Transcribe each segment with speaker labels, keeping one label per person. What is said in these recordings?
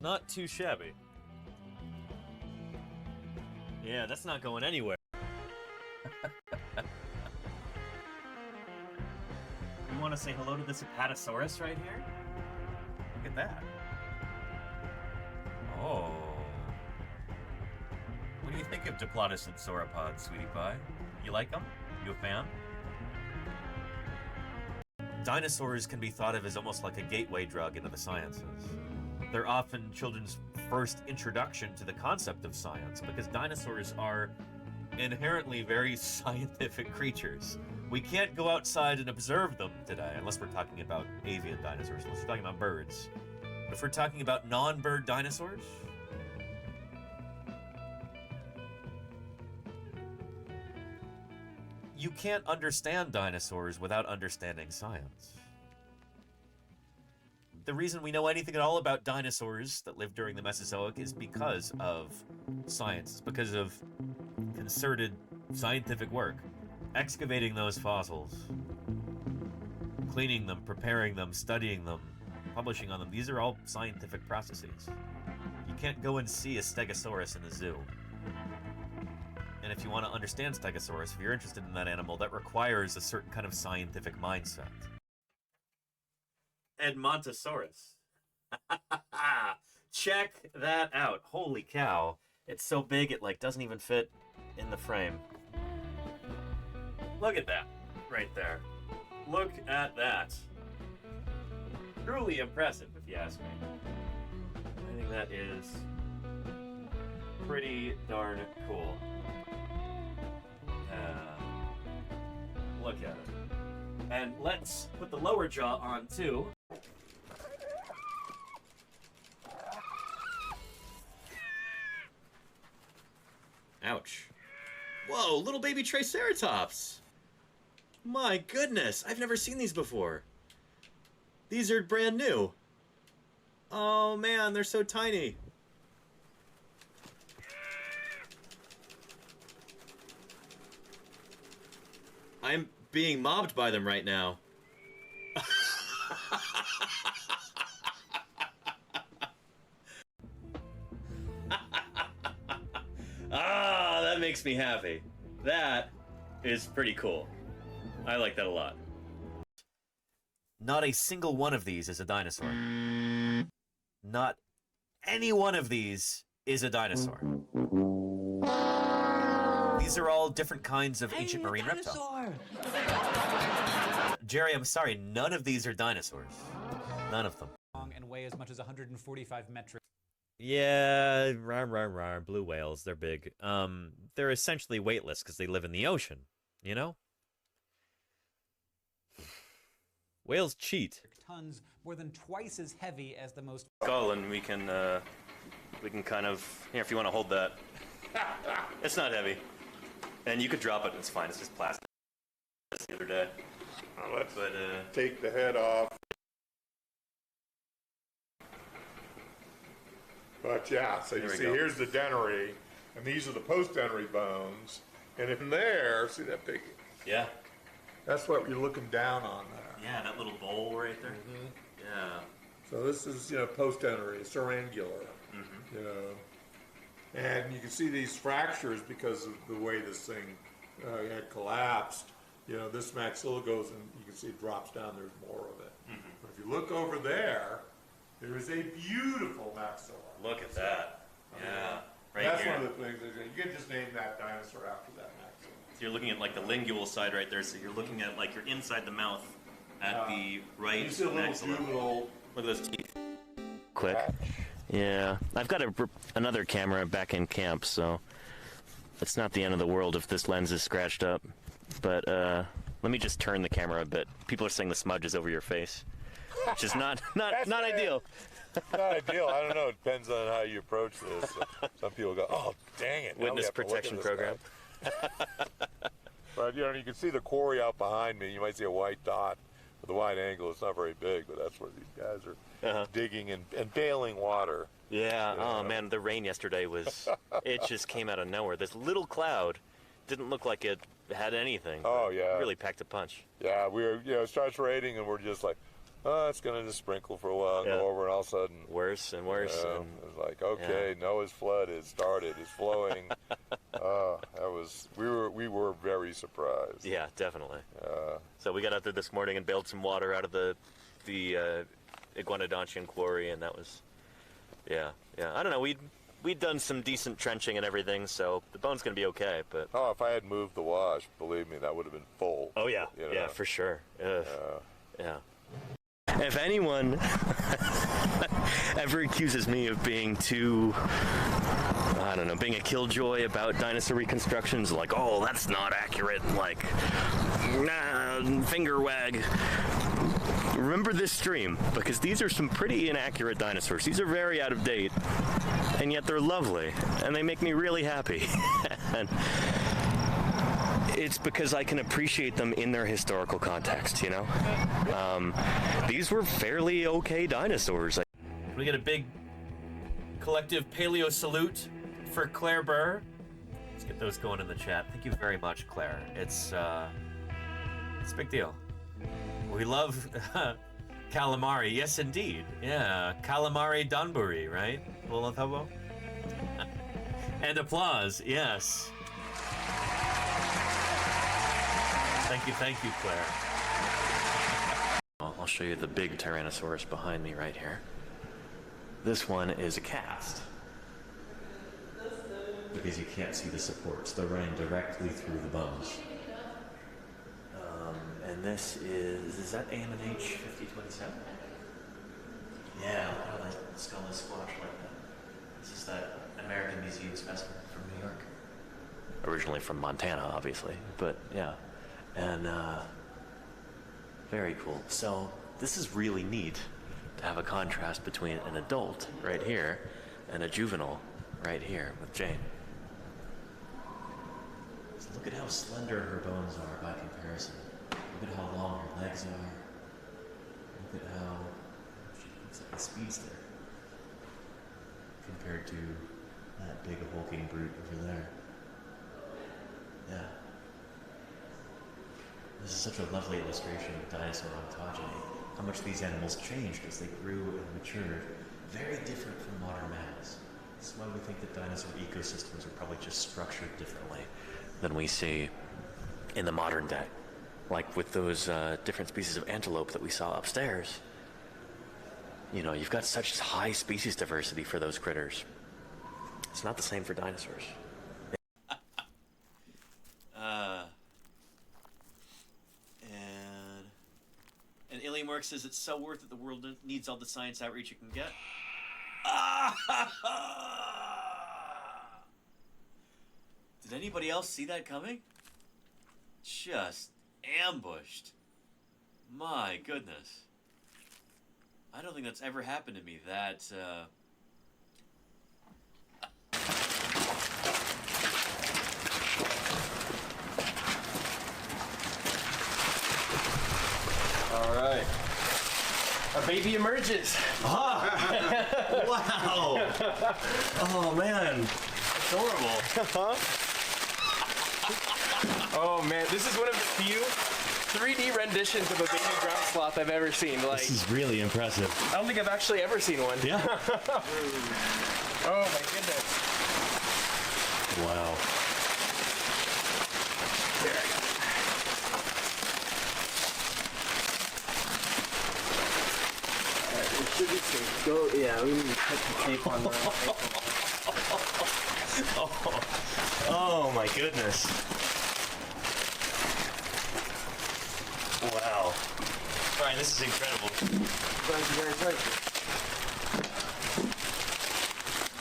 Speaker 1: Not too shabby. Yeah, that's not going anywhere. You want to say hello to this Apatosaurus right here? Look at that. Oh. What do you think of Diplodocid sauropods, sweetie pie? You like them? You a fan? Dinosaurs can be thought of as almost like a gateway drug into the sciences. They're often children's first introduction to the concept of science because dinosaurs are inherently very scientific creatures. We can't go outside and observe them today unless we're talking about avian dinosaurs, unless we're talking about birds. But if we're talking about non-bird dinosaurs, you can't understand dinosaurs without understanding science. The reason we know anything at all about dinosaurs that lived during the Mesozoic is because of science. It's because of concerted scientific work. Excavating those fossils, cleaning them, preparing them, studying them, publishing on them. These are all scientific processes. You can't go and see a Stegosaurus in a zoo. And if you want to understand Stegosaurus, if you're interested in that animal, that requires a certain kind of scientific mindset. Edmontosaurus. Check that out. Holy cow. It's so big it like doesn't even fit in the frame. Look at that right there. Look at that. Truly impressive, if you ask me. I think that is pretty darn cool. Look at it. And let's put the lower jaw on too. Ouch. Whoa, little baby Triceratops! My goodness, I've never seen these before. These are brand new. Oh man, they're so tiny. I'm being mobbed by them right now. Ah, that makes me happy. That is pretty cool. I like that a lot. Not a single one of these is a dinosaur. Not any one of these is a dinosaur. These are all different kinds of ancient marine reptiles. Jerry, I'm sorry, none of these are dinosaurs. None of them.
Speaker 2: And weigh as much as 145 metric.
Speaker 1: Yeah, rawr, blue whales, they're big. They're essentially weightless because they live in the ocean, you know? Whales cheat.
Speaker 2: Tons, more than twice as heavy as the most.
Speaker 1: Skull, and we can kind of, here, if you want to hold that. It's not heavy. And you could drop it, it's fine, it's just plastic. The other day.
Speaker 3: Let's take the head off. But yeah, so you see, here's the dentary, and these are the post-dentary bones. And in there, see that big?
Speaker 1: Yeah.
Speaker 3: That's what you're looking down on there.
Speaker 1: Yeah, that little bowl right there.
Speaker 3: Mm-hmm.
Speaker 1: Yeah.
Speaker 3: So this is, post-dentary, cerangular, And you can see these fractures because of the way this thing had collapsed. This maxilla goes and you can see it drops down, there's more of it. Mm-hmm. But if you look over there, there is a beautiful maxilla.
Speaker 1: Look at that. Yeah. Right
Speaker 3: That's
Speaker 1: here.
Speaker 3: one of the things, you can just name that dinosaur after that maxilla.
Speaker 1: So you're looking at like the lingual side right there, so you're looking at like you're inside the mouth at the right
Speaker 3: you see a little
Speaker 1: maxilla.
Speaker 3: juvenile.
Speaker 1: Look at those teeth.
Speaker 4: Quick. Yeah, I've got another camera back in camp, so it's not the end of the world if this lens is scratched up. But let me just turn the camera a bit. People are saying the smudge is over your face, which is not ideal.
Speaker 3: Not ideal. I don't know. It depends on how you approach this. Some people go, "Oh, dang it!"
Speaker 4: Witness protection program.
Speaker 3: But you can see the quarry out behind me. You might see a white dot. With the wide angle, it's not very big, but that's where these guys are digging and bailing water.
Speaker 4: Yeah. Oh man, the rain yesterday was. It just came out of nowhere. This little cloud didn't look like it had anything.
Speaker 3: Oh yeah.
Speaker 4: It really packed a punch.
Speaker 3: Yeah, we were. It starts raining, and we're just like, oh, it's going to just sprinkle for a while and
Speaker 4: Yeah.
Speaker 3: go over, and all of a sudden,
Speaker 4: Worse and worse.
Speaker 3: you know,
Speaker 4: And
Speaker 3: it's like, okay, Noah's flood has started, it's flowing. We were very surprised.
Speaker 4: yeah, definitely. So we got out there this morning and bailed some water out of the Iguanodontian quarry, and that was, yeah. I don't know. We'd done some decent trenching and everything, so the bone's gonna be okay. But
Speaker 3: Oh, if I had moved the wash, believe me, that would have been full.
Speaker 4: oh yeah,
Speaker 3: You know?
Speaker 4: yeah, for sure. Yeah. If anyone ever accuses me of being too, I don't know, being a killjoy about dinosaur reconstructions, like, oh, that's not accurate, like, nah, finger wag. Remember this stream, because these are some pretty inaccurate dinosaurs. These are very out of date, and yet they're lovely, and they make me really happy. And it's because I can appreciate them in their historical context, you know? These were fairly okay dinosaurs.
Speaker 1: We get a big collective paleo salute for Claire Burr. Let's get those going in the chat. Thank you very much, Claire. It's a big deal. We love calamari. Yes, indeed. Yeah, calamari Donburi, right? Bolothobo? And applause, yes. Thank you, Claire.
Speaker 4: I'll show you the big Tyrannosaurus behind me right here. This one is a cast. Because you can't see the supports. They're running directly through the bones. And this is that AMH 5027? Yeah, look how that skull is squashed like that. This is that American Museum specimen from New York. Originally from Montana, obviously, but yeah. And very cool. So this is really neat to have a contrast between an adult right here and a juvenile right here with Jane. So look at how slender her bones are by comparison. Look at how long her legs are. Look at how she looks like a speedster compared to that big hulking brute over there. Yeah. This is such a lovely illustration of dinosaur ontogeny. How much these animals changed as they grew and matured. Very different from modern mammals. This is why we think that dinosaur ecosystems are probably just structured differently than we see in the modern day. Like with those different species of antelope that we saw upstairs. You know, you've got such high species diversity for those critters. It's not the same for dinosaurs. And Iliamork says it's so worth it. The world needs all the science outreach it can get. Did anybody else see that coming? Just ambushed. My goodness. I don't think that's ever happened to me.
Speaker 5: All right. Our baby emerges.
Speaker 4: Wow. Oh, man. Adorable.
Speaker 5: Oh man, this is one of the few 3D renditions of a baby ground sloth I've ever seen. Like,
Speaker 4: This is really impressive.
Speaker 5: I don't think I've actually ever seen one.
Speaker 4: Yeah.
Speaker 5: Oh my goodness.
Speaker 4: Wow.
Speaker 5: There I go. Alright, we should be safe. Go, yeah, we need to cut the tape on that.
Speaker 4: Oh my goodness. Wow. Brian, this is incredible.
Speaker 5: Glad you guys like it.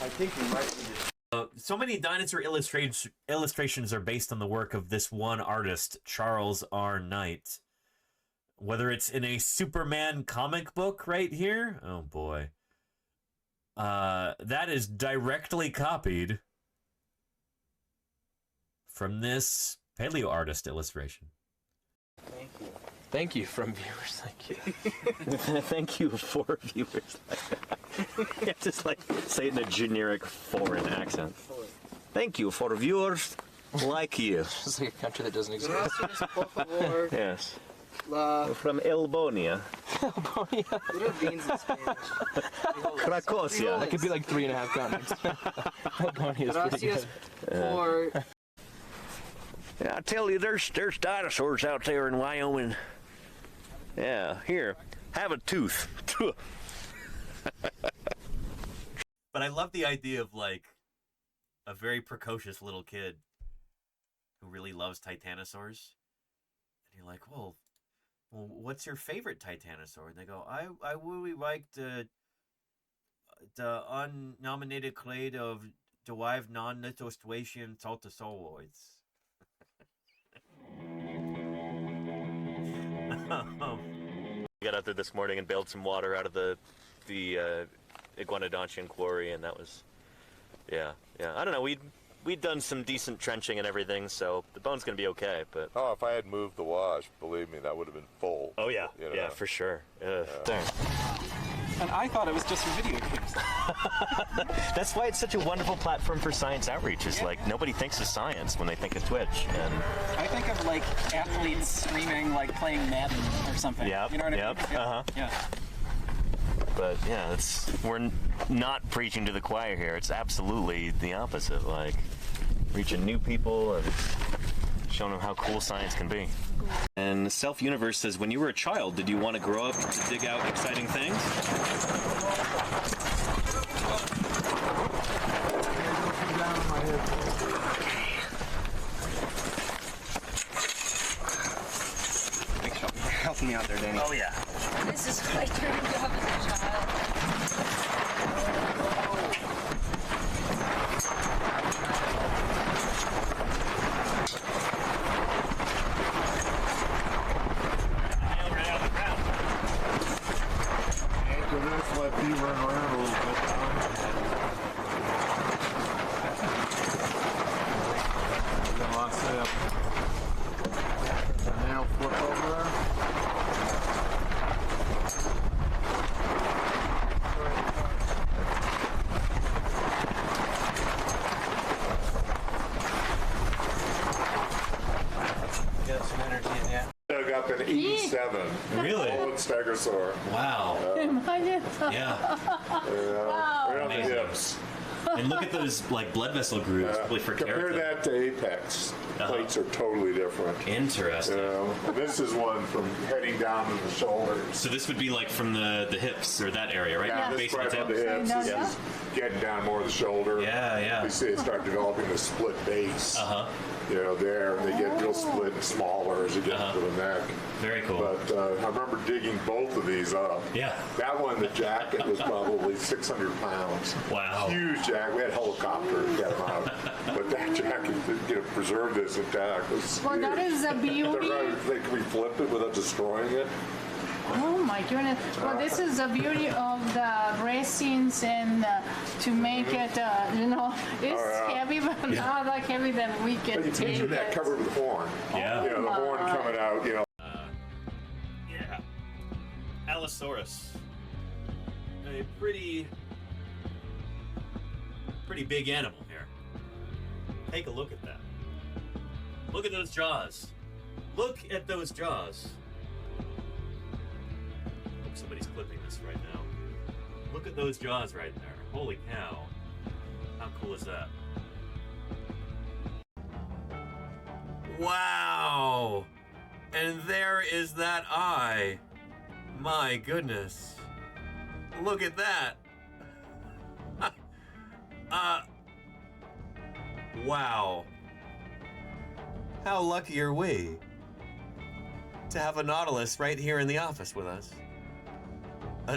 Speaker 5: I think we might need it.
Speaker 1: So many dinosaur illustrations are based on the work of this one artist, Charles R. Knight. Whether it's in a Superman comic book right here, oh boy. That is directly copied from this paleo artist illustration.
Speaker 5: Thank you. Thank you from viewers like you.
Speaker 4: Thank you for viewers like that. You have to like say it in a generic foreign accent. Thank you for viewers like you.
Speaker 5: It's like a country that doesn't exist.
Speaker 4: Yes. From Elbonia.
Speaker 6: What are beans in Spanish?
Speaker 4: Krakosia.
Speaker 7: That could be like 3.5 continents. Pony is pretty
Speaker 6: Gracias
Speaker 7: good.
Speaker 6: por...
Speaker 4: Yeah, I tell you, there's dinosaurs out there in Wyoming. Yeah, here, have a tooth.
Speaker 1: But I love the idea of like a very precocious little kid who really loves titanosaurs. And you're like, well, what's your favorite titanosaur? And they go, I really like the unnominated clade of derived non-lithostracian saltosauroids.
Speaker 4: We got out there this morning and bailed some water out of the Iguanodontian quarry, and that was, yeah. I don't know. We'd done some decent trenching and everything, so the bone's gonna be okay. But
Speaker 8: oh, if I had moved the wash, believe me, that would have been full.
Speaker 4: oh yeah,
Speaker 8: You know?
Speaker 4: yeah, for sure. Darn.
Speaker 7: And I thought it was just for video games.
Speaker 4: That's why it's such a wonderful platform for science outreach. Is like nobody thinks of science when they think of Twitch, and
Speaker 9: I think of like athletes screaming like playing Madden or something.
Speaker 4: Yep,
Speaker 9: You know what I mean?
Speaker 4: yep,
Speaker 9: Yeah.
Speaker 4: uh-huh.
Speaker 9: Yeah.
Speaker 4: but yeah, we're not preaching to the choir here. It's absolutely the opposite. Like reaching new people and showing them how cool science can be. And Self Universe says, when you were a child, did you want to grow up to dig out exciting things?
Speaker 6: Thanks for helping me out there, Danny.
Speaker 4: Oh yeah.
Speaker 10: This is my dream job as a child.
Speaker 3: Let you run around a little bit. Then I'll say a nail flip over there.
Speaker 1: Get some energy in that.
Speaker 3: Dug up in 87.
Speaker 1: Really?
Speaker 3: Old stegosaur.
Speaker 1: Wow. Yeah.
Speaker 3: Right on the
Speaker 1: Amazing.
Speaker 3: hips.
Speaker 1: And look at those like blood vessel grooves, probably for
Speaker 3: Compare
Speaker 1: keratin.
Speaker 3: that to apex. Plates are totally different.
Speaker 1: Interesting.
Speaker 3: You know, and this is one from heading down to the shoulders.
Speaker 1: So this would be like from the hips or that area, right?
Speaker 3: Yeah, this
Speaker 1: Base
Speaker 3: is
Speaker 1: of
Speaker 3: right
Speaker 1: the
Speaker 3: on the
Speaker 1: hips.
Speaker 3: hips. This is getting down more of the shoulder.
Speaker 1: Yeah, yeah.
Speaker 3: You see it start developing the split base.
Speaker 1: Uh-huh.
Speaker 3: You know, there, and they get real split and smaller as you get to the neck.
Speaker 1: Very cool.
Speaker 3: But I remember digging both of these up.
Speaker 1: Yeah.
Speaker 3: That one, the jacket was probably 600 pounds.
Speaker 1: Wow.
Speaker 3: Huge jacket. We had a helicopter to get them out. But that jacket, you know, preserved this intact.
Speaker 10: Well, that is the beauty.
Speaker 3: Can we flip it without destroying it?
Speaker 10: Oh my goodness. Well, this is the beauty of the resins and to make it, you know, it's heavy, but not like heavy that we can
Speaker 3: But you
Speaker 10: take
Speaker 3: picture that
Speaker 10: it.
Speaker 3: covered with horn.
Speaker 1: Yeah.
Speaker 3: You know, the horn coming out, you know.
Speaker 1: Yeah. Allosaurus. A pretty big animal here. Take a look at that. Look at those jaws. Look at those jaws. Hope somebody's clipping this right now. Look at those jaws right there. Holy cow. How cool is that? Wow! And there is that eye. My goodness. Look at that. Wow. How lucky are we to have a Nautilus right here in the office with us?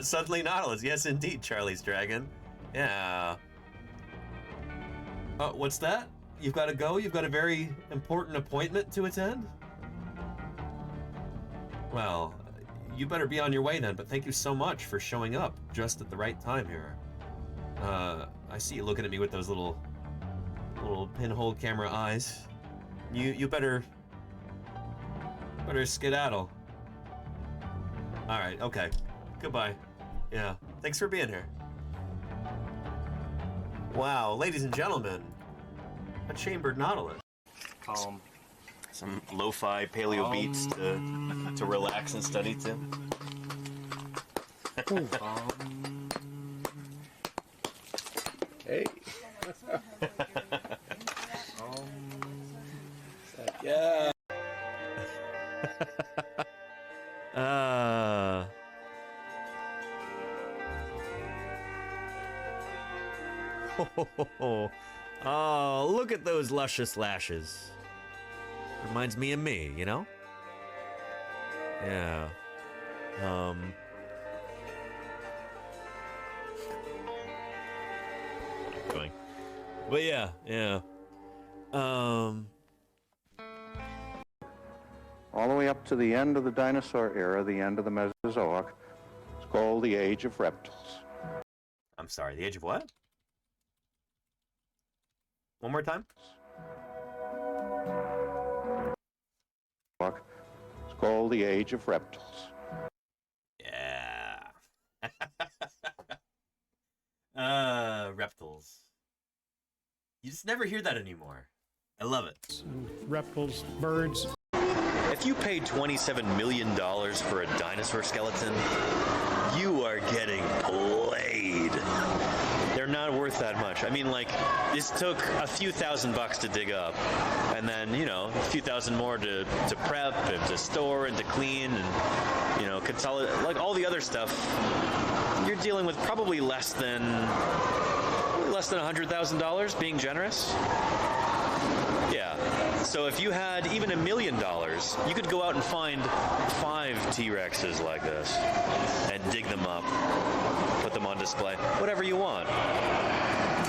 Speaker 1: Suddenly Nautilus. Yes, indeed, Charlie's Dragon. Yeah. What's that? You've got to go? You've got a very important appointment to attend? Well, you better be on your way then, but thank you so much for showing up just at the right time here. I see you looking at me with those little pinhole camera eyes. You better skedaddle. All right, okay. Goodbye. Yeah, thanks for being here. Wow, ladies and gentlemen, a chambered Nautilus.
Speaker 4: Calm. Some lo-fi paleo beats to relax and study to.
Speaker 5: Hey.
Speaker 4: Yeah. Oh, look at those luscious lashes. Reminds me of me, you know? Yeah. Going. But yeah.
Speaker 5: All the way up to the end of the dinosaur era, the end of the Mesozoic. It's called the Age of Reptiles.
Speaker 1: I'm sorry, the age of what? One more time?
Speaker 5: It's called the Age of Reptiles.
Speaker 1: Yeah. Reptiles. You just never hear that anymore. I love it.
Speaker 11: Reptiles, birds.
Speaker 4: If you paid $27 million for a dinosaur skeleton, you are getting played. They're not worth that much. I mean, like, this took a few $1,000s to dig up, and then, you know, a few thousand more to prep and to store and to clean and, you know, consolidate, like all the other stuff. You're dealing with probably less than $100,000, being generous. Yeah. So if you had even $1 million, you could go out and find 5 T-Rexes like this and dig them up, put them on display, whatever you want.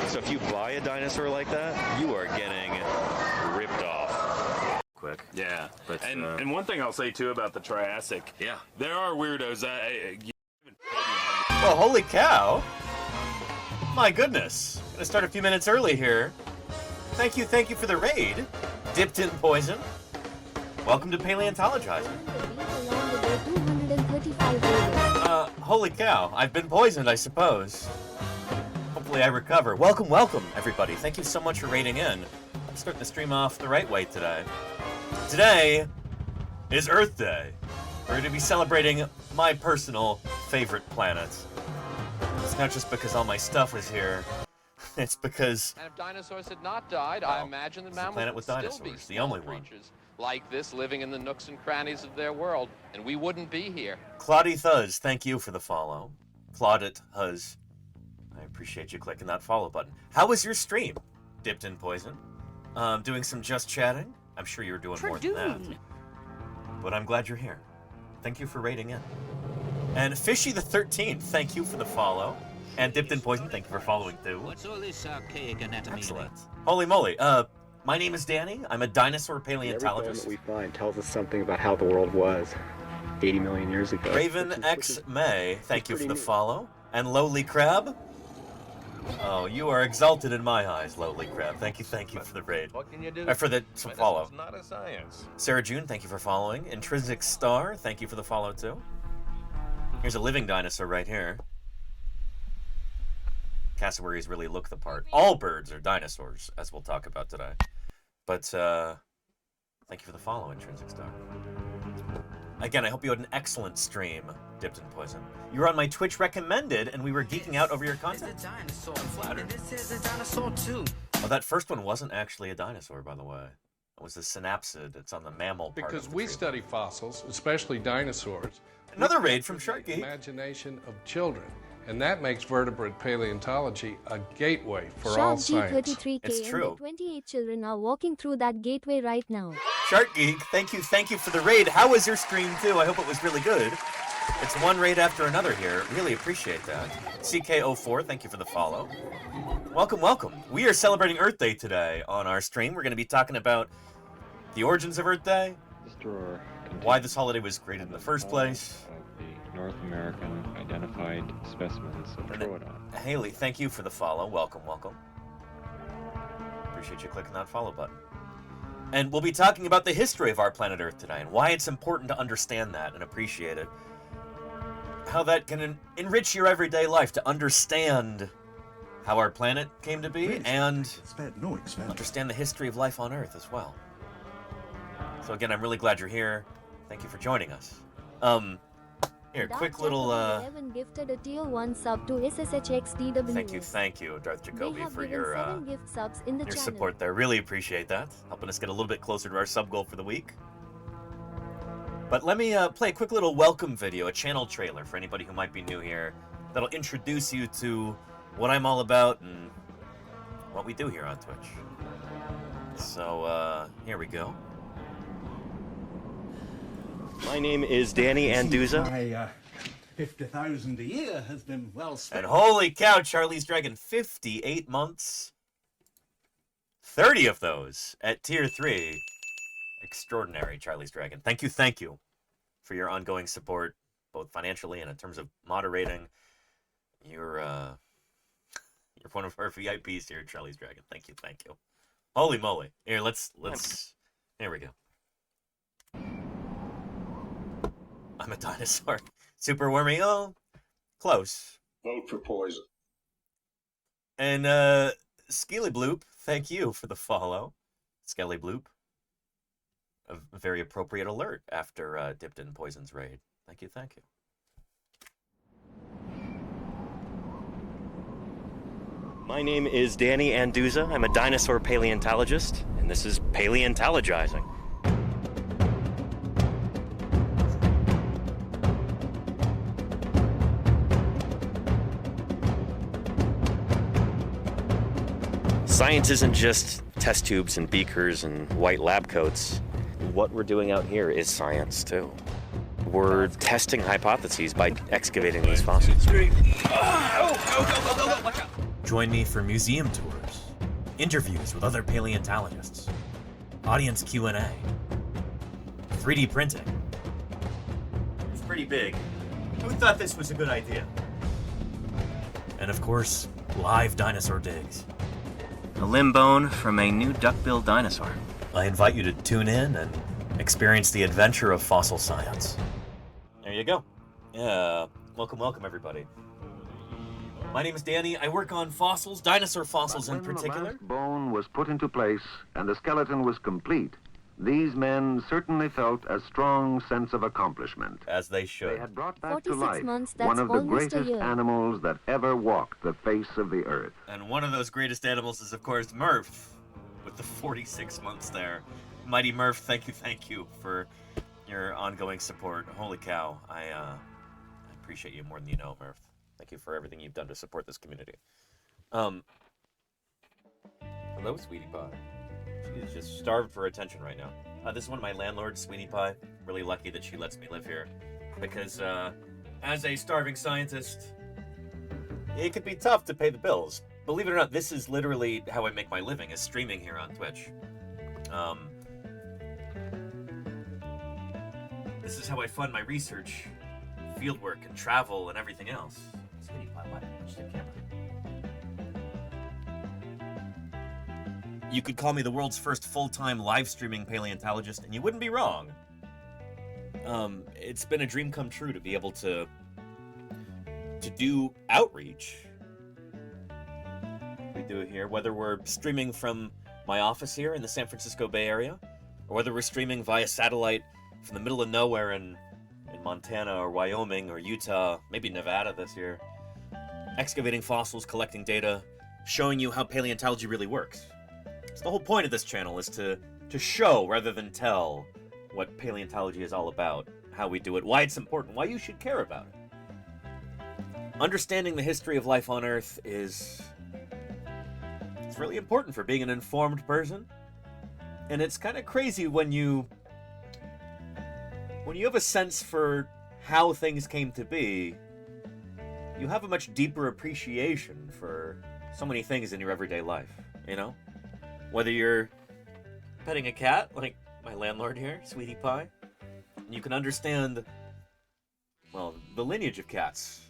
Speaker 4: So if you buy a dinosaur like that, you are getting ripped off. Quick.
Speaker 7: Yeah.
Speaker 4: But,
Speaker 7: and one thing I'll say too about the Triassic.
Speaker 4: Yeah.
Speaker 7: There are weirdos.
Speaker 1: Well, holy cow. My goodness. Gonna start a few minutes early here. Thank you for the raid. Dipped in poison. Welcome to Paleontologizing. Holy cow. I've been poisoned, I suppose. Hopefully I recover. Welcome, everybody. Thank you so much for raiding in. I'm starting the stream off the right way today. Today is Earth Day. We're going to be celebrating my personal favorite planet. It's not just because all my stuff is here. It's because...
Speaker 12: And if dinosaurs had not died, I imagine that mammals
Speaker 1: planet with
Speaker 12: would
Speaker 1: dinosaurs,
Speaker 12: still be
Speaker 1: the only
Speaker 12: small
Speaker 1: one.
Speaker 12: creatures like this living in the nooks and crannies of their world, and we wouldn't be here.
Speaker 1: Claudie Thuz, thank you for the follow. Claudit Huz. I appreciate you clicking that follow button. How was your stream? Dipped in poison. Doing some just chatting? I'm sure you were doing more than that. But I'm glad you're here. Thank you for raiding in. And Fishy the 13th, thank you for the follow. And Dipped in Poison, thank you for following too.
Speaker 13: What's all this archaic anatomy?
Speaker 1: Excellent. Holy moly. My name is Danny. I'm a dinosaur paleontologist.
Speaker 6: Every bone that we find tells us something about how the world was 80 million years ago.
Speaker 1: Raven X May, thank you for the follow. And Lowly Crab. Oh, you are exalted in my eyes, Lowly Crab. Thank you for the raid.
Speaker 8: What can you do?
Speaker 1: For the follow.
Speaker 8: It's not a science.
Speaker 1: Sarah June, thank you for following. Intrinsic Star, thank you for the follow too. Here's a living dinosaur right here. Cassowaries really look the part. All birds are dinosaurs, as we'll talk about today. But, thank you for the follow, Intrinsic Star. Again, I hope you had an excellent stream, Dipped in Poison. You were on my Twitch recommended, and we were geeking out over your content. I'm flattered. Oh, that first one wasn't actually a dinosaur, by the way. It was a synapsid. It's on the mammal part.
Speaker 3: Because
Speaker 1: of the
Speaker 3: we
Speaker 1: tree.
Speaker 3: study fossils, especially dinosaurs.
Speaker 1: Another raid from Shark
Speaker 3: The
Speaker 1: Geek.
Speaker 3: imagination of children. And that makes vertebrate paleontology a gateway for all
Speaker 14: Shark
Speaker 3: science.
Speaker 14: G33K
Speaker 1: It's true.
Speaker 14: and the 28 children are walking through that gateway right now.
Speaker 1: Shark Geek, thank you for the raid. How was your stream too? I hope it was really good. It's one raid after another here. Really appreciate that. CK04, thank you for the follow. Welcome. We are celebrating Earth Day today on our stream. We're going to be talking about the origins of Earth Day, why this holiday was created in the first place.
Speaker 15: North American identified specimens of Troodon.
Speaker 1: Haley, thank you for the follow. Welcome. Appreciate you clicking that follow button. And we'll be talking about the history of our planet Earth today and why it's important to understand that and appreciate it. How that can enrich your everyday life to understand how our planet came to be and understand the history of life on Earth as well. So again, I'm really glad you're here. Thank you for joining us. Here,
Speaker 14: Dark
Speaker 1: quick
Speaker 14: Jacob
Speaker 1: little,
Speaker 14: 11 gifted a tier 1 sub to SSHXDWS.
Speaker 1: Thank you, Darth
Speaker 14: They
Speaker 1: Jacoby,
Speaker 14: have
Speaker 1: for
Speaker 14: given
Speaker 1: your,
Speaker 14: 7 gift subs in the
Speaker 1: your
Speaker 14: channel.
Speaker 1: support there. Really appreciate that. Helping us get a little bit closer to our sub goal for the week. But let me play a quick little welcome video, a channel trailer for anybody who might be new here. That'll introduce you to what I'm all about and what we do here on Twitch. So, here we go.
Speaker 4: My name is Danny Anduza.
Speaker 16: My 50,000 a year has been well spent.
Speaker 1: And holy cow, Charlie's Dragon, 58 months. 30 of those at tier 3. Extraordinary, Charlie's Dragon. Thank you for your ongoing support, both financially and in terms of moderating. You're one of our VIPs here, Charlie's Dragon. Thank you. Holy moly. Here, let's here we go. I'm a dinosaur. Super warming. Oh, close.
Speaker 17: Vote for poison.
Speaker 1: And Skelly Bloop, thank you for the follow. Skelly Bloop. A very appropriate alert after Dipped in Poison's raid. Thank you.
Speaker 4: My name is Danny Anduza. I'm a dinosaur paleontologist, and this is Paleontologizing. Science isn't just test tubes and beakers and white lab coats. What we're doing out here is science, too. We're testing hypotheses by excavating these fossils.
Speaker 1: Join me for museum tours, interviews with other paleontologists, audience Q&A, 3D printing. It's pretty big. Who thought this was a good idea? And of course, live dinosaur digs.
Speaker 4: A limb bone from a new duck-billed dinosaur.
Speaker 1: I invite you to tune in and experience the adventure of fossil science. There you go. Yeah, welcome everybody. My name is Danny. I work on fossils, dinosaur fossils in particular.
Speaker 18: The last bone was put into place and the skeleton was complete. These men certainly felt a strong sense of accomplishment.
Speaker 1: As they should.
Speaker 18: They had brought back to
Speaker 14: 46
Speaker 18: life
Speaker 14: months, that's
Speaker 18: one of the
Speaker 14: almost a
Speaker 18: greatest
Speaker 14: year.
Speaker 18: animals that ever walked the face of the earth.
Speaker 1: And one of those greatest animals is, of course, Murph, with the 46 months there. Mighty Murph, thank you for your ongoing support. Holy cow, I appreciate you more than you know, Murph. Thank you for everything you've done to support this community. Hello, Sweetie Pie. She is just starved for attention right now. This is one of my landlords, Sweetie Pie. I'm really lucky that she lets me live here. Because, as a starving scientist, it could be tough to pay the bills. Believe it or not, this is literally how I make my living, is streaming here on Twitch. This is how I fund my research, fieldwork, and travel, and everything else. Sweetie Pie, why didn't you the camera? You could call me the world's first full-time live-streaming paleontologist, and you wouldn't be wrong. It's been a dream come true to be able to do outreach. We do it here, whether we're streaming from my office here in the San Francisco Bay Area, or whether we're streaming via satellite from the middle of nowhere in Montana or Wyoming or Utah, maybe Nevada this year. Excavating fossils, collecting data, showing you how paleontology really works. So the whole point of this channel is to show rather than tell what paleontology is all about, how we do it, why it's important, why you should care about it. Understanding the history of life on Earth it's really important for being an informed person. And it's kind of crazy when you have a sense for how things came to be, you have a much deeper appreciation for so many things in your everyday life, you know? Whether you're petting a cat, like my landlord here, Sweetie Pie, you can understand, well, the lineage of cats,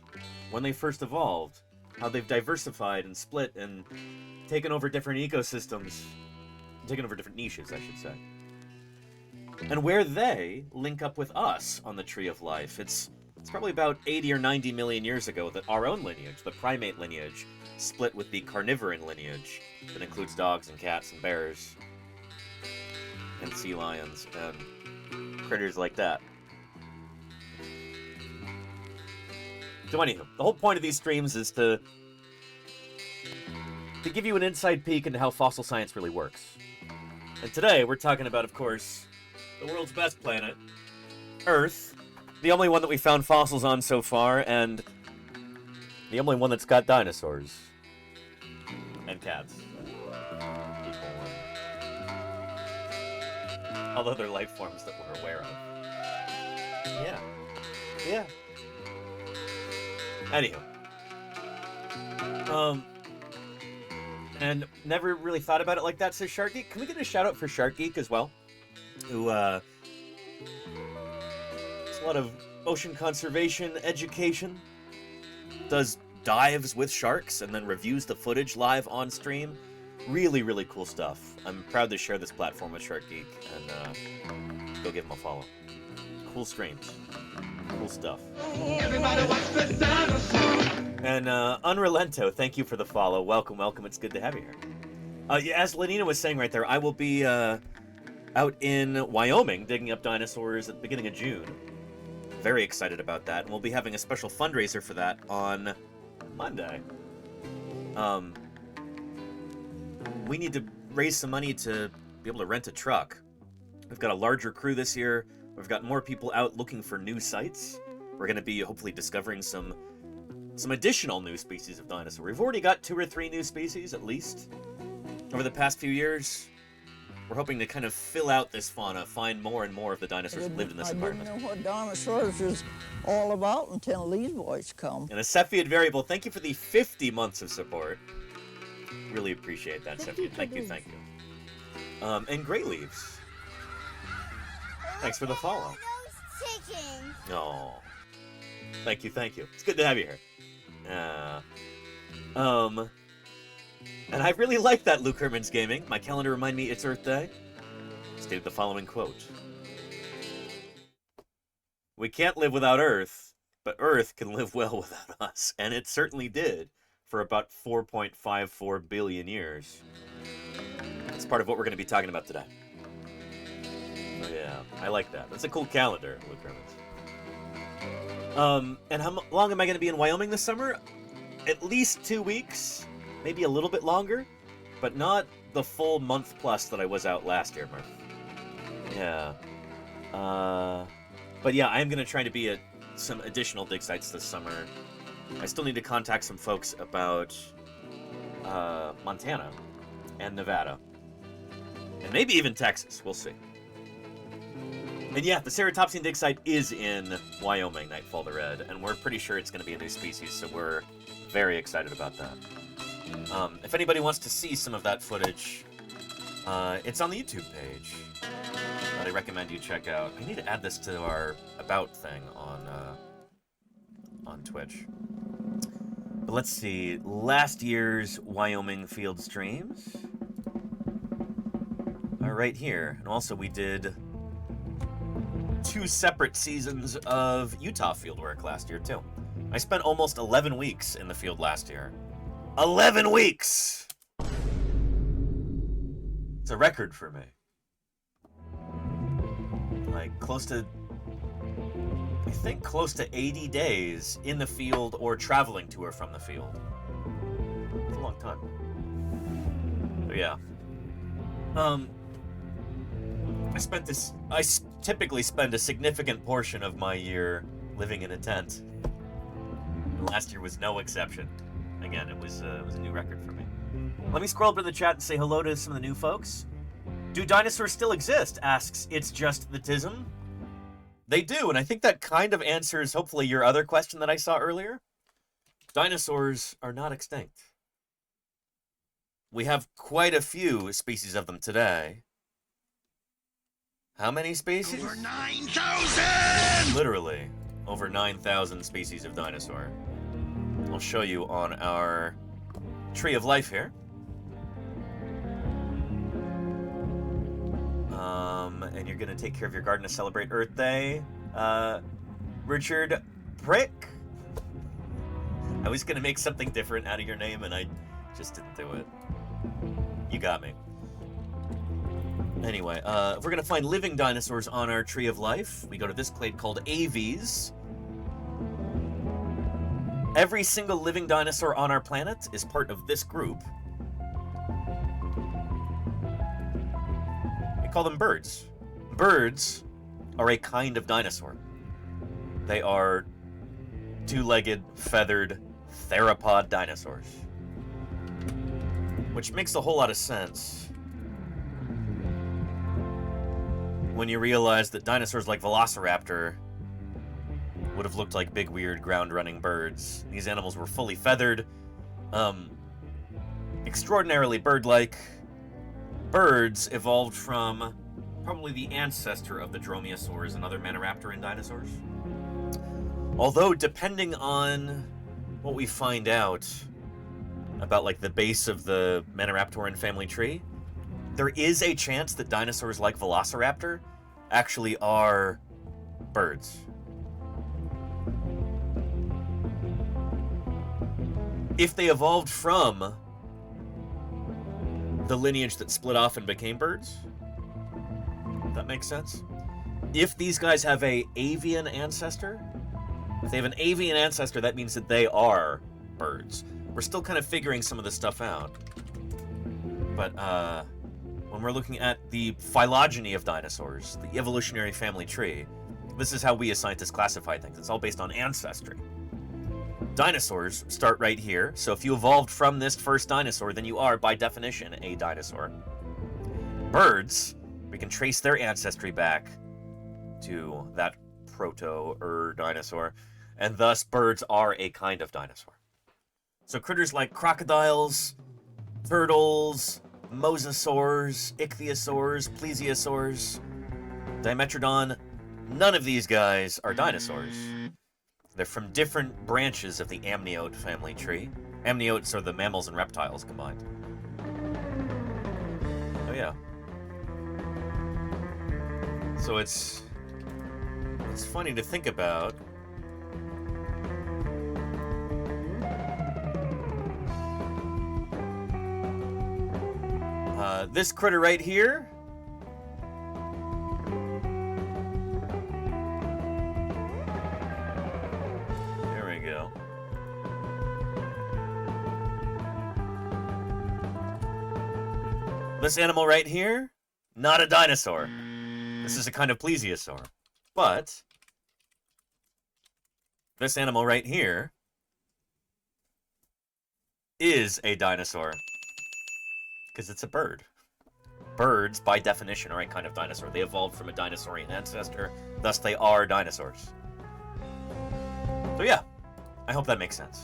Speaker 1: when they first evolved, how they've diversified and split and taken over different ecosystems, taken over different niches, I should say. And where they link up with us on the Tree of Life. It's probably about 80 or 90 million years ago that our own lineage, the primate lineage, split with the carnivoran lineage that includes dogs and cats and bears and sea lions and critters like that. So anywho, the whole point of these streams is to give you an inside peek into how fossil science really works. And today we're talking about, of course, the world's best planet, Earth, the only one that we found fossils on so far, and the only one that's got dinosaurs. And cats. People. All other life forms that we're aware of. Yeah. Yeah. Anywho. And never really thought about it like that, says Shark Geek. Can we get a shout out for Shark Geek as well? Who, does a lot of ocean conservation education. Does dives with sharks and then reviews the footage live on stream. Really, really cool stuff. I'm proud to share this platform with Shark Geek, and go give him a follow. Cool streams. Cool stuff. Everybody watch the dinosaur. And Unrelento, thank you for the follow. Welcome, welcome. It's good to have you here. Yeah, as Lenina was saying right there, I will be out in Wyoming digging up dinosaurs at the beginning of June. Very excited about that. And we'll be having a special fundraiser for that on Monday. We need to raise some money to be able to rent a truck. We've got a larger crew this year. We've got more people out looking for new sites. We're going to be hopefully discovering some additional new species of dinosaur. We've already got 2 or 3 new species, at least, over the past few years. We're hoping to kind of fill out this fauna, find more and more of the dinosaurs that lived in this environment.
Speaker 17: I didn't know what dinosaurs was all about until these boys come.
Speaker 1: And a Cepheid Variable, thank you for the 50 months of support. Really appreciate that, Cepheid. Thank you, thank you. And Grey Leaves. Thanks for the follow. Oh, thank you, thank you. It's good to have you here. And I really like that, Luke Herman's Gaming. My calendar reminded me it's Earth Day. Stated the following quote. We can't live without Earth, but Earth can live well without us. And it certainly did for about 4.54 billion years. That's part of what we're going to be talking about today. Oh, yeah, I like that. That's a cool calendar, Luke Herman's. And how long am I going to be in Wyoming this summer? At least 2 weeks. Maybe a little bit longer, but not the full month plus that I was out last year, Murph. Yeah. But yeah, I am going to try to be at some additional dig sites this summer. I still need to contact some folks about Montana and Nevada. And maybe even Texas. We'll see. And yeah, the Ceratopsian dig site is in Wyoming, Nightfall the Red, and we're pretty sure it's going to be a new species, so we're very excited about that. If anybody wants to see some of that footage, it's on the YouTube page that I recommend you check out. I need to add this to our About thing on Twitch. But let's see, last year's Wyoming field streams are right here. And also we did 2 separate seasons of Utah fieldwork last year, too. I spent almost 11 weeks in the field last year. 11 weeks! It's a record for me. Like, I think close to 80 days in the field or traveling to or from the field. It's a long time. So, yeah. I typically spend a significant portion of my year living in a tent. Last year was no exception. Again, it was a new record for me. Let me scroll up to the chat and say hello to some of the new folks. Do dinosaurs still exist? Asks It's Just the Tism. They do, and I think that kind of answers, hopefully, your other question that I saw earlier. Dinosaurs are not extinct. We have quite a few species of them today. How many species? Over 9,000! Literally, over 9,000 species of dinosaur. I'll show you on our Tree of Life here. And you're going to take care of your garden to celebrate Earth Day. Richard Prick? I was going to make something different out of your name, and I just didn't do it. You got me. Anyway, if we're going to find living dinosaurs on our Tree of Life, we go to this clade called Aves. Every single living dinosaur on our planet is part of this group. We call them birds. Birds are a kind of dinosaur. They are two-legged, feathered, theropod dinosaurs. Which makes a whole lot of sense when you realize that dinosaurs like Velociraptor would have looked like big, weird, ground-running birds. These animals were fully feathered, extraordinarily bird-like. Birds evolved from probably the ancestor of the dromaeosaurs and other maniraptoran dinosaurs. Although, depending on what we find out about, like, the base of the maniraptoran family tree, there is a chance that dinosaurs like Velociraptor actually are birds. If they evolved from the lineage that split off and became birds, if that makes sense. If these guys have a avian ancestor, if they have an avian ancestor, that means that they are birds. We're still kind of figuring some of this stuff out. But when we're looking at the phylogeny of dinosaurs, the evolutionary family tree, this is how we as scientists classify things. It's all based on ancestry. Dinosaurs start right here, so if you evolved from this first dinosaur, then you are, by definition, a dinosaur. Birds, we can trace their ancestry back to that proto-dinosaur, and thus birds are a kind of dinosaur. So critters like crocodiles, turtles, mosasaurs, ichthyosaurs, plesiosaurs, Dimetrodon, none of these guys are dinosaurs. They're from different branches of the amniote family tree. Amniotes are the mammals and reptiles combined. Oh yeah. So it's funny to think about. This critter right here. There we go. This animal right here, not a dinosaur. This is a kind of plesiosaur. But this animal right here is a dinosaur. Because it's a bird. Birds, by definition, are a kind of dinosaur. They evolved from a dinosaurian ancestor, thus they are dinosaurs. So yeah, I hope that makes sense.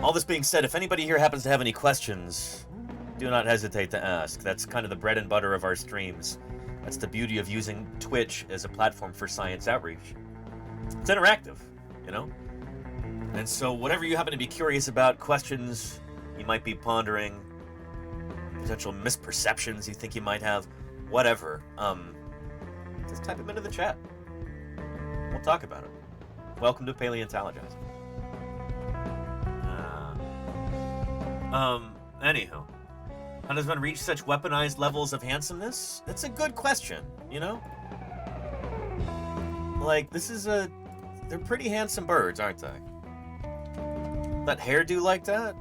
Speaker 1: All this being said, if anybody here happens to have any questions, do not hesitate to ask. That's kind of the bread and butter of our streams. That's the beauty of using Twitch as a platform for science outreach. It's interactive, you know? And so whatever you happen to be curious about, questions you might be pondering, potential misperceptions you think you might have, whatever, just type them into the chat. We'll talk about it. Welcome to Paleontologizing. Anywho, how does one reach such weaponized levels of handsomeness? That's a good question, you know? Like, they're pretty handsome birds, aren't they? That hairdo like that?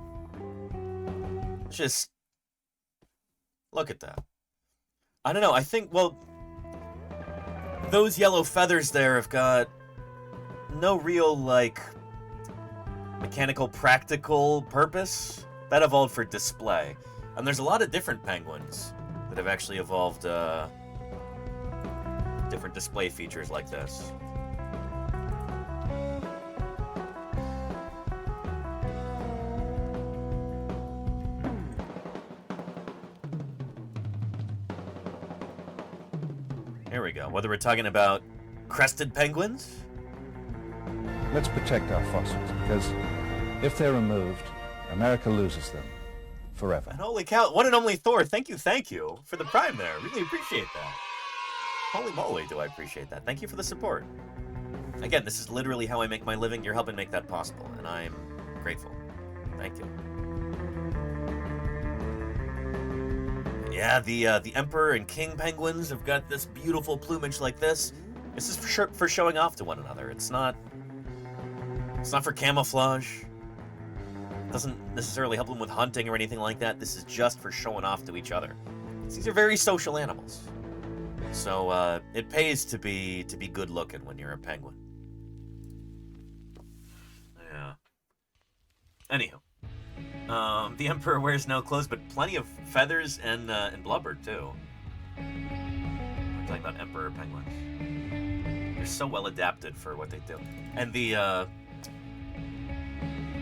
Speaker 1: Just look at that. I don't know, I think, well, those yellow feathers there have got no real, like, mechanical, practical purpose. That evolved for display. And there's a lot of different penguins that have actually evolved different display features like this. Here we go. Whether we're talking about crested penguins?
Speaker 19: Let's protect our fossils, because if they're removed, America loses them forever.
Speaker 1: And holy cow, one and only Thor, thank you for the prime there. Really appreciate that. Holy moly, do I appreciate that. Thank you for the support. Again, this is literally how I make my living. You're helping make that possible, and I'm grateful. Thank you. Yeah, the Emperor and King penguins have got this beautiful plumage like this. This is for showing off to one another. It's not It's not for camouflage. It doesn't necessarily help them with hunting or anything like that. This is just for showing off to each other. These are very social animals. So it pays to be good looking when you're a penguin. Yeah. Anywho. The emperor wears no clothes, but plenty of feathers and blubber, too. I'm talking about emperor penguins. They're so well adapted for what they do. And the,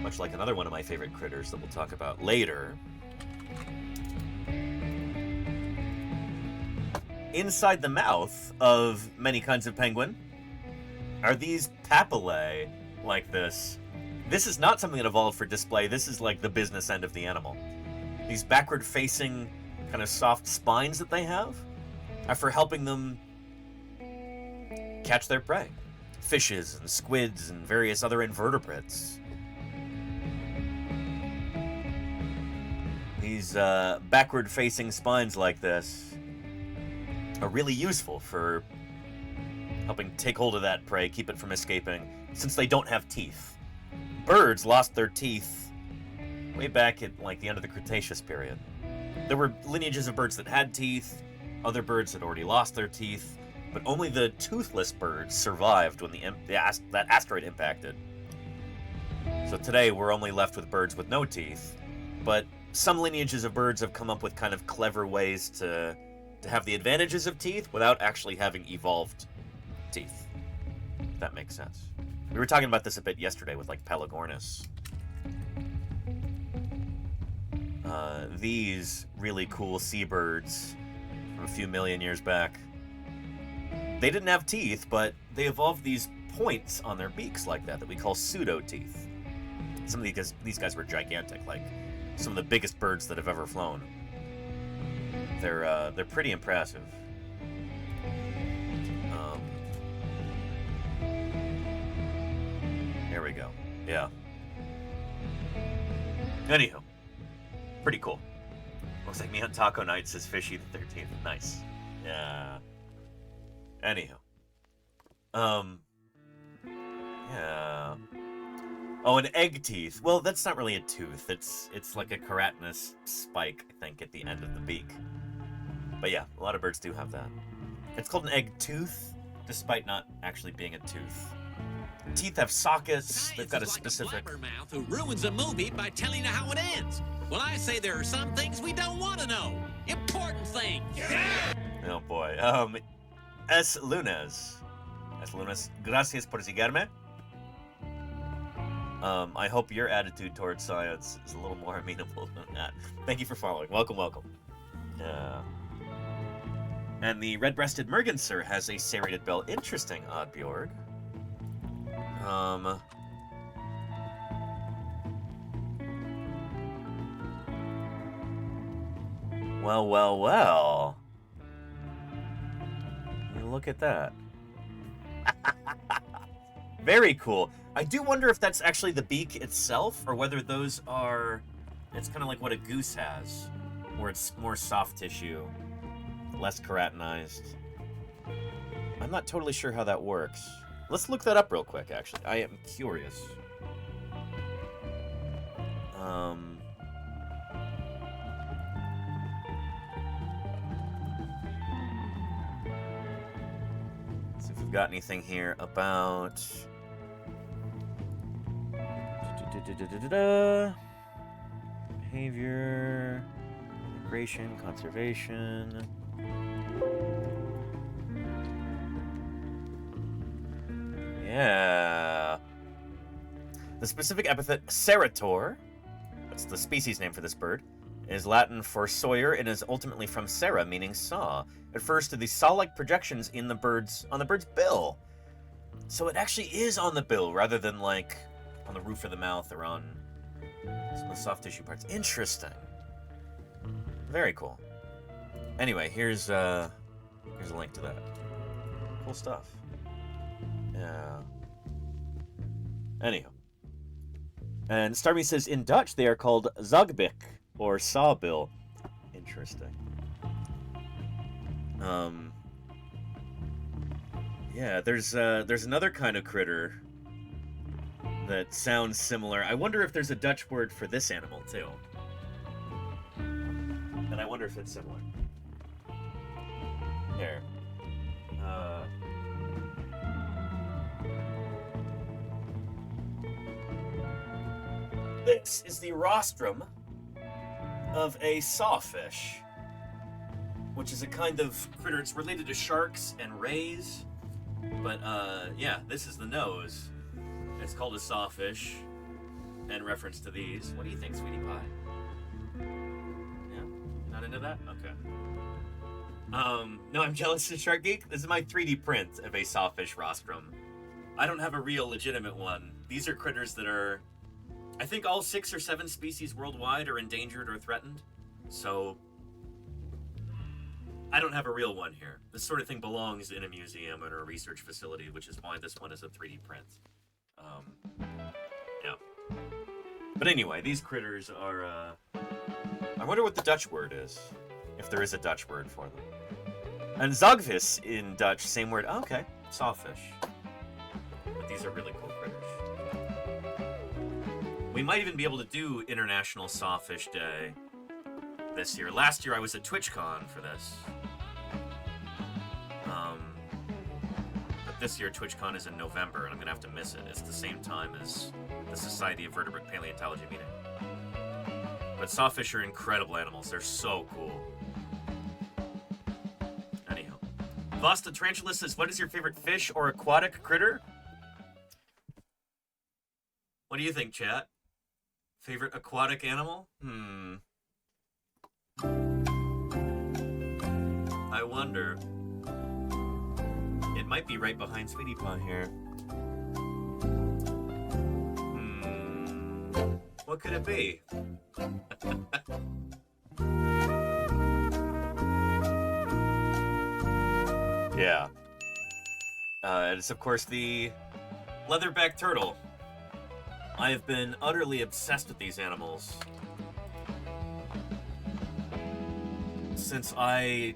Speaker 1: much like another one of my favorite critters that we'll talk about later, inside the mouth of many kinds of penguin are these papillae like this. This is not something that evolved for display. This is like the business end of the animal. These backward-facing, kind of soft spines that they have are for helping them catch their prey. Fishes and squids and various other invertebrates. These backward-facing spines like this are really useful for helping take hold of that prey, keep it from escaping, since they don't have teeth. Birds lost their teeth way back at like the end of the Cretaceous period. There were lineages of birds that had teeth, other birds had already lost their teeth, but only the toothless birds survived when that asteroid impacted. So today we're only left with birds with no teeth, but some lineages of birds have come up with kind of clever ways to have the advantages of teeth without actually having evolved teeth. If that makes sense. We were talking about this a bit yesterday with like Pelagornis. These really cool seabirds from a few million years back, they didn't have teeth, but they evolved these points on their beaks like that we call pseudo-teeth. Some of these guys were gigantic, like some of the biggest birds that have ever flown. They're pretty impressive. There we go. Yeah. Anywho, pretty cool. Looks like me on taco night, says Fishy the 13th. Nice. Yeah. Anywho. Yeah. Oh, an egg teeth. Well, that's not really a tooth. It's like a keratinous spike, I think, at the end of the beak. But yeah, a lot of birds do have that. It's called an egg tooth, despite not actually being a tooth. Teeth have sockets. They've got a specific.
Speaker 13: Blabbermouth who ruins a movie by telling you how it ends. Well, I say there are some things we don't want to know. Important things. Yeah!
Speaker 1: Oh boy. S. Lunes. S. Lunes. Gracias por seguirme. I hope your attitude towards science is a little more amenable than that. Thank you for following. Welcome, welcome. And the red-breasted merganser has a serrated bill. Interesting, Oddbjorg. Well. Look at that. Very cool. I do wonder if that's actually the beak itself, or whether those are... It's kind of like what a goose has, where it's more soft tissue, less keratinized. I'm not totally sure how that works. Let's look that up real quick, actually. I am curious. Let's see if we've got anything here about... Behavior, migration, conservation... Yeah. The specific epithet Serrator, that's the species name for this bird, is Latin for sawyer and is ultimately from serra, meaning saw. It refers to the saw-like projections on the bird's bill. So it actually is on the bill rather than like on the roof of the mouth or on some of the soft tissue parts. Interesting. Very cool. Anyway, here's a link to that. Cool stuff. Yeah. Anyhow. And Starmy says, in Dutch, they are called zagbik, or sawbill. Interesting. Yeah, there's another kind of critter that sounds similar. I wonder if there's a Dutch word for this animal, too. And I wonder if it's similar. Here. This is the rostrum of a sawfish, which is a kind of critter. It's related to sharks and rays, but yeah, this is the nose. It's called a sawfish, in reference to these. What do you think, sweetie pie? Yeah, not into that? Okay. No, I'm jealous of Shark Geek. This is my 3D print of a sawfish rostrum. I don't have a real legitimate one. These are critters that are, I think all 6 or 7 species worldwide are endangered or threatened. So I don't have a real one here. This sort of thing belongs in a museum or a research facility, which is why this one is a 3D print. Yeah. But anyway, these critters are, I wonder what the Dutch word is, if there is a Dutch word for them. And zogvis in Dutch, same word. Oh, okay, sawfish. But these are really cool critters. We might even be able to do International Sawfish Day this year. Last year I was at TwitchCon for this. But this year TwitchCon is in November, and I'm gonna have to miss it. It's the same time as the Society of Vertebrate Paleontology meeting. But sawfish are incredible animals. They're so cool. Anyhow. Vasta Tarantula says, what is your favorite fish or aquatic critter? What do you think, chat? Favorite aquatic animal? I wonder. It might be right behind Sweetie Pie here. What could it be? Yeah. It's of course the leatherback turtle. I have been utterly obsessed with these animals since I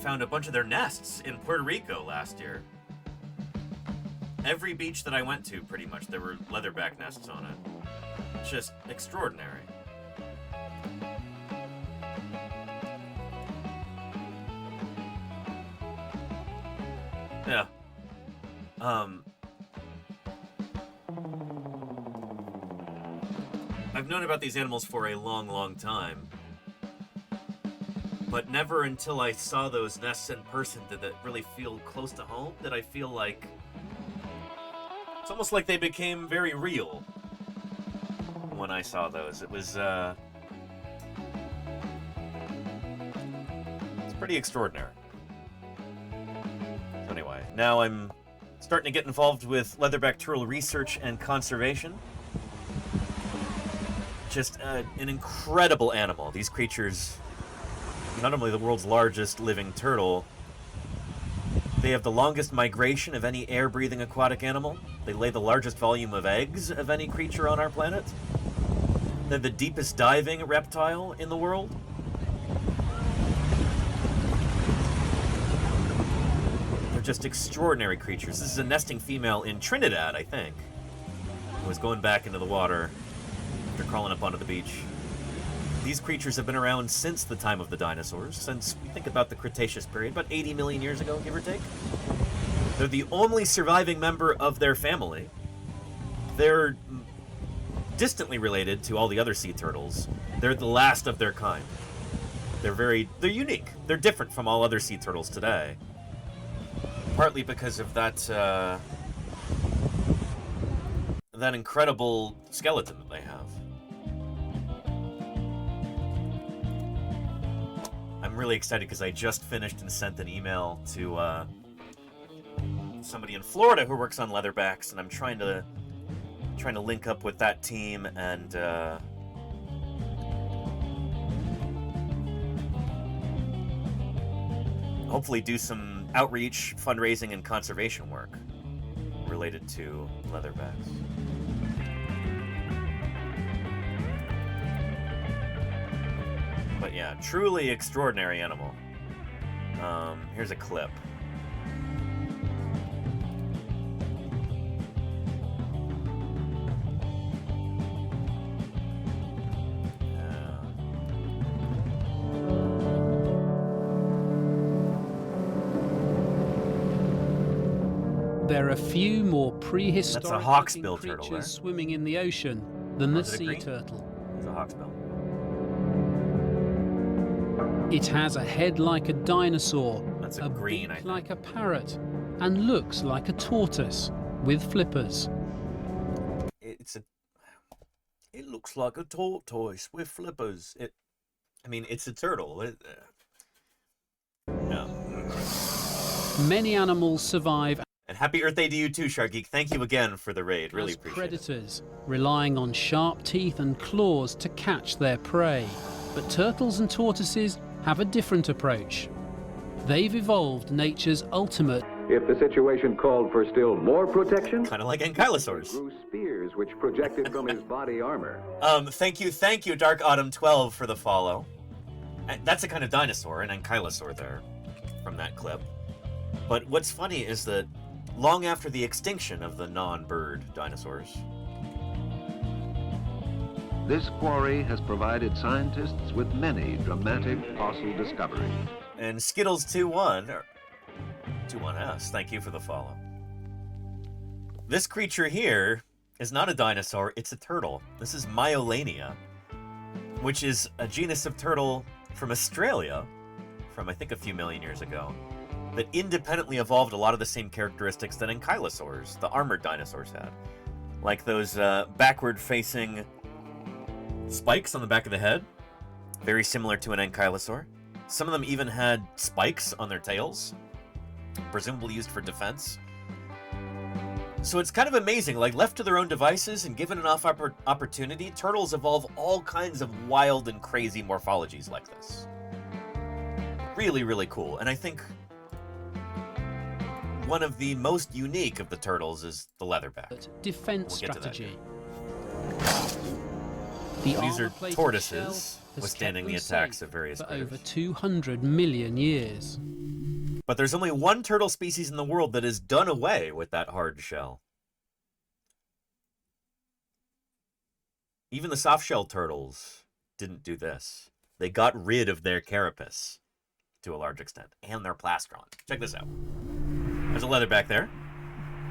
Speaker 1: found a bunch of their nests in Puerto Rico last year. Every beach that I went to, pretty much, there were leatherback nests on it. Just extraordinary. Yeah. I've known about these animals for a long, long time. But never until I saw those nests in person did it really feel close to home. Did I feel like... It's almost like they became very real when I saw those. It was, it's pretty extraordinary. So anyway, now I'm starting to get involved with leatherback turtle research and conservation. Just an incredible animal. These creatures, not only the world's largest living turtle, they have the longest migration of any air-breathing aquatic animal. They lay the largest volume of eggs of any creature on our planet. They're the deepest diving reptile in the world. They're just extraordinary creatures. This is a nesting female in Trinidad, I think, who was going back into the water after crawling up onto the beach. These creatures have been around since the time of the dinosaurs, since, think about the Cretaceous period, about 80 million years ago, give or take. They're the only surviving member of their family. They're distantly related to all the other sea turtles. They're the last of their kind. They're unique. They're different from all other sea turtles today. Partly because of that, that incredible skeleton that they have. I'm really excited because I just finished and sent an email to somebody in Florida who works on leatherbacks, and I'm trying to link up with that team and hopefully do some outreach, fundraising, and conservation work related to leatherbacks. But yeah, truly extraordinary animal. Here's a clip.
Speaker 11: There are few more prehistoric
Speaker 1: That's a hawksbill turtle
Speaker 11: creatures
Speaker 1: there.
Speaker 11: swimming in the ocean than the
Speaker 1: Is it a
Speaker 11: sea
Speaker 1: green?
Speaker 11: turtle.
Speaker 1: It's a hawksbill.
Speaker 11: It has a head like a dinosaur,
Speaker 1: That's a green, I
Speaker 11: beak
Speaker 1: think.
Speaker 11: like a parrot, and looks like a tortoise with flippers.
Speaker 1: It looks like a tortoise with flippers. I mean, it's a turtle. Yeah.
Speaker 11: Many animals survive
Speaker 1: And happy Earth Day to you too, Shark Geek. Thank you again for the raid. Really
Speaker 11: as
Speaker 1: appreciate
Speaker 11: predators, relying on sharp teeth and claws to catch their prey. But turtles and tortoises have a different approach. They've evolved nature's ultimate.
Speaker 18: If the situation called for still more protection,
Speaker 1: kind of like ankylosaurs.
Speaker 18: Grew spears which projected from his body armor.
Speaker 1: Thank you, Dark Autumn 12 for the follow. That's a kind of dinosaur, an ankylosaur there, from that clip. But what's funny is that long after the extinction of the non-bird dinosaurs,
Speaker 18: This quarry has provided scientists with many dramatic fossil discoveries.
Speaker 1: and Skittles 21, or 21S, thank you for the follow. This creature here is not a dinosaur, it's a turtle. This is Myolania, which is a genus of turtle from Australia, from I think a few million years ago, that independently evolved a lot of the same characteristics that ankylosaurs, the armored dinosaurs, had. Like those backward-facing spikes on the back of the head, very similar to an ankylosaur. Some of them even had spikes on their tails, presumably used for defense. So it's kind of amazing, like left to their own devices and given enough opportunity, turtles evolve all kinds of wild and crazy morphologies like this. Really, really cool. And I think one of the most unique of the turtles is the leatherback.
Speaker 11: Defense
Speaker 1: We'll get to that.
Speaker 11: strategy.
Speaker 1: These are
Speaker 11: armor-plated
Speaker 1: tortoises
Speaker 11: shell has
Speaker 1: withstanding
Speaker 11: kept
Speaker 1: the
Speaker 11: them
Speaker 1: attacks
Speaker 11: safe
Speaker 1: of various
Speaker 11: for
Speaker 1: critters.
Speaker 11: over 200 million years.
Speaker 1: But there's only one turtle species in the world that has done away with that hard shell. Even the soft-shell turtles didn't do this. They got rid of their carapace to a large extent, and their plastron. Check this out. There's a leatherback there.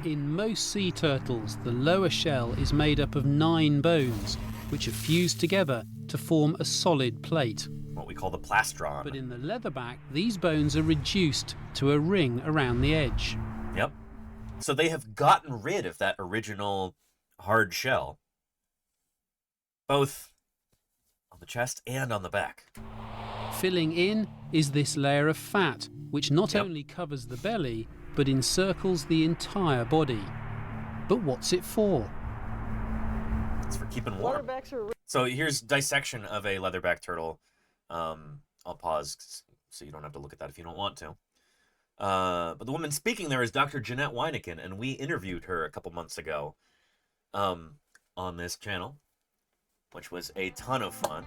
Speaker 11: In most sea turtles, the lower shell is made up of 9 bones, which are fused together to form a solid plate.
Speaker 1: What we call the plastron.
Speaker 11: But in the leatherback, these bones are reduced to a ring around the edge.
Speaker 1: Yep. So they have gotten rid of that original hard shell, both on the chest and on the back.
Speaker 11: Filling in is this layer of fat, which not only covers the belly, but encircles the entire body. But what's it for?
Speaker 1: It's for keeping warm. So here's dissection of a leatherback turtle. I'll pause so you don't have to look at that if you don't want to. But the woman speaking there is Dr. Jeanette Weineken, and we interviewed her a couple months ago on this channel, which was a ton of fun.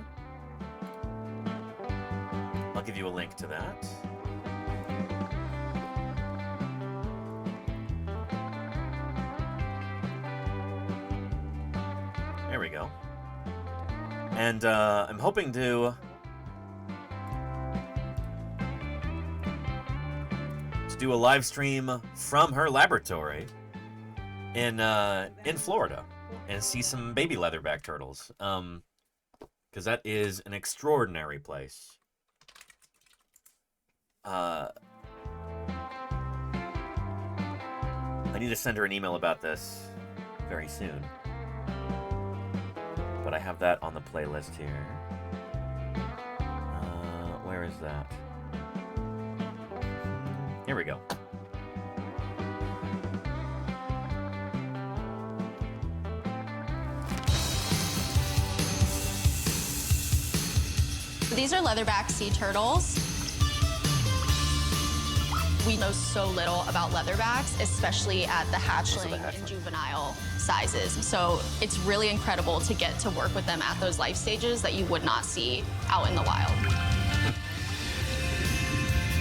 Speaker 1: I'll give you a link to that. There we go. And I'm hoping to do a live stream from her laboratory in Florida and see some baby leatherback turtles, because that is an extraordinary place. I need to send her an email about this very soon, but I have that on the playlist here. Where is that? Here we go.
Speaker 20: These are leatherback sea turtles. We know so little about leatherbacks, especially at the hatchling and juvenile sizes. So it's really incredible to get to work with them at those life stages that you would not see out in the wild.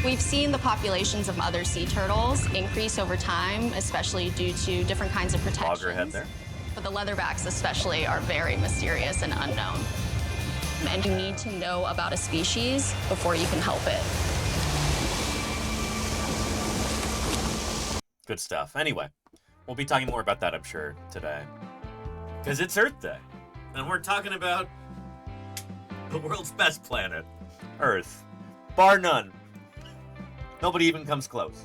Speaker 20: We've seen the populations of other sea turtles increase over time, especially due to different kinds of protections.
Speaker 1: Loggerhead there.
Speaker 20: But the leatherbacks especially are very mysterious and unknown. And you need to know about a species before you can help it.
Speaker 1: Good stuff. Anyway, we'll be talking more about that, I'm sure, today. Because it's Earth Day. And we're talking about the world's best planet, Earth. Bar none. Nobody even comes close.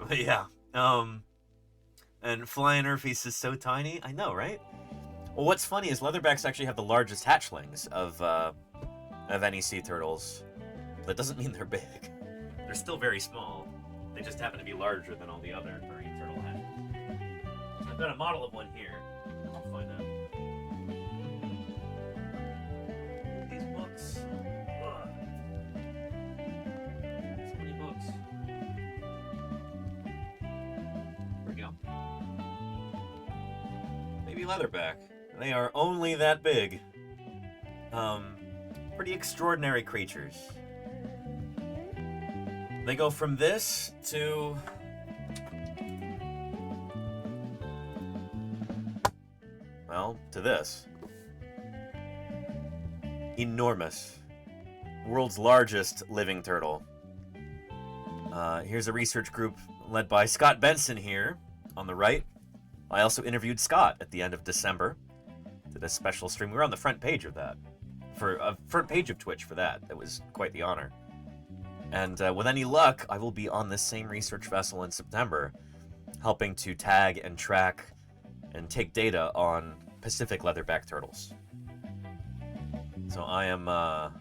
Speaker 1: But yeah. And flying Earthies is so tiny. I know, right? Well, what's funny is leatherbacks actually have the largest hatchlings of any sea turtles. That doesn't mean they're big. They're still very small. They just happen to be larger than all the other marine turtle hatchlings. I've got a model of one here. I'll find out. These books. Ugh. So many books. Here we go. Baby leatherback. They are only that big. Pretty extraordinary creatures. They go from this to... well, to this. Enormous. World's largest living turtle. Here's a research group led by Scott Benson here on the right. I also interviewed Scott at the end of December. Did a special stream. We were on the front page of that. For a front page of Twitch for that. That was quite the honor. And with any luck, I will be on this same research vessel in September, helping to tag and track and take data on Pacific leatherback turtles. So I'm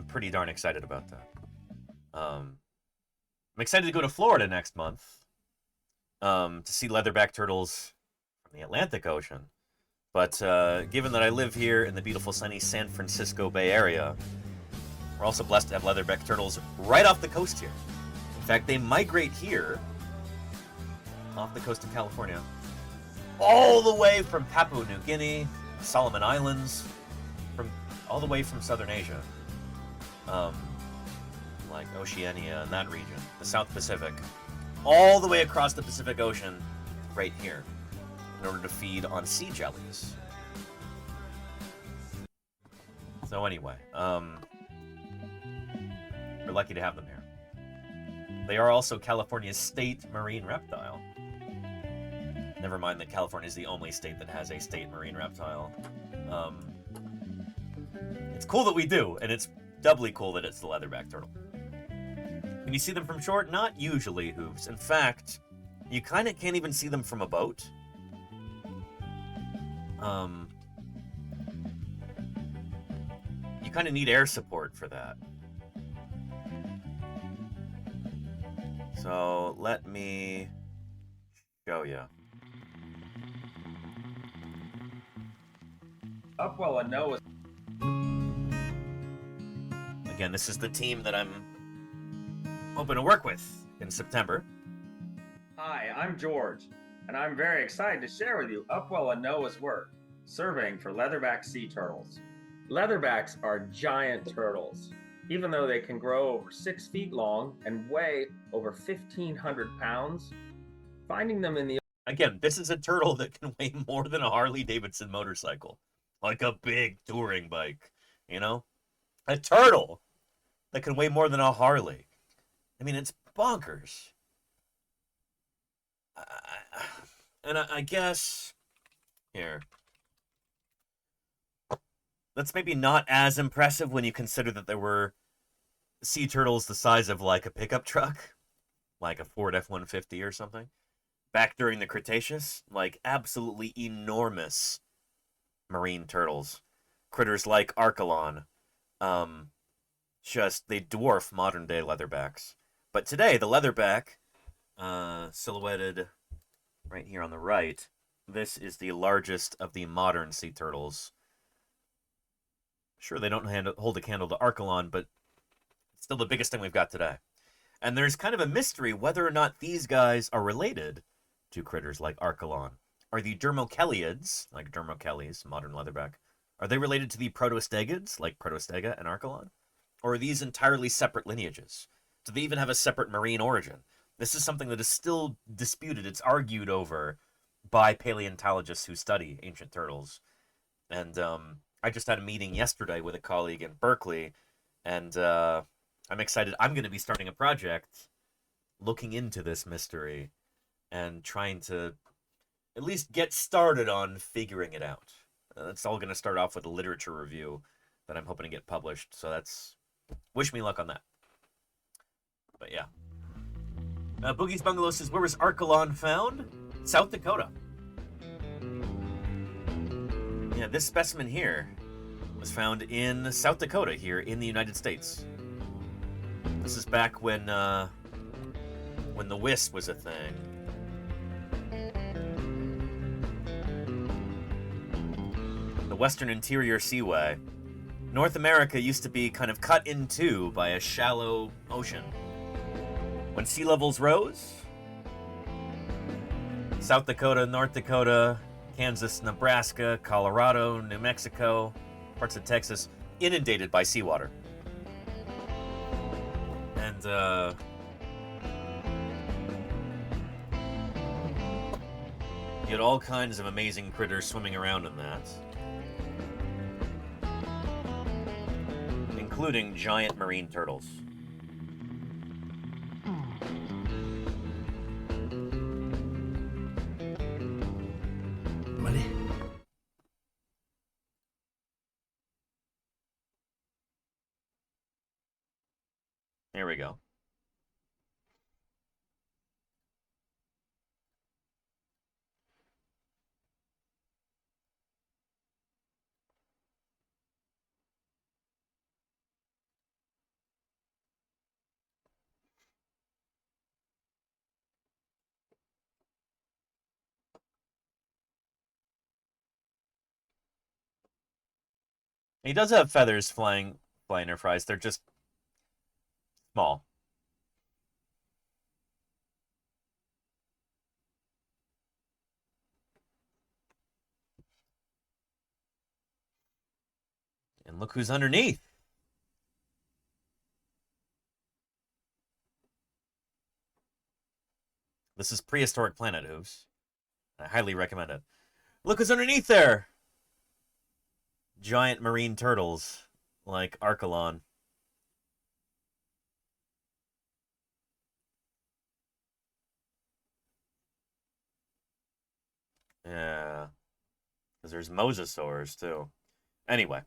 Speaker 1: pretty darn excited about that. I'm excited to go to Florida next month to see leatherback turtles from the Atlantic Ocean. But given that I live here in the beautiful sunny San Francisco Bay Area, we're also blessed to have leatherback turtles right off the coast here. In fact, they migrate here, off the coast of California, all the way from Papua New Guinea, Solomon Islands, all the way from Southern Asia, like Oceania and that region, the South Pacific, all the way across the Pacific Ocean, right here, in order to feed on sea jellies. So anyway, we're lucky to have them here. They are also California's state marine reptile. Never mind that California is the only state that has a state marine reptile. It's cool that we do, and it's doubly cool that it's the leatherback turtle. Can you see them from shore? Not usually, Hooves. In fact, you kind of can't even see them from a boat. You kind of need air support for that. So let me show you.
Speaker 21: Upwell and Noah.
Speaker 1: Again, this is the team that I'm hoping to work with in September.
Speaker 21: Hi, I'm George, and I'm very excited to share with you Upwell and Noah's work surveying for leatherback sea turtles. Leatherbacks are giant turtles. Even though they can grow over 6 feet long and weigh over 1,500 pounds, finding them in the...
Speaker 1: Again, this is a turtle that can weigh more than a Harley-Davidson motorcycle. Like a big touring bike, you know? A turtle that can weigh more than a Harley. I mean, it's bonkers. I guess... Here. That's maybe not as impressive when you consider that there were sea turtles the size of like a pickup truck, like a Ford F-150 or something, back during the Cretaceous. Like absolutely enormous marine turtles. Critters like Archelon. Just, they dwarf modern day leatherbacks. But today, the leatherback, silhouetted right here on the right, this is the largest of the modern sea turtles. Sure, they don't hold a candle to Archelon, but it's still the biggest thing we've got today. And there's kind of a mystery whether or not these guys are related to critters like Archelon. Are the Dermocheliids, like Dermocheles, modern leatherback, are they related to the Protostegids, like Protostega and Archelon? Or are these entirely separate lineages? Do they even have a separate marine origin? This is something that is still disputed. It's argued over by paleontologists who study ancient turtles. And I just had a meeting yesterday with a colleague in Berkeley, and I'm excited. I'm going to be starting a project looking into this mystery and trying to at least get started on figuring it out. That's all going to start off with a literature review that I'm hoping to get published. So that's, wish me luck on that. But yeah. Boogie's Bungalow says, where was Archelon found? South Dakota. Yeah, this specimen here was found in South Dakota here in the United States. This is back when the wisp was a thing. The Western Interior Seaway. North America used to be kind of cut in two by a shallow ocean. When sea levels rose, South Dakota, North Dakota, Kansas, Nebraska, Colorado, New Mexico, parts of Texas, inundated by seawater. And, you had all kinds of amazing critters swimming around in that. Including giant marine turtles. There we go. He does have feathers flying in her fries. They're just small. And look who's underneath. This is Prehistoric Planet Hooves. I highly recommend it. Look who's underneath there! Giant marine turtles, like Archelon. Yeah. Because there's mosasaurs, too. Anyway.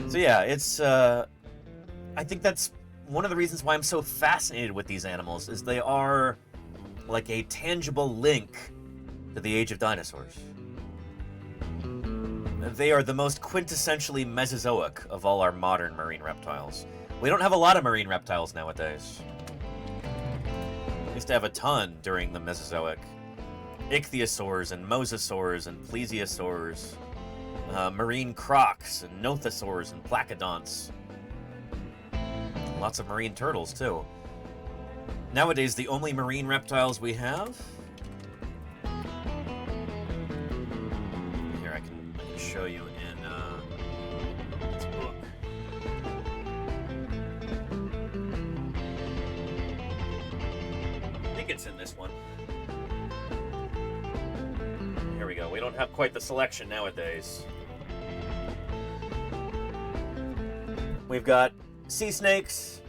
Speaker 1: So yeah, it's, I think that's one of the reasons why I'm so fascinated with these animals, is they are like a tangible link to the age of dinosaurs. They are the most quintessentially Mesozoic of all our modern marine reptiles. We don't have a lot of marine reptiles nowadays. We used to have a ton during the Mesozoic. Ichthyosaurs and mosasaurs and plesiosaurs. Marine crocs and nothosaurs and placodonts. Lots of marine turtles, too. Nowadays, the only marine reptiles we have... Here, I can show you in this book. I think it's in this one. Here we go. We don't have quite the selection nowadays. We've got sea snakes,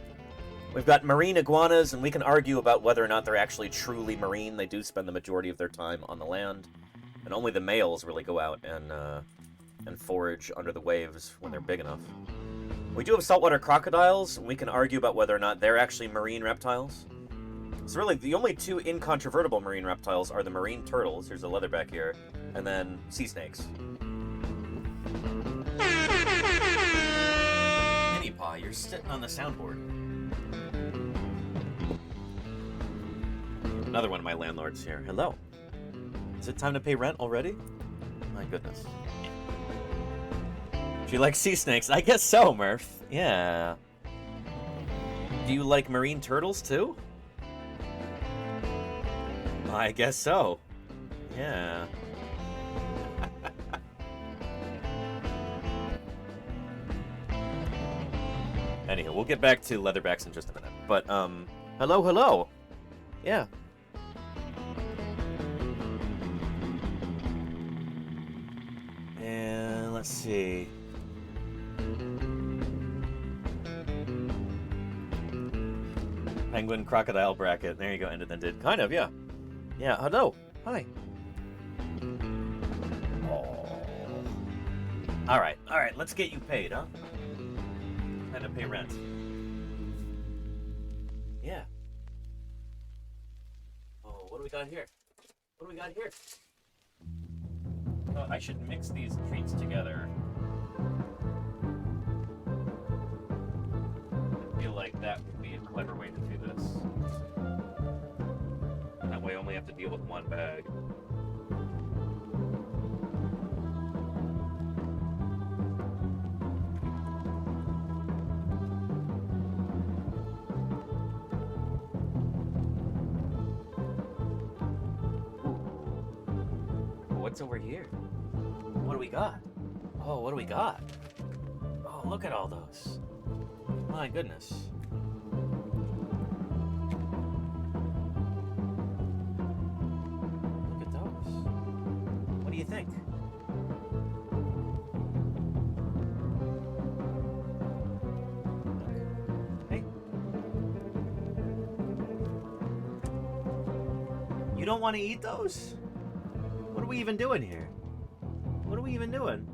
Speaker 1: we've got marine iguanas, and we can argue about whether or not they're actually truly marine. They do spend the majority of their time on the land, and only the males really go out and forage under the waves when they're big enough. We do have saltwater crocodiles, and we can argue about whether or not they're actually marine reptiles. So really, the only two incontrovertible marine reptiles are the marine turtles, here's a leatherback here, and then sea snakes. Paw, you're sitting on the soundboard. Another one of my landlords here. Hello. Is it time to pay rent already? My goodness. Do you like sea snakes? I guess so, Murph. Yeah. Do you like marine turtles too? I guess so. Yeah. Anyhow, we'll get back to leatherbacks in just a minute. But, hello. Yeah. And let's see. Penguin crocodile bracket. There you go. Ended then did. Kind of, yeah. Yeah. Hello. Hi. Oh. All right. Let's get you paid, huh? Time to pay rent. Yeah. Oh, what do we got here? Oh, I should mix these treats together. I feel like that would be a clever way to do this. That way I only have to deal with one bag. What's over here? What do we got? Oh, what do we got? Oh, look at all those. My goodness. Look at those. What do you think? Hey. You don't want to eat those? What are we even doing here? What are we even doing?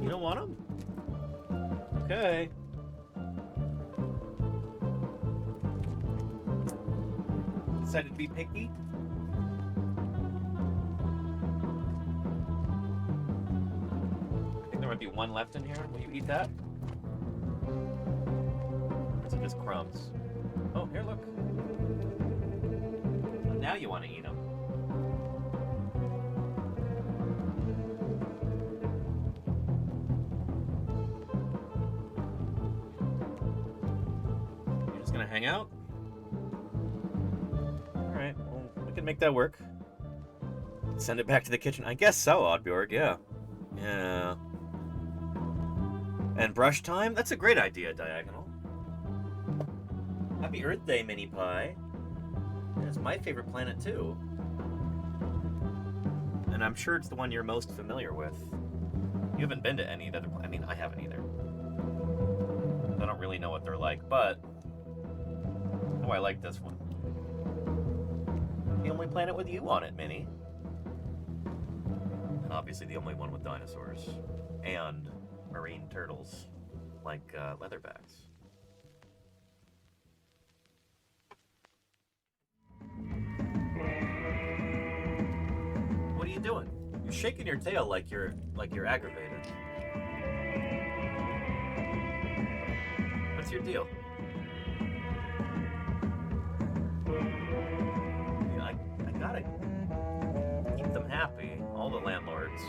Speaker 1: You don't want them? Okay. Decided to be picky? I think there might be one left in here. Will you eat that? Or is it just crumbs? Oh, here, look. Now you want to eat them. You're just gonna hang out? Alright, well, we can make that work. Send it back to the kitchen. I guess so, Oddbjorg, yeah. Yeah. And brush time? That's a great idea, Diagonal. Happy Earth Day, Mini Pie. It's my favorite planet, too. And I'm sure it's the one you're most familiar with. You haven't been to any other... I mean, I haven't either. I don't really know what they're like, but... Oh, I like this one. The only planet with you on it, Minnie. And obviously the only one with dinosaurs. And marine turtles. Like, leatherbacks. What are you doing? You're shaking your tail like you're aggravated. What's your deal? I gotta keep them happy, all the landlords.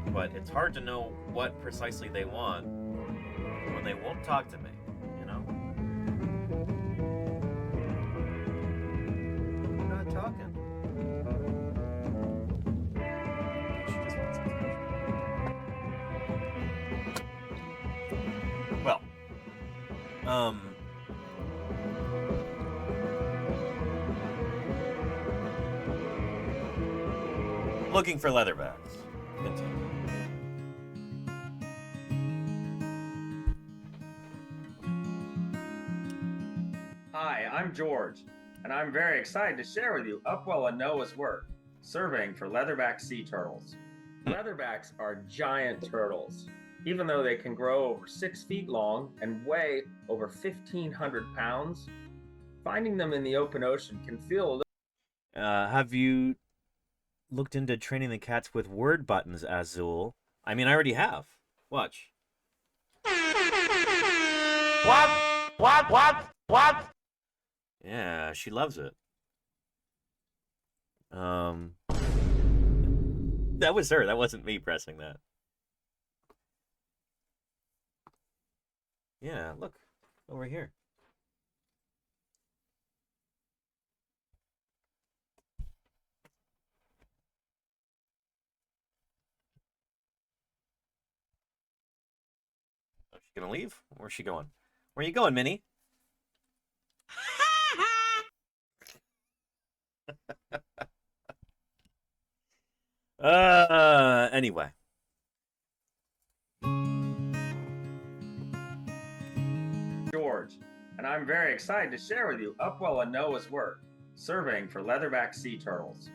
Speaker 1: But it's hard to know what precisely they want when they won't talk to me, you know? We're not talking. Well, looking for leatherbacks. Continue.
Speaker 21: Hi, I'm George, and I'm very excited to share with you Upwell and Noah's work surveying for leatherback sea turtles. Leatherbacks are giant turtles. Even though they can grow over 6 feet long and weigh over 1,500 pounds, finding them in the open ocean can feel a little...
Speaker 1: Have you looked into training the cats with word buttons, Azul? I mean, I already have. Watch. What? Yeah, she loves it. That was her. That wasn't me pressing that. Yeah, look. Over here. Is she gonna leave? Where's she going? Where are you going, Minnie? Anyway.
Speaker 21: I'm very excited to share with you Upwell and Noah's work surveying for leatherback sea turtles.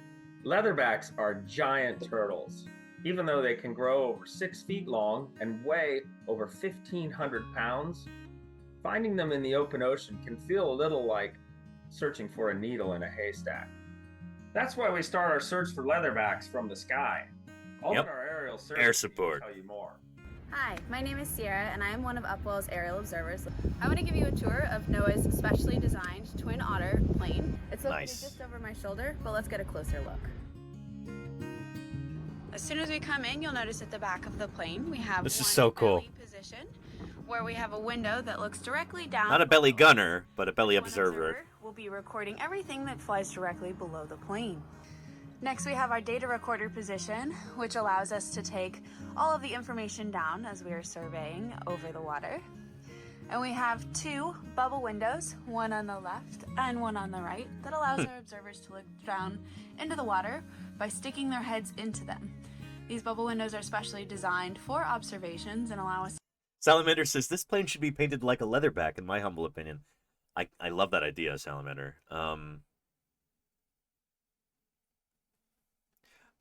Speaker 21: Leatherbacks are giant turtles. Even though they can grow over 6 feet long and weigh over 1,500 pounds, finding them in the open ocean can feel a little like searching for a needle in a haystack. That's why we start our search for leatherbacks from the sky. I'll let our aerial survey
Speaker 1: Air support.
Speaker 21: tell you more.
Speaker 2: Hi, my name is Sierra, and I am one of Upwell's aerial observers. I want to give you a tour of Noah's specially designed twin otter plane. It's located just over my shoulder, but let's get a closer look. As soon as we come in, you'll notice at the back of the plane we have
Speaker 1: This is
Speaker 2: one
Speaker 1: so cool.
Speaker 2: belly position, where we have a window that looks directly down.
Speaker 1: Not a belly gunner, but a belly observer.
Speaker 2: We'll be recording everything that flies directly below the plane. Next, we have our data recorder position, which allows us to take all of the information down as we are surveying over the water. And we have 2 bubble windows, one on the left and one on the right, that allows our observers to look down into the water by sticking their heads into them. These bubble windows are specially designed for observations and allow us.
Speaker 1: Salamander says this plane should be painted like a leatherback, in my humble opinion. I love that idea, Salamander.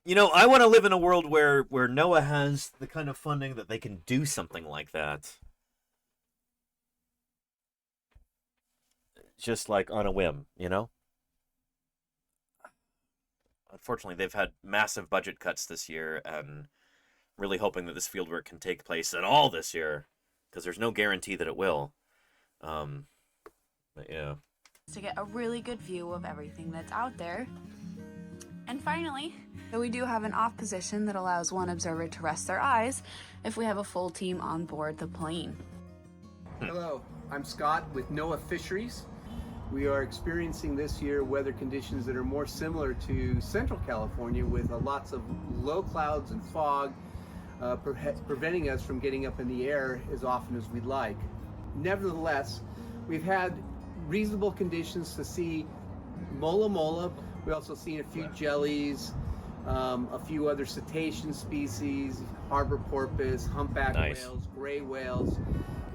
Speaker 1: You know, I want to live in a world where NOAA has the kind of funding that they can do something like that. Just like on a whim, you know? Unfortunately, they've had massive budget cuts this year, and really hoping that this fieldwork can take place at all this year, because there's no guarantee that it will. But yeah.
Speaker 2: To get a really good view of everything that's out there. And finally, we do have an off position that allows one observer to rest their eyes if we have a full team on board the plane.
Speaker 5: Hello, I'm Scott with NOAA Fisheries. We are experiencing this year weather conditions that are more similar to Central California, with lots of low clouds and fog, preventing us from getting up in the air as often as we'd like. Nevertheless, we've had reasonable conditions to see mola mola. We also seen a few jellies, a few other cetacean species, harbor porpoise, humpback whales, gray whales.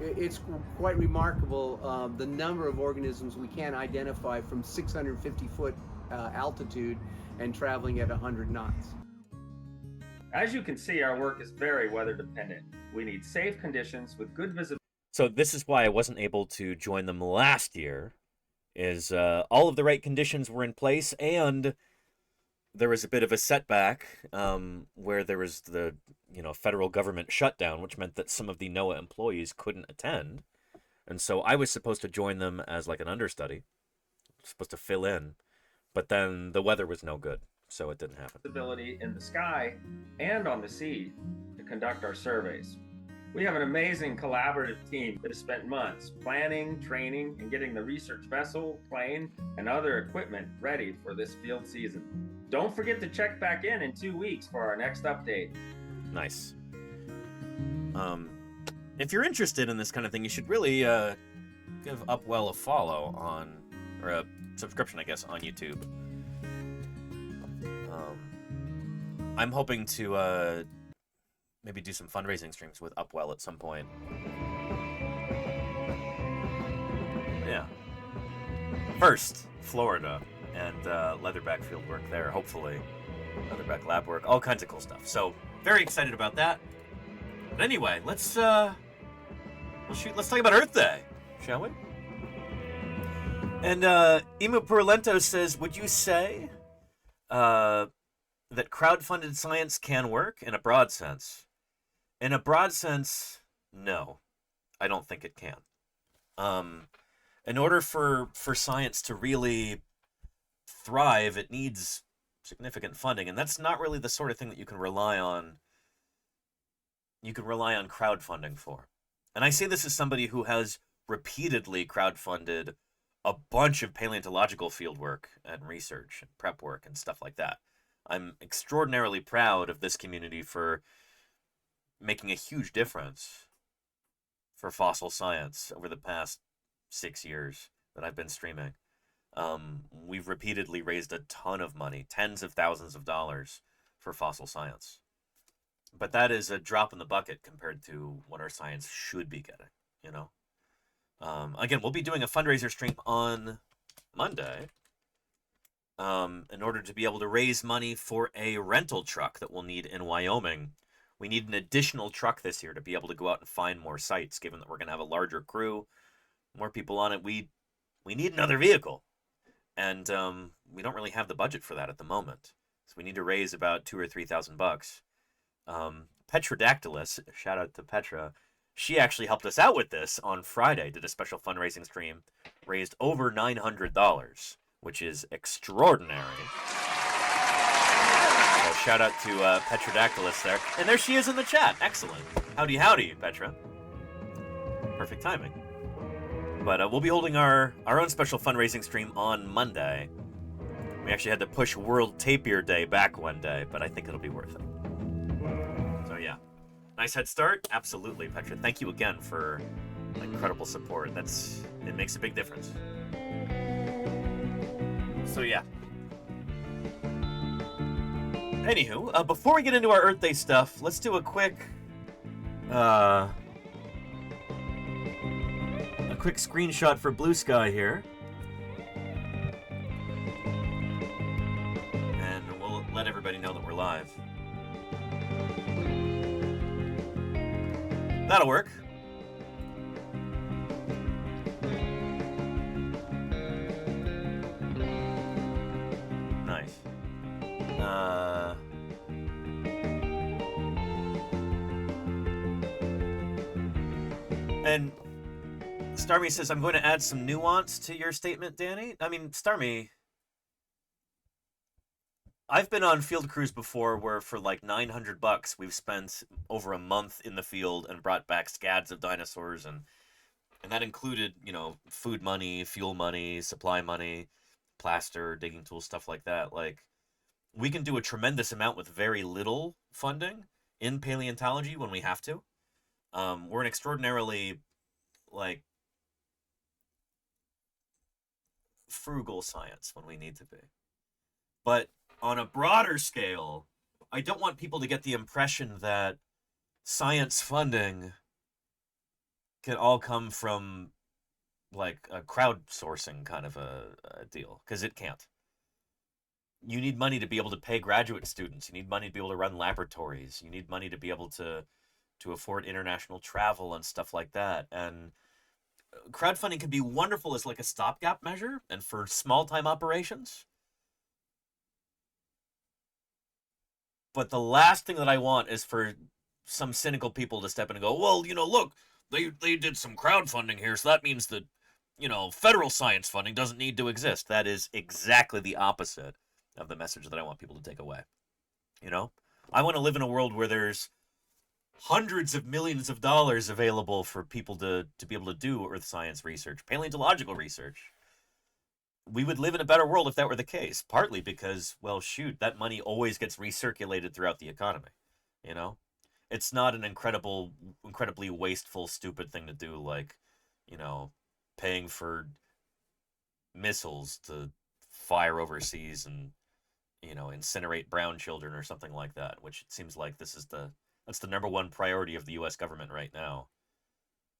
Speaker 5: It's quite remarkable the number of organisms we can identify from 650-foot altitude and traveling at 100 knots.
Speaker 21: As you can see, our work is very weather dependent. We need safe conditions with good visibility.
Speaker 1: So this is why I wasn't able to join them last year, is all of the right conditions were in place, and there was a bit of a setback where there was the federal government shutdown, which meant that some of the NOAA employees couldn't attend. And so I was supposed to join them as like an understudy, supposed to fill in, but then the weather was no good, so it didn't happen.
Speaker 21: Visibility in the sky and on the sea to conduct our surveys. We have an amazing collaborative team that has spent months planning, training, and getting the research vessel, plane, and other equipment ready for this field season. Don't forget to check back in 2 weeks for our next update.
Speaker 1: Nice. If you're interested in this kind of thing, you should really give Upwell a follow or a subscription, I guess, on YouTube. I'm hoping to maybe do some fundraising streams with Upwell at some point. Yeah. First, Florida and leatherback field work there, hopefully. Leatherback lab work, all kinds of cool stuff. So, very excited about that. But anyway, let's talk about Earth Day, shall we? And Imu Purlento says, would you say that crowdfunded science can work in a broad sense? In a broad sense, no. I don't think it can. In order for science to really thrive, it needs significant funding, and that's not really the sort of thing that you can rely on. You can rely on crowdfunding for. And I say this as somebody who has repeatedly crowdfunded a bunch of paleontological field work and research and prep work and stuff like that. I'm extraordinarily proud of this community for making a huge difference for fossil science over the past 6 years that I've been streaming. We've repeatedly raised a ton of money, tens of thousands of dollars for fossil science. But that is a drop in the bucket compared to what our science should be getting, you know? Again, we'll be doing a fundraiser stream on Monday in order to be able to raise money for a rental truck that we'll need in Wyoming. We need an additional truck this year to be able to go out and find more sites, given that we're going to have a larger crew, more people on it. We need another vehicle, and we don't really have the budget for that at the moment. So we need to raise about $2,000 or $3,000. Petrodactylus, shout out to Petra, she actually helped us out with this on Friday, did a special fundraising stream, raised over $900, which is extraordinary. So shout out to Petrodactylus there. And there she is in the chat. Excellent. Howdy, howdy, Petra. Perfect timing. But we'll be holding our own special fundraising stream on Monday. We actually had to push World Tapir Day back one day, but I think it'll be worth it. So yeah. Nice head start? Absolutely, Petra. Thank you again for incredible support. It makes a big difference. So yeah. Anywho, before we get into our Earth Day stuff, let's do a quick screenshot for Blue Sky here. And we'll let everybody know that we're live. That'll work. Nice. And Starmy says, I'm going to add some nuance to your statement, Danny. I mean, Starmy, I've been on field crews before where for like $900 we've spent over a month in the field and brought back scads of dinosaurs, and that included, food money, fuel money, supply money, plaster, digging tools, stuff like that. Like, we can do a tremendous amount with very little funding in paleontology when we have to. We're an extraordinarily frugal science when we need to be. But on a broader scale, I don't want people to get the impression that science funding can all come from a crowdsourcing kind of a deal, because it can't. You need money to be able to pay graduate students. You need money to be able to run laboratories. You need money to be able to afford international travel and stuff like that. And crowdfunding can be wonderful as a stopgap measure and for small-time operations. But the last thing that I want is for some cynical people to step in and go, well, look, they did some crowdfunding here, so that means that, federal science funding doesn't need to exist. That is exactly the opposite of the message that I want people to take away. I want to live in a world where there's hundreds of millions of dollars available for people to be able to do earth science research, paleontological research. We would live in a better world if that were the case, partly because, well, shoot, that money always gets recirculated throughout the economy, It's not an incredibly wasteful, stupid thing to do, like, paying for missiles to fire overseas and, incinerate brown children or something like that, which it seems like that's the number one priority of the U.S. government right now.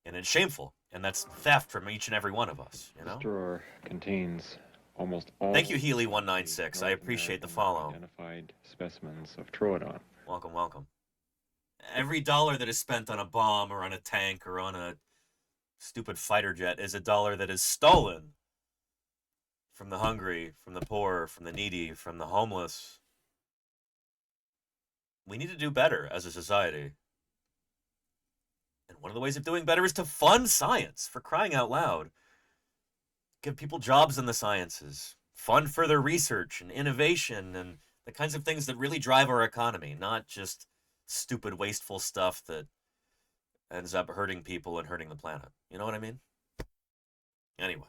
Speaker 1: And it's shameful, and that's theft from each and every one of us,
Speaker 15: This drawer contains almost all.
Speaker 1: Thank you, Healy196. I appreciate the follow.
Speaker 15: Identified specimens of Troodon.
Speaker 1: Welcome, welcome. Every dollar that is spent on a bomb or on a tank or on a stupid fighter jet is a dollar that is stolen from the hungry, from the poor, from the needy, from the homeless. We need to do better as a society. And one of the ways of doing better is to fund science, for crying out loud. Give people jobs in the sciences. Fund further research and innovation and the kinds of things that really drive our economy, not just stupid, wasteful stuff that ends up hurting people and hurting the planet. You know what I mean? Anyway.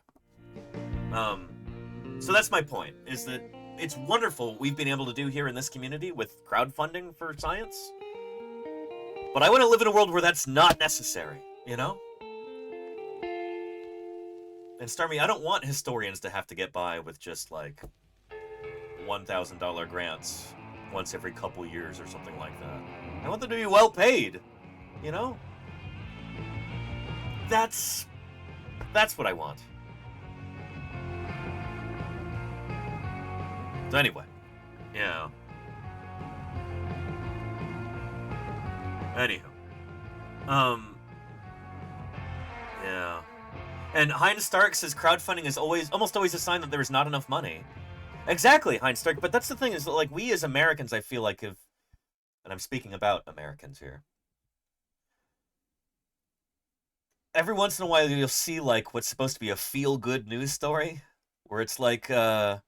Speaker 1: So that's my point, is that it's wonderful what we've been able to do here in this community with crowdfunding for science. But I want to live in a world where that's not necessary, And Starmy, I don't want historians to have to get by with just $1,000 grants once every couple years or something like that. I want them to be well paid, That's That's what I want. So anyway, yeah. Anywho, yeah. And Heinz Stark says crowdfunding is almost always a sign that there is not enough money. Exactly, Heinz Stark. But that's the thing is that, like, we as Americans, I feel like, and I'm speaking about Americans here. Every once in a while, you'll see like what's supposed to be a feel-good news story, where it's like, oh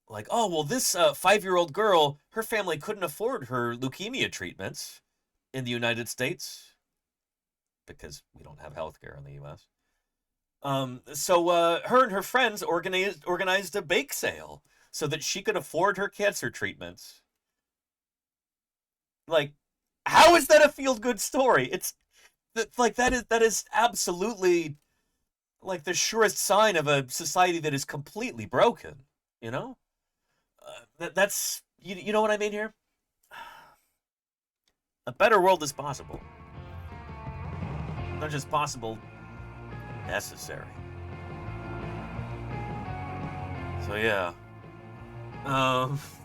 Speaker 1: well, this 5-year-old girl, her family couldn't afford her leukemia treatments in the United States because we don't have healthcare in the U.S. So her and her friends organized a bake sale so that she could afford her cancer treatments. Like, how is that a feel-good story? It's like that is absolutely like the surest sign of a society that is completely broken. You know, that's you know what I mean here. A better world is possible. Not just possible, necessary. So yeah.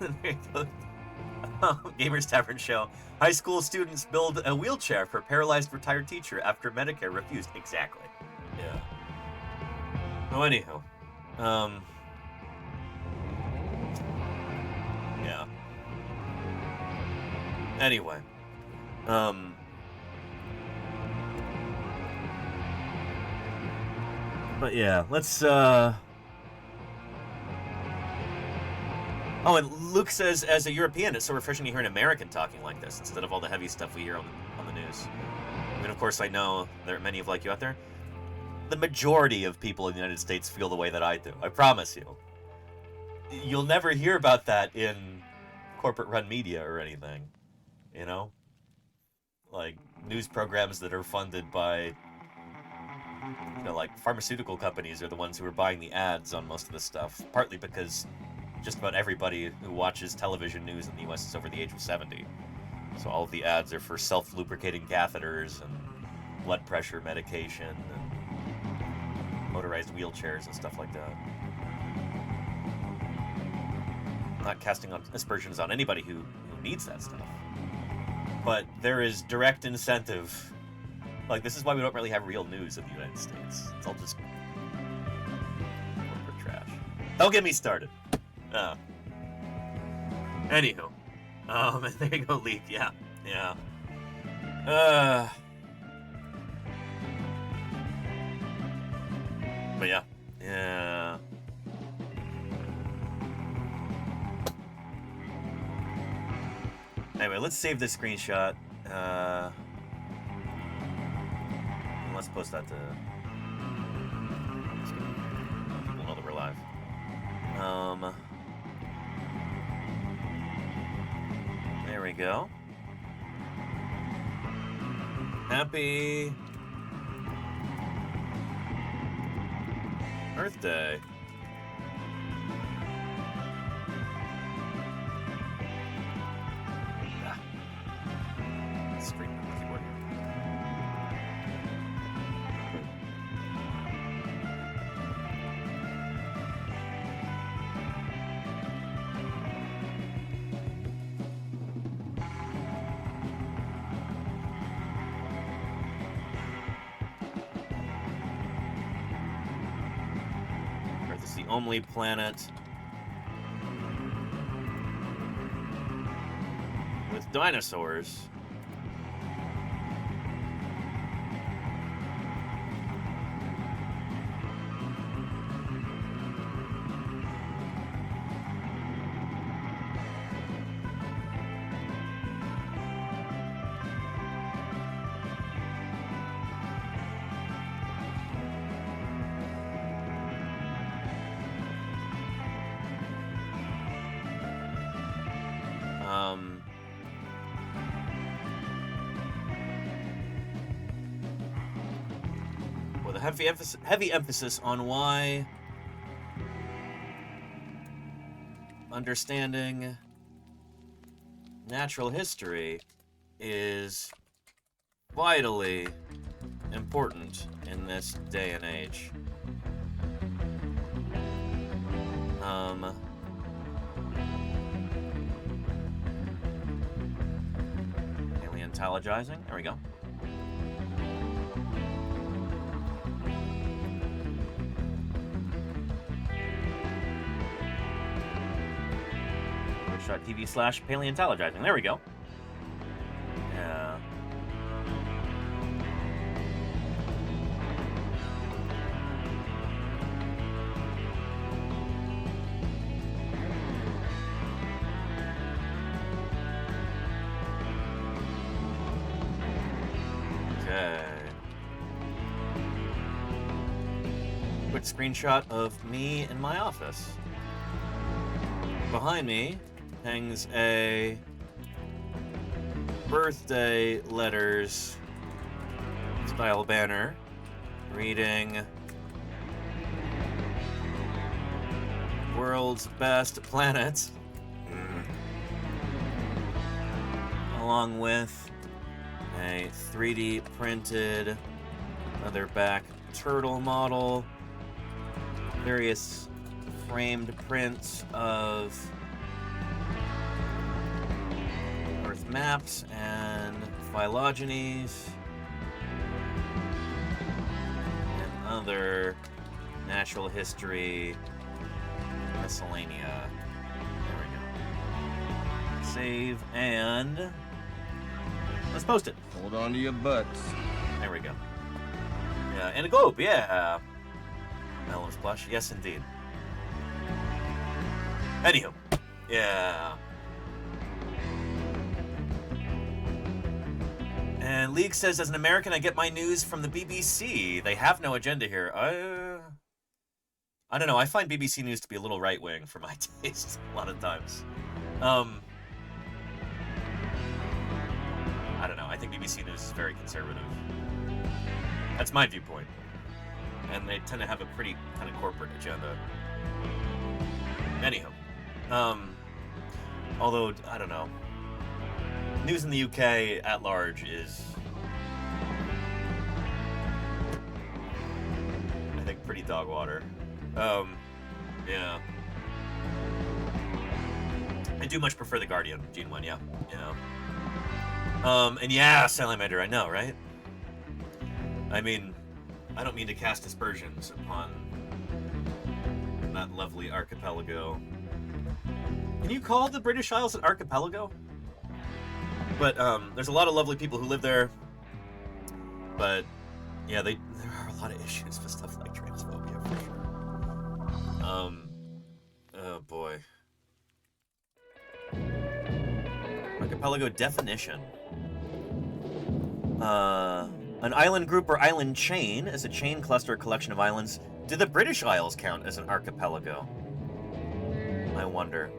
Speaker 1: There you go. Gamers Tavern Show. High school students build a wheelchair for paralyzed retired teacher after Medicare refused. Exactly. Yeah. Oh, anyhow. Yeah. Anyway. But yeah, let's Oh, and Luke says, as a European, it's so refreshing to hear an American talking like this instead of all the heavy stuff we hear on the news. I mean, of course, I know there are many of like you out there. The majority of people in the United States feel the way that I do. I promise you. You'll never hear about that in corporate-run media or anything. You know? Like, news programs that are funded by, you know, like, pharmaceutical companies are the ones who are buying the ads on most of this stuff. Partly because just about everybody who watches television news in the U.S. is over the age of 70. So all of the ads are for self-lubricating catheters and blood pressure medication and motorized wheelchairs and stuff like that. Not casting aspersions on anybody who needs that stuff. But there is direct incentive. Like, this is why we don't really have real news in the United States. It's all just corporate trash. Don't get me started. Anywho. There you go, Leak. Yeah. But yeah. Anyway, let's save this screenshot. And let's post that to people know that we're live. There we go. Happy birthday. Screen keyboard. Earth is the only planet with dinosaurs. With a heavy emphasis on why understanding natural history is vitally important in this day and age. Paleontologizing. There we go. TV/paleontologizing. There we go. Yeah. Okay. Quick screenshot of me in my office. Behind me hangs a birthday letters style banner reading "World's Best Planet," along with a 3D printed leatherback turtle model, various framed prints of Earth maps and phylogenies, and other natural history miscellanea. There we go. Save and let's post it.
Speaker 9: Hold on to your butts.
Speaker 1: There we go. Yeah, and a globe, yeah. Melon's plush, yes indeed. Anywho, yeah. And League says, as an American, I get my news from the BBC. They have no agenda here. I don't know. I find BBC News to be a little right-wing for my taste a lot of times. I don't know. I think BBC News is very conservative. That's my viewpoint. And they tend to have a pretty kind of corporate agenda. Anyhow. Although, I don't know. News in the UK at large is, I think, pretty dog water. Yeah. I do much prefer The Guardian, Gene 1, yeah. And yeah, Salamander, I know, right? I mean, I don't mean to cast aspersions upon that lovely archipelago. Can you call the British Isles an archipelago? But there's a lot of lovely people who live there. But yeah, there are a lot of issues with stuff like transphobia for sure. Oh boy. Archipelago definition. An island group or island chain is a chain, cluster, or collection of islands. Do the British Isles count as an archipelago? I wonder.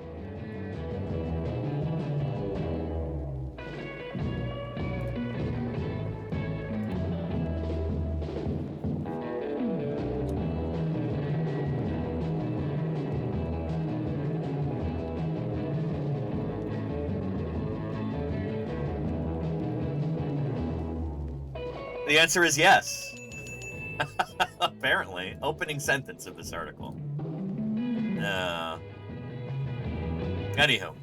Speaker 1: The answer is yes. Apparently. Opening sentence of this article. Anywho.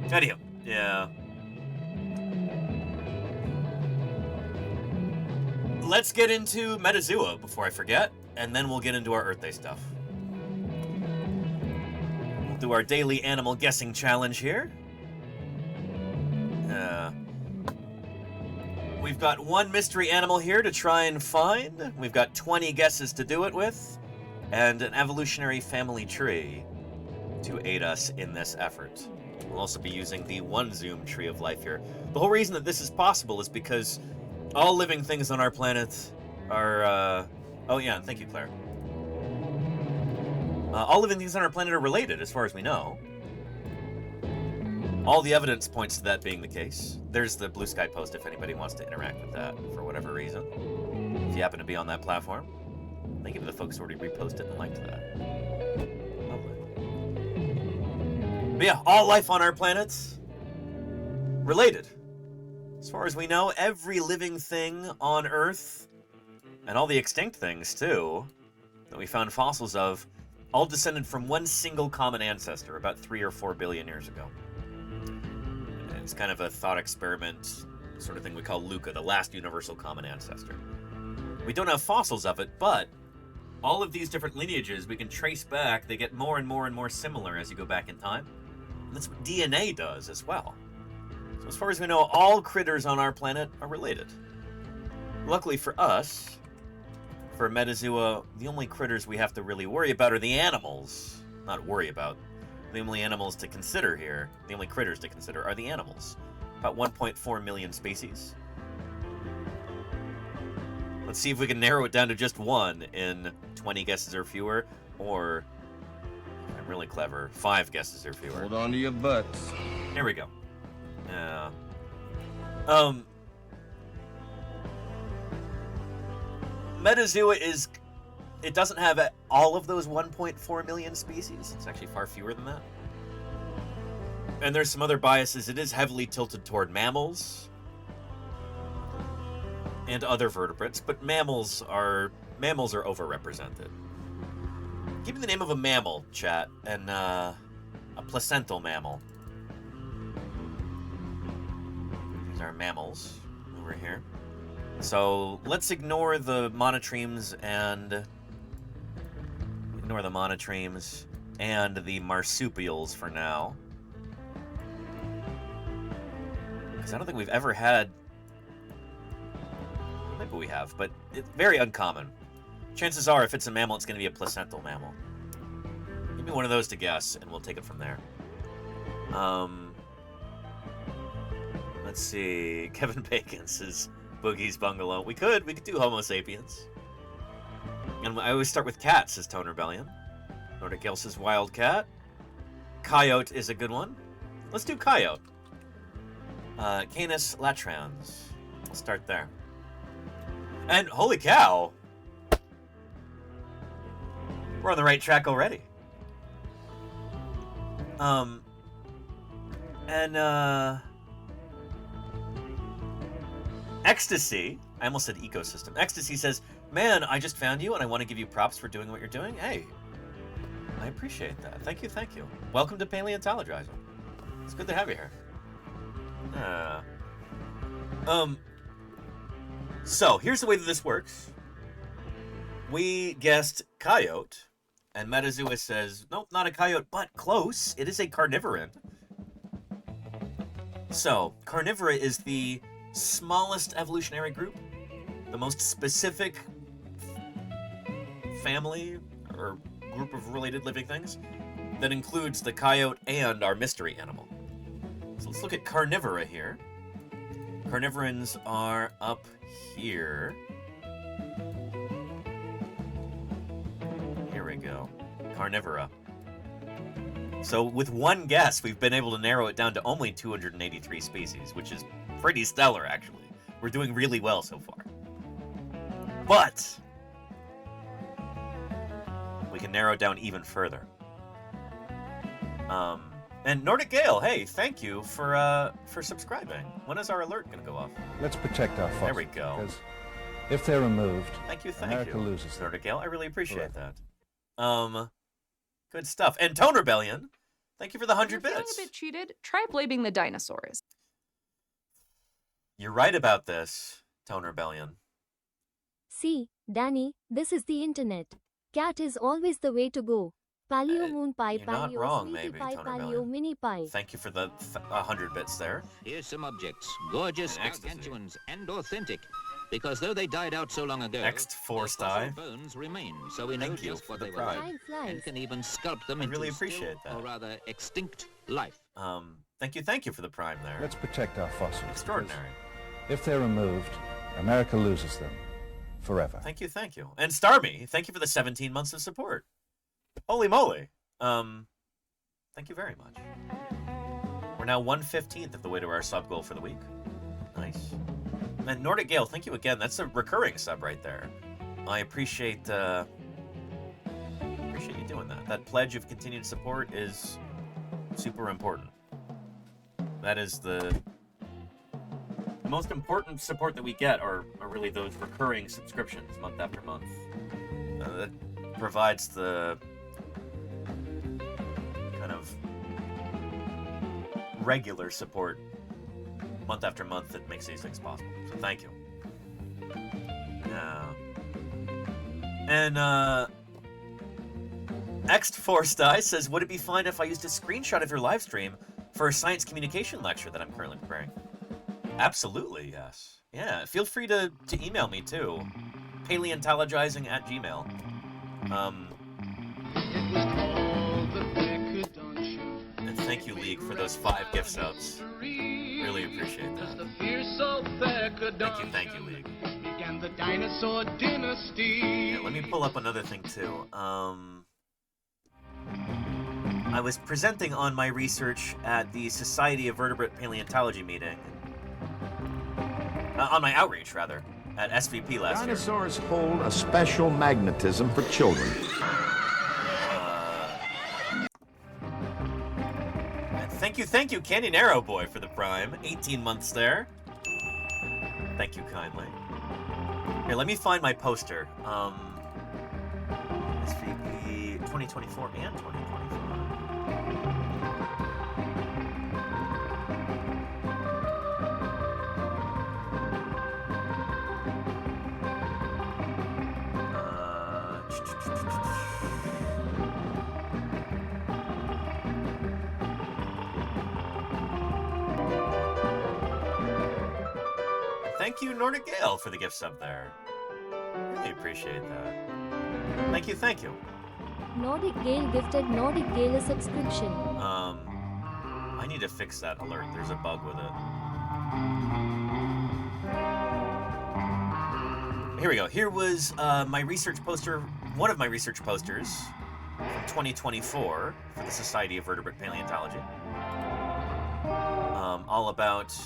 Speaker 1: Anywho. Yeah. Let's get into Metazoa before I forget, and then we'll get into our Earth Day stuff. We'll do our daily animal guessing challenge here. We've got one mystery animal here to try and find. We've got 20 guesses to do it with, and an evolutionary family tree to aid us in this effort. We'll also be using the one zoom tree of life here. The whole reason that this is possible is because all living things on our planet are, oh yeah, thank you, Claire. All living things on our planet are related, as far as we know. All the evidence points to that being the case. There's the Blue Sky post if anybody wants to interact with that for whatever reason. If you happen to be on that platform, thank you to the folks who already reposted and liked that. Lovely. But yeah, all life on our planet related. As far as we know, every living thing on Earth, and all the extinct things too, that we found fossils of, all descended from one single common ancestor about 3 or 4 billion years ago. And it's kind of a thought experiment sort of thing we call LUCA, the last universal common ancestor. We don't have fossils of it, but all of these different lineages we can trace back. They get more and more and more similar as you go back in time. And that's what DNA does as well. So as far as we know, all critters on our planet are related. Luckily for us, for Metazoa, the only critters we have to really worry about are the animals. Not worry about. The only animals to consider here, the only critters to consider, are the animals. About 1.4 million species. Let's see if we can narrow it down to just one in 20 guesses or fewer, or, I'm really clever, 5 guesses or fewer.
Speaker 9: Hold on to your butts.
Speaker 1: Here we go. Metazoa is, it doesn't have all of those 1.4 million species. It's actually far fewer than that. And there's some other biases. It is heavily tilted toward mammals and other vertebrates, but mammals are overrepresented. Give me the name of a mammal, chat, and a placental mammal. These are mammals over here. So let's ignore the monotremes and the marsupials for now, because I don't think we've ever had. Maybe we have, but it's very uncommon. Chances are, if it's a mammal, it's going to be a placental mammal. Give me one of those to guess, and we'll take it from there. Let's see. Kevin Bacon says Boogie's Bungalow. We could do Homo sapiens. And I always start with cat, says Tone Rebellion. Nordic Gale says wild cat. Coyote is a good one. Let's do coyote. Canis latrans. We'll start there. And holy cow, we're on the right track already. Ecstasy, I almost said ecosystem. Ecstasy says, man, I just found you and I want to give you props for doing what you're doing. Hey, I appreciate that. Thank you, thank you. Welcome to Paleontologizing. It's good to have you here. So, here's the way that this works. We guessed coyote, and Metazoa says, nope, not a coyote, but close. It is a carnivoran. So, carnivora is the smallest evolutionary group, the most specific family or group of related living things that includes the coyote and our mystery animal. So let's look at carnivora here. Carnivorans are up here. Here we go. Carnivora. So with one guess, we've been able to narrow it down to only 283 species, which is pretty stellar, actually. We're doing really well so far. But we can narrow it down even further. And Nordic Gale, hey, thank you for subscribing. When is our alert going to go off?
Speaker 19: Let's protect our fossils.
Speaker 1: There we go.
Speaker 19: Because if they're removed,
Speaker 1: thank you.
Speaker 19: America loses them.
Speaker 1: Nordic Gale, I really appreciate that. Good stuff. And Tone Rebellion, thank you for the 100 bits.
Speaker 22: Feeling a bit cheated? Try blaming the dinosaurs.
Speaker 1: You're right about this, Tone Rebellion.
Speaker 14: See, Danny, this is the internet. Cat is always the way to go. Paleo moon pie,
Speaker 1: You're not
Speaker 14: paleo
Speaker 1: wrong,
Speaker 14: sweetie
Speaker 1: maybe,
Speaker 14: pie,
Speaker 1: Tone
Speaker 14: paleo
Speaker 1: Rebellion.
Speaker 14: mini pie.
Speaker 1: Thank you for the 100 bits there.
Speaker 13: Here's some objects, gorgeous, gargantuans, and authentic. Because though they died out so long ago,
Speaker 1: Next forced eye.
Speaker 13: bones remain, so we know
Speaker 1: Thank you
Speaker 13: just
Speaker 1: for
Speaker 13: what
Speaker 1: the
Speaker 13: they were
Speaker 1: pride.
Speaker 13: like, and can even sculpt them
Speaker 1: I
Speaker 13: into
Speaker 1: really
Speaker 13: still,
Speaker 1: appreciate that.
Speaker 13: or rather extinct life.
Speaker 1: Thank you for the prime there.
Speaker 19: Let's protect our fossils.
Speaker 1: Extraordinary.
Speaker 19: If they're removed, America loses them forever.
Speaker 1: Thank you. And Starmy, thank you for the 17 months of support. Holy moly. Thank you very much. We're now 1/15th of the way to our sub goal for the week. Nice. And Nordic Gale, thank you again. That's a recurring sub right there. I appreciate you doing that. That pledge of continued support is super important. That is the the most important support that we get are really those recurring subscriptions month after month. That provides the kind of regular support month after month that makes these things possible. So thank you. And Ext4Sty says, would it be fine if I used a screenshot of your live stream for a science communication lecture that I'm currently preparing? Absolutely, yes. Yeah, feel free to email me too. Paleontologizing@gmail. And thank you, League, for those 5 gift subs. Really appreciate that. Thank you, League.
Speaker 9: Began the dinosaur dynasty.
Speaker 1: Yeah, let me pull up another thing too. I was presenting on my research at the Society of Vertebrate Paleontology meeting. On my outreach, rather, at SVP last year.
Speaker 10: Dinosaurs hold a special magnetism for children.
Speaker 1: Thank you, Canyon Arrow Boy, for the Prime. 18 months there. Thank you kindly. Here, let me find my poster. SVP 2024 and 2025. Thank you, Nordic Gale, for the gift sub there. Really appreciate that. Thank you.
Speaker 14: Nordic Gale gifted Nordic Gale a subscription.
Speaker 1: I need to fix that alert. There's a bug with it. Here we go. Here was my research poster, one of my research posters from 2024 for the Society of Vertebrate Paleontology. All about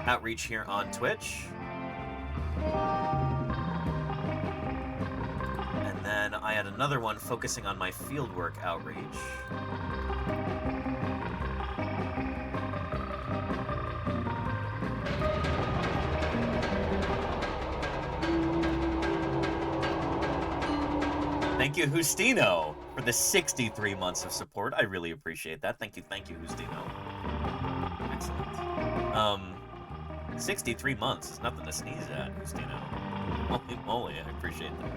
Speaker 1: outreach here on Twitch. And then I had another one focusing on my fieldwork outreach. Thank you, Justino, for the 63 months of support. I really appreciate that. Thank you, Justino. Excellent. 63 months is nothing to sneeze at, Justino. Holy moly, I appreciate that.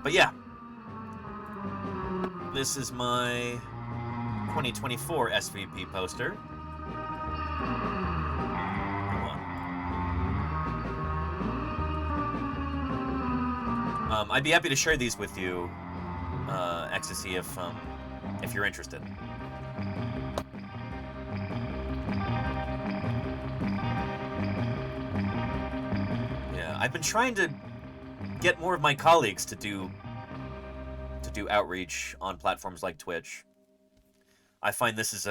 Speaker 1: But yeah. This is my 2024 SVP poster. I'd be happy to share these with you, Ecstasy, if you're interested. Yeah, I've been trying to get more of my colleagues to do outreach on platforms like Twitch. I find this is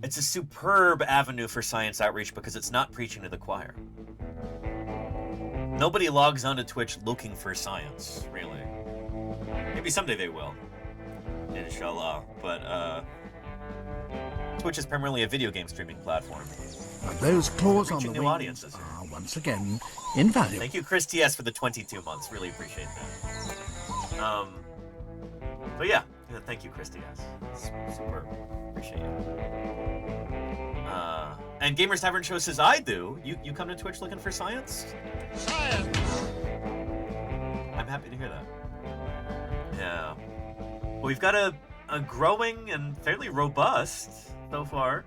Speaker 1: it's a superb avenue for science outreach because it's not preaching to the choir. Nobody logs onto Twitch looking for science, really. Maybe someday they will. Inshallah. But, Twitch is primarily a video game streaming platform.
Speaker 16: Those claws on the
Speaker 1: new
Speaker 16: wings
Speaker 1: audiences
Speaker 16: are once again invaluable.
Speaker 1: Thank you, Chris TS, for the 22 months. Really appreciate that. But yeah, thank you, Chris TS. Super appreciate it. And Gamers Tavern Show says, I do. You come to Twitch looking for science? Science! I'm happy to hear that. Yeah. Well, we've got a growing and fairly robust, so far,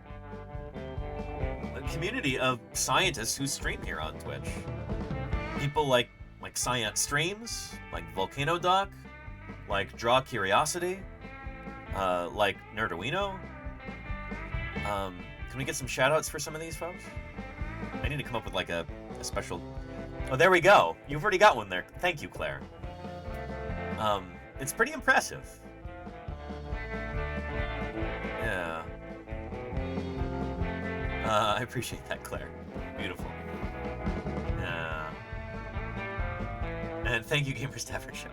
Speaker 1: a community of scientists who stream here on Twitch. People like Science Streams, like Volcano Doc, like Draw Curiosity, like Nerduino. Can we get some shout-outs for some of these folks? I need to come up with like a special... Oh, there we go. You've already got one there. Thank you, Claire. It's pretty impressive. Yeah. I appreciate that, Claire. Beautiful. Yeah. And thank you, Gamers Tavern Show.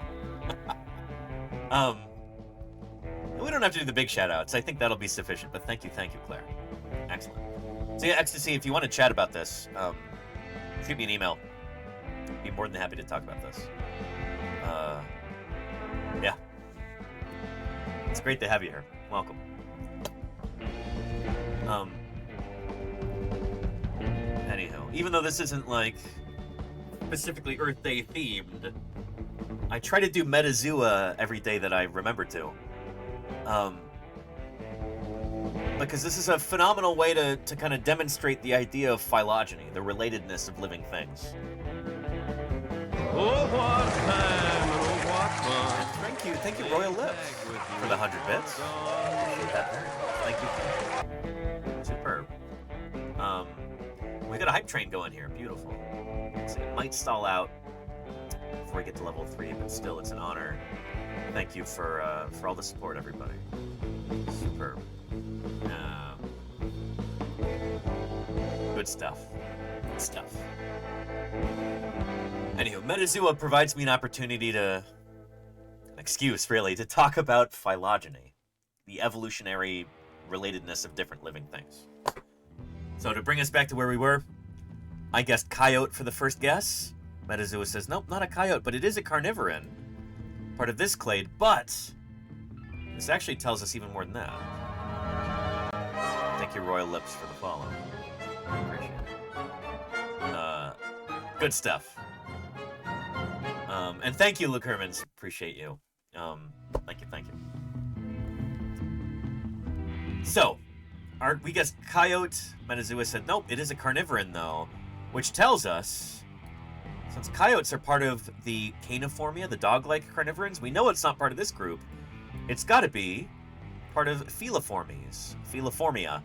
Speaker 1: We don't have to do the big shout-outs. I think that'll be sufficient, but thank you, Claire. Excellent. So yeah, Ecstasy, if you want to chat about this, shoot me an email. I'd be more than happy to talk about this. Yeah. It's great to have you here. Welcome. Anyhow, even though this isn't, like, specifically Earth Day themed, I try to do Metazoa every day that I remember to. Because this is a phenomenal way to kind of demonstrate the idea of phylogeny, the relatedness of living things.
Speaker 9: Oh, what time, and oh, what fun.
Speaker 1: Thank you, Royal Lips, for the 100 bits. Appreciate that very much. Thank you. Superb. We got a hype train going here. Beautiful. So it might stall out before we get to level 3, but still, it's an honor. Thank you for all the support, everybody. Superb. Good stuff. Good stuff. Anywho, Metazoa provides me an opportunity an excuse, really, to talk about phylogeny, the evolutionary relatedness of different living things. So to bring us back to where we were, I guessed coyote for the first guess. Metazoa says, nope, not a coyote, but it is a carnivoran, part of this clade, but this actually tells us even more than that. Thank you, Royal Lips, for the follow. I appreciate it. Good stuff. And thank you, Luke Hermans. Appreciate you. Thank you. So, we guessed coyote. Metazoa said, nope, it is a carnivoran, though, which tells us, since coyotes are part of the Caeniformia, the dog-like carnivorans, we know it's not part of this group. It's got to be part of Feliformia,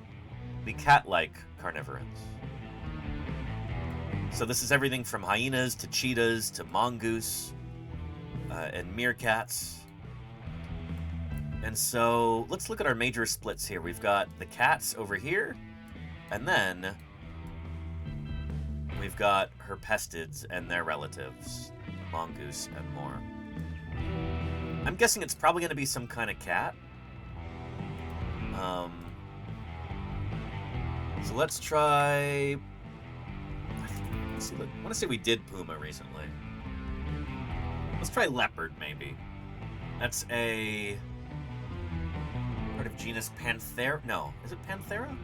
Speaker 1: the cat-like carnivorans. So this is everything from hyenas to cheetahs to mongoose and meerkats. And so let's look at our major splits here. We've got the cats over here, and then we've got herpestids and their relatives, mongoose and more. I'm guessing it's probably going to be some kind of cat. So let's try... I want to say we did puma recently. Let's try leopard, maybe. That's a... part of genus Panthera? No. Is it Panthera?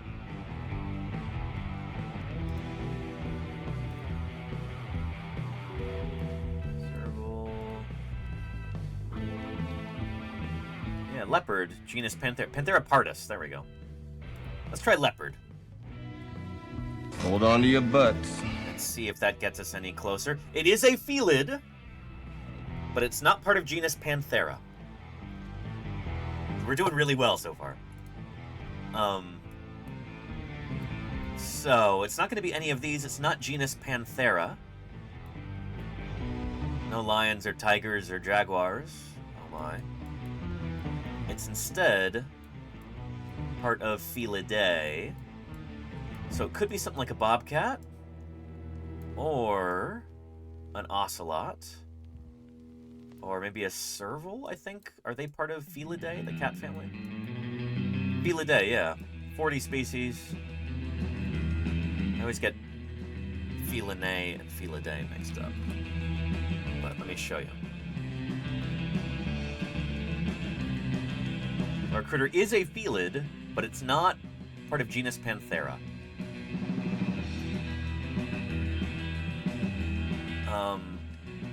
Speaker 1: Yeah, leopard, genus Panthera. Panthera pardus. There we go. Let's try leopard.
Speaker 9: Hold on to your butts.
Speaker 1: Let's see if that gets us any closer. It is a felid, but it's not part of genus Panthera. We're doing really well so far. So it's not going to be any of these. It's not genus Panthera. No lions or tigers or jaguars. Oh my. It's instead part of Felidae. So it could be something like a bobcat or an ocelot or maybe a serval, I think. Are they part of Felidae, the cat family? Felidae, yeah. 40 species. I always get Felinae and Felidae mixed up. But let me show you. Our critter is a felid, but it's not part of genus Panthera.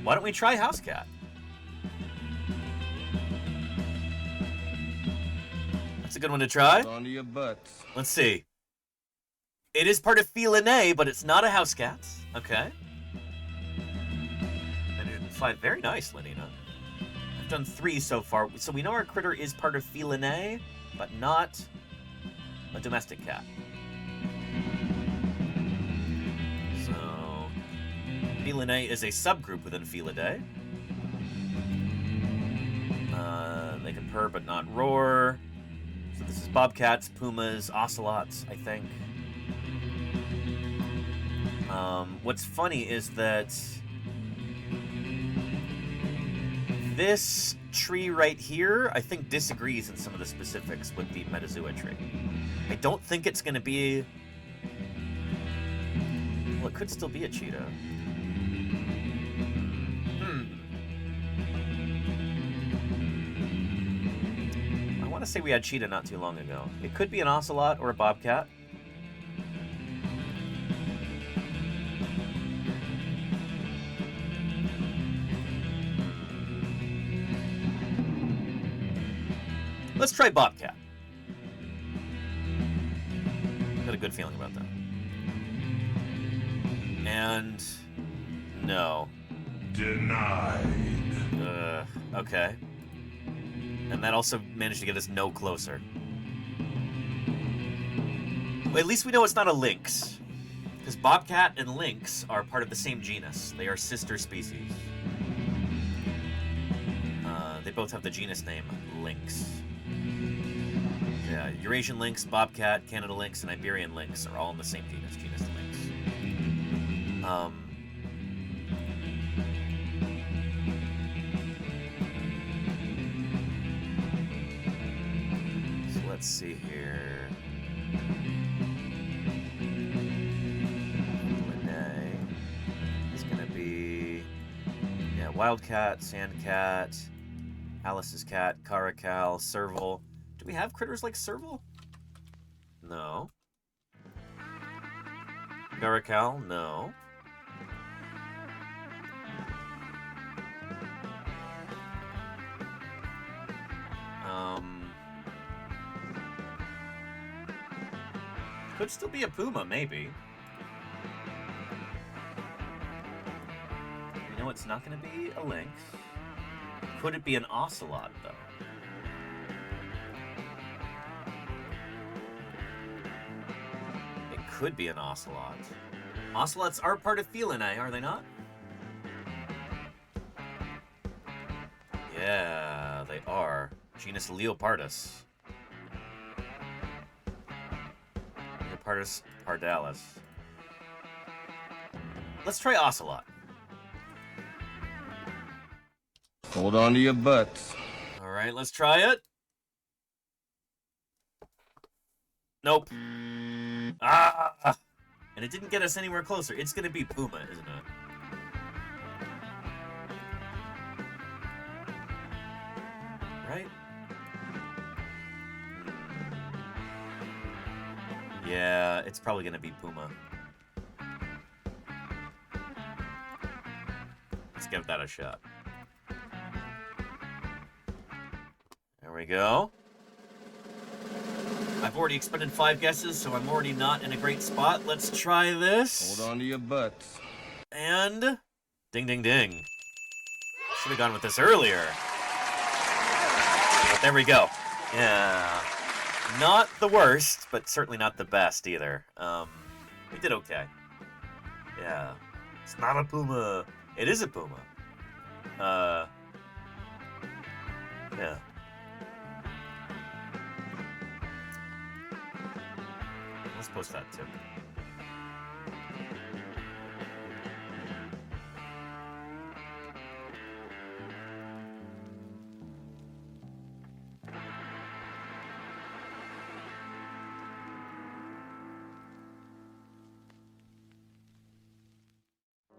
Speaker 1: Why don't we try house cat? That's a good one to try.
Speaker 9: On to your butts.
Speaker 1: Let's see. It is part of Felinae, but it's not a house cat. Okay. 5. Very nice, Lenina. I've done 3 so far. So we know our critter is part of Felinae, but not a domestic cat. So, Felinae is a subgroup within Felidae. They can purr but not roar. So this is bobcats, pumas, ocelots, I think. What's funny is that This tree right here, I think, disagrees in some of the specifics with the Metazoa tree. I don't think it's going to be... Well, it could still be a cheetah. I want to say we had cheetah not too long ago. It could be an ocelot or a bobcat. Let's try bobcat. Got a good feeling about that. And no.
Speaker 10: Denied.
Speaker 1: Okay. And that also managed to get us no closer. Well, at least we know it's not a lynx. Because bobcat and lynx are part of the same genus. They are sister species. They both have the genus name lynx. Yeah, Eurasian lynx, bobcat, Canada lynx, and Iberian lynx are all in the same genus, genus lynx. So let's see here. Linnae is gonna be, yeah, wildcat, sandcat, Alice's cat, caracal, serval. Do we have critters like serval? No. Caracal? No. Could still be a puma, maybe. You know it's not going to be a lynx. Could it be an ocelot, though? It could be an ocelot. Ocelots are part of felinae, are they not? Yeah, they are. Genus Leopardus. Leopardus pardalis. Let's try ocelot.
Speaker 9: Hold on to your butts.
Speaker 1: All right, let's try it. Nope. Ah! And it didn't get us anywhere closer. It's going to be puma, isn't it? Right? Yeah, it's probably going to be puma. Let's give that a shot. There we go. I've already expended 5 guesses, so I'm already not in a great spot. Let's try this.
Speaker 9: Hold on to your butts.
Speaker 1: And... ding, ding, ding. Should have gone with this earlier. But there we go. Yeah. Not the worst, but certainly not the best either. We did okay. Yeah. It's not a puma. It is a puma. Yeah. Let's post that too.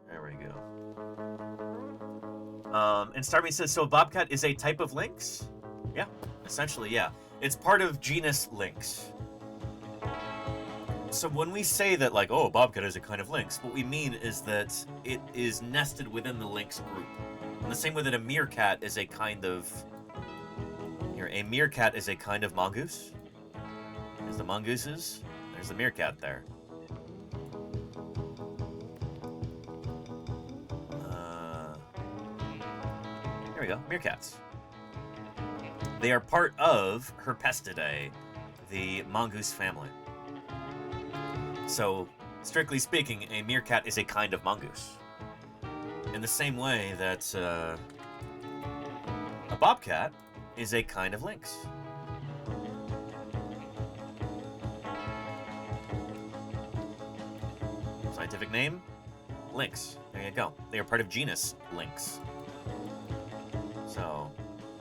Speaker 1: There we go. And Starby says, so bobcat is a type of lynx? Yeah, essentially, yeah. It's part of genus lynx. So when we say that, like, oh, bobcat is a kind of lynx, what we mean is that it is nested within the lynx group. In the same way that a meerkat is a kind of... Here, a meerkat is a kind of mongoose. There's the mongooses. There's the meerkat there. Here we go, meerkats. They are part of Herpestidae, the mongoose family. So, strictly speaking, a meerkat is a kind of mongoose. In the same way that a bobcat is a kind of lynx. Scientific name? Lynx. There you go. They are part of genus lynx. So,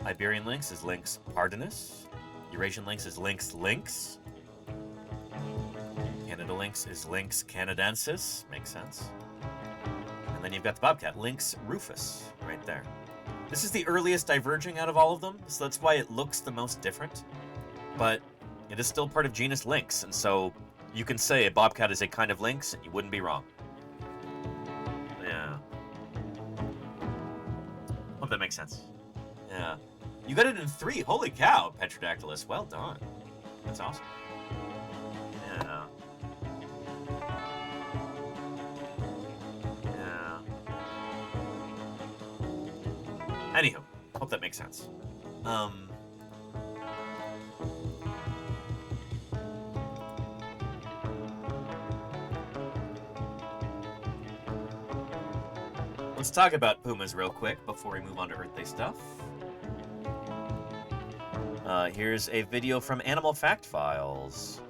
Speaker 1: Iberian lynx is Lynx pardinus. Eurasian lynx is Lynx lynx. Canada lynx is Lynx canadensis. Makes sense. And then you've got the bobcat, Lynx rufus, right there. This is the earliest diverging out of all of them, so that's why it looks the most different. But it is still part of genus Lynx, and so you can say a bobcat is a kind of lynx, and you wouldn't be wrong. Yeah. Hope that makes sense. Yeah. You got it in 3. Holy cow, Petrodactylus. Well done. That's awesome. Yeah. Yeah. Anywho, hope that makes sense. Let's talk about pumas real quick before we move on to Earth Day stuff. Here's a video from Animal Fact Files.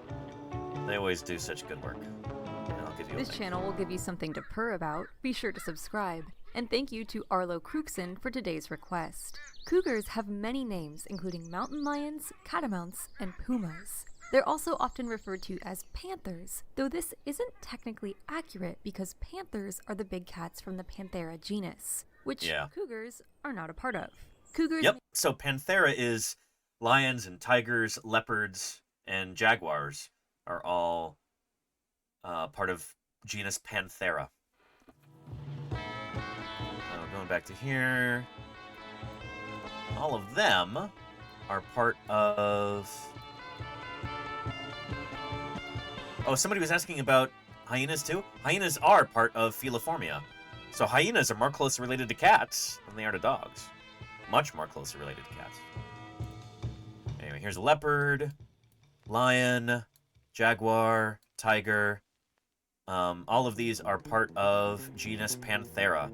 Speaker 1: They always do such good work. I'll give you
Speaker 7: This channel will give you something to purr about. Be sure to subscribe. And thank you to Arlo Cruxon for today's request. Cougars have many names, including mountain lions, catamounts, and pumas. They're also often referred to as panthers, though this isn't technically accurate because panthers are the big cats from the Panthera genus, which cougars are not a part of. Cougars.
Speaker 1: Yep, so Panthera is lions and tigers, leopards, and jaguars are all part of genus Panthera. So going back to here, all of them are part of... Oh, somebody was asking about hyenas too? Hyenas are part of Feliformia. So hyenas are more closely related to cats than they are to dogs. Much more closely related to cats. Anyway, here's a leopard, lion, jaguar, tiger. All of these are part of genus Panthera.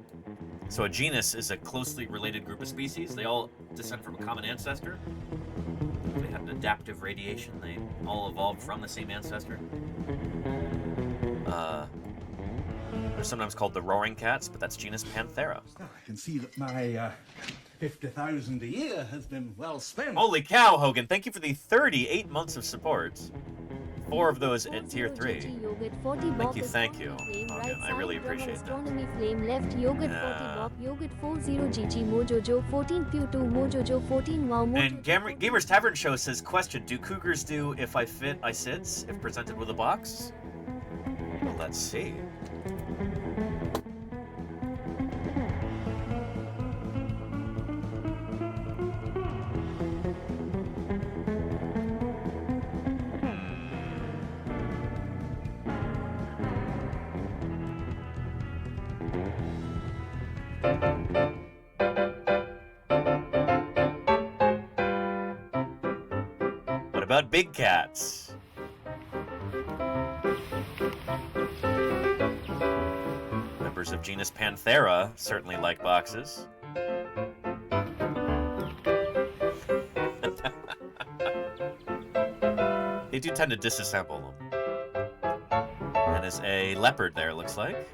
Speaker 1: So a genus is a closely related group of species. They all descend from a common ancestor. They have an adaptive radiation. They all evolved from the same ancestor. They're sometimes called the roaring cats, but that's genus Panthera.
Speaker 16: I can see that my 50,000 a year has been well spent.
Speaker 1: Holy cow, Hogan! Thank you for the 38 months of support. 4 of those at tier 3. Thank you, Hogan. I really appreciate that.
Speaker 14: Astronomy Flame left Yogurt 40 Bob Yogurt 40 GG Mojojo 14 Q2 Mojojo 14 Wow Mojo.
Speaker 1: And Gamers Tavern Show says, question, do cougars do if I fit, I sits, if presented with a box? Well, let's see. What about big cats? Members of genus Panthera certainly like boxes. They do tend to disassemble them. And there's a leopard there, looks like.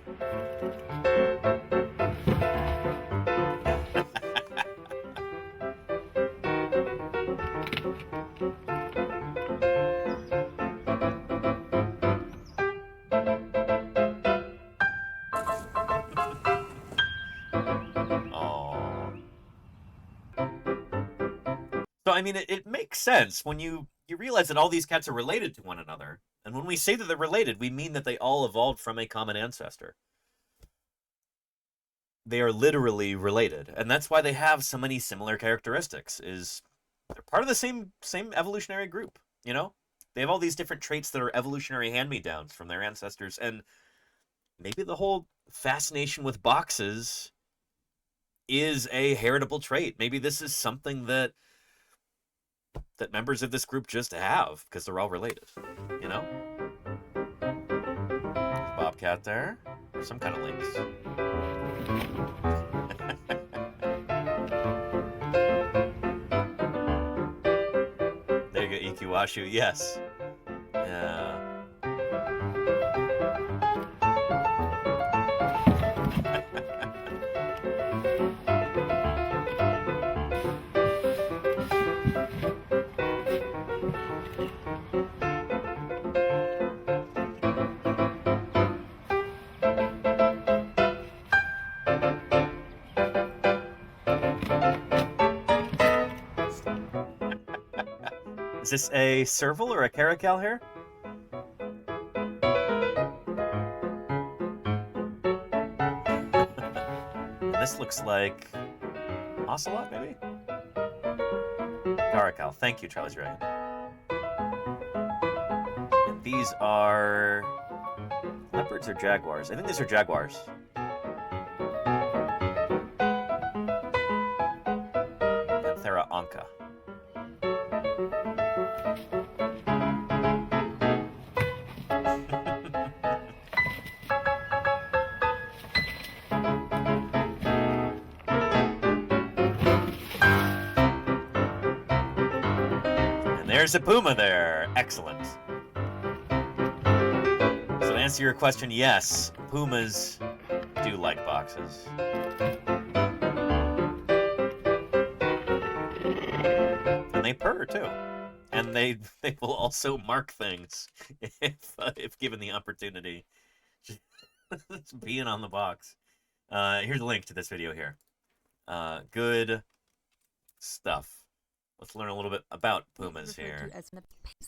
Speaker 1: So, I mean, it makes sense when you realize that all these cats are related to one another. And when we say that they're related, we mean that they all evolved from a common ancestor. They are literally related. And that's why they have so many similar characteristics, is they're part of the same evolutionary group, you know? They have all these different traits that are evolutionary hand-me-downs from their ancestors. And maybe the whole fascination with boxes is a heritable trait. Maybe this is something that members of this group just have, because they're all related, you know? There's bobcat there. Some kind of lynx. There you go, Ikiwashu. Yes. Yeah. Is this a serval or a caracal here? This looks like ocelot, maybe? Caracal. Thank you, Charlie's Dragon. And these are leopards or jaguars? I think these are jaguars. Panthera onca. There's a puma there. Excellent. So to answer your question, yes, pumas do like boxes. And they purr too. And they will also mark things if given the opportunity. Just being on the box. Here's a link to this video here. Good stuff. Let's learn a little bit about pumas here.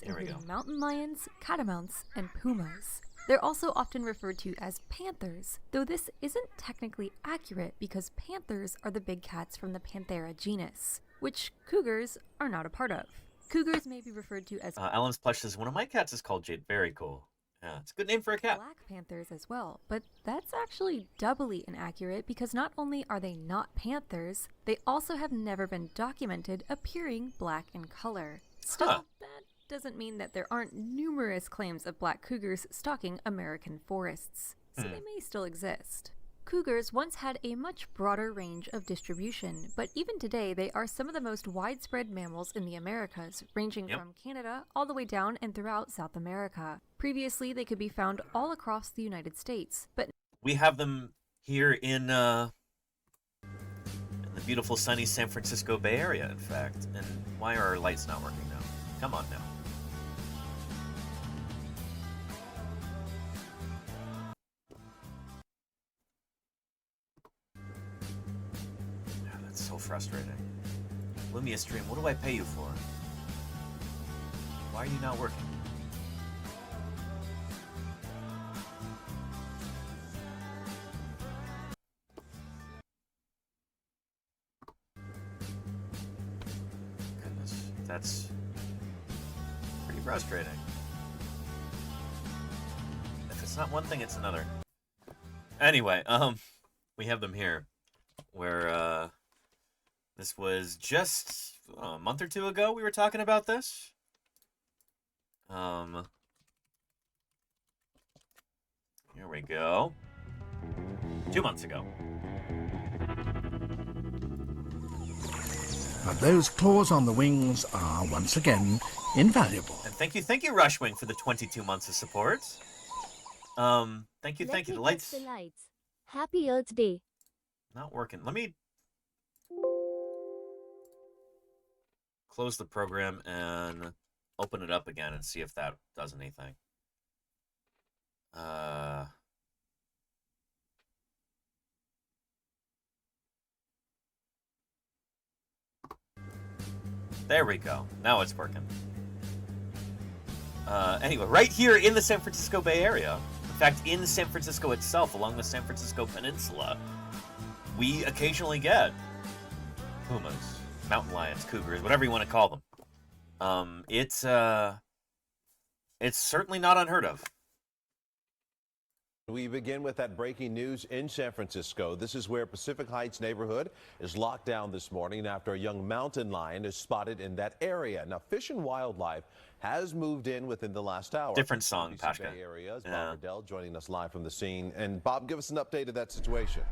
Speaker 1: Here we go.
Speaker 7: Mountain lions, catamounts, and pumas. They're also often referred to as panthers, though this isn't technically accurate because panthers are the big cats from the Panthera genus, which cougars are not a part of. Cougars may be referred to as
Speaker 1: Alan's Plush says, one of my cats is called Jade. Very cool. Yeah, it's a good name for a cat.
Speaker 7: Black panthers as well, but that's actually doubly inaccurate because not only are they not panthers, they also have never been documented appearing black in color. Still, that doesn't mean that there aren't numerous claims of black cougars stalking American forests, so they may still exist. Cougars once had a much broader range of distribution, but even today they are some of the most widespread mammals in the Americas, ranging from Canada all the way down and throughout South America. Previously, they could be found all across the United States, but
Speaker 1: we have them here in the beautiful sunny San Francisco Bay Area, in fact. And why are our lights not working now? Come on now. So frustrating. Lumia stream, what do I pay you for? Why are you not working? Goodness, that's pretty frustrating. If it's not one thing, it's another. Anyway, we have them here, where this was just a month or two ago we were talking about this. Here we go. 2 months ago.
Speaker 16: But those claws on the wings are once again invaluable.
Speaker 1: And thank you, Rushwing, for the 22 months of support. Thank you. The lights.
Speaker 14: Happy Earth Day.
Speaker 1: Not working. Let me close the program and open it up again and see if that does anything. There we go. Now it's working. Anyway, right here in the San Francisco Bay Area, in fact, in San Francisco itself, along the San Francisco Peninsula, we occasionally get pumas, mountain lions, cougars, whatever you want to call them. It's certainly not unheard of.
Speaker 6: We begin with that breaking news in San Francisco. This is where Pacific Heights neighborhood is locked down this morning after a young mountain lion is spotted in that area. Now, Fish and Wildlife has moved in within the last hour.
Speaker 1: Different song, Pashka.
Speaker 6: Areas. Bob Riddell joining us live from the scene. And Bob, give us an update of that situation.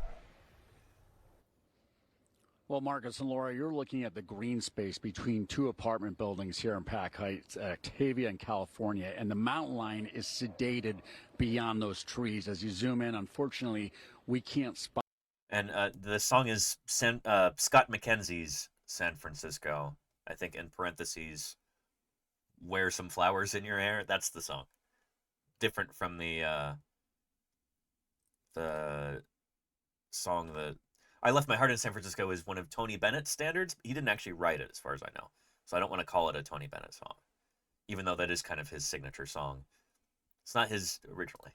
Speaker 12: Well, Marcus and Laura, you're looking at the green space between two apartment buildings here in Pac Heights, Octavia and California, and the mountain lion is sedated beyond those trees. As you zoom in, unfortunately, we can't spot.
Speaker 1: And the song is Scott McKenzie's San Francisco. I think in parentheses, wear some flowers in your hair. That's the song. Different from the song that I Left My Heart in San Francisco is one of Tony Bennett's standards. He didn't actually write it, as far as I know. So I don't want to call it a Tony Bennett song. even though that is kind of his signature song. It's not his originally.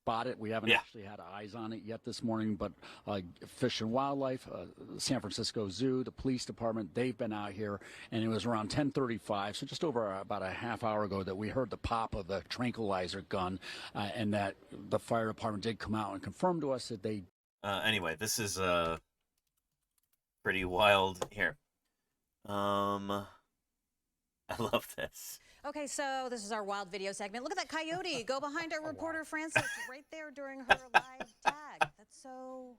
Speaker 12: Spot it. We haven't actually had eyes on it yet this morning, but Fish and Wildlife, San Francisco Zoo, the police department, they've been out here, and it was around 10:35, so just over about a half hour ago, that we heard the pop of the tranquilizer gun, and that the fire department did come out and confirm to us that they...
Speaker 1: Anyway, this is pretty wild. Here. I love this.
Speaker 3: Okay, so this is our wild video segment. Look at that coyote go behind our reporter Frances right there during her live tag. That's so...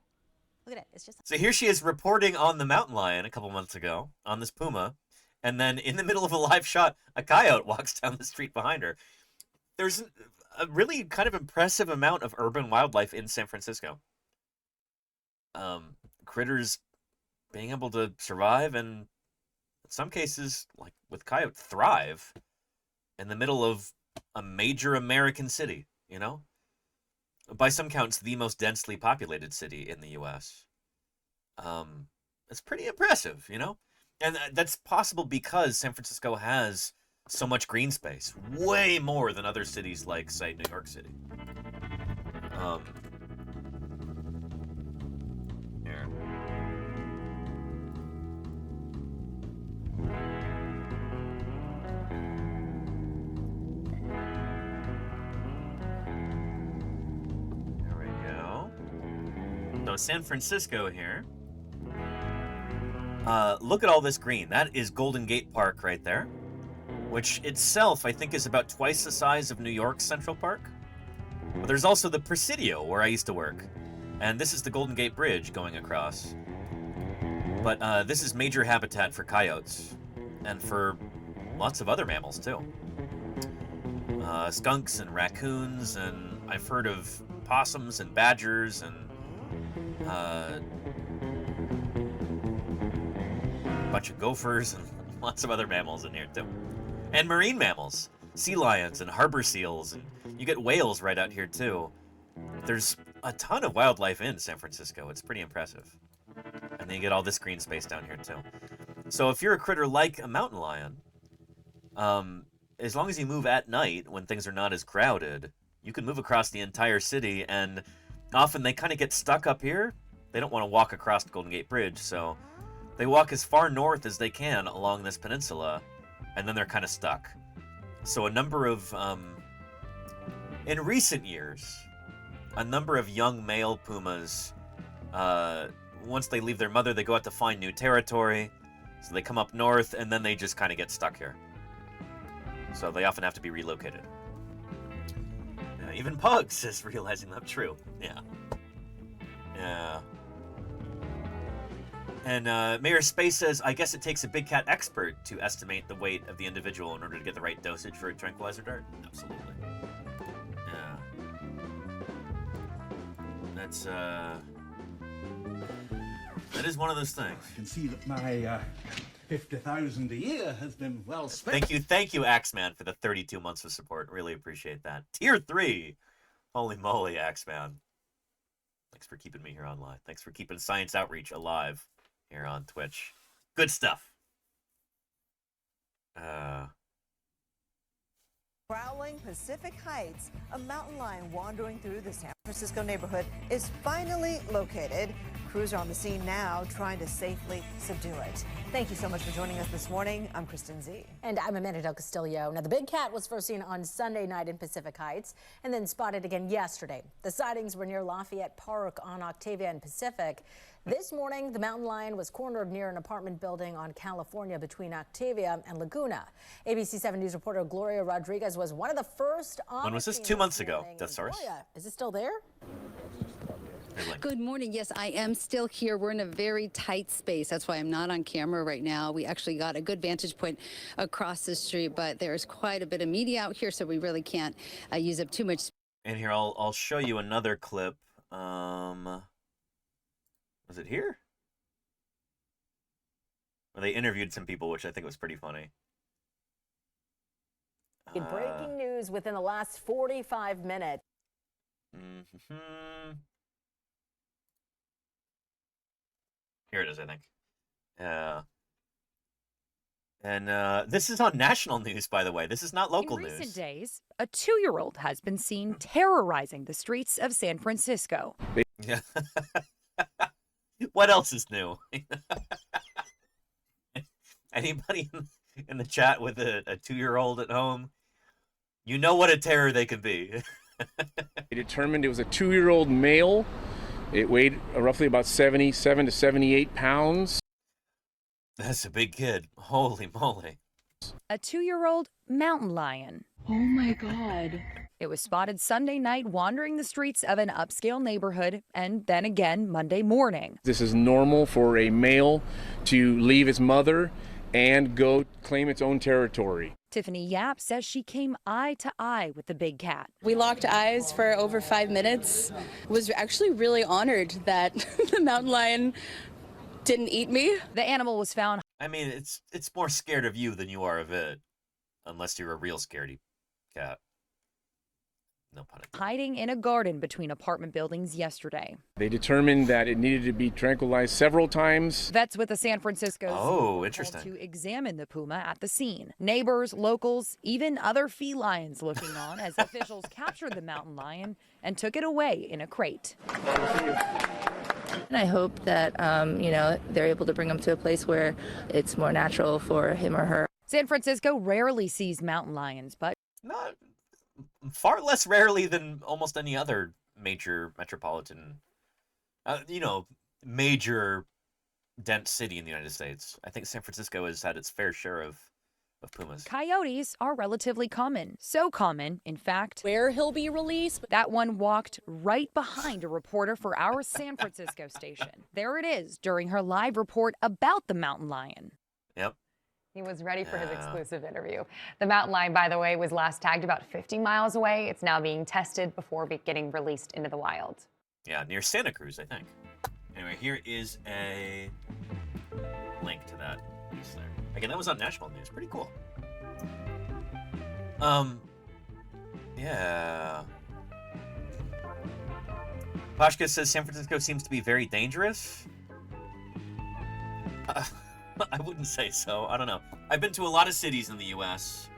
Speaker 3: Look at it. It's just...
Speaker 1: So here she is reporting on the mountain lion a couple months ago, on this puma, and then in the middle of a live shot, a coyote walks down the street behind her. There's a really kind of impressive amount of urban wildlife in San Francisco. Critters being able to survive and, in some cases, like with coyote, thrive in the middle of a major American city, you know? By some counts, the most densely populated city in the U.S. It's pretty impressive, you know? And that's possible because San Francisco has so much green space, way more than other cities like, say, New York City. Here. So San Francisco here. Look at all this green. That is Golden Gate Park right there, which itself I think is about twice the size of New York's Central Park. But there's also the Presidio where I used to work, and this is the Golden Gate Bridge going across. But this is major habitat for coyotes and for lots of other mammals too. Skunks and raccoons, and I've heard of possums and badgers and a bunch of gophers and lots of other mammals in here too. And marine mammals, sea lions and harbor seals, and you get whales right out here too. There's a ton of wildlife in San Francisco. It's pretty impressive. And then you get all this green space down here too. So if you're a critter like a mountain lion, as long as you move at night when things are not as crowded, you can move across the entire city, and often they kind of get stuck up here. They don't want to walk across the Golden Gate Bridge, so they walk as far north as they can along this peninsula, and then they're kind of stuck. So a number of, in recent years, a number of young male pumas, once they leave their mother, they go out to find new territory. So they come up north, and then they just kind of get stuck here. So they often have to be relocated. Even Pugs is realizing that's true. Yeah. Yeah. And Mayor Space says, I guess it takes a big cat expert to estimate the weight of the individual in order to get the right dosage for a tranquilizer dart. Absolutely. Yeah. That's, that is one of those things.
Speaker 16: I can see that my 50,000 a year has been well spent.
Speaker 1: Thank you, Axeman, for the 32 months of support. Really appreciate that. Tier 3. Holy moly, Axeman. Thanks for keeping me here online. Thanks for keeping Science Outreach alive here on Twitch. Good stuff.
Speaker 8: Prowling Pacific Heights, a mountain lion wandering through the San Francisco neighborhood is finally located. Crews are on the scene now trying to safely subdue it. Thank you so much for joining us this morning. I'm Kristen Z.
Speaker 3: And I'm Amanda Del Castillo. Now, the big cat was first seen on Sunday night in Pacific Heights and then spotted again yesterday. The sightings were near Lafayette Park on Octavia and Pacific. This morning, the mountain lion was cornered near an apartment building on California between Octavia and Laguna. ABC 7 News reporter Gloria Rodriguez was one of the first on.
Speaker 1: When was this? 2 months ago, Death Source.
Speaker 3: Gloria, is it still there?
Speaker 23: Good morning. Yes, I am still here. We're in a very tight space. That's why I'm not on camera right now. We actually got a good vantage point across the street, but there's quite a bit of media out here, so we really can't use up too much space.
Speaker 1: And here, I'll show you another clip. Was it here? Where they interviewed some people, which I think was pretty funny.
Speaker 3: Breaking news within the last 45 minutes.
Speaker 1: Here it is, I think. And this is on national news, by the way. This is not local
Speaker 4: In recent
Speaker 1: news.
Speaker 4: days, a 2-year-old has been seen terrorizing the streets of San Francisco.
Speaker 1: Yeah. What else is new? Anybody in the chat with a 2-year-old at home? You know what a terror they can be.
Speaker 17: They determined it was a 2-year-old male. It weighed roughly about 77 to 78 pounds.
Speaker 1: That's a big kid. Holy moly.
Speaker 4: A 2-year-old mountain lion.
Speaker 18: Oh my God.
Speaker 4: It was spotted Sunday night wandering the streets of an upscale neighborhood and then again Monday morning.
Speaker 17: This is normal for a male to leave his mother and go claim its own territory.
Speaker 4: Tiffany Yap says she came eye to eye with the big cat.
Speaker 18: We locked eyes for over 5 minutes. Was actually really honored that the mountain lion didn't eat me.
Speaker 4: The animal was found.
Speaker 1: I mean, it's more scared of you than you are of it. Unless you're a real scaredy cat. No pun intended.
Speaker 4: Hiding in a garden between apartment buildings yesterday.
Speaker 17: They determined that it needed to be tranquilized several times.
Speaker 4: Vets with the San Francisco Zoo
Speaker 1: Oh,
Speaker 4: were
Speaker 1: interesting.
Speaker 4: called to examine the puma at the scene. Neighbors, locals, even other felines looking on as officials captured the mountain lion and took it away in a crate.
Speaker 24: And I hope that, they're able to bring him to a place where it's more natural for him or her.
Speaker 4: San Francisco rarely sees mountain lions, but
Speaker 1: Not far less rarely than almost any other major metropolitan, major dense city in the United States. I think San Francisco has had its fair share of pumas.
Speaker 4: coyotes are relatively common. So common, in fact,
Speaker 18: Where he'll be released.
Speaker 4: that one walked right behind a reporter for our San Francisco station. There it is during her live report about the mountain lion.
Speaker 1: Yep.
Speaker 25: He was ready for his
Speaker 1: Yeah.
Speaker 25: exclusive interview. The mountain lion, by the way, was last tagged about 50 miles away. It's now being tested before getting released into the wild.
Speaker 1: Yeah, near Santa Cruz, I think. Anyway, here is a link to that piece there. Again, that was on national news. Pretty cool. Yeah. Pashka says San Francisco seems to be very dangerous. I wouldn't say so. I don't know. I've been to a lot of cities in the U.S.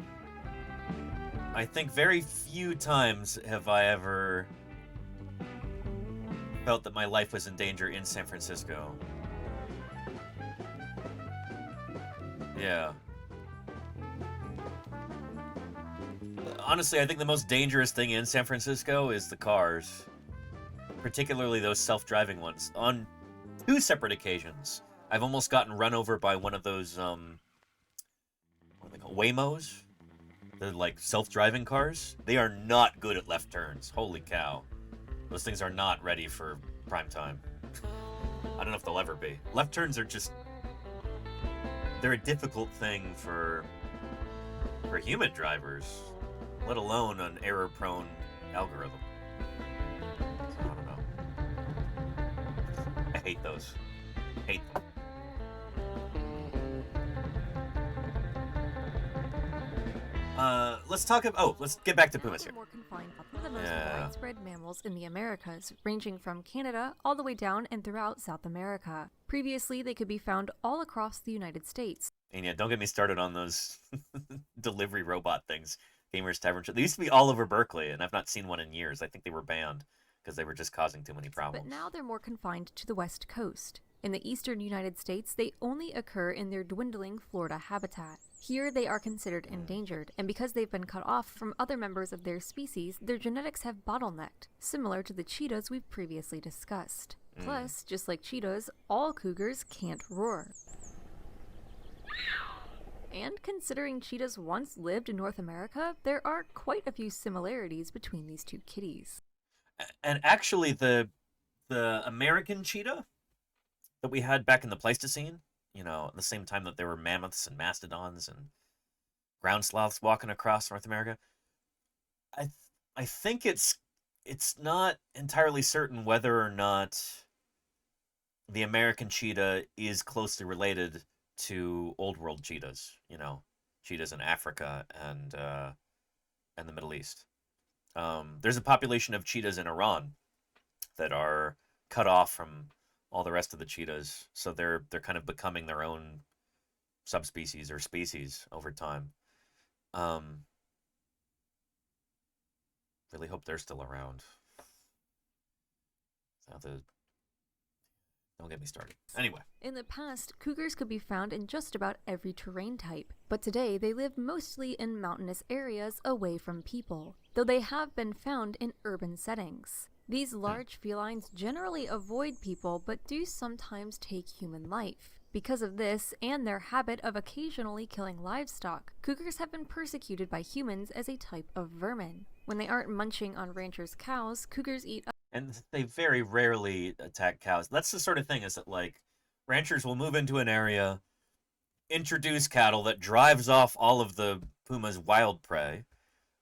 Speaker 1: I think very few times have I ever felt that my life was in danger in San Francisco. Yeah. Honestly, I think the most dangerous thing in San Francisco is the cars. Particularly those self-driving ones. On 2 separate occasions, I've almost gotten run over by one of those, what are they called? Waymos? They're like self-driving cars. They are not good at left turns. Holy cow. Those things are not ready for prime time. I don't know if they'll ever be. Left turns are just... They're a difficult thing for human drivers, let alone an error-prone algorithm. I don't know. I hate those. Hate them. Let's talk about... let's get back to pumas here.
Speaker 7: More confined are the most widespread mammals in the Americas, ranging from Canada all the way down and throughout South America. Previously, they could be found all across the United States.
Speaker 1: And yeah, don't get me started on those delivery robot things. Gamers Tavern Show. They used to be all over Berkeley, and I've not seen one in years. I think they were banned because they were just causing too many problems.
Speaker 7: But now they're more confined to the West Coast. In the eastern United States, they only occur in their dwindling Florida habitat. Here, they are considered endangered, and because they've been cut off from other members of their species, their genetics have bottlenecked, similar to the cheetahs we've previously discussed. Plus, just like cheetahs, all cougars can't roar. And considering cheetahs once lived in North America, there are quite a few similarities between these two kitties.
Speaker 1: And actually, the American cheetah that we had back in the Pleistocene, at the same time that there were mammoths and mastodons and ground sloths walking across North America, I think it's not entirely certain whether or not the American cheetah is closely related to Old World cheetahs, cheetahs in Africa and the Middle East. There's a population of cheetahs in Iran that are cut off from all the rest of the cheetahs, so they're kind of becoming their own subspecies or species over time. Really hope they're still around. Don't get me started. Anyway.
Speaker 7: In the past, cougars could be found in just about every terrain type, but today they live mostly in mountainous areas away from people, though they have been found in urban settings. These large felines generally avoid people but do sometimes take human life. Because of this and their habit of occasionally killing livestock, cougars have been persecuted by humans as a type of vermin. When they aren't munching on ranchers' cows, cougars eat.
Speaker 1: And they very rarely attack cows. That's the sort of thing, is that, like, ranchers will move into an area, introduce cattle that drives off all of the puma's wild prey.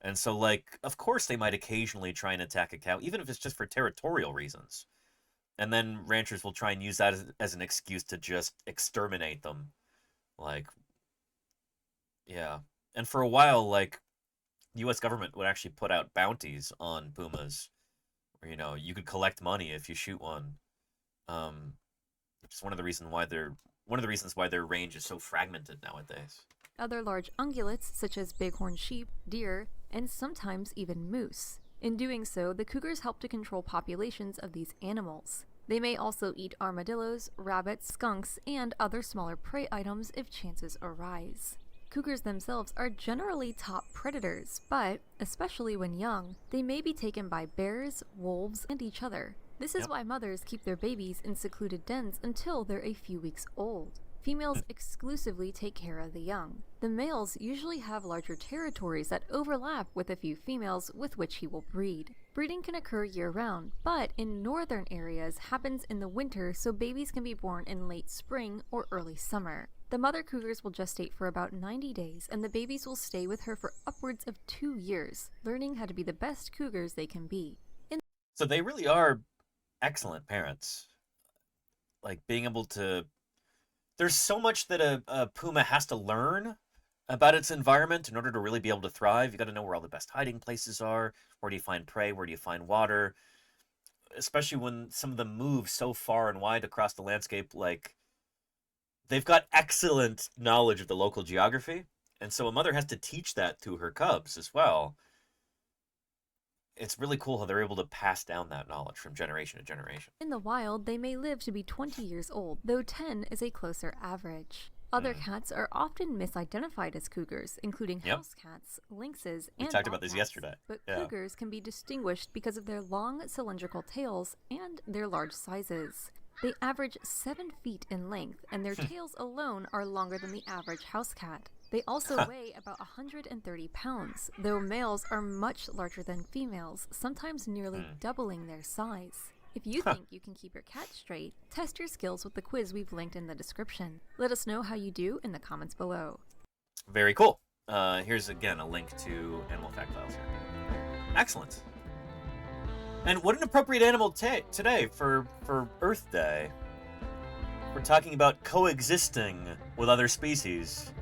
Speaker 1: And so, like, of course they might occasionally try and attack a cow, even if it's just for territorial reasons. And then ranchers will try and use that as an excuse to just exterminate them. Like, yeah. And for a while, like, the U.S. government would actually put out bounties on pumas. Where, you know, you could collect money if you shoot one. Which is one of the reasons why their range is so fragmented nowadays.
Speaker 7: Other large ungulates, such as bighorn sheep, deer, and sometimes even moose. In doing so, the cougars help to control populations of these animals. They may also eat armadillos, rabbits, skunks, and other smaller prey items if chances arise. Cougars themselves are generally top predators, but, especially when young, they may be taken by bears, wolves, and each other. This is why mothers keep their babies in secluded dens until they're a few weeks old. Females exclusively take care of the young. The males usually have larger territories that overlap with a few females with which he will breed. Breeding can occur year-round, but in northern areas happens in the winter, so babies can be born in late spring or early summer. The mother cougars will gestate for about 90 days, and the babies will stay with her for upwards of 2 years, learning how to be the best cougars they can be.
Speaker 1: So they really are excellent parents. Like, being able to... There's so much that a puma has to learn about its environment in order to really be able to thrive. You got to know where all the best hiding places are. Where do you find prey? Where do you find water? Especially when some of them move so far and wide across the landscape. Like, they've got excellent knowledge of the local geography. And so a mother has to teach that to her cubs as well. It's really cool how they're able to pass down that knowledge from generation to generation.
Speaker 7: In the wild, they may live to be 20 years old, though 10 is a closer average. Other cats are often misidentified as cougars, including house cats, lynxes, and
Speaker 1: we talked about this yesterday.
Speaker 7: But cougars can be distinguished because of their long cylindrical tails and their large sizes. They average 7 feet in length, and their tails alone are longer than the average house cat. They also weigh about 130 pounds, though males are much larger than females, sometimes nearly doubling their size. If you think you can keep your cat straight, test your skills with the quiz we've linked in the description. Let us know how you do in the comments below.
Speaker 1: Very cool. Here's again a link to Animal Fact Files here. Excellent. And what an appropriate animal today for Earth Day. We're talking about coexisting with other species.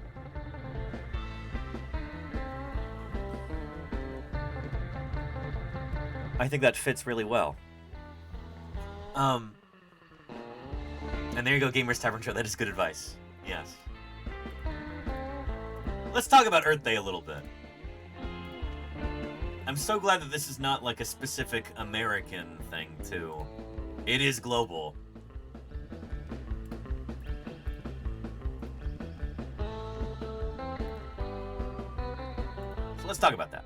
Speaker 1: I think that fits really well. And there you go, Gamers Tavern Show. That is good advice. Yes. Let's talk about Earth Day a little bit. I'm so glad that this is not like a specific American thing, too. It is global. So let's talk about that.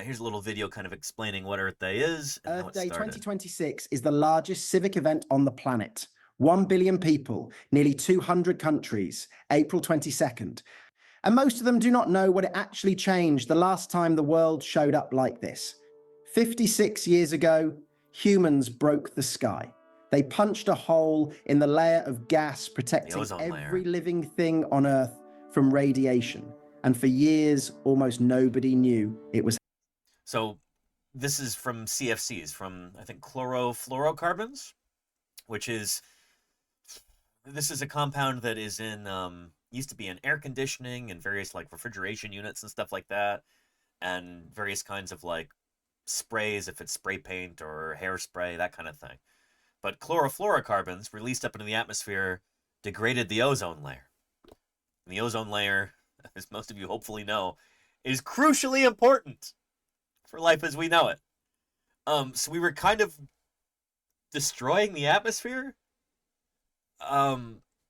Speaker 1: Here's a little video kind of explaining what Earth Day is. And
Speaker 2: Earth Day 2026 is the largest civic event on the planet. 1 billion people, nearly 200 countries, April 22nd. And most of them do not know what it actually changed the last time the world showed up like this. 56 years ago, humans broke the sky. They punched a hole in the layer of gas protecting every living thing on Earth from radiation. And for years, almost nobody knew it was.
Speaker 1: So this is from CFCs, from, I think, chlorofluorocarbons, which is, this is a compound that is in, used to be in air conditioning and various, like, refrigeration units and stuff like that, and various kinds of, like, sprays, if it's spray paint or hairspray, that kind of thing. But chlorofluorocarbons released up into the atmosphere degraded the ozone layer. And the ozone layer, as most of you hopefully know, is crucially important for life as we know it. So we were kind of destroying the atmosphere.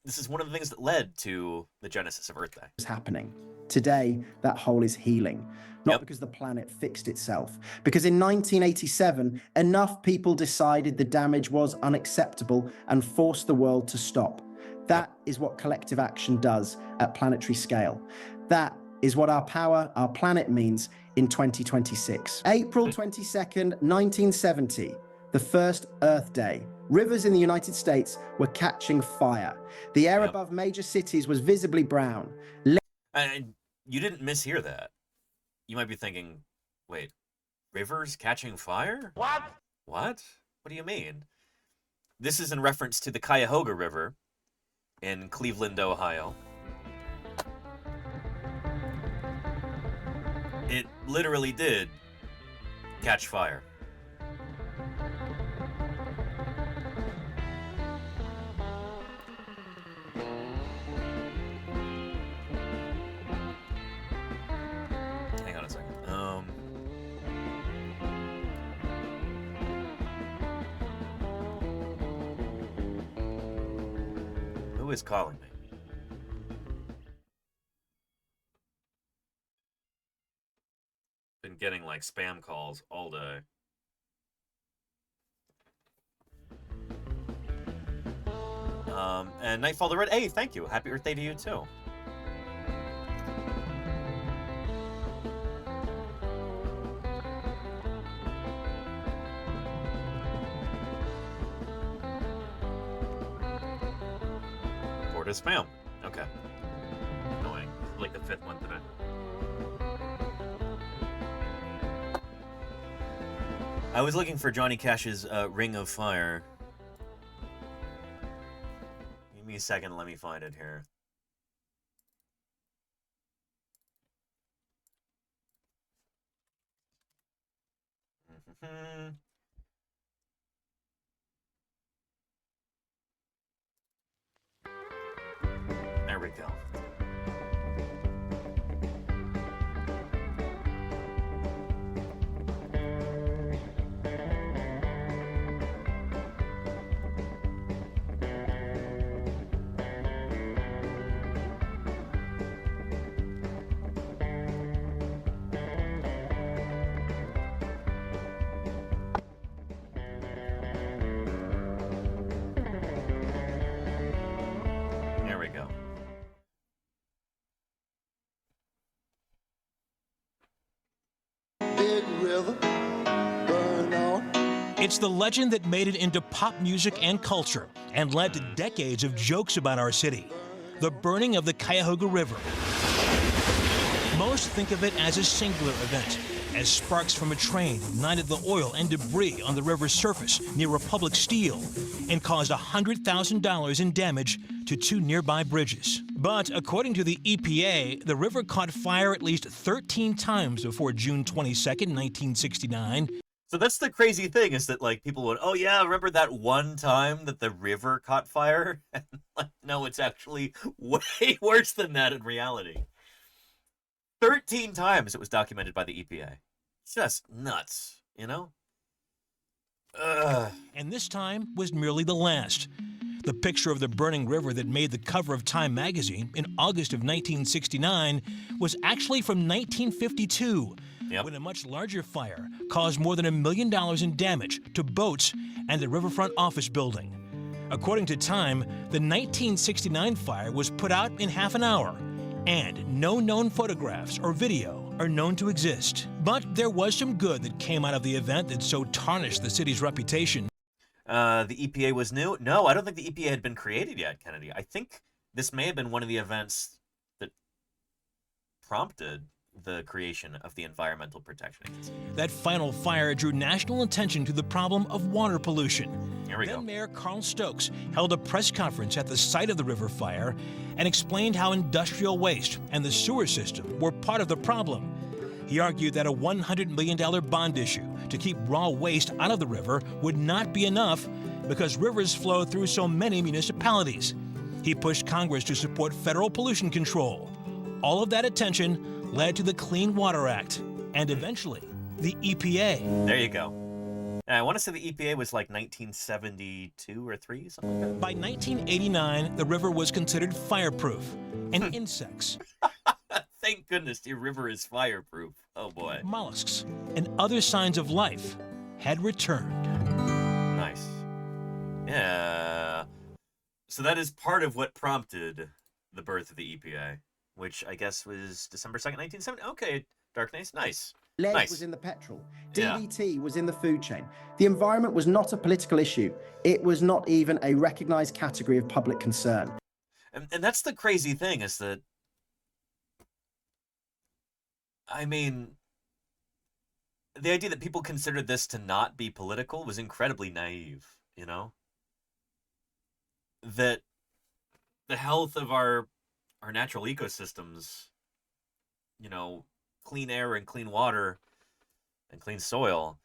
Speaker 1: This is one of the things that led to the genesis of Earth Day.
Speaker 2: Is happening. Today, that hole is healing. Not because the planet fixed itself, because in 1987, enough people decided the damage was unacceptable and forced the world to stop. That is what collective action does at planetary scale. That is what our power, our planet means in 2026. April 22nd, 1970, the first Earth Day. Rivers in the United States were catching fire. The air above major cities was visibly brown.
Speaker 1: And you didn't mishear that. You might be thinking, wait, rivers catching fire? What? What? What do you mean? This is in reference to the Cuyahoga River in Cleveland, Ohio. It literally did catch fire. Hang on a second. Who is calling me? Been getting like spam calls all day. And Nightfall the Red. Hey, thank you. Happy Earth Day to you too. Board is spam. Okay. Annoying. Like the 5th one today. I was looking for Johnny Cash's Ring of Fire. Give me a second, let me find it here. There we go. There we go.
Speaker 5: Big river, burn on.
Speaker 11: It's the legend that made it into pop music and culture and led to decades of jokes about our city. The burning of the Cuyahoga River. Most think of it as a singular event, as sparks from a train ignited the oil and debris on the river's surface near Republic Steel and caused $100,000 in damage to 2 nearby bridges. But according to the EPA, the river caught fire at least 13 times before June 22nd, 1969.
Speaker 1: So that's the crazy thing, is that like people would, oh yeah, remember that one time that the river caught fire? And like, no, it's actually way worse than that in reality. 13 times it was documented by the EPA. Just nuts, you know?
Speaker 11: And this time was merely the last. The picture of the burning river that made the cover of Time magazine in August of 1969 was actually from 1952, when a much larger fire caused more than $1 million in damage to boats and the riverfront office building. According to Time, the 1969 fire was put out in half an hour, and no known photographs or video are known to exist. But there was some good that came out of the event that so tarnished the city's reputation.
Speaker 1: The EPA was new? No, I don't think the EPA had been created yet, Kennedy. I think this may have been one of the events that prompted the creation of the Environmental Protection Agency.
Speaker 11: That final fire drew national attention to the problem of water pollution.
Speaker 1: Here we go.
Speaker 11: Then Mayor Carl Stokes held a press conference at the site of the river fire and explained how industrial waste and the sewer system were part of the problem. He argued that a $100 million bond issue to keep raw waste out of the river would not be enough because rivers flow through so many municipalities. He pushed Congress to support federal pollution control. All of that attention led to the Clean Water Act and eventually the EPA.
Speaker 1: There you go. And I want to say the EPA was like 1972 or 3, something like that.
Speaker 11: By 1989, the river was considered fireproof, and insects,
Speaker 1: thank goodness your river is fireproof. Oh boy.
Speaker 11: mollusks, and other signs of life had returned.
Speaker 1: Nice. Yeah. So that is part of what prompted the birth of the EPA, which I guess was December 2nd, 1970. Okay, Darkness. Nice.
Speaker 2: Lead
Speaker 1: Nice.
Speaker 2: was in the petrol.
Speaker 1: Yeah.
Speaker 2: DDT was in the food chain. The environment was not a political issue. It was not even a recognized category of public concern.
Speaker 1: And that's the crazy thing, is that, I mean, the idea that people considered this to not be political was incredibly naive, you know? That the health of our natural ecosystems, you know, clean air and clean water and clean soil,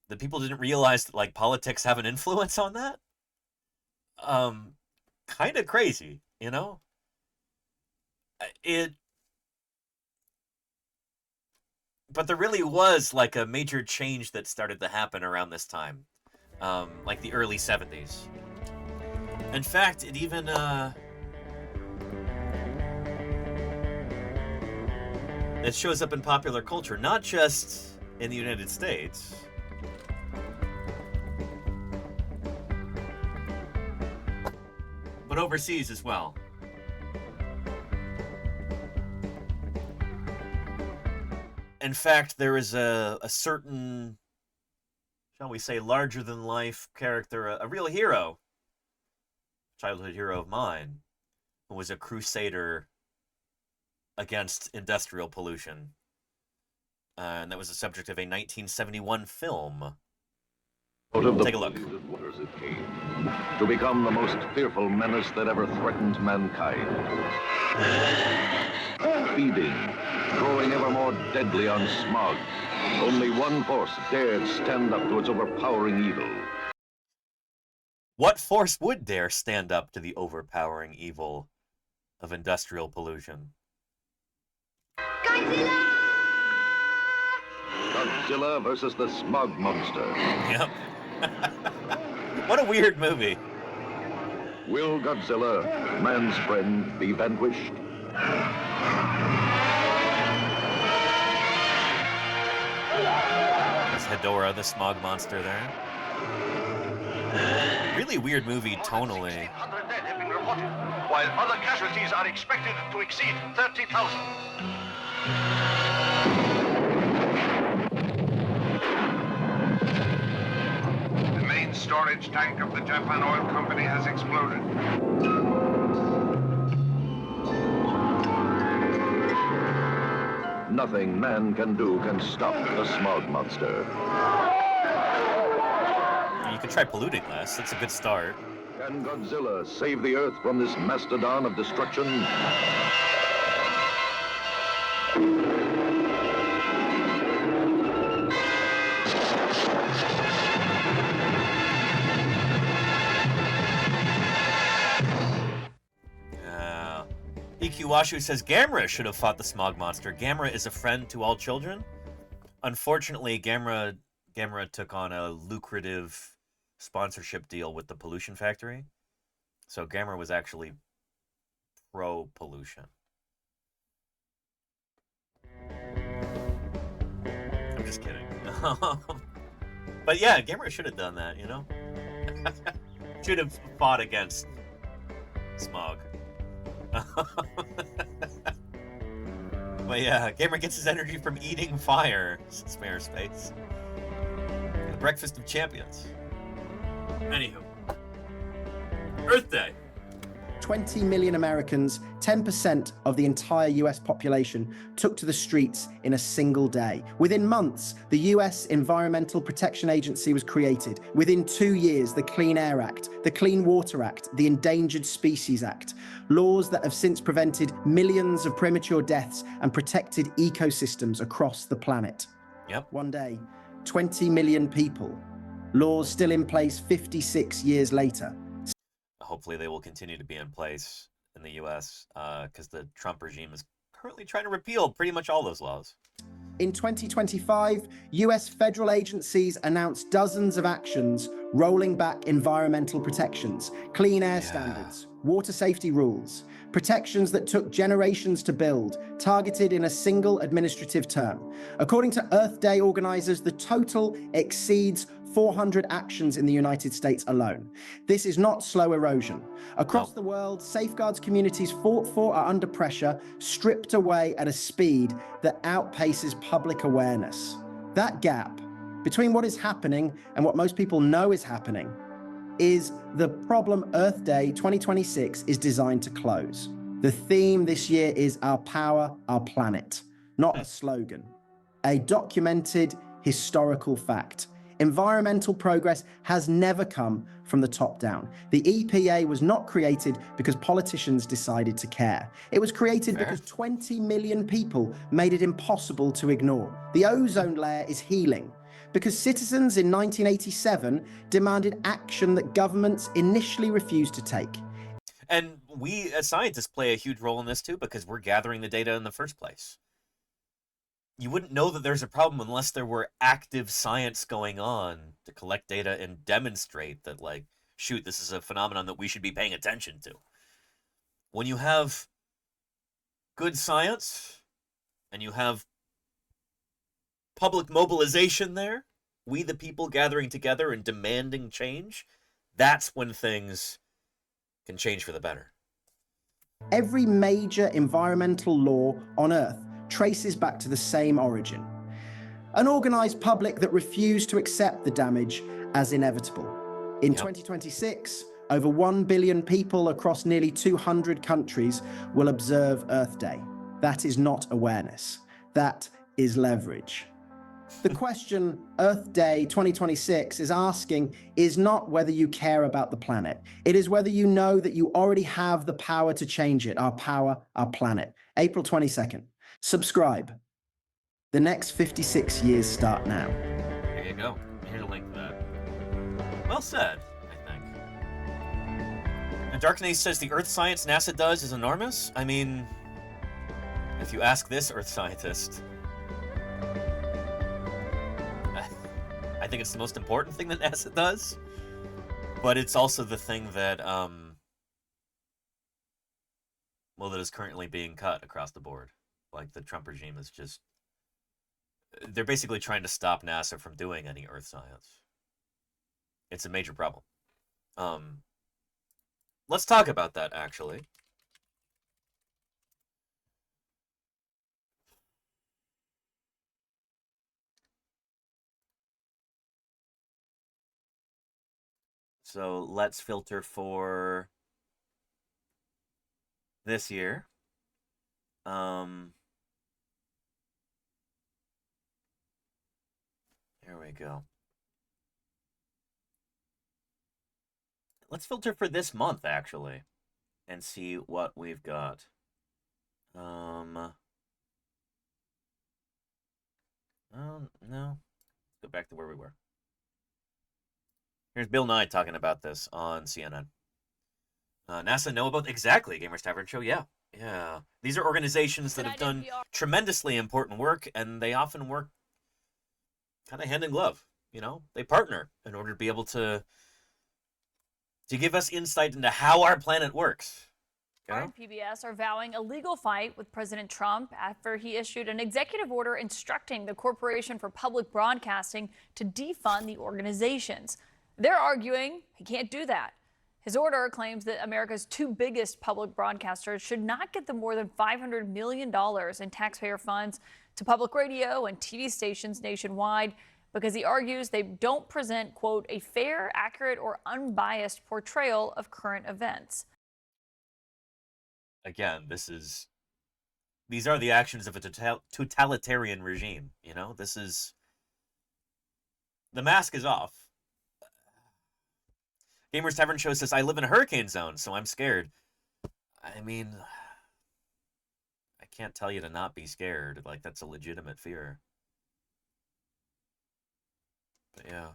Speaker 1: that people didn't realize that, like, politics have an influence on that? Kind of crazy, you know? But there really was, like, a major change that started to happen around this time, like the early 70s. In fact, it even, it shows up in popular culture, not just in the United States, but overseas as well. In fact, there is a certain, shall we say, larger-than-life character, a real hero, childhood hero of mine, who was a crusader against industrial pollution. And that was the subject of a 1971 film. Take a look.
Speaker 13: Waters it came, to become the most fearful menace that ever threatened mankind. Feeding, growing ever more deadly on smog. Only one force dared stand up to its overpowering evil.
Speaker 1: What force would dare stand up to the overpowering evil of industrial pollution?
Speaker 13: Godzilla versus the smog monster.
Speaker 1: Yep. What a weird movie.
Speaker 13: Will Godzilla, man's friend, be vanquished?
Speaker 1: There's Hedorah, the smog monster there. Really weird movie tonally.
Speaker 15: 100 dead have been reported, while other casualties are expected to exceed 30,000. The main storage tank of the Japan Oil Company has exploded.
Speaker 13: Nothing man can do can stop the smog monster.
Speaker 1: You could try polluting less. That's a good start.
Speaker 13: Can Godzilla save the Earth from this mastodon of destruction?
Speaker 1: Ikiwashu says Gamera should have fought the smog monster. Gamera is a friend to all children. Unfortunately, Gamera took on a lucrative sponsorship deal with the pollution factory. So Gamera was actually pro-pollution. I'm just kidding. But yeah, Gamera should have done that, you know? Should have fought against smog. But yeah, Gamera gets his energy from eating fire. Spare space. The breakfast of champions. Anywho. Earth Day.
Speaker 2: 20 million Americans, 10% of the entire US population, took to the streets in a single day. Within months, the US Environmental Protection Agency was created. Within 2 years, the Clean Air Act, the Clean Water Act, the Endangered Species Act, laws that have since prevented millions of premature deaths and protected ecosystems across the planet.
Speaker 1: Yep.
Speaker 2: One day, 20 million people Laws still in place 56 years later.
Speaker 1: Hopefully they will continue to be in place in the U.S. Because the Trump regime is currently trying to repeal pretty much all those laws.
Speaker 2: In 2025, US federal agencies announced dozens of actions rolling back environmental protections, clean air standards, water safety rules, protections that took generations to build, targeted in a single administrative term. According to Earth Day organizers, the total exceeds 400 actions in the United States alone. This is not slow erosion. Across the world, safeguards communities fought for are under pressure, stripped away at a speed that outpaces public awareness. That gap between what is happening and what most people know is happening is the problem Earth Day 2026 is designed to close. The theme this year is Our Power, Our Planet, not a slogan, a documented historical fact. Environmental progress has never come from the top down. The EPA was not created because politicians decided to care. It was created because 20 million people made it impossible to ignore. The ozone layer is healing because citizens in 1987 demanded action that governments initially refused to take.
Speaker 1: And we as scientists play a huge role in this too, because we're gathering the data in the first place. You wouldn't know that there's a problem unless there were active science going on to collect data and demonstrate that, like, shoot, this is a phenomenon that we should be paying attention to. When you have good science and you have public mobilization there, we the people gathering together and demanding change, that's when things can change for the better.
Speaker 2: Every major environmental law on Earth traces back to the same origin. An organized public that refused to accept the damage as inevitable. In 2026, over 1 billion people across nearly 200 countries will observe Earth Day. That is not awareness. That is leverage. The question Earth Day 2026 is asking is not whether you care about the planet. It is whether you know that you already have the power to change it. Our power, our planet. April 22nd. Subscribe. The next 56 years start now.
Speaker 1: There you go. Here's a link to that. Well said, I think. And Darkness says the Earth science NASA does is enormous. I mean, if you ask this Earth scientist, I think it's the most important thing that NASA does, but it's also the thing that, well, that is currently being cut across the board. Like, the Trump regime is just... They're basically trying to stop NASA from doing any Earth science. It's a major problem. Let's talk about that, actually. So let's filter for this year. There we go. Let's filter for this month, actually, and see what we've got. Oh, no. Let's go back to where we were. Here's Bill Nye talking about this on CNN. NASA know about... Exactly, Gamers Tavern Show, yeah. These are organizations that have done tremendously important work, and they often work kind of hand in glove, you know? They partner in order to be able to give us insight into how our planet works.
Speaker 10: And PBS are vowing a legal fight with President Trump after he issued an executive order instructing the Corporation for Public Broadcasting to defund the organizations. They're arguing he can't do that. His order claims that America's two biggest public broadcasters should not get the more than $500 million in taxpayer funds to public radio and TV stations nationwide because he argues they don't present, quote, a fair, accurate, or unbiased portrayal of current events.
Speaker 1: Again, these are the actions of a totalitarian regime, you know? This is... The mask is off. Gamers Tavern Show says, I live in a hurricane zone, so I'm scared. I mean, I can't tell you to not be scared. Like, that's a legitimate fear. But yeah.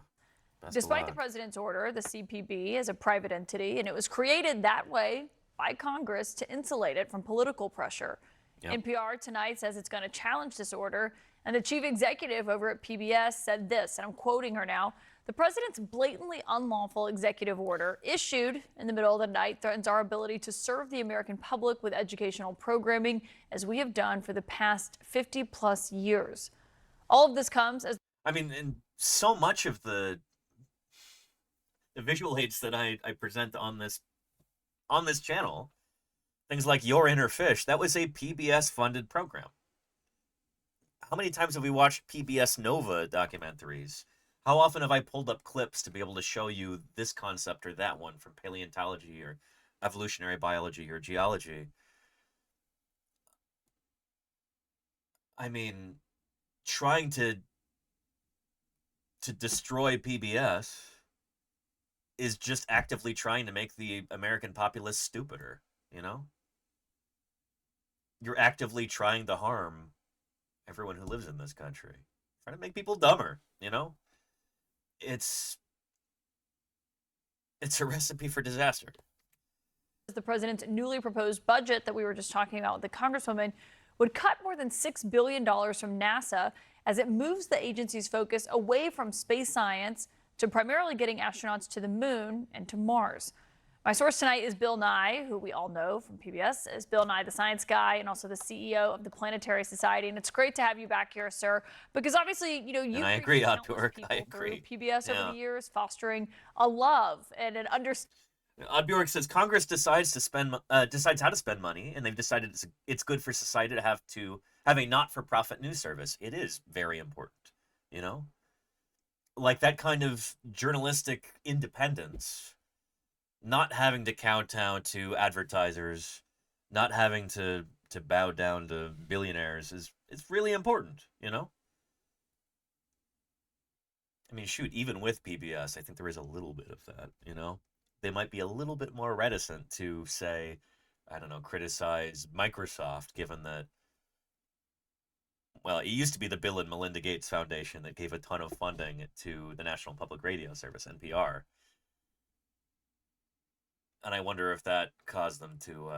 Speaker 10: Despite the president's order, the CPB is a private entity, and it was created that way by Congress to insulate it from political pressure.
Speaker 1: Yep.
Speaker 10: NPR tonight says it's going to challenge this order, and the chief executive over at PBS said this, and I'm quoting her now: "The president's blatantly unlawful executive order issued in the middle of the night threatens our ability to serve the American public with educational programming as we have done for the past 50 plus years." All of this comes as
Speaker 1: and so much of the visual aids that I present on this channel, things like Your Inner Fish, that was a PBS funded program. How many times have we watched PBS Nova documentaries? How often have I pulled up clips to be able to show you this concept or that one from paleontology or evolutionary biology or geology? Trying to destroy PBS is just actively trying to make the American populace stupider, You're actively trying to harm everyone who lives in this country. Trying to make people dumber, It's a recipe for disaster.
Speaker 10: the president's newly proposed budget that we were just talking about with the Congresswoman would cut more than $6 billion from NASA as it moves the agency's focus away from space science to primarily getting astronauts to the moon and to Mars. My source tonight is Bill Nye, who we all know from PBS as Bill Nye, the science guy, and also the CEO of the Planetary Society. And it's great to have you back here, sir, because obviously, you've
Speaker 1: I agree, Oddbjorg. I
Speaker 10: people through
Speaker 1: agree.
Speaker 10: PBS over the years, fostering a love and an understanding.
Speaker 1: Oddbjorg says Congress decides how to spend money, and they've decided it's good for society to have a not-for-profit news service. It is very important, like that kind of journalistic independence, not having to kowtow to advertisers, not having to bow down to billionaires is really important, Shoot, even with PBS, I think there is a little bit of that, They might be a little bit more reticent to say, criticize Microsoft, given that, well, it used to be the Bill and Melinda Gates Foundation that gave a ton of funding to the National Public Radio Service, NPR. And I wonder if that caused them to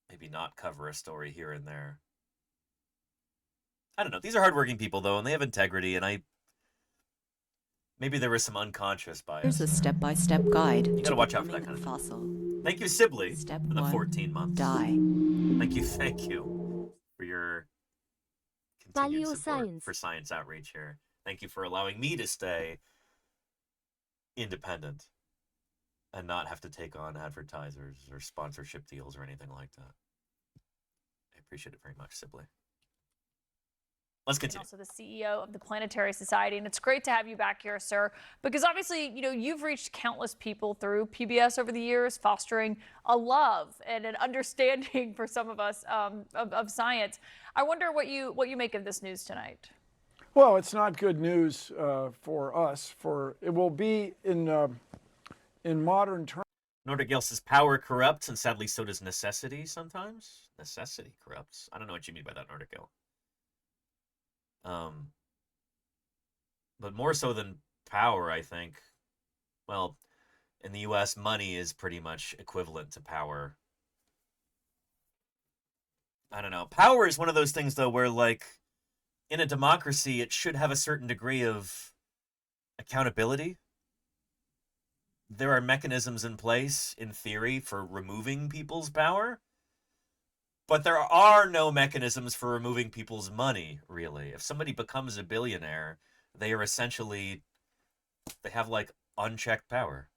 Speaker 1: maybe not cover a story here and there. I don't know. These are hardworking people, though, and they have integrity, and maybe there was some unconscious bias.
Speaker 9: Here's a step-by-step guide.
Speaker 1: You gotta watch out for that kind of
Speaker 9: fossil.
Speaker 1: Thank you, Sibley,
Speaker 9: Step
Speaker 1: for the
Speaker 9: 1,
Speaker 1: 14 months.
Speaker 9: Die.
Speaker 1: Thank you for your continued support
Speaker 14: Paleoscience.
Speaker 1: for science outreach here. Thank you for allowing me to stay independent and not have to take on advertisers or sponsorship deals or anything like that. I appreciate it very much, Sibley. Let's continue.
Speaker 10: Also the CEO of the Planetary Society, and it's great to have you back here, sir, because obviously, you've reached countless people through PBS over the years, fostering a love and an understanding for some of us of science. I wonder what you make of this news tonight.
Speaker 19: Well, it's not good news for us. It will be in modern terms.
Speaker 1: Nordic Gale says power corrupts, and sadly so does necessity sometimes. Necessity corrupts. I don't know what you mean by that, Nordic Gale. But more so than power, I think, well, in the U.S., money is pretty much equivalent to power. I don't know. Power is one of those things, though, where, like, in a democracy, it should have a certain degree of accountability. There are mechanisms in place, in theory, for removing people's power. But there are no mechanisms for removing people's money, really. If somebody becomes a billionaire, they have, like, unchecked power.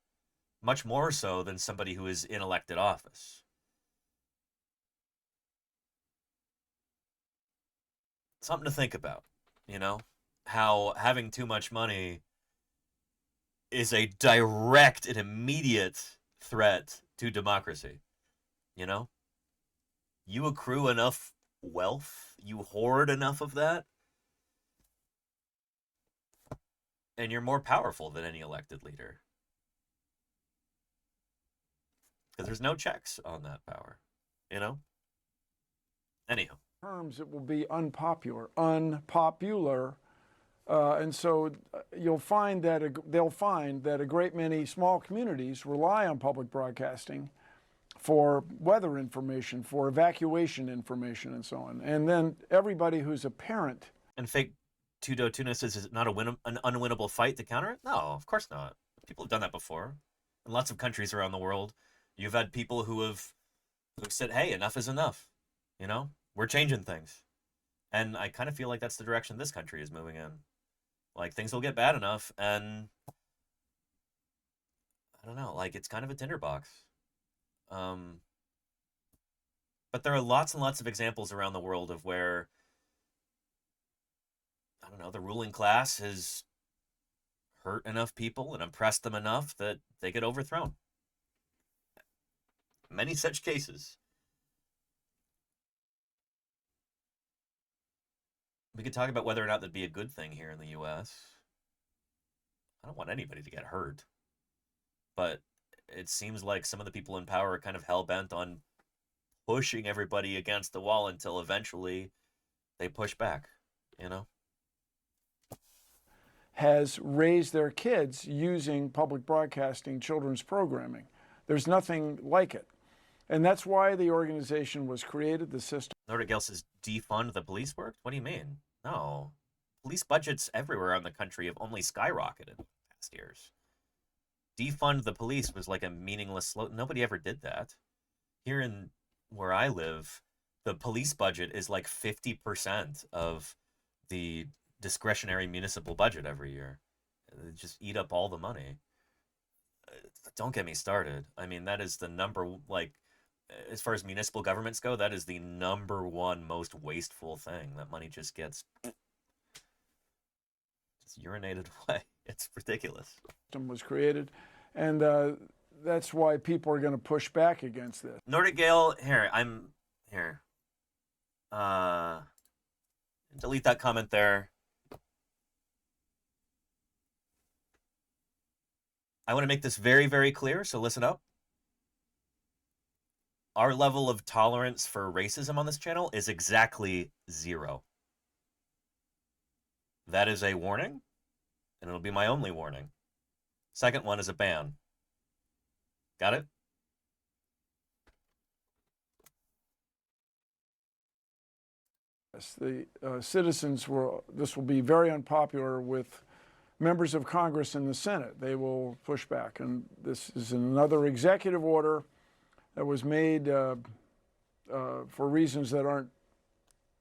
Speaker 1: Much more so than somebody who is in elected office. Something to think about, how having too much money is a direct and immediate threat to democracy, You accrue enough wealth, you hoard enough of that, and you're more powerful than any elected leader. Because there's no checks on that power, Anyhow.
Speaker 19: Terms, it will be unpopular And so they'll find that a great many small communities rely on public broadcasting for weather information, for evacuation information, and so on. And then everybody who's a parent.
Speaker 1: And fake pseudo-tunis is not an unwinnable fight to counter it? No, of course not. People have done that before. In lots of countries around the world, you've had people who've said, hey, enough is enough. You know, we're changing things. And I kind of feel like that's the direction this country is moving in. Like, things will get bad enough, and I don't know, like, it's kind of a tinderbox. But there are lots and lots of examples around the world of where, I don't know, the ruling class has hurt enough people and oppressed them enough that they get overthrown. Many such cases. We could talk about whether or not that'd be a good thing here in the U.S. I don't want anybody to get hurt. But it seems like some of the people in power are kind of hell-bent on pushing everybody against the wall until eventually they push back, you know?
Speaker 19: Has raised their kids using public broadcasting children's programming. There's nothing like it. And that's why the organization was created, the system.
Speaker 1: Nordic Gale says, defund the police work? What do you mean? No. Police budgets everywhere in the country have only skyrocketed in the past years. Defund the police was like a meaningless slogan. Nobody ever did that. Here in where I live, the police budget is like 50% of the discretionary municipal budget every year. They just eat up all the money. Don't get me started. I mean, that is the number, like, as far as municipal governments go, that is the number one most wasteful thing. That money just gets urinated away. It's ridiculous.
Speaker 19: Was created, and that's why people are going to push back against this.
Speaker 1: Nordic Gale, here. Delete that comment there. I want to make this very, very clear, so listen up. Our level of tolerance for racism on this channel is exactly 0. That is a warning, and it'll be my only warning. Second one is a ban. Got it?
Speaker 19: Yes, the citizens this will be very unpopular with members of Congress and the Senate. They will push back, and this is another executive order that was made for reasons that aren't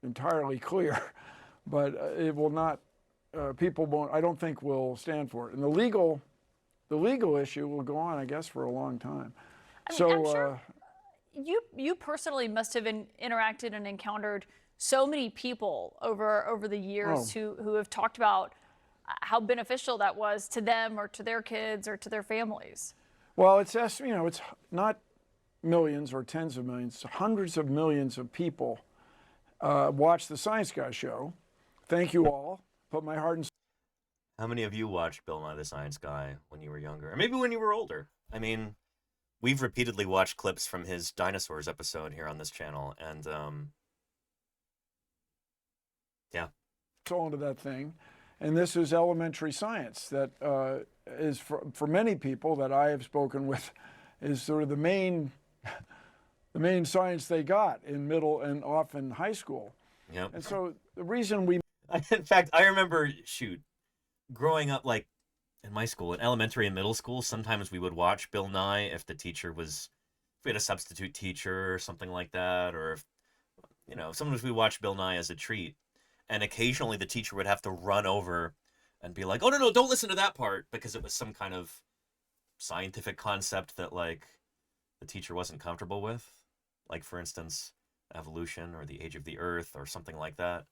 Speaker 19: entirely clear, but it will not, people won't, I don't think will stand for it. And the legal issue will go on, I guess, for a long time.
Speaker 10: I mean, I'm sure you personally must have interacted and encountered so many people over the years who have talked about how beneficial that was to them or to their kids or to their families.
Speaker 19: Well, it's not millions or tens of millions, hundreds of millions of people watch the Science Guy show. Thank you all. Put my heart and soul.
Speaker 1: How many of you watched Bill Nye the Science Guy when you were younger? Or maybe when you were older? I mean, we've repeatedly watched clips from his dinosaurs episode here on this channel, and yeah.
Speaker 19: Soul into that thing. And this is elementary science that is, for many people that I have spoken with, is sort of the main science they got in middle and often high school.
Speaker 1: Yep.
Speaker 19: And so the reason we...
Speaker 1: In fact, I remember, growing up, like, in my school, in elementary and middle school, sometimes we would watch Bill Nye if the teacher was... If we had a substitute teacher or something like that, or if, sometimes we watched Bill Nye as a treat. And occasionally the teacher would have to run over and be like, oh, no, don't listen to that part, because it was some kind of scientific concept that, like, the teacher wasn't comfortable with. Like, for instance, evolution or the age of the earth or something like that.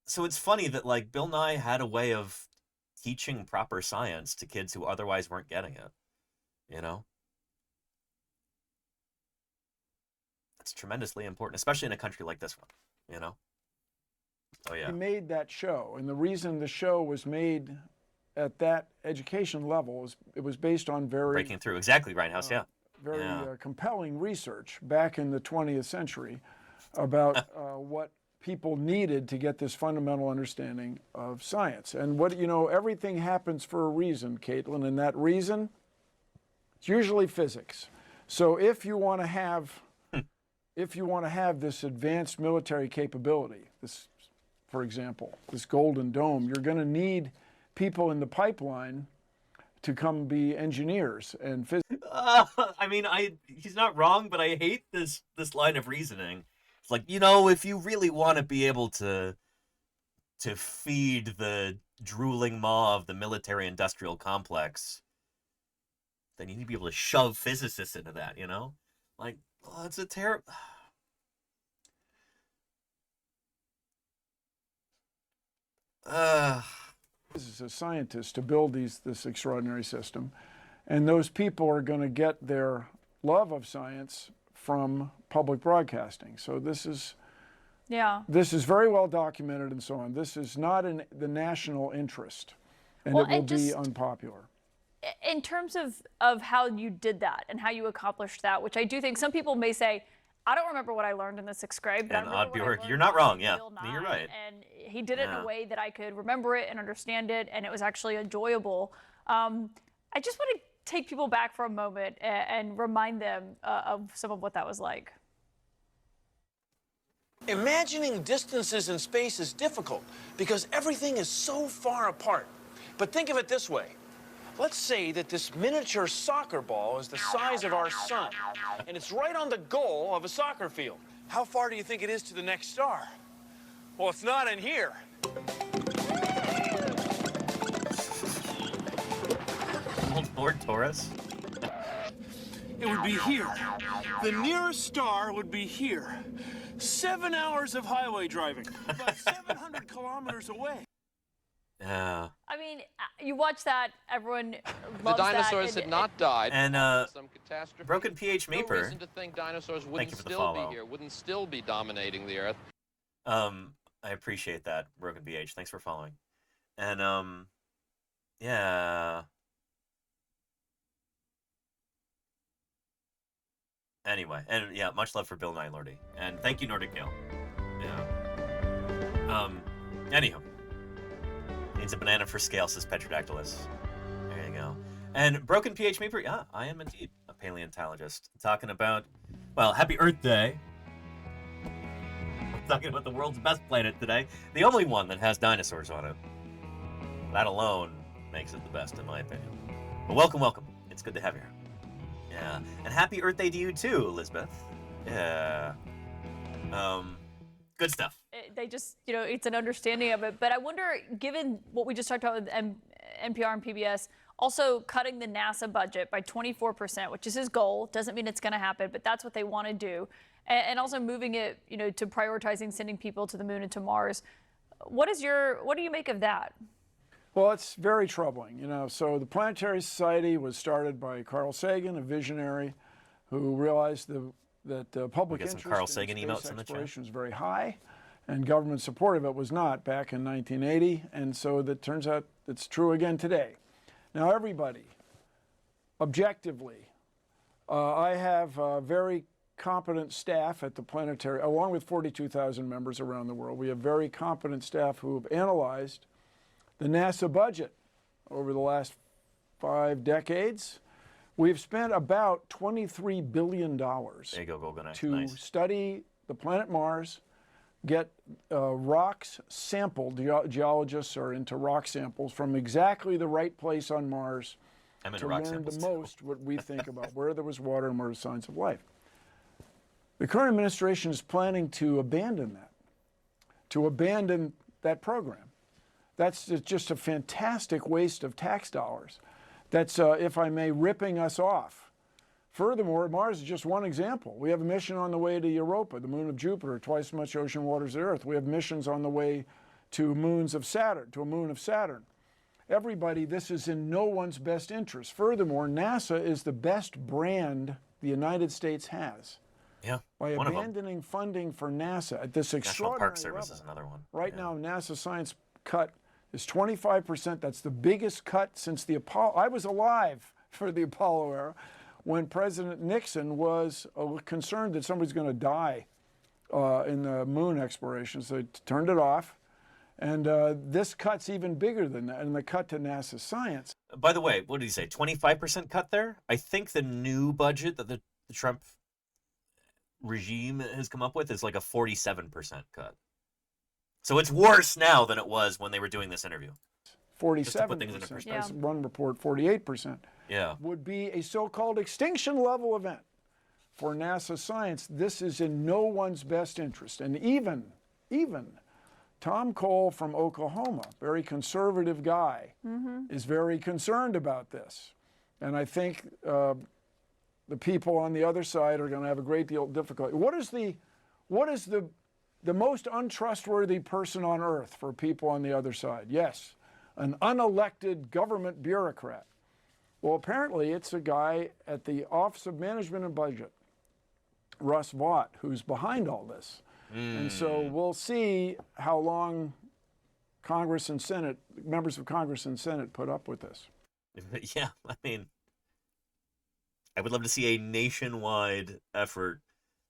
Speaker 1: So it's funny that, like, Bill Nye had a way of teaching proper science to kids who otherwise weren't getting it, It's tremendously important, especially in a country like this one. Oh, yeah.
Speaker 19: We made that show, and the reason the show was made at that education level is it was based on
Speaker 1: breaking through. Exactly, Reinhouse, yeah.
Speaker 19: Very compelling research back in the 20th century about what people needed to get this fundamental understanding of science. And what, you know, everything happens for a reason, Caitlin, and that reason, it's usually physics. So if you want to have this advanced military capability, this, for example, this Golden Dome, you're going to need people in the pipeline to come be engineers and physicists.
Speaker 1: I mean, he's not wrong, but I hate this line of reasoning. It's like, you know, if you really want to be able to feed the drooling maw of the military-industrial complex, then you need to be able to shove physicists into that, you know? Like, oh, it's a terrible...
Speaker 19: As a scientist to build this extraordinary system, and those people are going to get their love of science from public broadcasting. So this is very well documented and so on. This is not in the national interest, and it will be unpopular.
Speaker 10: In terms of how you did that and how you accomplished that, which I do think some people may say, I don't remember what I learned in the 6th grade, but
Speaker 1: you're not wrong. Yeah, you're right.
Speaker 10: And he did it in a way that I could remember it and understand it, and it was actually enjoyable. I just want to take people back for a moment and remind them of some of what that was like.
Speaker 6: Imagining distances in space is difficult because everything is so far apart. But think of it this way. Let's say that this miniature soccer ball is the size of our sun, and it's right on the goal of a soccer field. How far do you think it is to the next star? Well, it's not in here.
Speaker 1: Lord Taurus?
Speaker 6: It would be here. The nearest star would be here. 7 hours of highway driving, about 700 kilometers away.
Speaker 1: Yeah.
Speaker 10: I mean, you watch that, everyone loves
Speaker 9: the dinosaurs
Speaker 10: that.
Speaker 9: had not died.
Speaker 1: And
Speaker 9: some catastrophe.
Speaker 1: Broken PH Maper.
Speaker 9: No reason to think dinosaurs wouldn't still be here, wouldn't still be dominating the Earth.
Speaker 1: I appreciate that, Broken PH. Thanks for following. And yeah. Anyway, and yeah, much love for Bill Nye Lordy, and thank you, Nordic Gale. Yeah. Anywho. Needs a banana for scale, says Petrodactylus. There you go. And Broken PH Maper, yeah, I am indeed a paleontologist. Talking about, well, happy Earth Day. I'm talking about the world's best planet today. The only one that has dinosaurs on it. That alone makes it the best, in my opinion. But welcome, welcome. It's good to have you here. Yeah. And happy Earth Day to you, too, Elizabeth. Yeah. Good stuff.
Speaker 10: They just, you know, it's an understanding of it. But I wonder, given what we just talked about with NPR and PBS, also cutting the NASA budget by 24%, which is his goal. Doesn't mean it's going to happen, but that's what they want to do. And also moving it, you know, to prioritizing sending people to the moon and to Mars. What do you make of that?
Speaker 19: Well, it's very troubling, you know. So the Planetary Society was started by Carl Sagan, a visionary who realized that public interest in space exploration was very high, and government support of it was not back in 1980, and so that turns out it's true again today. Now, everybody, objectively, I have very competent staff at the planetary, along with 42,000 members around the world. We have very competent staff who have analyzed the NASA budget over the last 5 decades. We've spent about $23 billion to study the planet Mars, get rocks sampled. Geologists are into rock samples from exactly the right place on Mars to learn the most what we think about where there was water and where there were signs of life. The current administration is planning to abandon that program. That's just a fantastic waste of tax dollars. That's, if I may, ripping us off. Furthermore, Mars is just one example. We have a mission on the way to Europa, the moon of Jupiter, twice as much ocean water as the Earth. We have missions on the way to moons of Saturn, to a moon of Saturn. Everybody, this is in no one's best interest. Furthermore, NASA is the best brand the United States has.
Speaker 1: Yeah,
Speaker 19: by abandoning funding for NASA at this extraordinary
Speaker 1: National Park Service
Speaker 19: level.
Speaker 1: Is another one.
Speaker 19: Right now, NASA science cut is 25%. That's the biggest cut since the Apollo. I was alive for the Apollo era when President Nixon was concerned that somebody's going to die in the moon exploration, so they turned it off. And this cut's even bigger than that, and the cut to NASA science.
Speaker 1: By the way, what did he say? 25% cut there? I think the new budget that the Trump regime has come up with is like a 47% cut. So it's worse now than it was when they were doing this interview.
Speaker 19: 47%. Yeah. One report, 48%.
Speaker 1: Yeah.
Speaker 19: Would be a so-called extinction level event for NASA science. This is in no one's best interest. And even Tom Cole from Oklahoma, very conservative guy, is very concerned about this. And I think the people on the other side are going to have a great deal of difficulty. What is the most untrustworthy person on earth for people on the other side? Yes, an unelected government bureaucrat. Well, apparently it's a guy at the Office of Management and Budget, Russ Vought, who's behind all this. And so we'll see how long Congress and Senate, members of Congress and Senate put up with this.
Speaker 1: Yeah, I mean, I would love to see a nationwide effort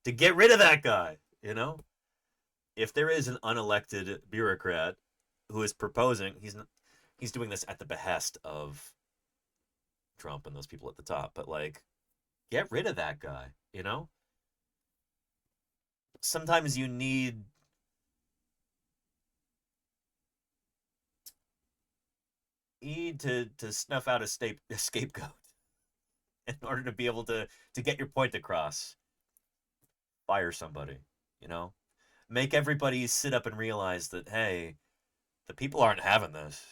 Speaker 1: to get rid of that guy, you know? If there is an unelected bureaucrat who is proposing, he's doing this at the behest of Trump and those people at the top, but like, get rid of that guy, you know? Sometimes you need to snuff out a scapegoat in order to be able to get your point across. Fire somebody, you know? Make everybody sit up and realize that, hey, the people aren't having this.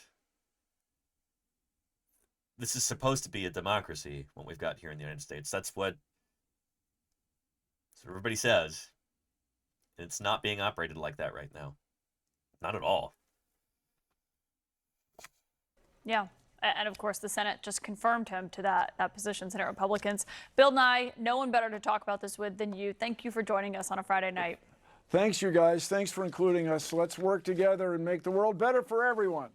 Speaker 1: This is supposed to be a democracy, what we've got here in the United States. That's what everybody says. It's not being operated like that right now. Not at all.
Speaker 10: Yeah. And of course, the Senate just confirmed him to that position, Senate Republicans. Bill Nye, no one better to talk about this with than you. Thank you for joining us on a Friday night.
Speaker 19: Thanks, you guys. Thanks for including us. Let's work together and make the world better for everyone.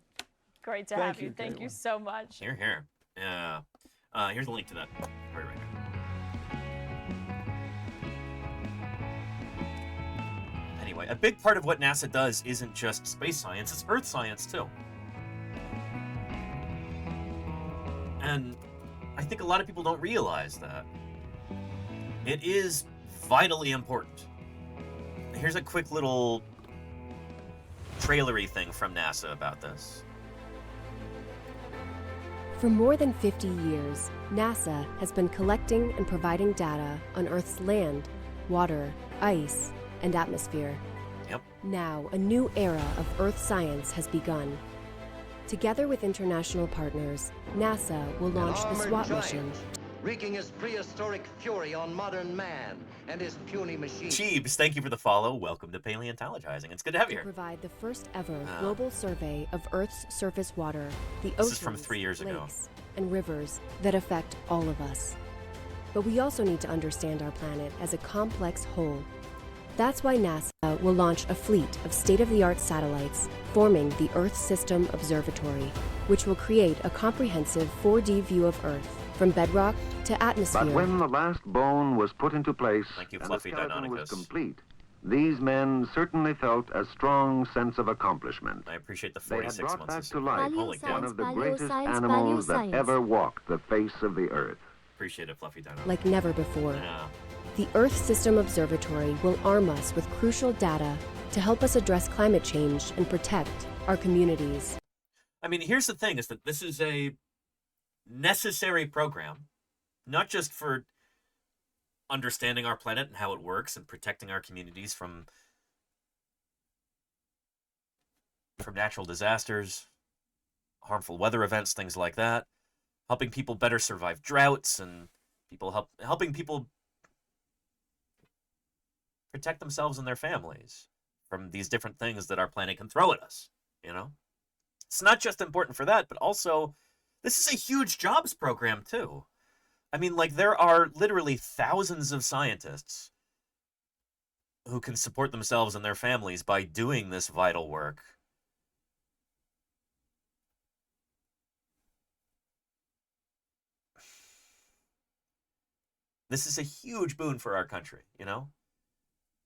Speaker 10: Great to have you. Thank you so much.
Speaker 1: Here, here. Yeah. Here's a link to that. Right here. Anyway, a big part of what NASA does isn't just space science, it's Earth science too. And I think a lot of people don't realize that. It is vitally important. Here's a quick little trailery thing from NASA about this.
Speaker 12: For more than 50 years, NASA has been collecting and providing data on Earth's land, water, ice, and atmosphere.
Speaker 1: Yep.
Speaker 12: Now, a new era of Earth science has begun. Together with international partners, NASA will launch the SWAT mission,
Speaker 16: wreaking his prehistoric fury on modern man and his puny machines.
Speaker 1: Cheebs, thank you for the follow. Welcome to Paleontologizing. It's good to have you
Speaker 12: to
Speaker 1: here.
Speaker 12: provide the first ever global survey of Earth's surface water, the oceans,
Speaker 1: this is from 3 years ago,
Speaker 12: lakes, and rivers that affect all of us. But we also need to understand our planet as a complex whole. That's why NASA will launch a fleet of state-of-the-art satellites forming the Earth System Observatory, which will create a comprehensive 4D view of Earth, from bedrock to atmosphere.
Speaker 13: But when the last bone was put into place
Speaker 1: and the
Speaker 13: skeleton was complete, these men certainly felt a strong sense of accomplishment.
Speaker 1: I appreciate the
Speaker 13: They
Speaker 1: 46
Speaker 13: had brought
Speaker 1: months.
Speaker 13: back to life
Speaker 1: Holy cow.
Speaker 13: one of the greatest animals that ever walked the face of the earth.
Speaker 1: Appreciate it, Fluffy Dino.
Speaker 12: Like never before.
Speaker 1: Yeah.
Speaker 12: The Earth System Observatory will arm us with crucial data to help us address climate change and protect our communities.
Speaker 1: I mean, here's the thing, is that this is a necessary program, not just for understanding our planet and how it works and protecting our communities from natural disasters, harmful weather events, things like that, helping people better survive droughts, and helping people protect themselves and their families from these different things that our planet can throw at us, you know? It's not just important for that, but also this is a huge jobs program too. I mean, like, there are literally thousands of scientists who can support themselves and their families by doing this vital work. This is a huge boon for our country, you know?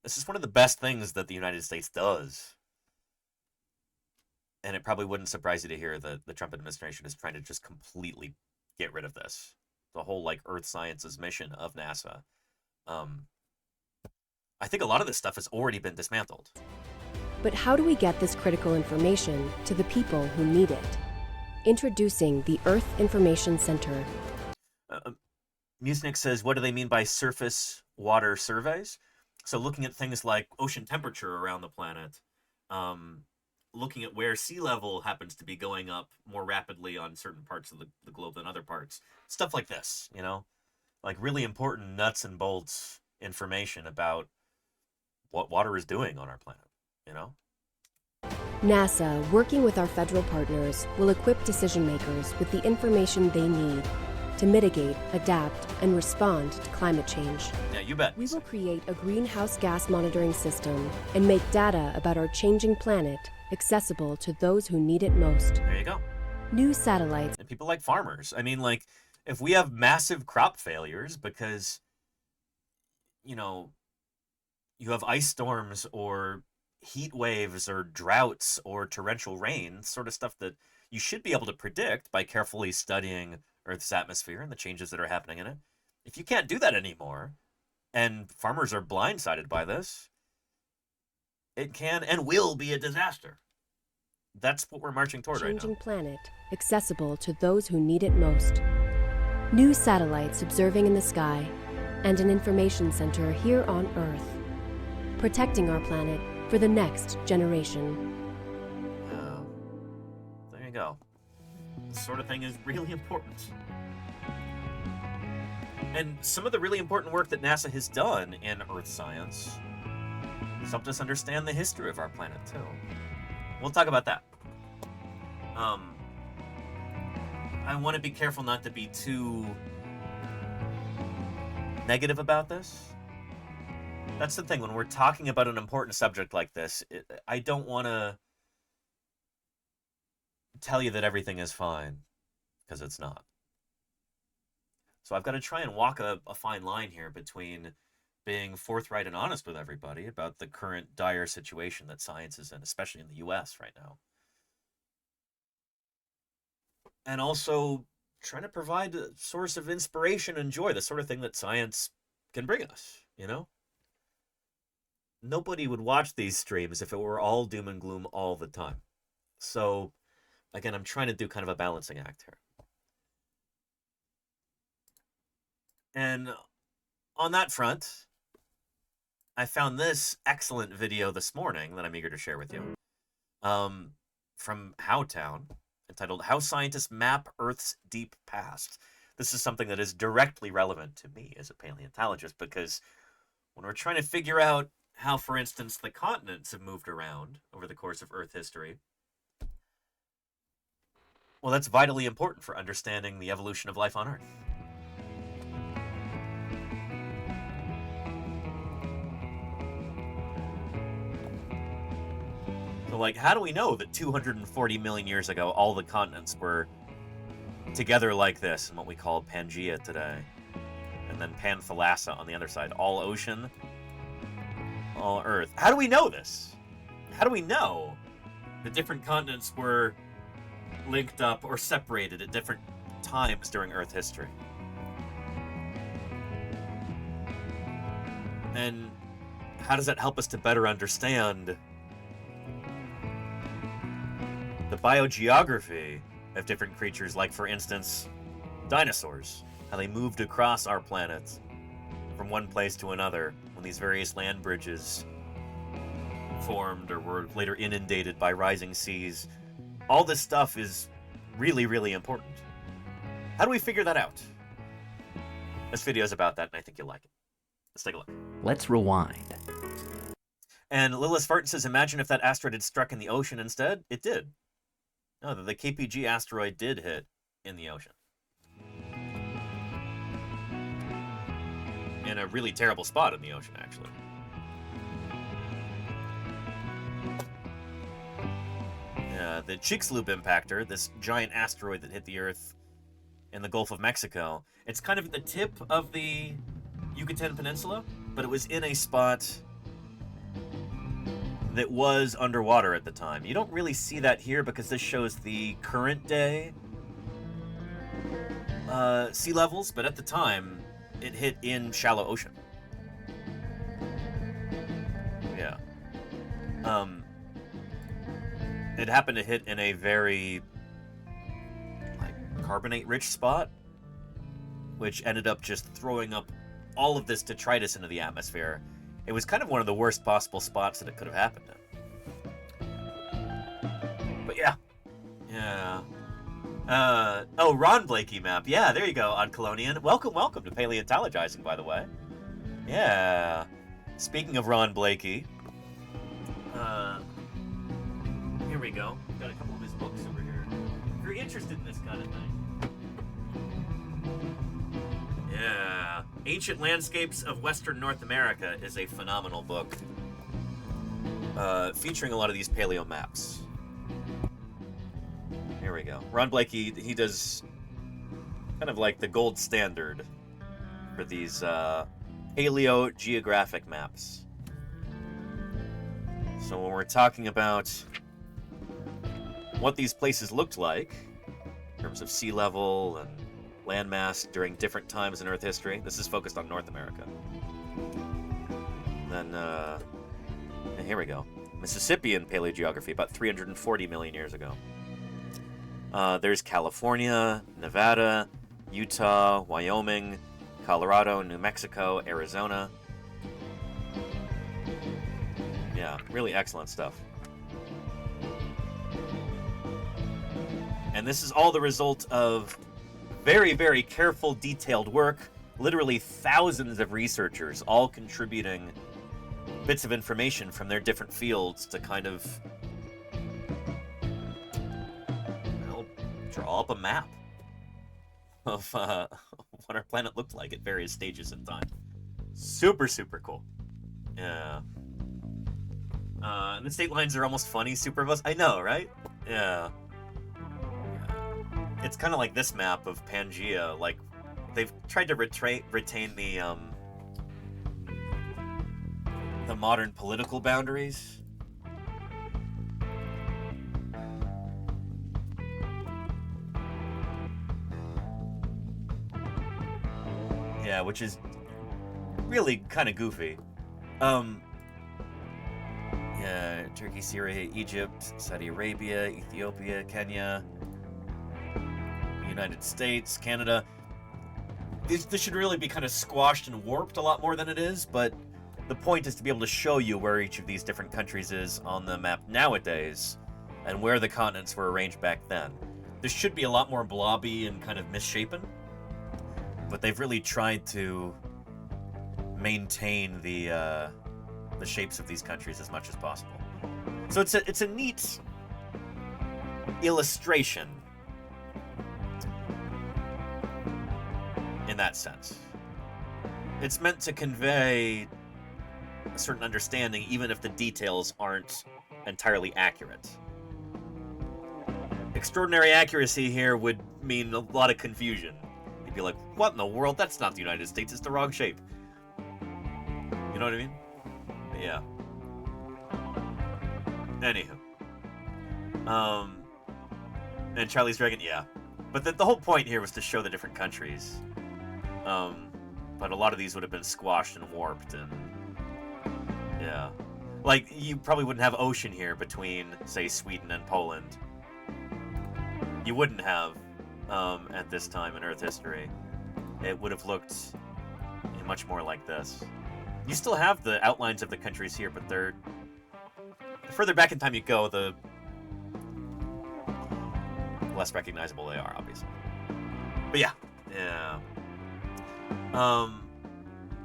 Speaker 1: This is one of the best things that the United States does. And it probably wouldn't surprise you to hear that the Trump administration is trying to just completely get rid of this. The whole, like, Earth sciences mission of NASA. I think a lot of this stuff has already been dismantled.
Speaker 12: But how do we get this critical information to the people who need it? Introducing the Earth Information Center.
Speaker 1: Musnick says, what do they mean by surface water surveys? So looking at things like ocean temperature around the planet, looking at where sea level happens to be going up more rapidly on certain parts of the globe than other parts. Stuff like this, you know? Like really important nuts and bolts information about what water is doing on our planet, you know?
Speaker 12: NASA, working with our federal partners, will equip decision makers with the information they need to mitigate, adapt, and respond to climate change.
Speaker 1: Yeah, you bet.
Speaker 12: We will create a greenhouse gas monitoring system and make data about our changing planet accessible to those who need it most.
Speaker 1: There you go.
Speaker 12: New satellites.
Speaker 1: And people like farmers. I mean, like, if we have massive crop failures because, you know, you have ice storms or heat waves or droughts or torrential rain, sort of stuff that you should be able to predict by carefully studying Earth's atmosphere and the changes that are happening in it. If you can't do that anymore, and farmers are blindsided by this, it can and will be a disaster. That's what we're marching toward right now.
Speaker 12: Changing planet, accessible to those who need it most. New satellites observing in the sky, and an information center here on Earth, protecting our planet for the next generation.
Speaker 1: There you go. This sort of thing is really important. And some of the really important work that NASA has done in Earth science has helped us understand the history of our planet, too. We'll talk about that. I want to be careful not to be too negative about this. That's the thing, when we're talking about an important subject like this, I don't want to tell you that everything is fine, because it's not. So I've got to try and walk a fine line here between being forthright and honest with everybody about the current dire situation that science is in, especially in the US right now. And also trying to provide a source of inspiration and joy, the sort of thing that science can bring us, you know? Nobody would watch these streams if it were all doom and gloom all the time. So, again, I'm trying to do kind of a balancing act here. And on that front, I found this excellent video this morning that I'm eager to share with you. From Howtown, entitled How Scientists Map Earth's Deep Past. This is something that is directly relevant to me as a paleontologist, because when we're trying to figure out how, for instance, the continents have moved around over the course of Earth history, well, that's vitally important for understanding the evolution of life on Earth. So, like, how do we know that 240 million years ago, all the continents were together like this in what we call Pangaea today? And then Panthalassa on the other side, all ocean, all Earth. How do we know this? How do we know that different continents were linked up or separated at different times during Earth history? And how does that help us to better understand the biogeography of different creatures, like, for instance, dinosaurs, how they moved across our planet from one place to another when these various land bridges formed or were later inundated by rising seas. All this stuff is really, really important. How do we figure that out? This video is about that, and I think you'll like it. Let's take a look.
Speaker 8: Let's rewind.
Speaker 1: And Lilith Farton says, imagine if that asteroid had struck in the ocean instead. It did. No, the KPG asteroid did hit in the ocean. In a really terrible spot in the ocean, actually. The Chicxulub impactor, this giant asteroid that hit the Earth in the Gulf of Mexico, it's kind of at the tip of the Yucatan Peninsula, but it was in a spot that was underwater at the time. You don't really see that here because this shows the current day sea levels, but at the time, it hit in shallow ocean. Yeah. It happened to hit in a very, like, carbonate-rich spot, which ended up just throwing up all of this detritus into the atmosphere. It was kind of one of the worst possible spots that it could have happened in. But yeah. Yeah. Oh, Ron Blakey map. Yeah, there you go, Odd Colonian. Welcome to Paleontologizing, by the way. Yeah. Speaking of Ron Blakey, here we go. Got a couple of his books over here. If you're interested in this kind of thing. Yeah. Ancient Landscapes of Western North America is a phenomenal book, featuring a lot of these paleo maps. Here we go. Ron Blakey, he does kind of like the gold standard for these paleogeographic maps. So when we're talking about what these places looked like in terms of sea level and landmass during different times in Earth history, this is focused on North America. Then, here we go. Mississippian paleogeography, about 340 million years ago. There's California, Nevada, Utah, Wyoming, Colorado, New Mexico, Arizona. Yeah, really excellent stuff. And this is all the result of very, very careful, detailed work. Literally thousands of researchers all contributing bits of information from their different fields to kind of, well, draw up a map of what our planet looked like at various stages in time. Super, super cool. Yeah. And the state lines are almost funny, Superbus. I know, right? Yeah. It's kind of like this map of Pangaea. Like, they've tried to retain the modern political boundaries. Yeah, which is really kind of goofy. Yeah, Turkey, Syria, Egypt, Saudi Arabia, Ethiopia, Kenya, United States, Canada. This should really be kind of squashed and warped a lot more than it is, but the point is to be able to show you where each of these different countries is on the map nowadays and where the continents were arranged back then. This should be a lot more blobby and kind of misshapen, but they've really tried to maintain the shapes of these countries as much as possible. So it's a neat illustration in that sense. It's meant to convey a certain understanding, even if the details aren't entirely accurate. Extraordinary accuracy here would mean a lot of confusion. You'd be like, what in the world? That's not the United States, it's the wrong shape. You know what I mean? But yeah. Anywho. And Charlie's Dragon, yeah. But the whole point here was to show the different countries. But a lot of these would have been squashed and warped, and yeah. Like, you probably wouldn't have ocean here between, say, Sweden and Poland. You wouldn't have, at this time in Earth history. It would have looked much more like this. You still have the outlines of the countries here, but they're... The further back in time you go, the less recognizable they are, obviously. But yeah. Yeah.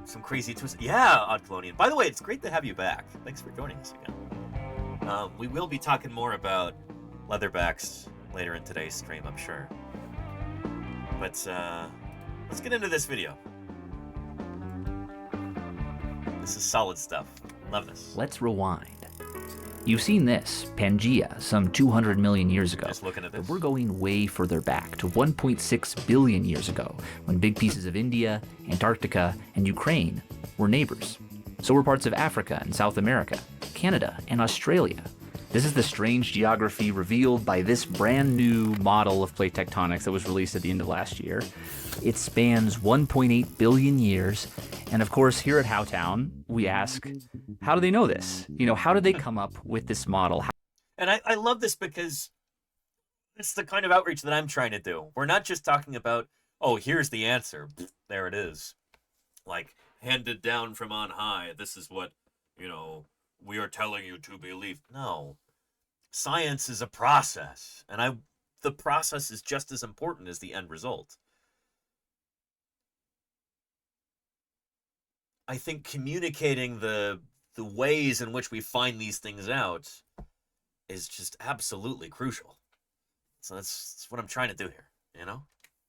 Speaker 1: Some crazy twists. Yeah, Odd Colonian. By the way, it's great to have you back. Thanks for joining us again. We will be talking more about leatherbacks later in today's stream, I'm sure. But let's get into this video. This is solid stuff. Love this.
Speaker 8: Let's rewind. You've seen this, Pangaea, some 200 million years ago.
Speaker 1: Just looking at this.
Speaker 8: But we're going way further back, to 1.6 billion years ago, when big pieces of India, Antarctica, and Ukraine were neighbors. So were parts of Africa and South America, Canada and Australia. This is the strange geography revealed by this brand new model of plate tectonics that was released at the end of last year. It spans 1.8 billion years. And of course, here at Howtown, we ask, how do they know this? How did they come up with this model?
Speaker 1: And I love this because it's the kind of outreach that I'm trying to do. We're not just talking about, oh, here's the answer. There it is. Like, handed down from on high. This is what, we are telling you to believe. No. Science is a process. And the process is just as important as the end result. I think communicating the ways in which we find these things out is just absolutely crucial. So that's what I'm trying to do here,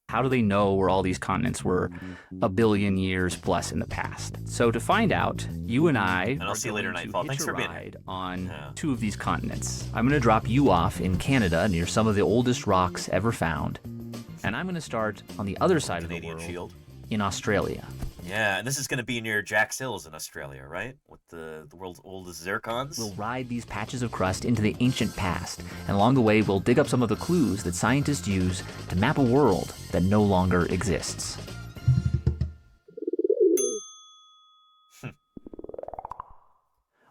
Speaker 8: How do they know where all these continents were a billion years plus in the past? So to find out, you and I
Speaker 1: I'll see you later, Nightfall. Thanks for being here.
Speaker 8: On two of these continents. I'm going to drop you off in Canada near some of the oldest rocks ever found. And I'm going to start on the other side
Speaker 1: Canadian
Speaker 8: of the world,
Speaker 1: Shield.
Speaker 8: In Australia.
Speaker 1: Yeah, and this is going to be near Jack's Hills in Australia, right? With the world's oldest zircons.
Speaker 8: We'll ride these patches of crust into the ancient past, and along the way we'll dig up some of the clues that scientists use to map a world that no longer exists.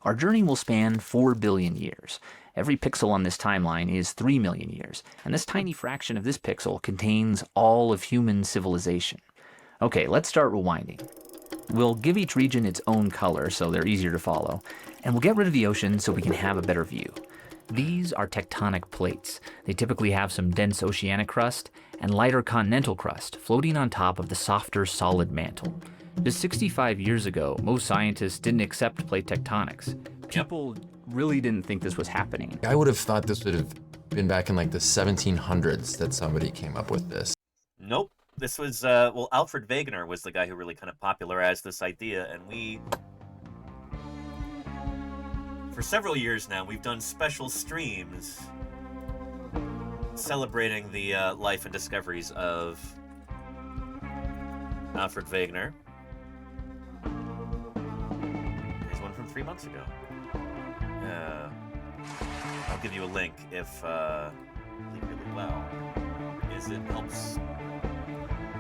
Speaker 8: Our journey will span 4 billion years. Every pixel on this timeline is 3 million years, and this tiny fraction of this pixel contains all of human civilization. Okay, let's start rewinding. We'll give each region its own color so they're easier to follow, and we'll get rid of the ocean so we can have a better view. These are tectonic plates. They typically have some dense oceanic crust and lighter continental crust floating on top of the softer solid mantle. Just 65 years ago, most scientists didn't accept plate tectonics. People really didn't think this was happening.
Speaker 3: I would have thought this would have been back in like the 1700s that somebody came up with this.
Speaker 1: Nope. This was, Alfred Wegener was the guy who really kind of popularized this idea, and for several years now, we've done special streams celebrating the life and discoveries of Alfred Wegener. Here's one from 3 months ago. I'll give you a link if really well. It helps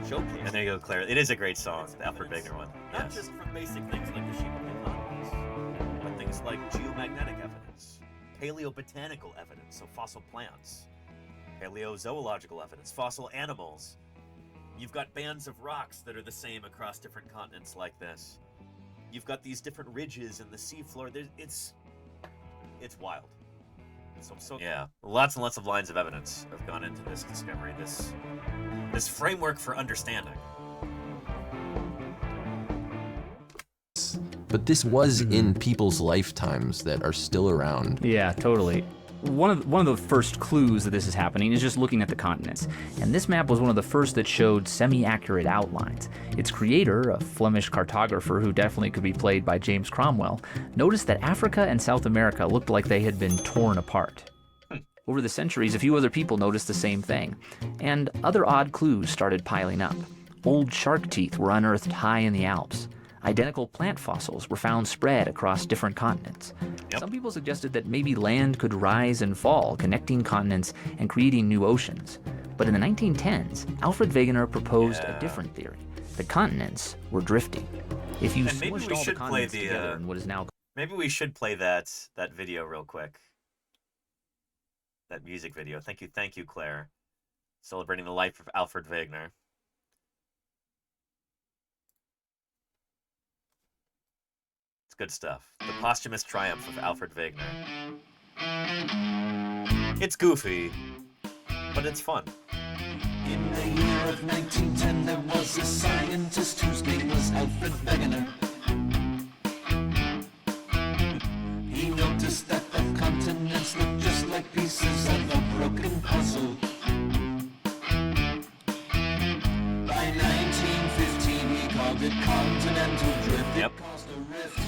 Speaker 1: showcase. And there you go, Claire. It is a great song, the Alfred Wegener one. Not just from basic things like the shape of the continents, but things like geomagnetic evidence, paleobotanical evidence, so fossil plants, paleozoological evidence, fossil animals. You've got bands of rocks that are the same across different continents like this. You've got these different ridges in the seafloor. It's wild. So yeah, lots and lots of lines of evidence have gone into this discovery, this framework for understanding.
Speaker 3: But this was in people's lifetimes that are still around.
Speaker 8: Yeah, totally. One of the first clues that this is happening is just looking at the continents. And this map was one of the first that showed semi-accurate outlines. Its creator, a Flemish cartographer who definitely could be played by James Cromwell, noticed that Africa and South America looked like they had been torn apart. Over the centuries, a few other people noticed the same thing. And other odd clues started piling up. Old shark teeth were unearthed high in the Alps. Identical plant fossils were found spread across different continents. Some people suggested that maybe land could rise and fall, connecting continents and creating new oceans. But in the 1910s, Alfred Wegener proposed a different theory. The continents were drifting. If you smushed all the continents together in what is now...
Speaker 1: Maybe we should play that video real quick. That music video. Thank you, Claire. Celebrating the life of Alfred Wegener. It's good stuff. The posthumous triumph of Alfred Wegener. It's goofy, but it's fun.
Speaker 5: In the year of 1910, there was a scientist whose name was Alfred Wegener. He noticed that the continents looked just like pieces of a broken puzzle. By 1915, he called it continental drift. It caused a rift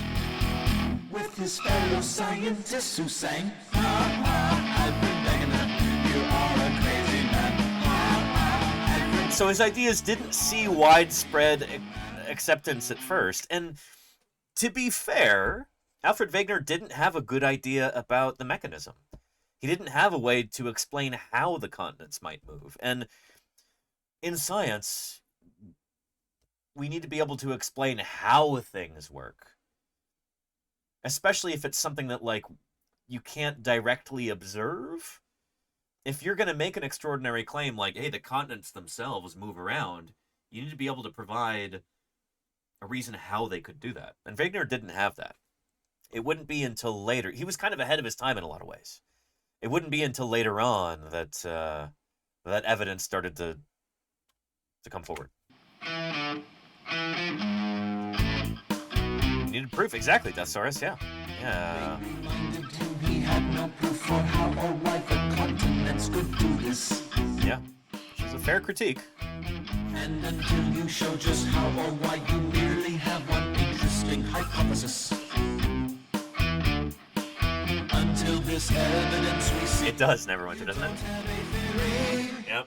Speaker 5: with his fellow scientists who sang, Alfred Wegener, you are a crazy man.
Speaker 1: So his ideas didn't see widespread acceptance at first, and to be fair, Alfred Wegener didn't have a good idea about the mechanism. He didn't have a way to explain how the continents might move. And in science, we need to be able to explain how things work. Especially if it's something that, like, you can't directly observe. If you're going to make an extraordinary claim like, hey, the continents themselves move around, you need to be able to provide a reason how they could do that. And Wegener didn't have that. It wouldn't be until later. He was kind of ahead of his time in a lot of ways. It wouldn't be until later on that that evidence started to come forward. You needed proof, exactly, Deathsaurus, yeah. Yeah.
Speaker 5: He had no proof for how or why the continents could do this.
Speaker 1: Yeah, which is a fair critique.
Speaker 5: And until you show just how or why, you merely have one interesting hypothesis. Until this evidence we see.
Speaker 1: It does, Neverwinter, doesn't it? Yep.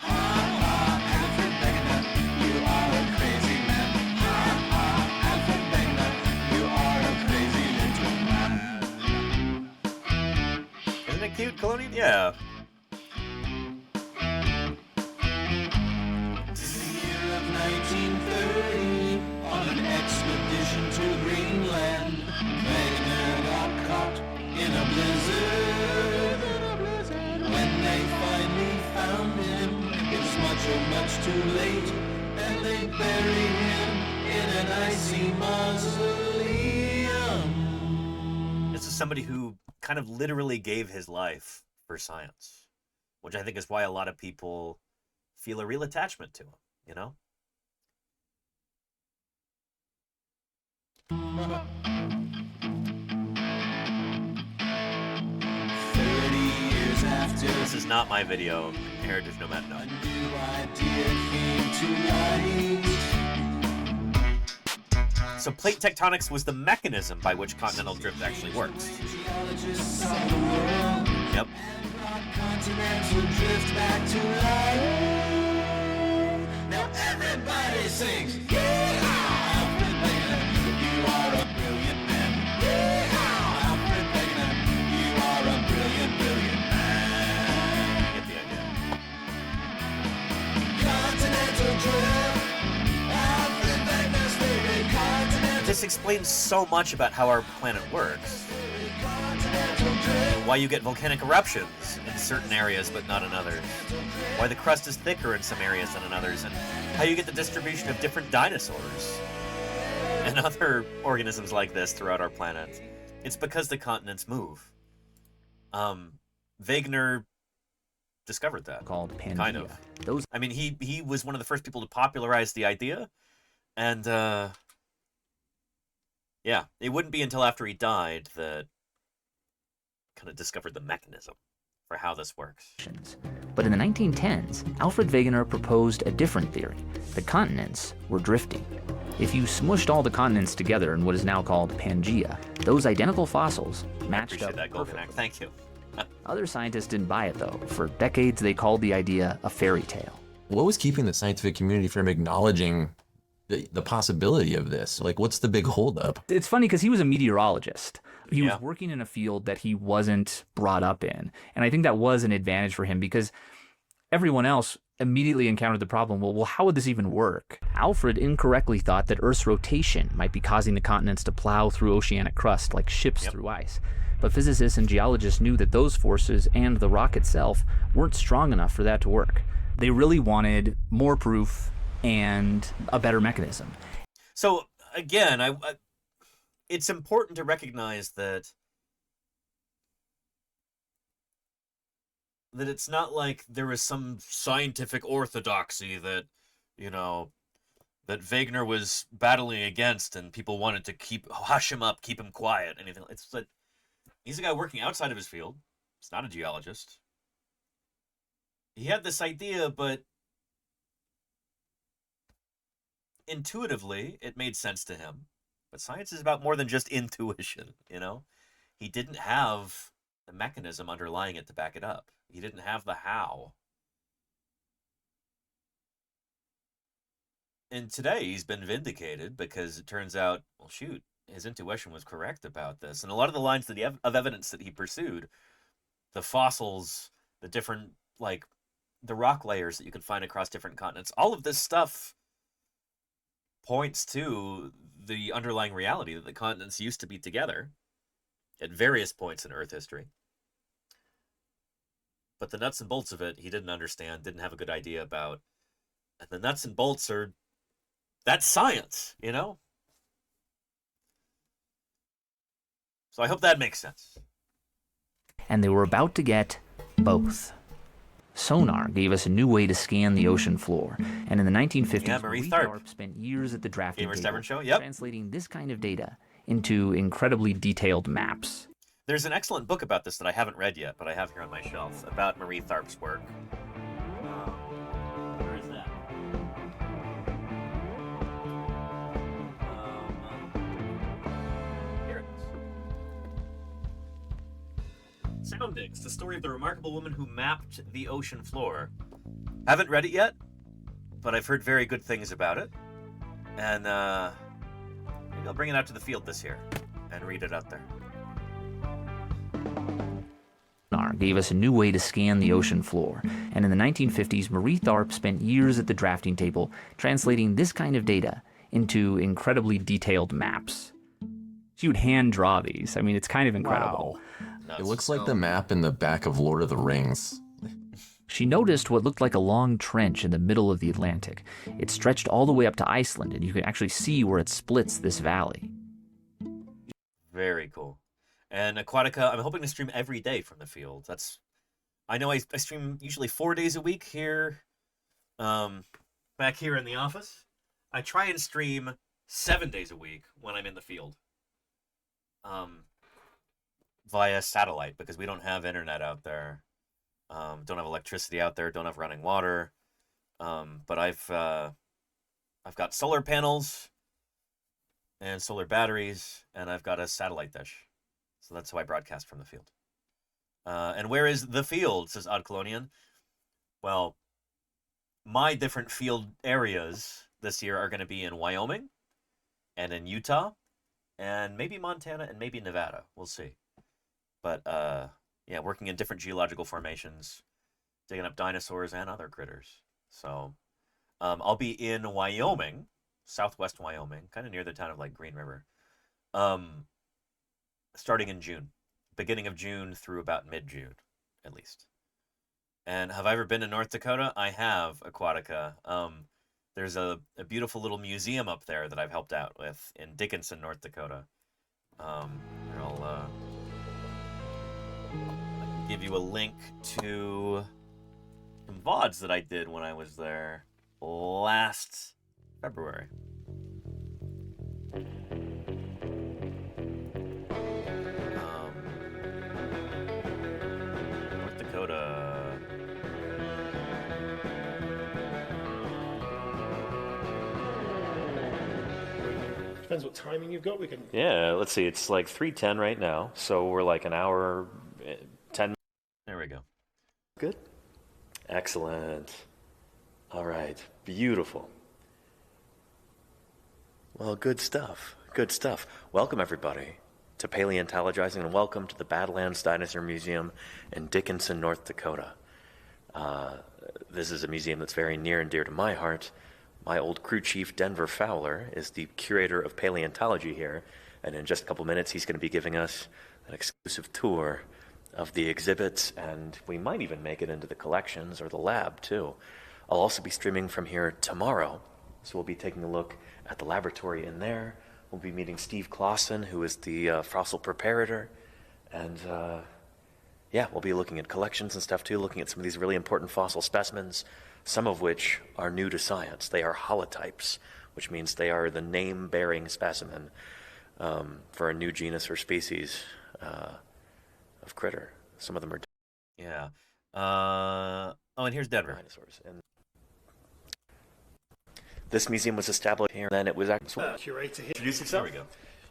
Speaker 5: Alfred Wegener, you are a crazy man. Alfred Wegener, you are a crazy little man.
Speaker 1: Isn't it cute, Colonial? Yeah.
Speaker 5: The year of 1930, on an expedition to Greenland, Wegener got caught in a blizzard. When they finally found him, it was much too late, and they buried him in an icy mausoleum.
Speaker 1: This is somebody who kind of literally gave his life for science, which I think is why a lot of people feel a real attachment to him, you know? This is not my video, Heritage Nomad, no. So plate tectonics was the mechanism by which continental drift actually works. Yep.
Speaker 5: Continental drift back to life. Now everybody sings, yeah! Alfred Wegener, you are a brilliant man. Yeah! Alfred Wegener, you are a brilliant, brilliant man.
Speaker 1: Get the idea.
Speaker 5: Continental drift. Alfred Wegener's theory, continental.
Speaker 1: This explains so much about how our planet works. Why you get volcanic eruptions in certain areas but not in others. Why the crust is thicker in some areas than in others, and how you get the distribution of different dinosaurs and other organisms like this throughout our planet. It's because the continents move. Wegener discovered that.
Speaker 8: Called Pangea.
Speaker 1: Kind of. I mean, he was one of the first people to popularize the idea, and yeah, it wouldn't be until after he died that kind of discovered the mechanism for how this works.
Speaker 8: But in the 1910s, Alfred Wegener proposed a different theory. The continents were drifting. If you smushed all the continents together in what is now called Pangea, those identical fossils matched up
Speaker 1: that golden act. Thank you.
Speaker 8: Other scientists didn't buy it, though. For decades, they called the idea a fairy tale.
Speaker 3: What was keeping the scientific community from acknowledging the possibility of this? Like, what's the big holdup?
Speaker 8: It's funny because he was a meteorologist. He was working in a field that he wasn't brought up in. And I think that was an advantage for him because everyone else immediately encountered the problem. Well, how would this even work? Alfred incorrectly thought that Earth's rotation might be causing the continents to plow through oceanic crust like ships through ice. But physicists and geologists knew that those forces and the rock itself weren't strong enough for that to work. They really wanted more proof and a better mechanism.
Speaker 1: So again, it's important to recognize that it's not like there is some scientific orthodoxy that, you know, that Wegener was battling against and people wanted to hush him up, keep him quiet, anything. It's that he's a guy working outside of his field. He's not a geologist. He had this idea, but intuitively, it made sense to him. But science is about more than just intuition, you know? He didn't have the mechanism underlying it to back it up. He didn't have the how. And today he's been vindicated because it turns out, well, shoot, his intuition was correct about this. And a lot of the lines that of evidence that he pursued, the fossils, the different, like, the rock layers that you can find across different continents, all of this stuff points to the underlying reality that the continents used to be together at various points in Earth history. But the nuts and bolts of it, he didn't understand, didn't have a good idea about. And the nuts and bolts that's science, you know? So I hope that makes sense.
Speaker 8: And they were about to get both. Sonar gave us a new way to scan the ocean floor, and in the 1950s,
Speaker 1: Marie
Speaker 8: Tharp spent years at the drafting
Speaker 1: Gamers
Speaker 8: table,
Speaker 1: Tavern Show, yep.
Speaker 8: translating this kind of data into incredibly detailed maps.
Speaker 1: There's an excellent book about this that I haven't read yet, but I have here on my shelf, about Marie Tharp's work. Where is that? Here it is. Soundings, the story of the remarkable woman who mapped the ocean floor. Haven't read it yet, but I've heard very good things about it. And maybe I'll bring it out to the field this year and read it out there.
Speaker 8: Sonar gave us a new way to scan the ocean floor, and in the 1950s, Marie Tharp spent years at the drafting table, translating this kind of data into incredibly detailed maps. She would hand draw these. I mean, it's kind of incredible.
Speaker 3: Wow. It looks like the map in the back of Lord of the Rings.
Speaker 8: She noticed what looked like a long trench in the middle of the Atlantic. It stretched all the way up to Iceland, and you could actually see where it splits this valley.
Speaker 1: Very cool. And Aquatica, I'm hoping to stream every day from the field. I know I stream usually 4 days a week here, back here in the office. I try and stream 7 days a week when I'm in the field, via satellite, because we don't have internet out there, don't have electricity out there, don't have running water. But I've got solar panels and solar batteries, and I've got a satellite dish. So that's how I broadcast from the field. And where is the field, says Odd Colonian? Well, my different field areas this year are going to be in Wyoming and in Utah and maybe Montana and maybe Nevada. We'll see. But, yeah, working in different geological formations, digging up dinosaurs and other critters. So I'll be in Wyoming, southwest Wyoming, kind of near the town of, like, Green River. Starting in June, beginning of June through about mid-June, at least. And have I ever been to North Dakota? I have, Aquatica. There's a beautiful little museum up there that I've helped out with in Dickinson, North Dakota. I can give you a link to some VODs that I did when I was there last February.
Speaker 17: Depends what timing you've got. We can.
Speaker 1: Yeah, let's see. It's like 3:10 right now, so we're like an hour, 10. There we go. Good. Excellent. All right. Beautiful. Well, good stuff. Good stuff. Welcome, everybody, to Paleontologizing, and welcome to the Badlands Dinosaur Museum in Dickinson, North Dakota. This is a museum that's very near and dear to my heart. My old crew chief, Denver Fowler, is the curator of paleontology here, and in just a couple minutes he's going to be giving us an exclusive tour of the exhibits, and we might even make it into the collections or the lab, too. I'll also be streaming from here tomorrow, so we'll be taking a look at the laboratory in there. We'll be meeting Steve Clausen, who is the fossil preparator, and yeah, we'll be looking at collections and stuff, too, looking at some of these really important fossil specimens, some of which are new to science. They are holotypes, which means they are the name-bearing specimen for a new genus or species of critter. Some of them are... Yeah. Oh, and here's Denver. Dinosaurs. And this museum was established here, and then it was actually...
Speaker 17: Curator here.
Speaker 1: Introduce yourself. There we go.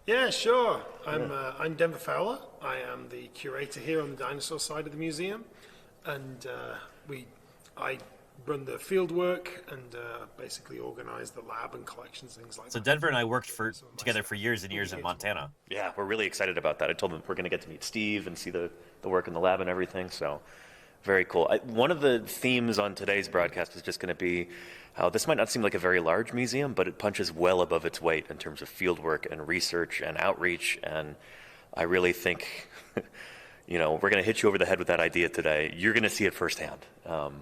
Speaker 17: Yeah, sure. I'm Denver Fowler. I am the curator here on the dinosaur side of the museum, and I run the field work and basically organize the lab and collections, things like that.
Speaker 1: So Denver and I worked together for years and years in Montana.
Speaker 20: Yeah, we're really excited about that. I told them we're going to get to meet Steve and see the work in the lab and everything, so very cool. One of the themes on today's broadcast is just going to be how this might not seem like a very large museum, but it punches well above its weight in terms of field work and research and outreach, and I really think, we're going to hit you over the head with that idea today. You're going to see it firsthand. So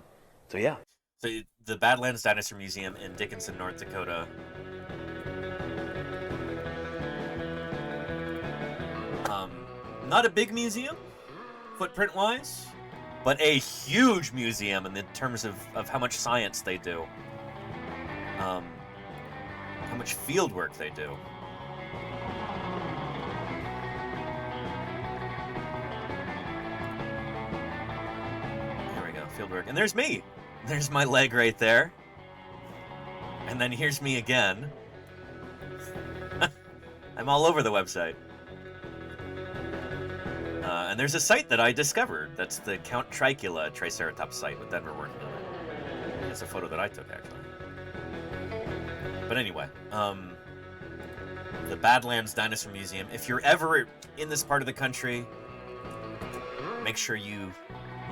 Speaker 20: yeah.
Speaker 1: So the Badlands Dinosaur Museum in Dickinson, North Dakota. Not a big museum, footprint-wise, but a huge museum in terms of how much science they do. How much field work they do. Here we go, field work. And there's me. There's my leg right there. And then here's me again. I'm all over the website. And there's a site that I discovered. That's the Count Tricula Triceratops site with Denver working on it. It's a photo that I took, actually. But anyway, the Badlands Dinosaur Museum. If you're ever in this part of the country, make sure you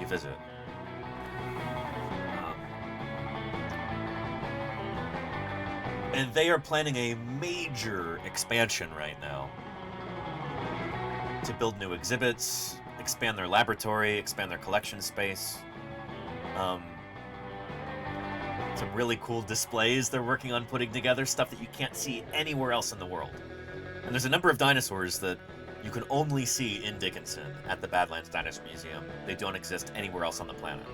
Speaker 1: visit. And they are planning a major expansion right now to build new exhibits, expand their laboratory, expand their collection space. Some really cool displays they're working on putting together, stuff that you can't see anywhere else in the world. And there's a number of dinosaurs that you can only see in Dickinson at the Badlands Dinosaur Museum. They don't exist anywhere else on the planet.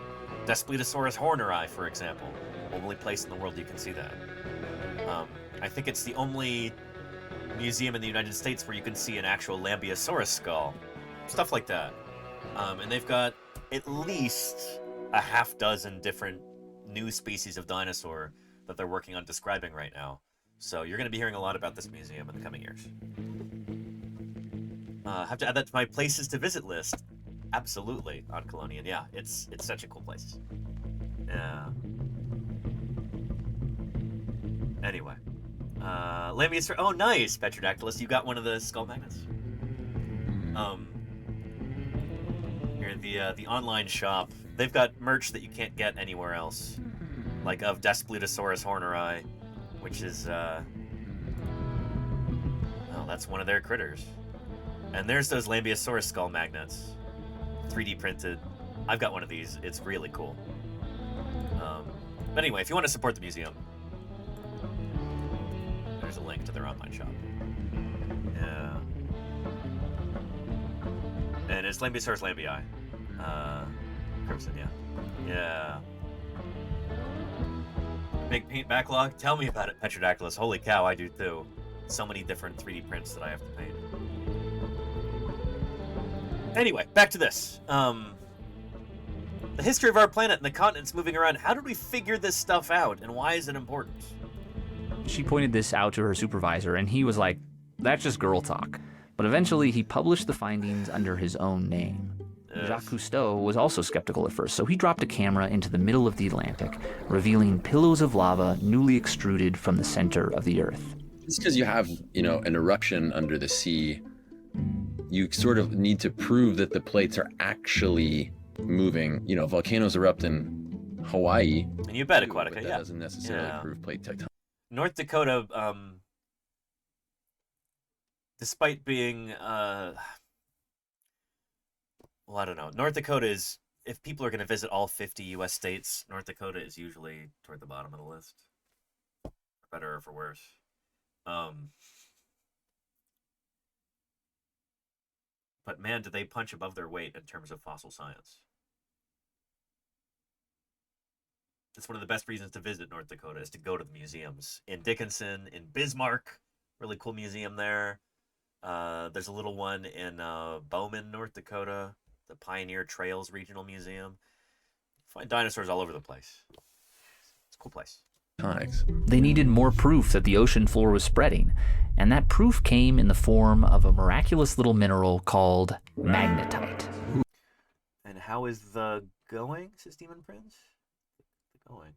Speaker 1: Daspletosaurus horneri, for example, only place in the world you can see that. I think it's the only museum in the United States where you can see an actual Lambeosaurus skull. Stuff like that. And they've got at least a half dozen different new species of dinosaur that they're working on describing right now. So you're going to be hearing a lot about this museum in the coming years. Have to add that to my places to visit list. Absolutely, on Colonian. Yeah, it's such a cool place. Yeah. Anyway. Lambeosaurus. Oh, nice, Petrodactylus. You got one of the skull magnets. Here, the online shop. They've got merch that you can't get anywhere else. Like of Daspletosaurus horneri, which is, well, that's one of their critters. And there's those Lambeosaurus skull magnets. 3D printed. I've got one of these. It's really cool. But anyway, if you want to support the museum, there's a link to their online shop. Yeah. And it's Lambeosaurus lambii. Crimson, yeah. Yeah. Big paint backlog? Tell me about it, Petrodactylus. Holy cow, I do too. So many different 3D prints that I have to paint. Anyway, back to this. The history of our planet and the continents moving around. How did we figure this stuff out, and why is it important?
Speaker 8: She pointed this out to her supervisor, and he was like, that's just girl talk. But eventually, he published the findings under his own name. Jacques Cousteau was also skeptical at first, so he dropped a camera into the middle of the Atlantic, revealing pillows of lava newly extruded from the center of the Earth.
Speaker 3: It's because you have, an eruption under the sea. You sort of need to prove that the plates are actually moving. Volcanoes erupt in Hawaii.
Speaker 1: And you bet, Aquatica,
Speaker 3: that doesn't necessarily prove plate tectonics.
Speaker 1: North Dakota, despite being, well, I don't know. North Dakota is, if people are going to visit all 50 U.S. states, North Dakota is usually toward the bottom of the list. For better or for worse. But man, do they punch above their weight in terms of fossil science. It's one of the best reasons to visit North Dakota is to go to the museums. In Dickinson, in Bismarck, really cool museum there. There's a little one in Bowman, North Dakota, the Pioneer Trails Regional Museum. Find dinosaurs all over the place. It's a cool place.
Speaker 8: They needed more proof that the ocean floor was spreading, and that proof came in the form of a miraculous little mineral called magnetite.
Speaker 1: And how is the going, says Demon Prince? going.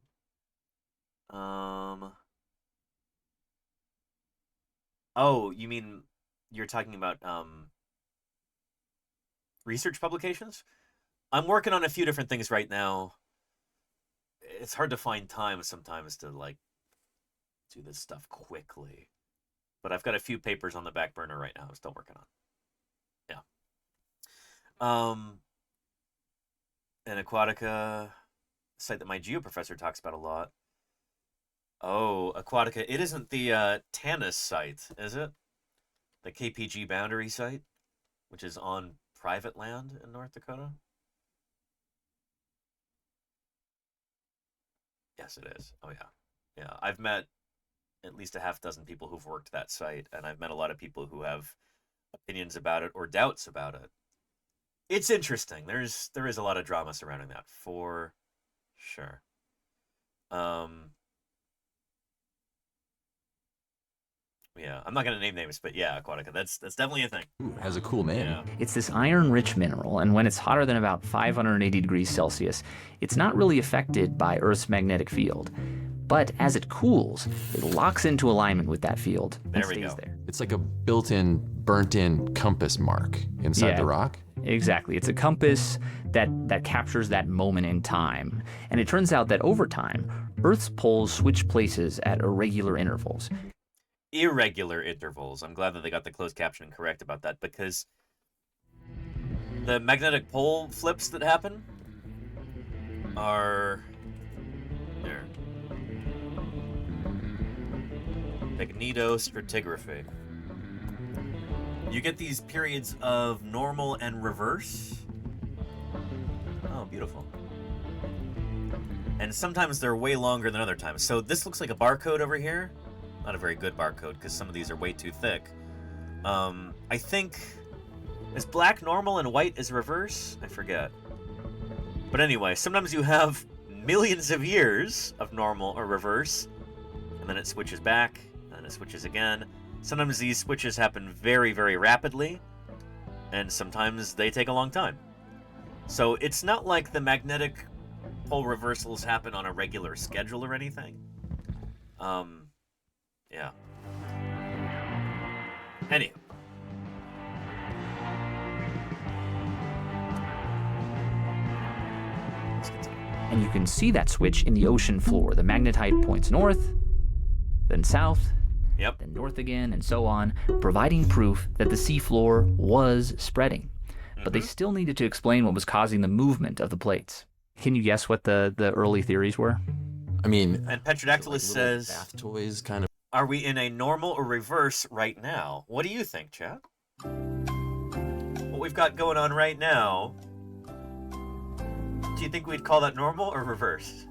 Speaker 1: Oh, you mean you're talking about research publications? I'm working on a few different things right now. It's hard to find time sometimes to like do this stuff quickly. But I've got a few papers on the back burner right now I'm still working on. Yeah. And Aquatica, site that my geo professor talks about a lot. Oh, Aquatica. It isn't the Tanis site, is it? The KPG boundary site, which is on private land in North Dakota? Yes, it is. Oh, yeah. Yeah, I've met at least a half dozen people who've worked that site, and I've met a lot of people who have opinions about it or doubts about it. It's interesting. There is a lot of drama surrounding that, for sure. Yeah, I'm not going to name names, but yeah, Aquatica, that's definitely a thing.
Speaker 3: Ooh, has a cool name.
Speaker 1: Yeah.
Speaker 8: It's this iron-rich mineral, and when it's hotter than about 580 degrees Celsius, it's not really affected by Earth's magnetic field. But as it cools, it locks into alignment with that field and
Speaker 1: There we
Speaker 8: stays
Speaker 1: go.
Speaker 8: there.
Speaker 3: It's like a built-in, burnt-in compass mark inside the rock.
Speaker 8: Exactly. It's a compass that captures that moment in time. And it turns out that over time, Earth's poles switch places at irregular intervals.
Speaker 1: Irregular intervals. I'm glad that they got the closed captioning correct about that, because the magnetic pole flips that happen are there. Magnetostratigraphy. You get these periods of normal and reverse. Oh, beautiful. And sometimes they're way longer than other times. So this looks like a barcode over here. Not a very good barcode, because some of these are way too thick. I think, is black normal and white is reverse? I forget. But anyway, sometimes you have millions of years of normal or reverse, and then it switches back, and then it switches again. Sometimes these switches happen very, very rapidly, and sometimes they take a long time. So it's not like the magnetic pole reversals happen on a regular schedule or anything. Yeah. Anywho.
Speaker 8: And you can see that switch in the ocean floor. The magnetite points north, then south, then north again, and so on, providing proof that the seafloor was spreading. But they still needed to explain what was causing the movement of the plates. Can you guess what the early theories were?
Speaker 3: I mean,
Speaker 1: and Petrodactylus says,
Speaker 3: bath toys kind of.
Speaker 1: Are we in a normal or reverse right now? What do you think, Chad? What we've got going on right now, do you think we'd call that normal or reverse?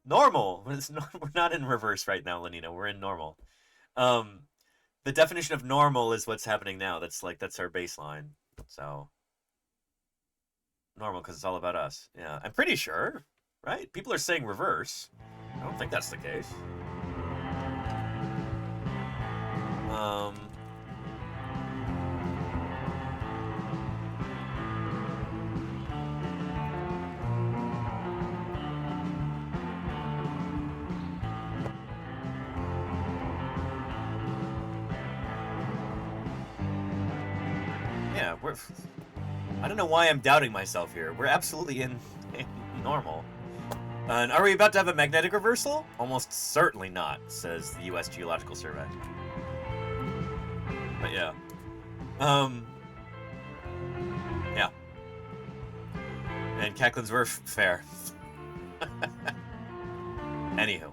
Speaker 1: Normal. We're not in reverse right now, Lenina. We're in normal. The definition of normal is what's happening now. That's our baseline. So normal, because it's all about us. Yeah, I'm pretty sure, right? People are saying reverse. I don't think that's the case. Yeah, I don't know why I'm doubting myself here. We're absolutely in normal. And are we about to have a magnetic reversal? Almost certainly not, says the U.S. Geological Survey. But yeah. Yeah. And Cacklin's Wharf, fair. Anywho.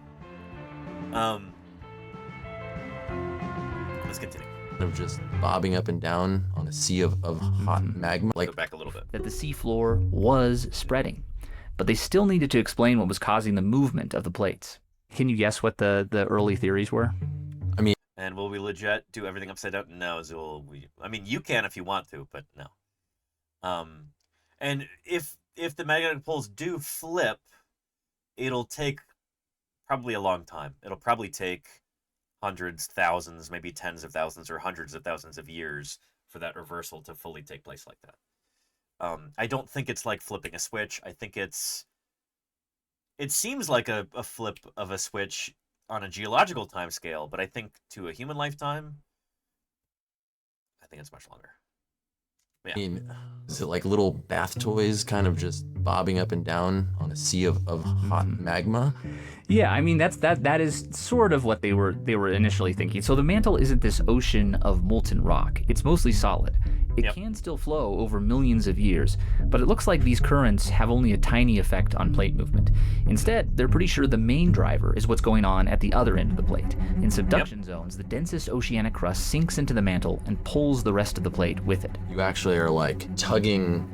Speaker 1: Let's continue.
Speaker 3: Of just bobbing up and down on a sea of hot magma.
Speaker 1: Go back a little bit.
Speaker 8: That the seafloor was spreading. But they still needed to explain what was causing the movement of the plates. Can you guess what the early theories were?
Speaker 3: I mean...
Speaker 1: And will we legit do everything upside down? No, Zul. I mean, you can if you want to, but no. And if the magnetic poles do flip, it'll take probably a long time. It'll probably take hundreds, thousands, maybe tens of thousands or hundreds of thousands of years for that reversal to fully take place like that. I don't think it's like flipping a switch. I think it seems like a flip of a switch on a geological time scale, but I think to a human lifetime, I think it's much longer. Yeah.
Speaker 3: I mean, is it like little bath toys kind of just bobbing up and down on a sea of hot magma?
Speaker 8: Yeah, I mean that is sort of what they were initially thinking. So the mantle isn't this ocean of molten rock. It's mostly solid. It can still flow over millions of years, but it looks like these currents have only a tiny effect on plate movement. Instead, they're pretty sure the main driver is what's going on at the other end of the plate. In subduction zones, the densest oceanic crust sinks into the mantle and pulls the rest of the plate with it.
Speaker 3: You actually are like tugging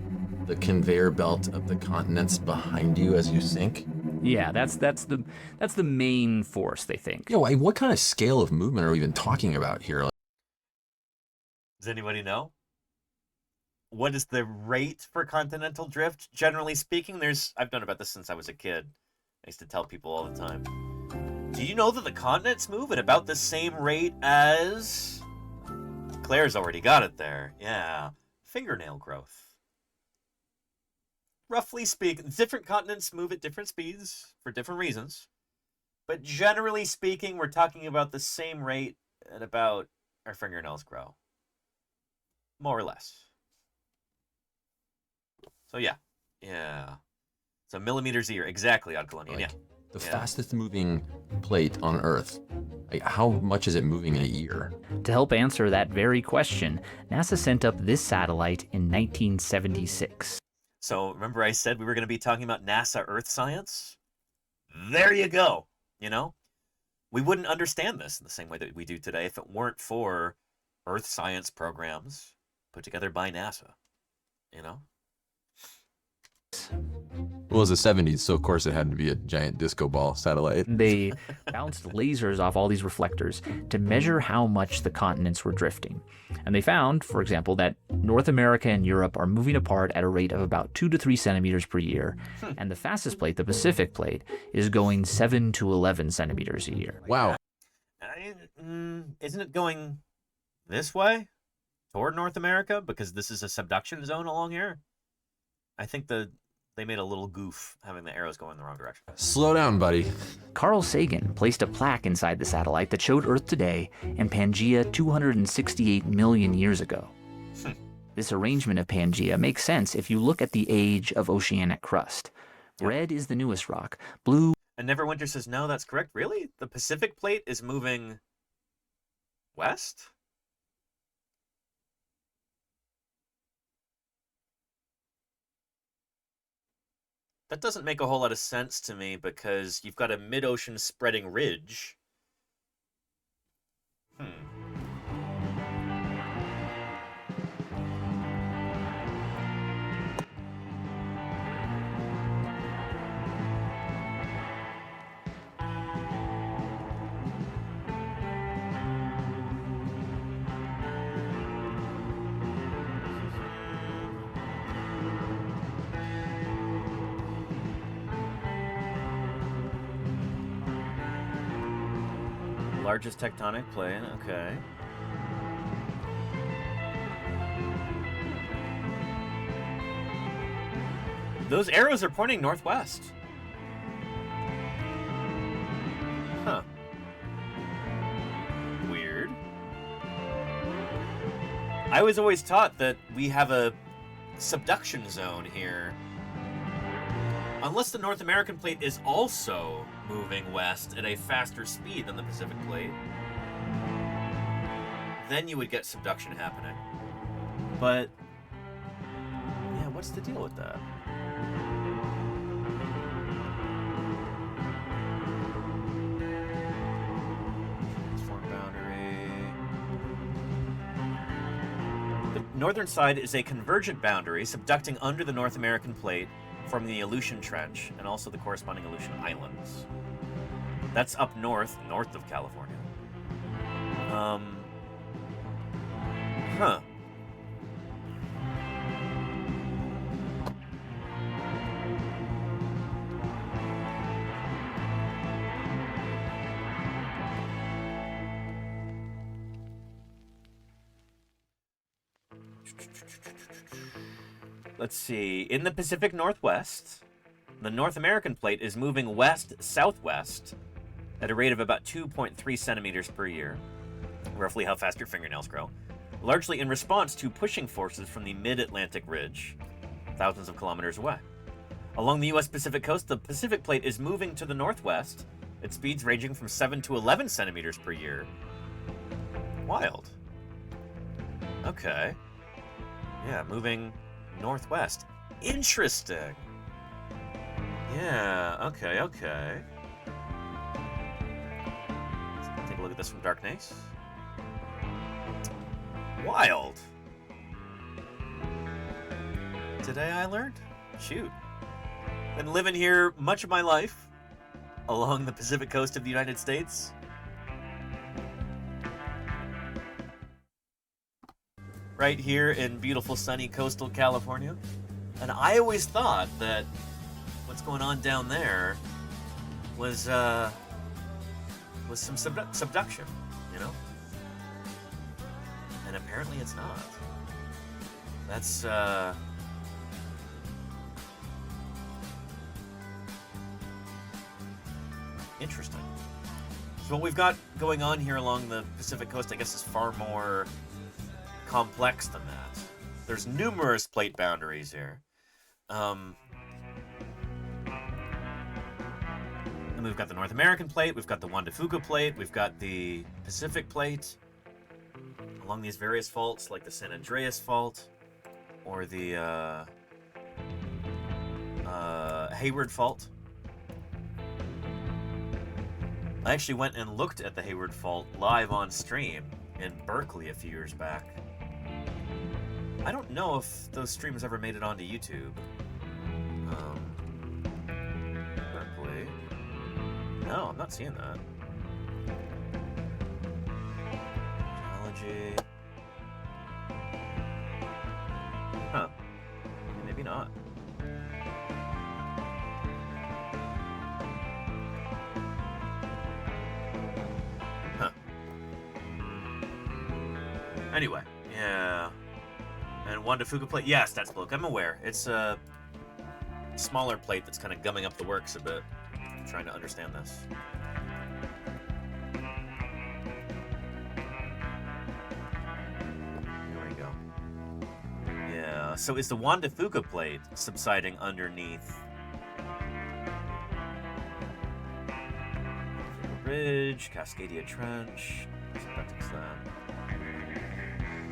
Speaker 3: the conveyor belt of the continents behind you as you sink?
Speaker 8: Yeah, that's the main force, they think.
Speaker 3: Yeah, what kind of scale of movement are we even talking about here?
Speaker 1: Does anybody know? What is the rate for continental drift? Generally speaking, I've done about this since I was a kid. I used to tell people all the time. Do you know that the continents move at about the same rate as... Claire's already got it there. Yeah. Fingernail growth. Roughly speaking, different continents move at different speeds for different reasons. But generally speaking, we're talking about the same rate at about our fingernails grow. More or less. So yeah. So millimeters a year, exactly, Odd Colonian, yeah.
Speaker 3: The fastest moving plate on Earth, how much is it moving in a year?
Speaker 8: To help answer that very question, NASA sent up this satellite in 1976.
Speaker 1: So remember I said we were going to be talking about NASA Earth science? There you go. We wouldn't understand this in the same way that we do today if it weren't for Earth science programs put together by NASA.
Speaker 3: Well, it was the 70s, so of course it had to be a giant disco ball satellite.
Speaker 8: They bounced lasers off all these reflectors to measure how much the continents were drifting. And they found, for example, that North America and Europe are moving apart at a rate of about 2 to 3 centimeters per year. And the fastest plate, the Pacific plate, is going 7 to 11 centimeters a year.
Speaker 3: Wow.
Speaker 1: Isn't it going this way toward North America? Because this is a subduction zone along here. I think they made a little goof having the arrows go in the wrong direction.
Speaker 3: Slow down, buddy.
Speaker 8: Carl Sagan placed a plaque inside the satellite that showed Earth today and Pangaea 268 million years ago. This arrangement of Pangaea makes sense if you look at the age of oceanic crust. Red is the newest rock, blue...
Speaker 1: And Neverwinter says, no, that's correct. Really? The Pacific plate is moving west? That doesn't make a whole lot of sense to me because you've got a mid-ocean spreading ridge. Largest tectonic plate, okay. Those arrows are pointing northwest. Huh. Weird. I was always taught that we have a subduction zone here. Unless the North American plate is also moving west at a faster speed than the Pacific plate, then you would get subduction happening. But, yeah, what's the deal with that? Transform boundary. The northern side is a convergent boundary subducting under the North American plate, forming the Aleutian Trench, and also the corresponding Aleutian Islands. That's up north of California. Huh. Let's see. In the Pacific Northwest, the North American plate is moving west-southwest at a rate of about 2.3 centimeters per year, roughly how fast your fingernails grow, largely in response to pushing forces from the mid-Atlantic ridge, thousands of kilometers away. Along the U.S. Pacific coast, the Pacific plate is moving to the northwest at speeds ranging from 7 to 11 centimeters per year. Wild. Okay. Yeah, moving northwest. Interesting. Yeah, okay. Let's take a look at this from Darkness. Wild. Today I learned. Shoot. Been living here much of my life along the Pacific coast of the United States. Right here in beautiful sunny coastal California. And I always thought that what's going on down there was some subduction, you know? And apparently it's not. That's interesting. So what we've got going on here along the Pacific coast, I guess, is far more complex than that. There's numerous plate boundaries here. And we've got the North American plate, we've got the Juan de Fuca plate, we've got the Pacific plate along these various faults, like the San Andreas fault or the Hayward fault. I actually went and looked at the Hayward fault live on stream in Berkeley a few years back. I don't know if those streams ever made it onto YouTube. Berkeley. No, I'm not seeing that. Geology. Huh. Maybe not. Huh. Anyway, yeah. And Juan de Fuca plate, yes, that's Bloke. I'm aware. It's a smaller plate that's kind of gumming up the works a bit. I'm trying to understand this. Here we go. Yeah, so is the Juan de Fuca plate subsiding underneath Ridge, Cascadia Trench?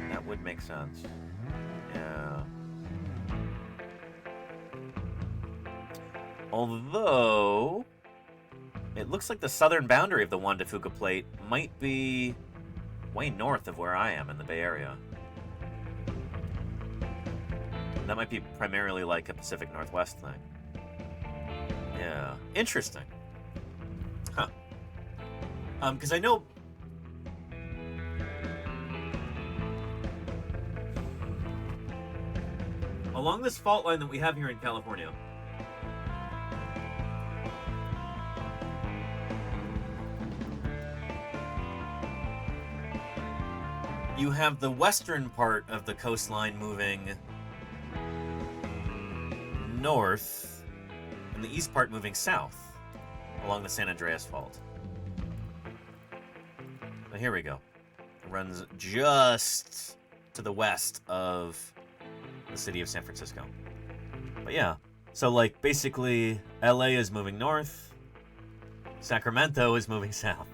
Speaker 1: That would make sense. Yeah. Although, it looks like the southern boundary of the Juan de Fuca plate might be way north of where I am in the Bay Area. That might be primarily like a Pacific Northwest thing. Yeah. Interesting. Huh. Because I know... along this fault line that we have here in California, you have the western part of the coastline moving north, and the east part moving south along the San Andreas Fault. But here we go. It runs just to the west of the city of San Francisco. But yeah, so like basically LA is moving north, Sacramento is moving south.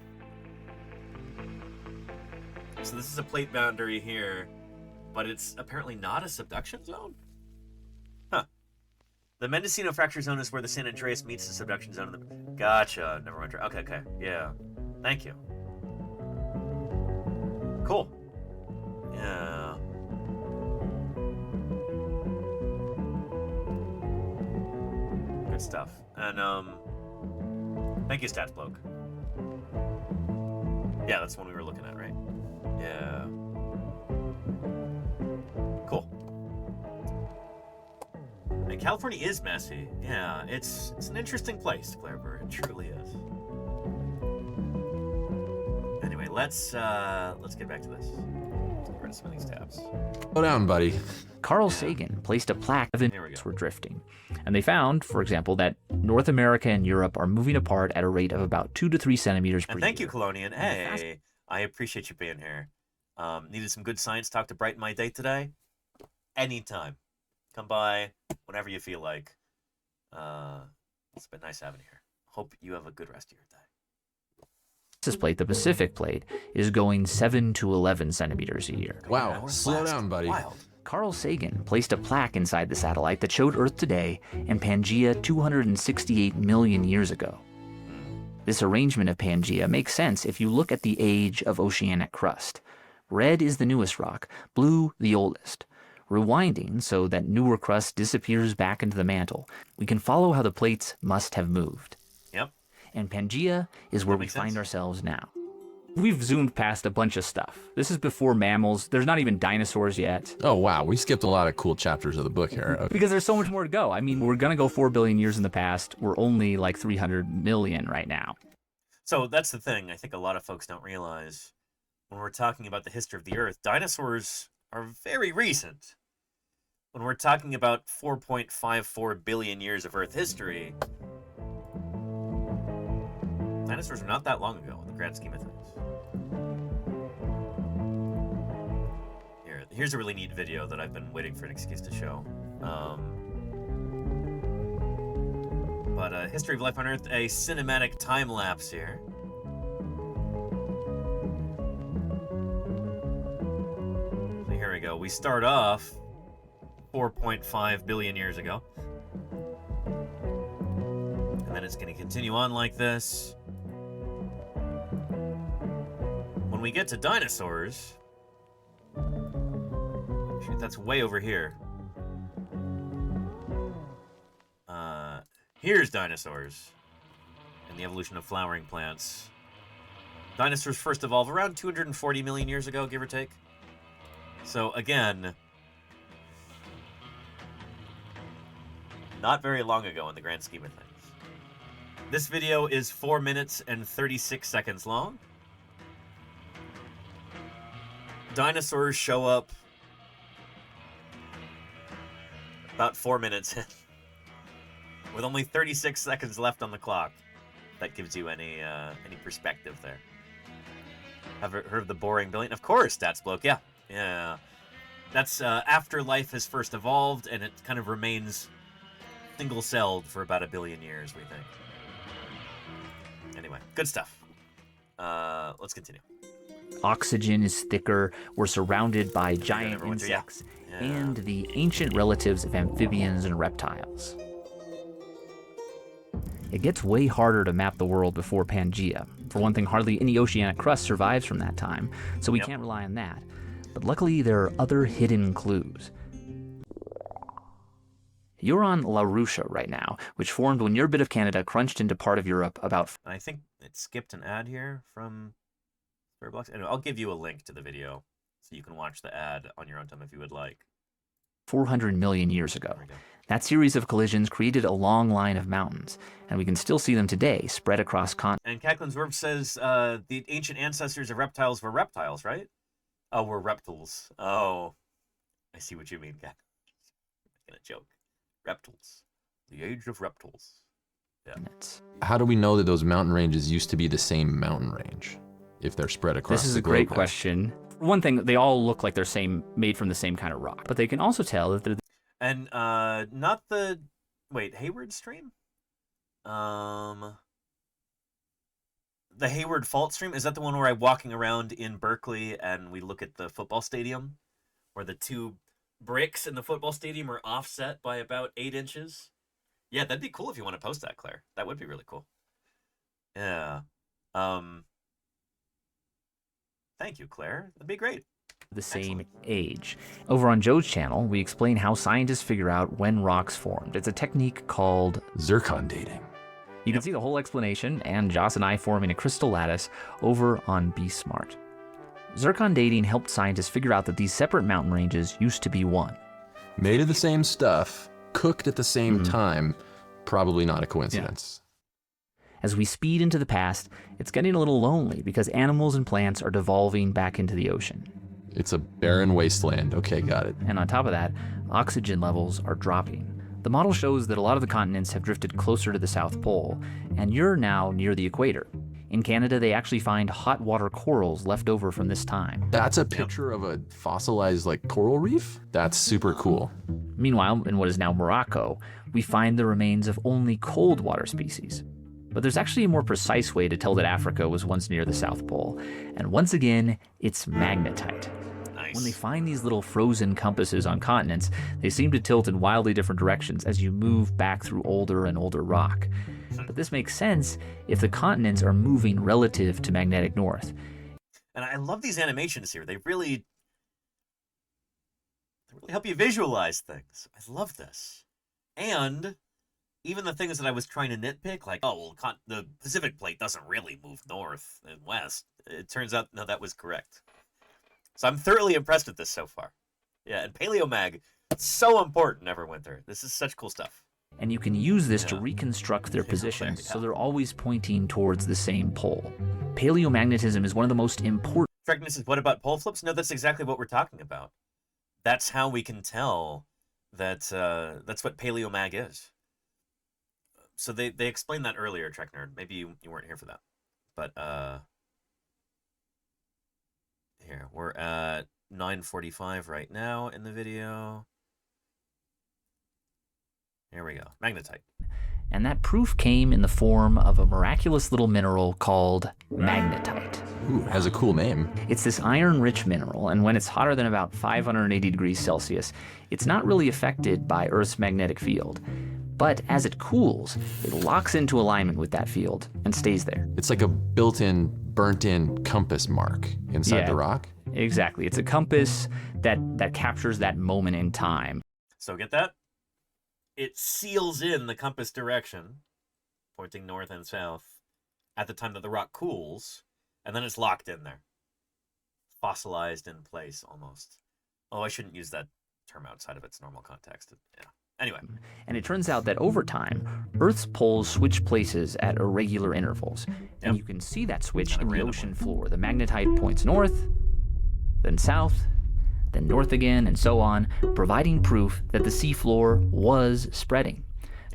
Speaker 1: So this is a plate boundary here, but it's apparently not a subduction zone? Huh. The Mendocino fracture zone is where the San Andreas meets the subduction zone. Gotcha. Never mind. Okay. Yeah. Thank you. Cool. Yeah. Good stuff. And, thank you, Stats Bloke. Yeah, that's the one we were looking at, right? Yeah. Cool. And California is messy. Yeah, it's an interesting place, Claire. It truly is. Anyway, let's get back to this. of some of these tabs.
Speaker 3: Slow down, buddy.
Speaker 8: Carl Sagan placed a plaque of dinosaurs were drifting. And they found, for example, that North America and Europe are moving apart at a rate of about 2 to 3 centimeters per
Speaker 1: And
Speaker 8: year.
Speaker 1: thank you, Colonian. Hey, I appreciate you being here. Needed some good science talk to brighten my day today? Anytime. Come by whenever you feel like. It's been nice having you here. Hope you have a good rest of your day.
Speaker 8: This plate, the Pacific plate, is going 7 to 11 centimeters a year.
Speaker 3: Wow, slow down, buddy.
Speaker 1: Wild.
Speaker 8: Carl Sagan placed a plaque inside the satellite that showed Earth today and Pangaea 268 million years ago. This arrangement of Pangaea makes sense if you look at the age of oceanic crust. Red is the newest rock, blue the oldest. Rewinding so that newer crust disappears back into the mantle, we can follow how the plates must have moved.
Speaker 1: Yep.
Speaker 8: And Pangaea is where we find ourselves now. We've zoomed past a bunch of stuff. This is before mammals. There's not even dinosaurs yet.
Speaker 3: Oh, wow. We skipped a lot of cool chapters of the book here. Okay.
Speaker 8: Because there's so much more to go. I mean, we're going to go 4 billion years in the past. We're only like 300 million right now.
Speaker 1: So that's the thing I think a lot of folks don't realize. When we're talking about the history of the Earth, dinosaurs are very recent. When we're talking about 4.54 billion years of Earth history, dinosaurs are not that long ago in the grand scheme of things. Here's a really neat video that I've been waiting for an excuse to show. History of life on Earth, a cinematic time lapse here. So here we go. We start off 4.5 billion years ago. And then it's going to continue on like this. When we get to dinosaurs... Shoot, that's way over here. Here's dinosaurs and the evolution of flowering plants. Dinosaurs first evolved around 240 million years ago, give or take. So again, not very long ago in the grand scheme of things. This video is 4 minutes and 36 seconds long. Dinosaurs show up about 4 minutes in, with only 36 seconds left on the clock. That gives you any perspective there. Have you heard of the boring billion? Of course, Stats Bloke. Yeah. That's after life has first evolved, and it kind of remains single-celled for about 1 billion years, we think. Anyway, good stuff. Let's continue.
Speaker 8: Oxygen is thicker. We're surrounded by giant insects and the ancient relatives of amphibians and reptiles. It gets way harder to map the world before Pangaea. For one thing, hardly any oceanic crust survives from that time, so we can't rely on that. But luckily, there are other hidden clues. You're on La Russia right now, which formed when your bit of Canada crunched into part of Europe about...
Speaker 1: I think it skipped an ad here from Storyblocks. Anyway, I'll give you a link to the video so you can watch the ad on your own time if you would like.
Speaker 8: 400 million years ago. That series of collisions created a long line of mountains, and we can still see them today spread across continents.
Speaker 1: And Cacklin's Verb says the ancient ancestors of reptiles were reptiles, right? Oh, were reptiles. Oh, I see what you mean, Cack. Making a joke. Reptiles. The age of reptiles. Yeah.
Speaker 3: How do we know that those mountain ranges used to be the same mountain range if they're spread across
Speaker 8: the globe? This is a great question. One thing, they all look like they're made from the same kind of rock, but they can also tell that they're...
Speaker 1: And not the... Wait, Hayward Stream? The Hayward Fault Stream? Is that the one where I'm walking around in Berkeley and we look at the football stadium? Where the two bricks in the football stadium are offset by about 8 inches? Yeah, that'd be cool if you want to post that, Claire. That would be really cool. Yeah. Thank you, Claire. That'd be great.
Speaker 8: The same age. Over on Joe's channel, we explain how scientists figure out when rocks formed. It's a technique called
Speaker 3: zircon dating.
Speaker 8: You can see the whole explanation and Joss and I forming a crystal lattice over on Be Smart. Zircon dating helped scientists figure out that these separate mountain ranges used to be one.
Speaker 3: Made of the same stuff, cooked at the same time, probably not a coincidence.
Speaker 8: As we speed into the past, it's getting a little lonely because animals and plants are devolving back into the ocean.
Speaker 3: It's a barren wasteland. Okay, got it.
Speaker 8: And on top of that, oxygen levels are dropping. The model shows that a lot of the continents have drifted closer to the South Pole, and you're now near the equator. In Canada, they actually find hot water corals left over from this time.
Speaker 3: That's a picture of a fossilized like coral reef? That's super cool.
Speaker 8: Meanwhile, in what is now Morocco, we find the remains of only cold water species. But there's actually a more precise way to tell that Africa was once near the South Pole. And once again, it's magnetite.
Speaker 1: Nice.
Speaker 8: When they find these little frozen compasses on continents, they seem to tilt in wildly different directions as you move back through older and older rock. But this makes sense if the continents are moving relative to magnetic north.
Speaker 1: And I love these animations here. They really help you visualize things. I love this. And even the things that I was trying to nitpick, like, oh, well, the Pacific plate doesn't really move north and west. It turns out, no, that was correct. So I'm thoroughly impressed with this so far. Yeah, and PaleoMag, so important, Neverwinter. This is such cool stuff.
Speaker 8: And you can use this to reconstruct their positions, so they're always pointing towards the same pole. Paleomagnetism is one of the most important...
Speaker 1: Freckman says, what about pole flips? No, that's exactly what we're talking about. That's how we can tell that that's what PaleoMag is. So they explained that earlier, Trek Nerd. Maybe you weren't here for that. But here, we're at 9:45 right now in the video. Here we go. Magnetite.
Speaker 8: And that proof came in the form of a miraculous little mineral called magnetite.
Speaker 3: Ooh, it has a cool name.
Speaker 8: It's this iron-rich mineral, and when it's hotter than about 580 degrees Celsius, it's not really affected by Earth's magnetic field. But as it cools, it locks into alignment with that field and stays there.
Speaker 3: It's like a built-in, burnt-in compass mark inside the rock?
Speaker 8: Exactly. It's a compass that captures that moment in time.
Speaker 1: So get that? It seals in the compass direction, pointing north and south, at the time that the rock cools, and then it's locked in there. Fossilized in place, almost. Oh, I shouldn't use that term outside of its normal context. Yeah. Anyway.
Speaker 8: And it turns out that over time, Earth's poles switch places at irregular intervals. And you can see that switch in the ocean floor. The magnetite points north, then south, then north again, and so on, providing proof that the seafloor was spreading.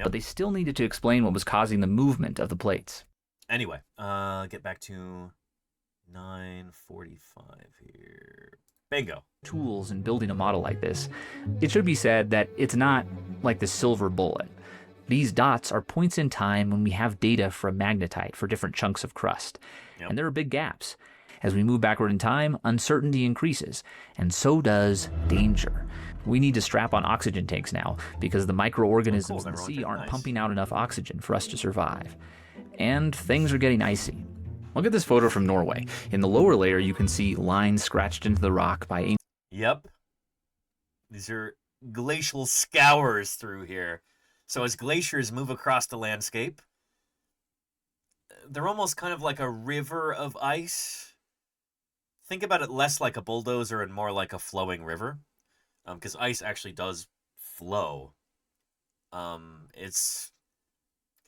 Speaker 8: But they still needed to explain what was causing the movement of the plates.
Speaker 1: Anyway, get back to 9:45 here. Bingo.
Speaker 8: Tools in building a model like this. It should be said that it's not like the silver bullet. These dots are points in time when we have data from magnetite for different chunks of crust. And there are big gaps. As we move backward in time, uncertainty increases, and so does danger. We need to strap on oxygen tanks now because the microorganisms in the sea aren't pumping out enough oxygen for us to survive. And things are getting icy. Look at this photo from Norway. In the lower layer, you can see lines scratched into the rock by ancient...
Speaker 1: Yep. These are glacial scours through here. So as glaciers move across the landscape, they're almost kind of like a river of ice. Think about it less like a bulldozer and more like a flowing river, because ice actually does flow. It's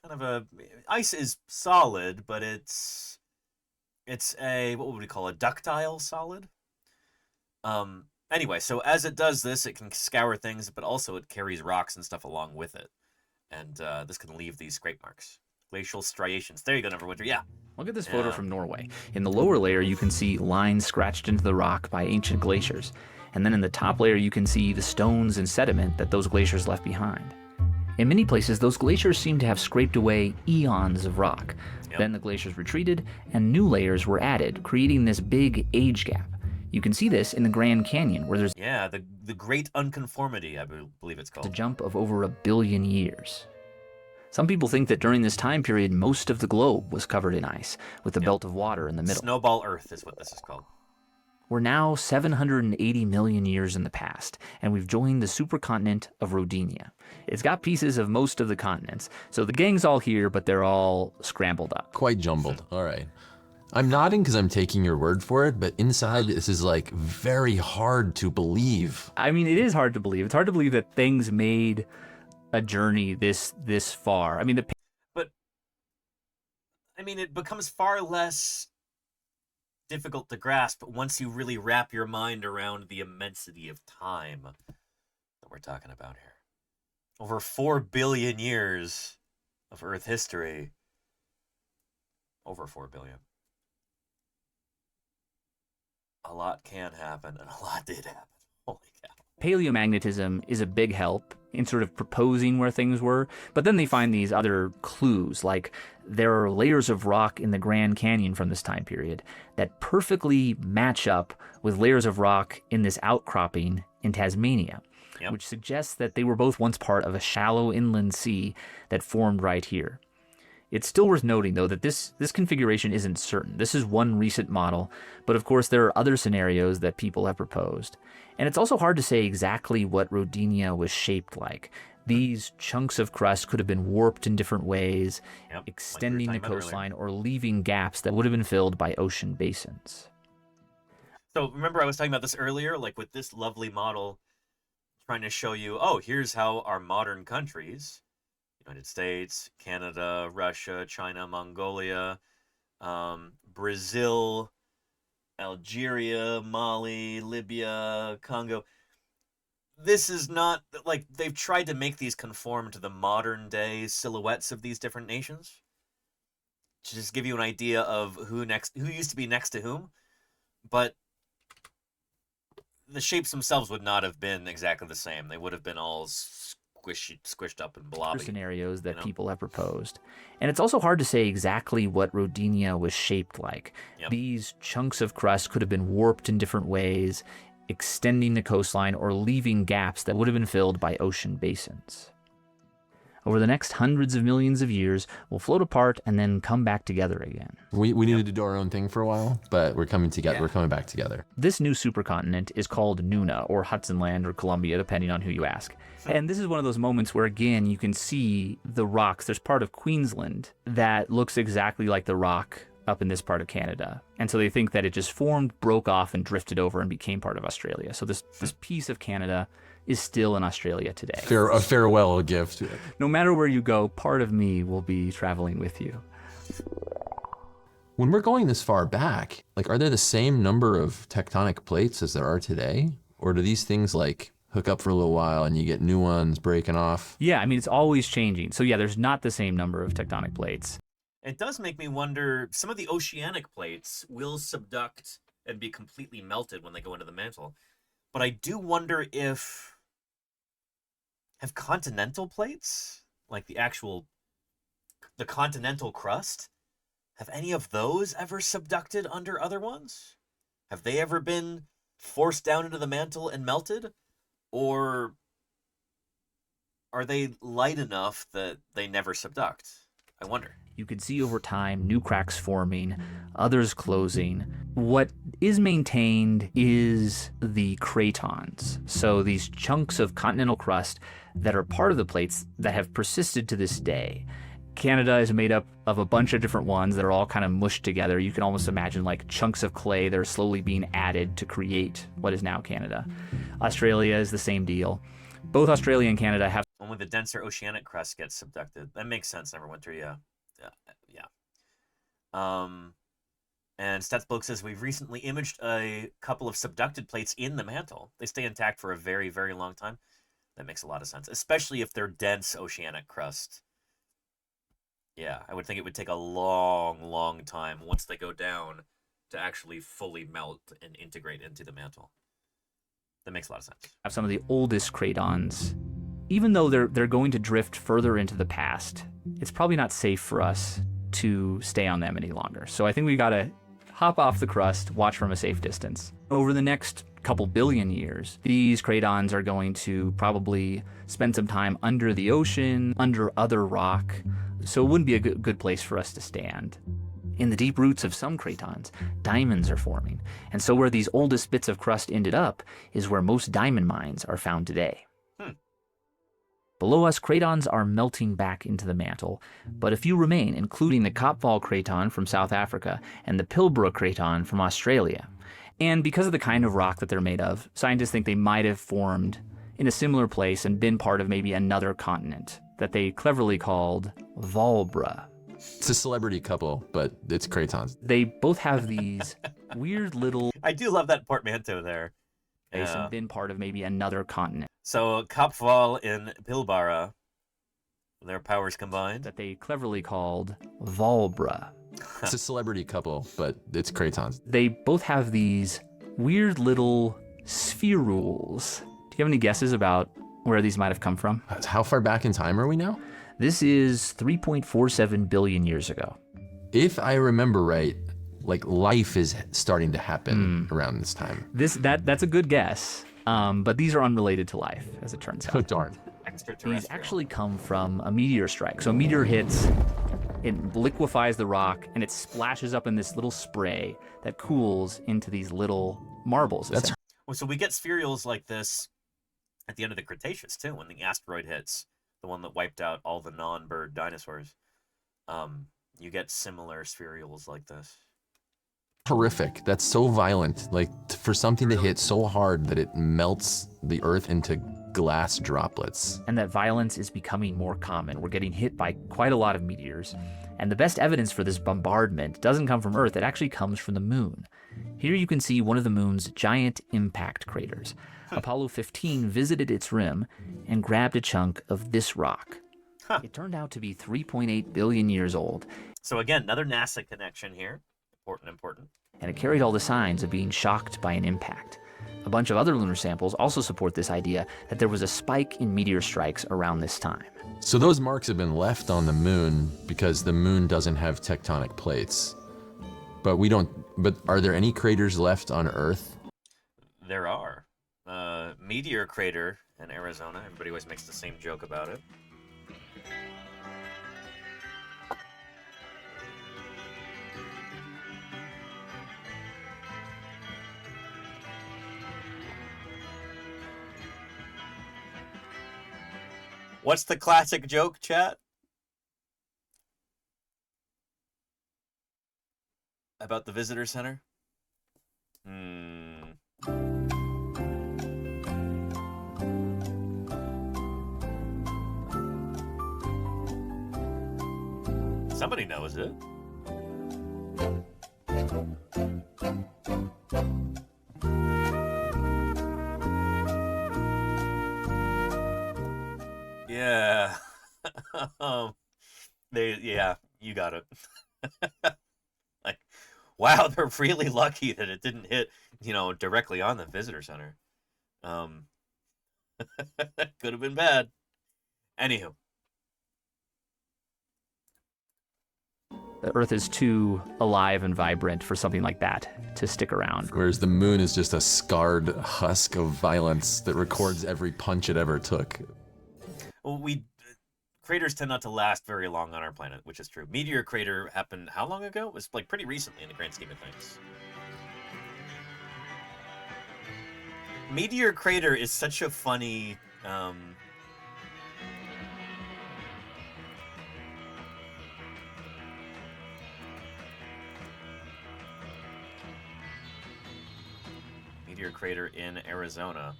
Speaker 1: kind of ice is solid, but it's a, what would we call, a ductile solid? Anyway, so as it does this, it can scour things, but also it carries rocks and stuff along with it. And this can leave these scrape marks. Glacial striations. There you go, Neverwinter. Yeah.
Speaker 8: Look at this photo from Norway. In the lower layer, you can see lines scratched into the rock by ancient glaciers. And then in the top layer, you can see the stones and sediment that those glaciers left behind. In many places, those glaciers seem to have scraped away eons of rock. Then the glaciers retreated, and new layers were added, creating this big age gap. You can see this in the Grand Canyon, where there's
Speaker 1: the Great Unconformity, I believe it's called.
Speaker 8: A jump of over 1 billion years. Some people think that during this time period, most of the globe was covered in ice, with a belt of water in the middle.
Speaker 1: Snowball Earth is what this is called.
Speaker 8: We're now 780 million years in the past, and we've joined the supercontinent of Rodinia. It's got pieces of most of the continents, so the gang's all here, but they're all scrambled up.
Speaker 3: Quite jumbled. All right. I'm nodding because I'm taking your word for it, but inside this is like very hard to believe.
Speaker 8: I mean, it is hard to believe. It's hard to believe that things made a journey this far. I mean, it becomes far less
Speaker 1: difficult to grasp once you really wrap your mind around the immensity of time that we're talking about here. Over 4 billion years of Earth history. Over 4 billion. A lot can happen, and a lot did happen. Holy cow.
Speaker 8: Paleomagnetism is a big help in sort of proposing where things were, but then they find these other clues, like there are layers of rock in the Grand Canyon from this time period that perfectly match up with layers of rock in this outcropping in Tasmania, which suggests that they were both once part of a shallow inland sea that formed right here. It's still worth noting, though, that this configuration isn't certain. This is one recent model, but of course there are other scenarios that people have proposed. And it's also hard to say exactly what Rodinia was shaped like. These chunks of crust could have been warped in different ways, extending the coastline or leaving gaps that would have been filled by ocean basins.
Speaker 1: So remember I was talking about this earlier, like with this lovely model trying to show you, oh, here's how our modern countries, United States, Canada, Russia, China, Mongolia, Brazil, Algeria, Mali, Libya, Congo. This is not, like, they've tried to make these conform to the modern day silhouettes of these different nations. To just give you an idea of who used to be next to whom. But the shapes themselves would not have been exactly the same. They would have been all squished up and blobby.
Speaker 8: Scenarios that people have proposed. And it's also hard to say exactly what Rodinia was shaped like. These chunks of crust could have been warped in different ways, extending the coastline or leaving gaps that would have been filled by ocean basins. Over the next hundreds of millions of years, we'll float apart and then come back together again.
Speaker 3: We needed to do our own thing for a while, but we're coming together. Yeah. We're coming back together.
Speaker 8: This new supercontinent is called Nuna, or Hudson Land, or Columbia, depending on who you ask. And this is one of those moments where, again, you can see the rocks. There's part of Queensland that looks exactly like the rock up in this part of Canada. And so they think that it just formed, broke off, and drifted over and became part of Australia. So this piece of Canada is still in Australia today.
Speaker 3: A farewell gift.
Speaker 8: No matter where you go, part of me will be traveling with you.
Speaker 3: When we're going this far back, like, are there the same number of tectonic plates as there are today? Or do these things, like, hook up for a little while and you get new ones breaking off?
Speaker 8: Yeah, I mean, it's always changing. So yeah, there's not the same number of tectonic plates.
Speaker 1: It does make me wonder, some of the oceanic plates will subduct and be completely melted when they go into the mantle. But I do wonder if, have continental plates, like the continental crust, have any of those ever subducted under other ones? Have they ever been forced down into the mantle and melted? Or are they light enough that they never subduct? I wonder.
Speaker 8: You could see over time new cracks forming, others closing. What is maintained is the cratons. So these chunks of continental crust that are part of the plates that have persisted to this day. Canada is made up of a bunch of different ones that are all kind of mushed together. You can almost imagine like chunks of clay that are slowly being added to create what is now Canada. Australia is the same deal. Both Australia and Canada have...
Speaker 1: Only the denser oceanic crust gets subducted. That makes sense, Neverwinter, yeah. And Statsbloke says, we've recently imaged a couple of subducted plates in the mantle. They stay intact for a very, very long time. That makes a lot of sense, especially if they're dense oceanic crust. Yeah, I would think it would take a long, long time once they go down to actually fully melt and integrate into the mantle. That makes a lot of sense.
Speaker 8: Have some of the oldest cratons. Even though they're going to drift further into the past, it's probably not safe for us to stay on them any longer. So I think we gotta hop off the crust, watch from a safe distance. Over the next couple billion years, these cratons are going to probably spend some time under the ocean, under other rock, so it wouldn't be a good place for us to stand. In the deep roots of some cratons, diamonds are forming, and so where these oldest bits of crust ended up is where most diamond mines are found today. Below us, cratons are melting back into the mantle, but a few remain, including the Kopval craton from South Africa and the Pilbara craton from Australia. And because of the kind of rock that they're made of, scientists think they might have formed in a similar place and been part of maybe another continent that they cleverly called Volbra.
Speaker 3: It's a celebrity couple, but it's cratons.
Speaker 8: They both have these weird little...
Speaker 1: I do love that portmanteau there.
Speaker 8: And been part of maybe another continent.
Speaker 1: So Kapval and Pilbara, their powers combined.
Speaker 8: That they cleverly called Volbra.
Speaker 3: It's a celebrity couple, but it's Cratons.
Speaker 8: They both have these weird little spherules. Do you have any guesses about where these might have come from?
Speaker 3: How far back in time are we now?
Speaker 8: This is 3.47 billion years ago.
Speaker 3: If I remember right, like life is starting to happen around this time.
Speaker 8: That's a good guess, but these are unrelated to life, as it turns out.
Speaker 3: Oh, darn.
Speaker 8: These actually come from a meteor strike. So a meteor hits, it liquefies the rock, and it splashes up in this little spray that cools into these little marbles.
Speaker 1: So we get spherules like this at the end of the Cretaceous, too, when the asteroid hits, the one that wiped out all the non-bird dinosaurs. You get similar spherules like this.
Speaker 3: Horrific. That's so violent. Like, for something to hit so hard that it melts the Earth into glass droplets.
Speaker 8: And that violence is becoming more common. We're getting hit by quite a lot of meteors. And the best evidence for this bombardment doesn't come from Earth, it actually comes from the moon. Here you can see one of the moon's giant impact craters. Apollo 15 visited its rim and grabbed a chunk of this rock. It turned out to be 3.8 billion years old.
Speaker 1: So again, another NASA connection here. Important.
Speaker 8: And it carried all the signs of being shocked by an impact. A bunch of other lunar samples also support this idea that there was a spike in meteor strikes around this time.
Speaker 3: So those marks have been left on the moon because the moon doesn't have tectonic plates. But are there any craters left on Earth?
Speaker 1: There are. Meteor crater in Arizona. Everybody always makes the same joke about it. What's the classic joke, chat? About the visitor center? Somebody knows it. Yeah. Yeah, you got it. Like, wow, they're really lucky that it didn't hit, directly on the visitor center. Could have been bad. Anywho.
Speaker 8: The Earth is too alive and vibrant for something like that to stick around.
Speaker 3: Whereas the moon is just a scarred husk of violence that records every punch it ever took.
Speaker 1: Well, craters tend not to last very long on our planet, which is true. Meteor crater happened how long ago? It was like pretty recently in the grand scheme of things. Meteor crater is such a funny meteor crater in Arizona.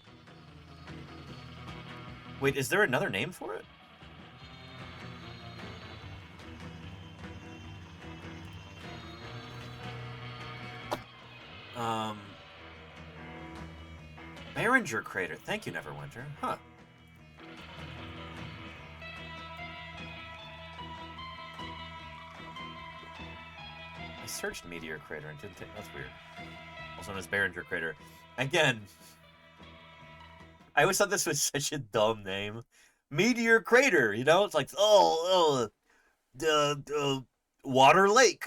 Speaker 1: Wait, is there another name for it? Barringer crater. Thank you, Neverwinter. Huh. I searched meteor crater and didn't take. That's weird. Also known as Barringer crater. Again, I always thought this was such a dumb name. Meteor crater, it's like, Water Lake.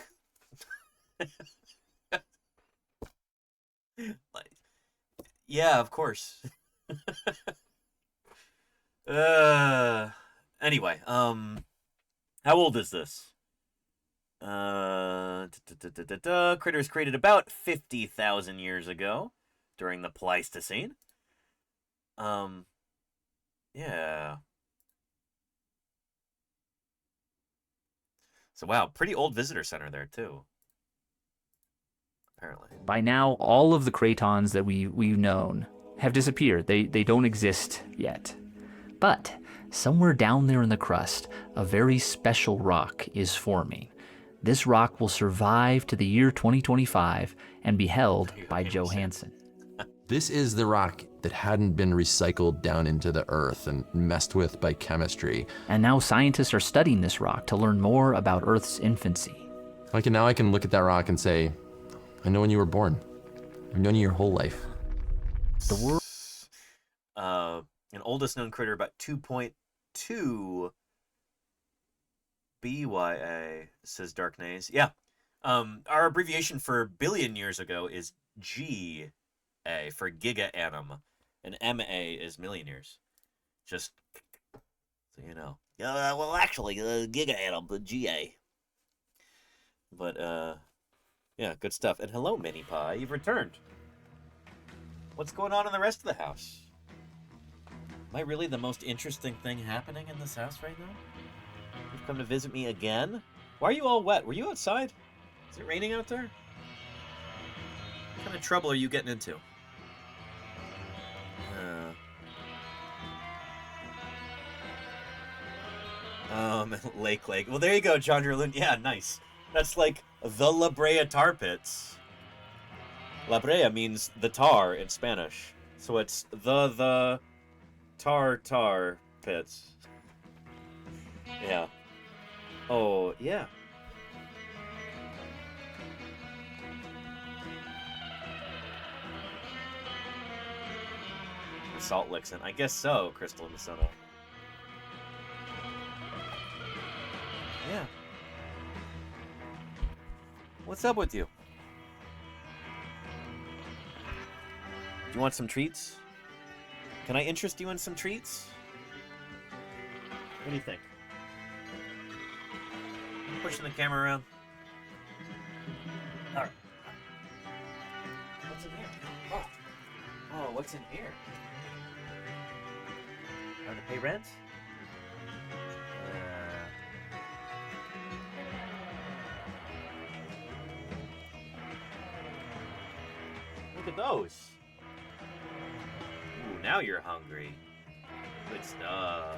Speaker 1: Like, yeah, of course. Anyway, how old is this? Crater was created about 50,000 years ago during the Pleistocene. Yeah. So wow, pretty old visitor center there too. Apparently.
Speaker 8: By now, all of the cratons that we've known have disappeared. They don't exist yet. But somewhere down there in the crust, a very special rock is forming. this rock will survive to the year 2025 and be held by Joe Hansen.
Speaker 3: This is the rock that hadn't been recycled down into the earth and messed with by chemistry.
Speaker 8: And now scientists are studying this rock to learn more about Earth's infancy.
Speaker 3: Now I can look at that rock and say, I know when you were born. I've known you your whole life.
Speaker 8: The world.
Speaker 1: An oldest known critter about 2.2 BYA, says Darknaze. Yeah. Our abbreviation for billion years ago is GA for giga-annum, and MA is million years. Just so you know. Yeah, well, actually, giga-annum, but GA. But, yeah, good stuff. And hello, Mini Pie. You've returned. What's going on in the rest of the house? Am I really the most interesting thing happening in this house right now? You've come to visit me again? Why are you all wet? Were you outside? Is it raining out there? What kind of trouble are you getting into? Lake. Well, there you go, John Drew. Yeah, nice. That's like the La Brea tar pits. La Brea means the tar in Spanish. So it's the tar pits. Yeah. Oh, yeah. Salt licks in. I guess so, Crystal and Sono. Yeah. What's up with you? Do you want some treats? Can I interest you in some treats? What do you think? I'm pushing the camera around. All right. What's in here? Oh, what's in here? Time to pay rent? Look at those. Ooh, now you're hungry. Good stuff.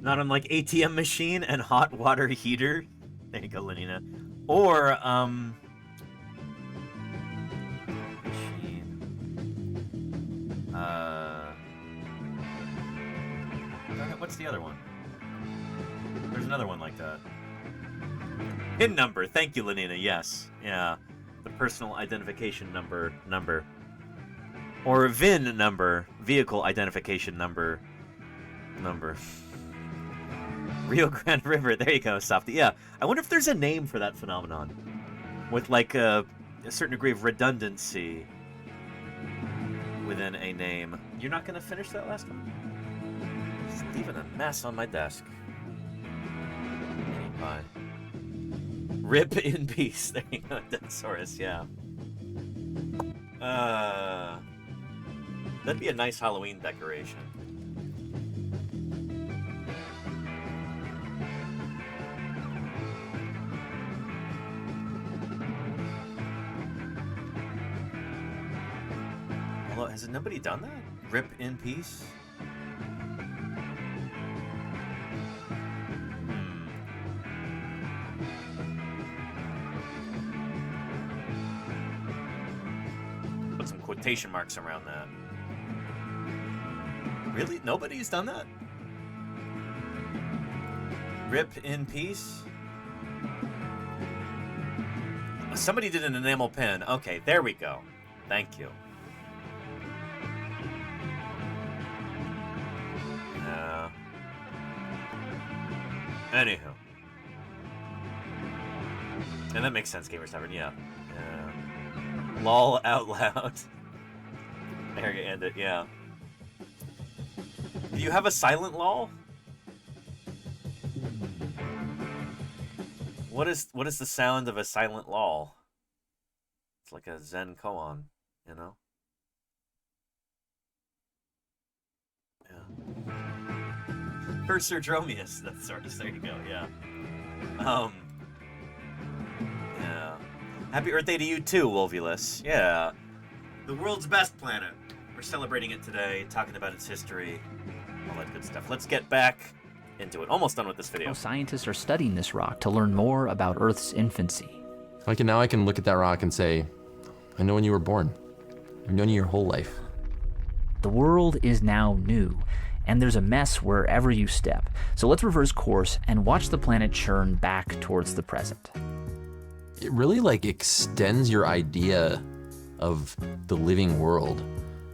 Speaker 1: Not unlike ATM machine and hot water heater. There you go, Lenina. Or, machine. What's the other one? There's another one like that. PIN number. Thank you, Lenina. Yes. Yeah. The personal identification number. Or VIN number. Vehicle identification number. Rio Grande River. There you go, Softy. Yeah. I wonder if there's a name for that phenomenon. With like a certain degree of redundancy within a name. You're not going to finish that last one? Just leaving a mess on my desk. Bye. Rip in peace. There you go, Dinosaurus, yeah. That'd be a nice Halloween decoration. Although, has nobody done that? Rip in peace? Put some quotation marks around that. Really? Nobody's done that? Rip in peace? Somebody did an enamel pen. Okay, there we go. Thank you. Anywho. And that makes sense, Gamers Tavern, yeah. Lol out loud. There you end it, yeah. Do you have a silent lol? What is the sound of a silent lol? It's like a Zen koan, you know? Yeah. Cursor Dromius, that's sort of, there you go, yeah. Yeah. Happy Earth Day to you too, Wolvulus. Yeah. The world's best planet. We're celebrating it today, talking about its history, all that good stuff. Let's get back into it. Almost done with this video.
Speaker 8: Scientists are studying this rock to learn more about Earth's infancy.
Speaker 3: Now I can look at that rock and say, I know when you were born. I've known you your whole life.
Speaker 8: The world is now new, and there's a mess wherever you step. So let's reverse course and watch the planet churn back towards the present.
Speaker 3: It really extends your idea of the living world.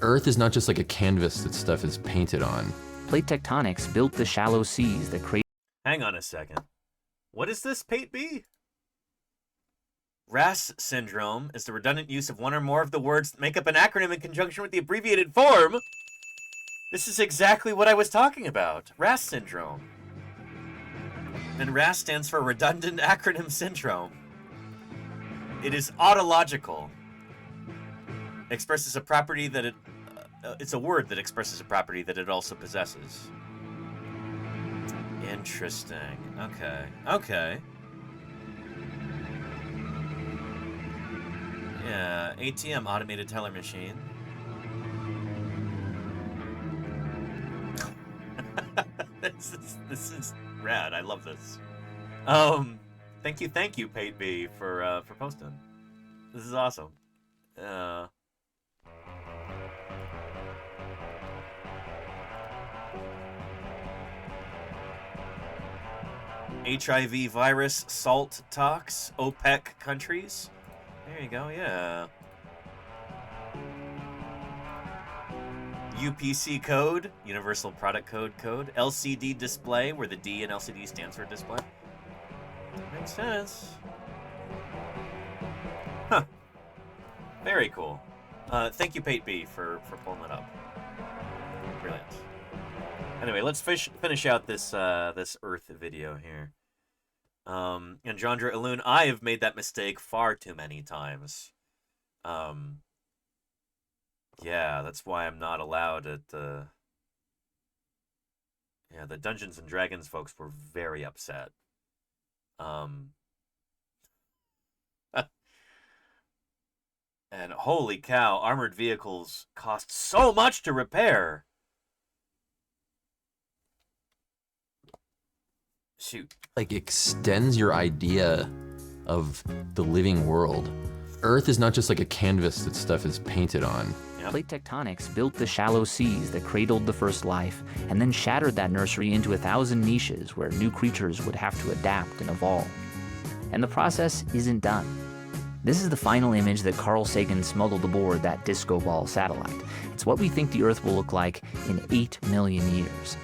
Speaker 3: Earth is not just like a canvas that stuff is painted on.
Speaker 8: Plate tectonics built the shallow seas that create...
Speaker 1: Hang on a second. What is this, Pate B? RAS syndrome is the redundant use of one or more of the words that make up an acronym in conjunction with the abbreviated form. This is exactly what I was talking about. RAS syndrome. And RAS stands for redundant acronym syndrome. It is autological. Expresses a property that it... it's a word that expresses a property that it also possesses. Interesting. Okay. Okay. Yeah, ATM, automated teller machine. This is rad. I love this. Thank you, Pate B, for posting. This is awesome. HIV virus, salt talks, OPEC countries. There you go, yeah. UPC code, Universal Product Code. LCD display, where the D in LCD stands for display. Makes sense. Huh. Very cool. Thank you, Pate B, for pulling that up. Brilliant. Anyway, let's finish out this this Earth video here. And Jandra Ilun, I have made that mistake far too many times. Yeah, that's why I'm not allowed at the... Yeah, the Dungeons and Dragons folks were very upset. And holy cow, armored vehicles cost so much to repair. Shoot.
Speaker 3: Extends your idea of the living world. Earth is not just like a canvas that stuff is painted on.
Speaker 8: Plate tectonics built the shallow seas that cradled the first life, and then shattered that nursery into 1,000 niches where new creatures would have to adapt and evolve. And the process isn't done. This is the final image that Carl Sagan smuggled aboard that disco ball satellite. It's what we think the Earth will look like in 8 million years.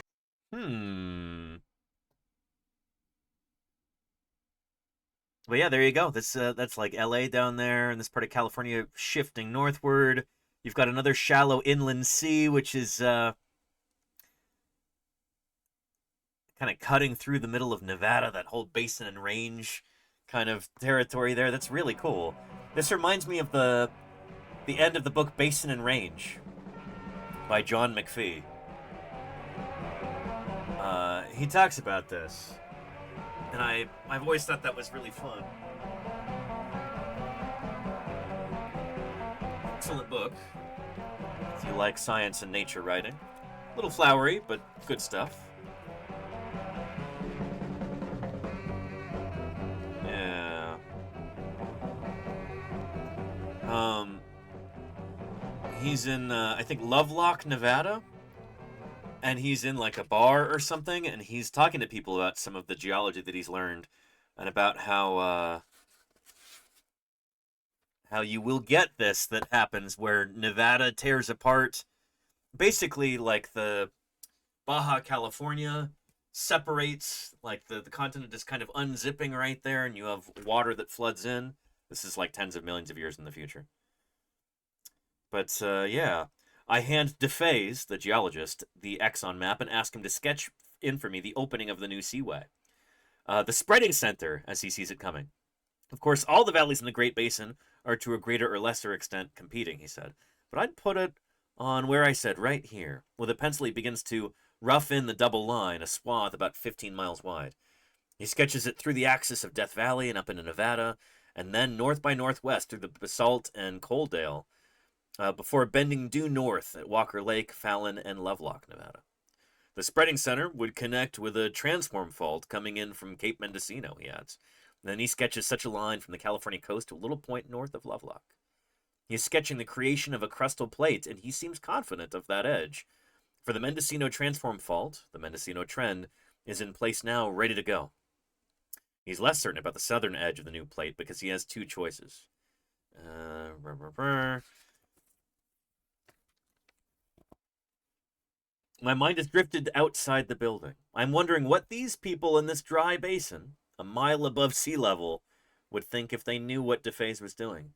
Speaker 1: Well, yeah, there you go. That's like LA down there, and this part of California shifting northward. You've got another shallow inland sea, which is kind of cutting through the middle of Nevada, that whole basin and range kind of territory there. That's really cool. This reminds me of the end of the book Basin and Range by John McPhee. He talks about this. And I've always thought that was really fun. Excellent book. If you like science and nature writing. A little flowery, but good stuff. Yeah. He's in, I think, Lovelock, Nevada. And he's in like a bar or something, and he's talking to people about some of the geology that he's learned, and about how you will get this that happens where Nevada tears apart, basically like the Baja California separates, like the continent is kind of unzipping right there, and you have water that floods in. This is like tens of millions of years in the future. But yeah. I hand DeFaze, the geologist, the Exxon map and ask him to sketch in for me the opening of the new seaway. The spreading center, as he sees it coming. Of course, all the valleys in the Great Basin are to a greater or lesser extent competing, he said. But I'd put it on where I said, right here. With a pencil, he begins to rough in the double line, a swath about 15 miles wide. He sketches it through the axis of Death Valley and up into Nevada, and then north by northwest through the Basalt and Coaldale. before bending due north at Walker Lake, Fallon, and Lovelock, Nevada. The spreading center would connect with a transform fault coming in from Cape Mendocino, he adds. And then he sketches such a line from the California coast to a little point north of Lovelock. He is sketching the creation of a crustal plate, and he seems confident of that edge. For the Mendocino transform fault, the Mendocino trend is in place now, ready to go. He's less certain about the southern edge of the new plate because he has two choices. My mind has drifted outside the building. I'm wondering what these people in this dry basin, a mile above sea level, would think if they knew what DeFaze was doing.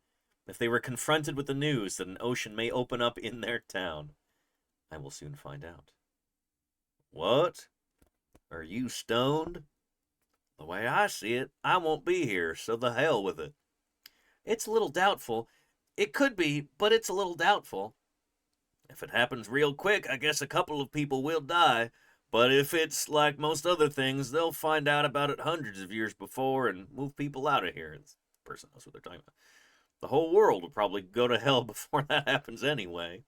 Speaker 1: If they were confronted with the news that an ocean may open up in their town. I will soon find out. What? Are you stoned? The way I see it, I won't be here, so the hell with it. It's a little doubtful. It could be, but it's a little doubtful. If it happens real quick, I guess a couple of people will die. But if it's like most other things, they'll find out about it hundreds of years before and move people out of here. This person knows what they're talking about. The whole world will probably go to hell before that happens anyway.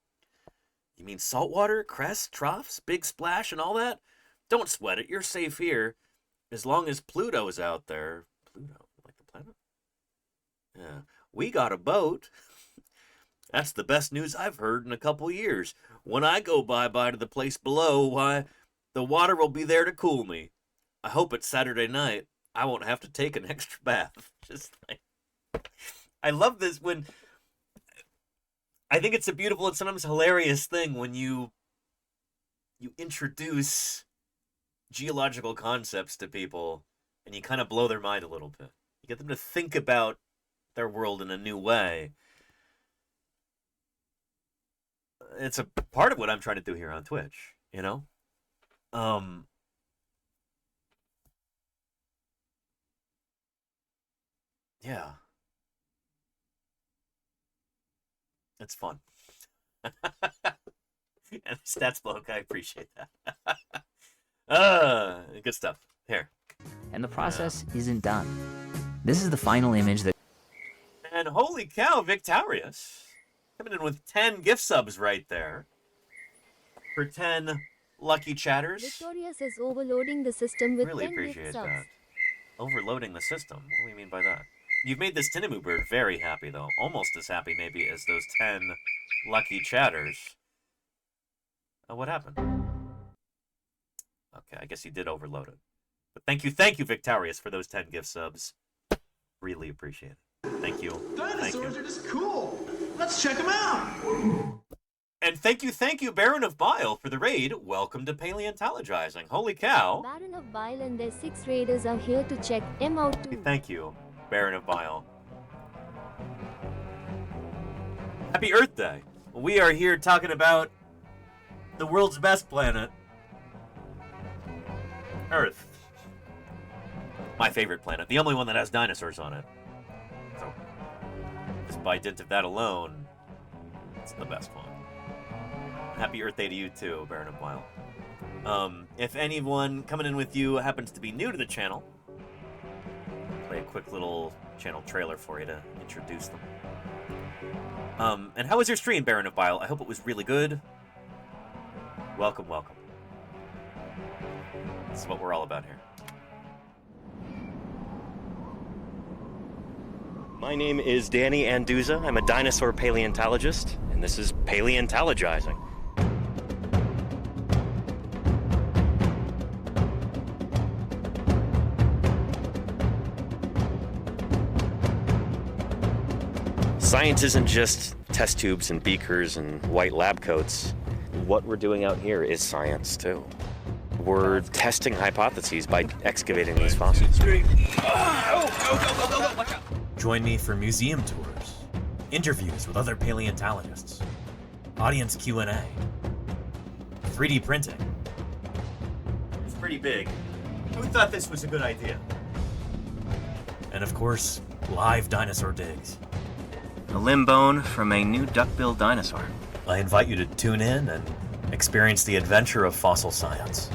Speaker 1: You mean saltwater, crests, troughs, big splash, and all that? Don't sweat it. You're safe here. As long as Pluto's out there. Pluto? Like the planet? Yeah. We got a boat. That's the best news I've heard in a couple years. When I go bye-bye to the place below, why, the water will be there to cool me. I hope it's Saturday night. I won't have to take an extra bath. Just like... I love this when... I think it's a beautiful and sometimes hilarious thing when you introduce geological concepts to people and you kind of blow their mind a little bit. You get them to think about their world in a new way. It's a part of what I'm trying to do here on Twitch, you know? Yeah. It's fun. And stats bloke, I appreciate that. Good stuff. Here.
Speaker 8: And the process isn't done. This is the final image that...
Speaker 1: And holy cow, Victorious. Coming in with 10 gift subs right there. For 10 lucky chatters.
Speaker 14: Victorious is overloading the system with
Speaker 1: Really
Speaker 14: 10
Speaker 1: appreciate
Speaker 14: gift subs.
Speaker 1: that. Overloading the system? What do you mean by that? You've made this Tinamu bird very happy, though. Almost as happy, maybe, as those 10 lucky chatters. Oh, what happened? Okay, I guess he did overload it. But thank you, Victorious, for those 10 gift subs. Really appreciate it. Thank you.
Speaker 5: Dinosaurs are just cool. Let's check them out.
Speaker 1: And thank you, Baron of Bile, for the raid. Welcome to Paleontologizing. Holy cow.
Speaker 14: Baron of Bile and their 6 raiders are here to check him out too.
Speaker 1: Thank you, Baron of Bile. Happy Earth Day. We are here talking about the world's best planet, Earth. My favorite planet. The only one that has dinosaurs on it. So, just by dint of that alone, it's the best one. Happy Earth Day to you too, Baron of Bile. If anyone coming in with you happens to be new to the channel, play a quick little channel trailer for you to introduce them. And how was your stream, Baron of Bile? I hope it was really good. Welcome, welcome. This is what we're all about here.
Speaker 20: My name is Danny Anduza. I'm a dinosaur paleontologist, and this is Paleontologizing. Science isn't just test tubes and beakers and white lab coats. What we're doing out here is science, too. We're testing hypotheses by excavating these fossils.
Speaker 1: Join me for museum tours, interviews with other paleontologists, audience Q&A, 3D printing. It's pretty big. Who thought this was a good idea? And of course, live dinosaur digs. A limb bone from a new duck-billed dinosaur. I invite you to tune in and experience the adventure of fossil science.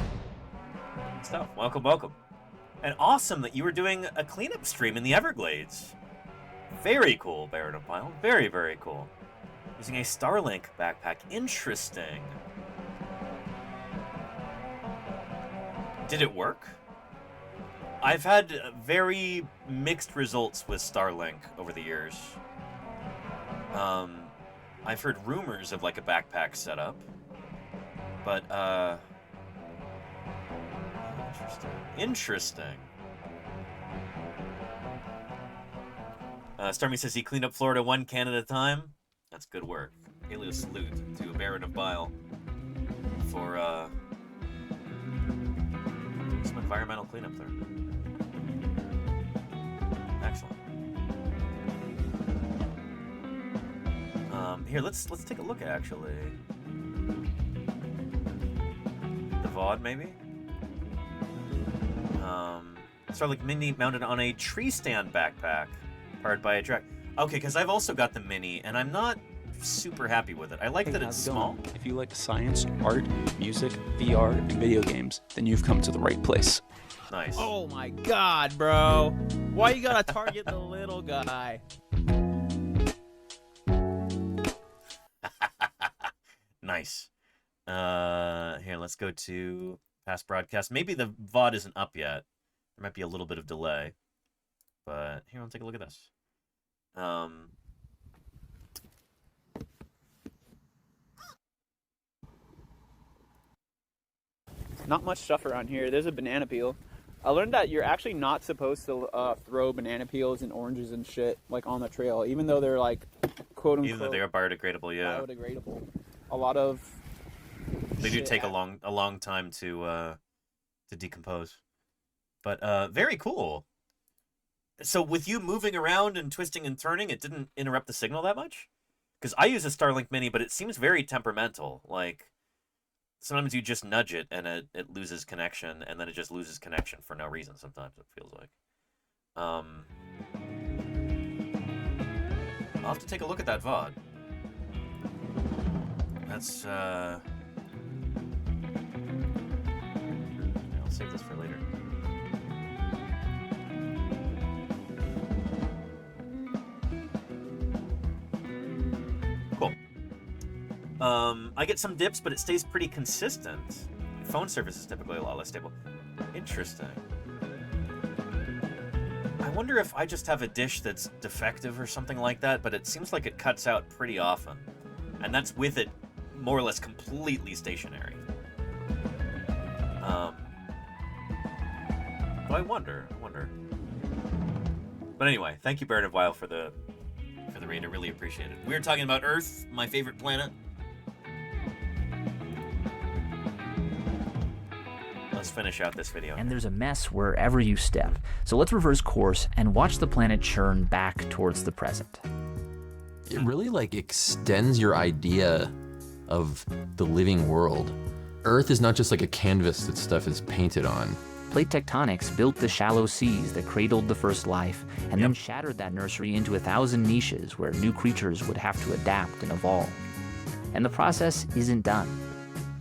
Speaker 1: So, welcome, welcome. And awesome that you were doing a cleanup stream in the Everglades. Very cool, Baron of Bile. Very, very cool. Using a Starlink backpack. Interesting. Did it work? I've had very mixed results with Starlink over the years. I've heard rumors of like a backpack setup, but interesting. Stormy says he cleaned up Florida one can at a time. That's good work. Paleo salute to Baron of Bile for doing some environmental cleanup there. Excellent. Here, let's take a look actually. The VOD maybe. Starlink Mini mounted on a tree stand backpack, powered by a drag. Okay, because I've also got the Mini, and I'm not super happy with it. I like that it's small.
Speaker 18: If you like science, art, music, VR, and video games, then you've come to the right place.
Speaker 1: Nice.
Speaker 21: Oh my god, bro. Why you gotta target the little guy?
Speaker 1: Nice. Here, let's go to past broadcast. Maybe the VOD isn't up yet. There might be a little bit of delay. But here, I'll take a look at this.
Speaker 21: Not much stuff around here. There's a banana peel. I learned that you're actually not supposed to throw banana peels and oranges and shit like on the trail, even though they're like quote unquote.
Speaker 1: Even though they are biodegradable, yeah.
Speaker 21: Biodegradable. A lot of.
Speaker 1: They do take a long time to decompose. But very cool. So with you moving around and twisting and turning, it didn't interrupt the signal that much? Because I use a Starlink Mini, but it seems very temperamental. Like, sometimes you just nudge it and it loses connection, and then it just loses connection for no reason sometimes, it feels like. I'll have to take a look at that VOD. That's, I'll save this for later. Cool. I get some dips, but it stays pretty consistent. Phone service is typically a lot less stable. Interesting. I wonder if I just have a dish that's defective or something like that, but it seems like it cuts out pretty often. And that's with it more or less completely stationary. I wonder. But anyway, thank you, Baron of Weil, for the read. I really appreciate it. We were talking about Earth, my favorite planet. Let's finish out this video.
Speaker 8: And there's a mess wherever you step. So let's reverse course and watch the planet churn back towards the present.
Speaker 3: It really like extends your idea of the living world. Earth is not just like a canvas that stuff is painted on.
Speaker 8: Plate tectonics built the shallow seas that cradled the first life and then shattered that nursery into 1,000 niches where new creatures would have to adapt and evolve. And the process isn't done.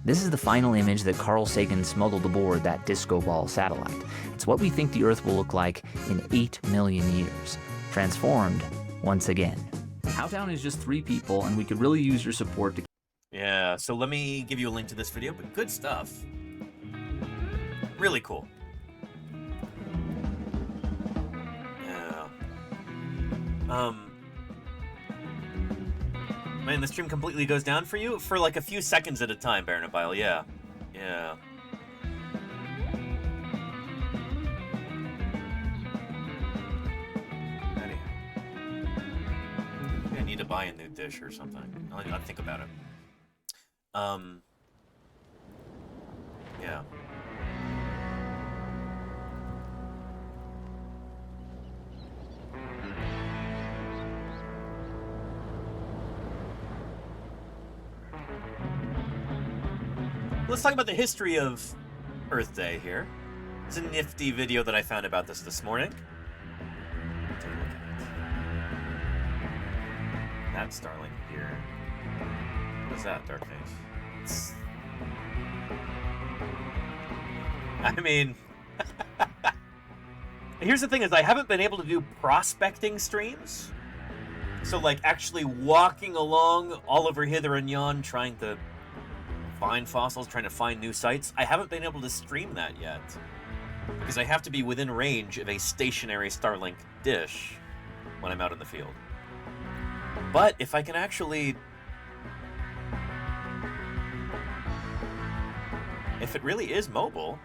Speaker 8: This is the final image that Carl Sagan smuggled aboard that disco ball satellite. It's what we think the Earth will look like in 8 million years, transformed once again. Howtown is just 3 people, and we could really use your support to...
Speaker 1: Yeah, so let me give you a link to this video, but good stuff. Really cool. Yeah. Man, the stream completely goes down for you? For like a few seconds at a time, Baron of Bile, yeah. Yeah. I need to buy a new dish or something. I'll think about it. Yeah. Let's talk about the history of Earth Day here. It's a nifty video that I found about this morning. Take a look at it. That Starlink here. What is that, Darkface? I mean, here's the thing is I haven't been able to do prospecting streams So, like, actually walking along all over hither and yon, trying to find fossils, trying to find new sites. I haven't been able to stream that yet, because I have to be within range of a stationary Starlink dish when I'm out in the field. But if I can actually... If it really is mobile...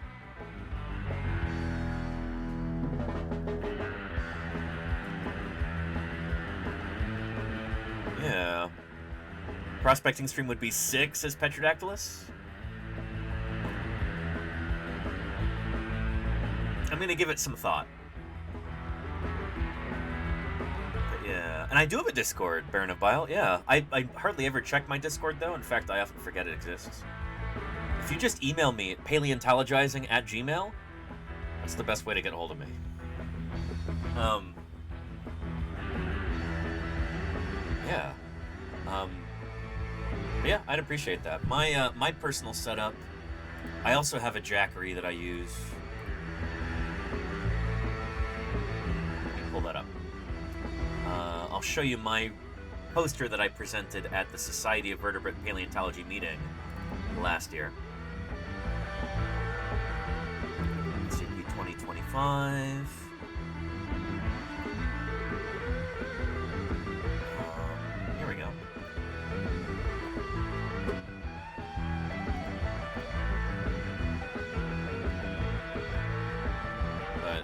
Speaker 1: Yeah. Prospecting stream would be 6 as Petrodactylus. I'm gonna give it some thought. But yeah, and I do have a Discord, Baron of Bile. Yeah, I hardly ever check my Discord though. In fact, I often forget it exists. If you just email me at paleontologizing@gmail.com, that's the best way to get a hold of me. Yeah. Yeah, I'd appreciate that. My personal setup, I also have a Jackery that I use. Let me pull that up. I'll show you my poster that I presented at the Society of Vertebrate Paleontology meeting last year. CP 2025. Here we go. But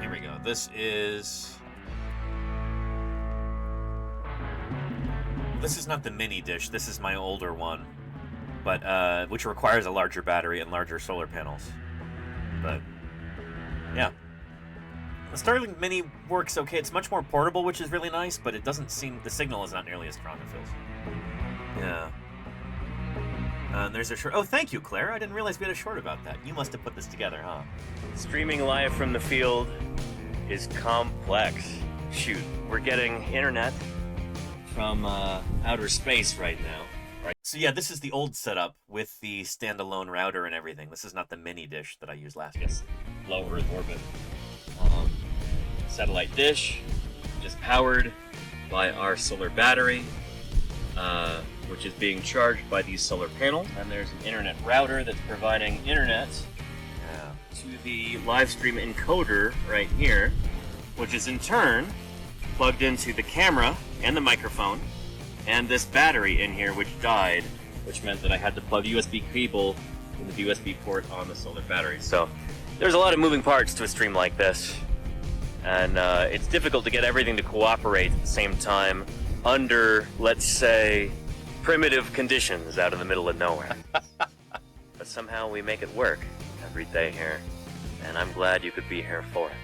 Speaker 1: here we go. This is not the mini dish. This is my older one, but which requires a larger battery and larger solar panels. But yeah, the Starlink Mini works okay. It's much more portable, which is really nice, but it doesn't seem, the signal is not nearly as strong, it feels. Yeah. And there's a short. Oh, thank you, Claire. I didn't realize we had a short about that. You must have put this together, huh?
Speaker 20: Streaming live from the field is complex. Shoot, we're getting internet from outer space right now. Right.
Speaker 1: So yeah, this is the old setup with the standalone router and everything. This is not the mini dish that I used last year.
Speaker 20: Low Earth orbit. Satellite dish, just powered by our solar battery, which is being charged by these solar panels. And there's an internet router that's providing internet to the live stream encoder right here, which is in turn plugged into the camera and the microphone and this battery in here, which died, which meant that I had to plug USB cable in the USB port on the solar battery. So there's a lot of moving parts to a stream like this, and it's difficult to get everything to cooperate at the same time under, let's say, primitive conditions out in the middle of nowhere. But somehow we make it work every day here, and I'm glad you could be here for it.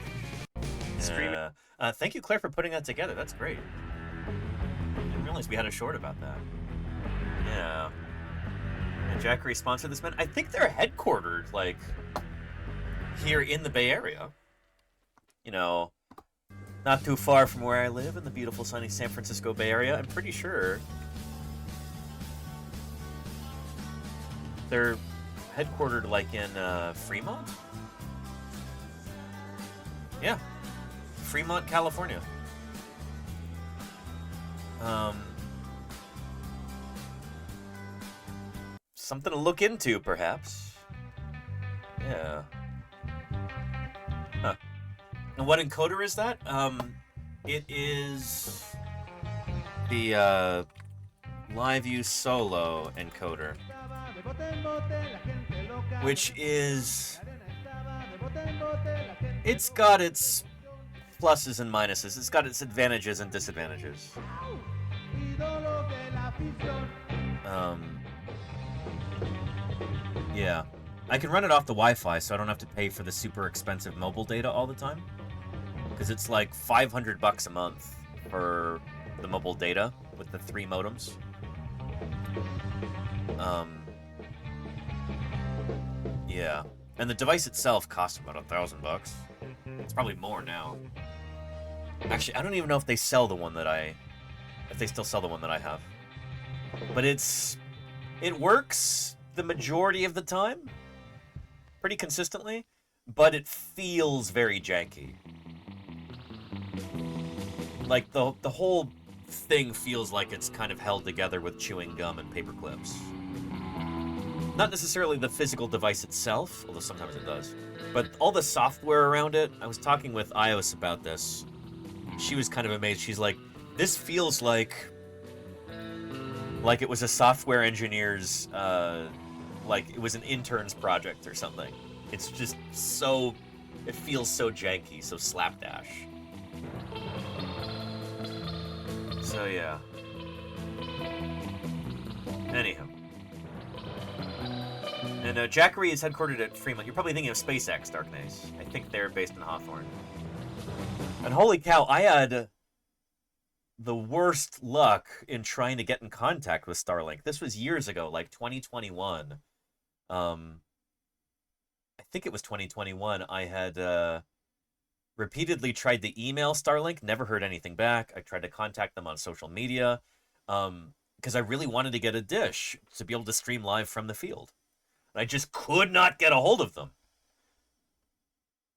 Speaker 20: Streaming.
Speaker 1: Thank you, Claire, for putting that together. That's great. I didn't realize we had a short about that. Yeah. And Jackery sponsored this, man. I think they're headquartered, like, here in the Bay Area. You know, not too far from where I live in the beautiful sunny San Francisco Bay Area. I'm pretty sure they're headquartered, like, in Fremont? Yeah. Fremont, California. Something to look into, perhaps. Yeah. Huh. And what encoder is that? It is the LiveView Solo encoder, which is, it's got its pluses and minuses. It's got its advantages and disadvantages. Yeah. I can run it off the Wi-Fi, so I don't have to pay for the super expensive mobile data all the time. Because it's like $500 a month for the mobile data with the 3 modems. Yeah. And the device itself costs about $1,000. It's probably more now. Actually, I don't even know if they sell the one that if they still sell the one that I have. But it works the majority of the time, pretty consistently, but it feels very janky. like, the whole thing feels like it's kind of held together with chewing gum and paper clips. Not necessarily the physical device itself, although sometimes it does, but all the software around it. I was talking with Ios about this. She was kind of amazed. She's like, this feels like it was a software engineer's, like it was an intern's project or something. It's just so, it feels so janky, so slapdash. So yeah. Anyhow. And Jackery is headquartered at Fremont. You're probably thinking of SpaceX, Darknace. I think they're based in Hawthorne. And holy cow, I had the worst luck in trying to get in contact with Starlink. This was years ago, like 2021. I think it was 2021. I had repeatedly tried to email Starlink, never heard anything back. I tried to contact them on social media because I really wanted to get a dish to be able to stream live from the field. I just could not get a hold of them.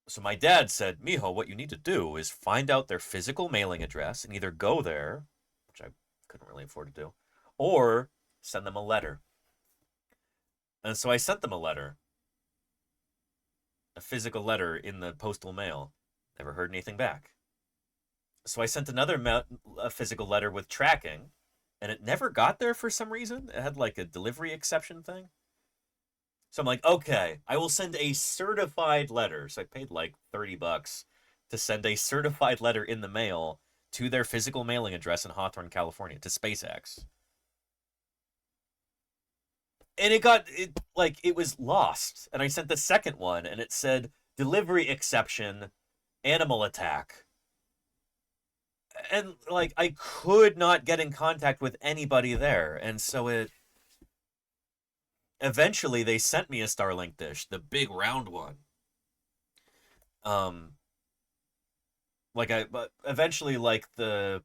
Speaker 1: So my dad said, Mijo, what you need to do is find out their physical mailing address and either go there, which I couldn't really afford to do, or send them a letter. And so I sent them a letter, a physical letter in the postal mail. Never heard anything back. So I sent another a physical letter with tracking, and it never got there for some reason. It had like a delivery exception thing. So I'm like, okay, I will send a certified letter. So I paid like $30 to send a certified letter in the mail to their physical mailing address in Hawthorne, California, to SpaceX. And it was lost. And I sent the second one, and it said, delivery exception, animal attack. And, like, I could not get in contact with anybody there. And so eventually, they sent me a Starlink dish, the big round one. But eventually, like, not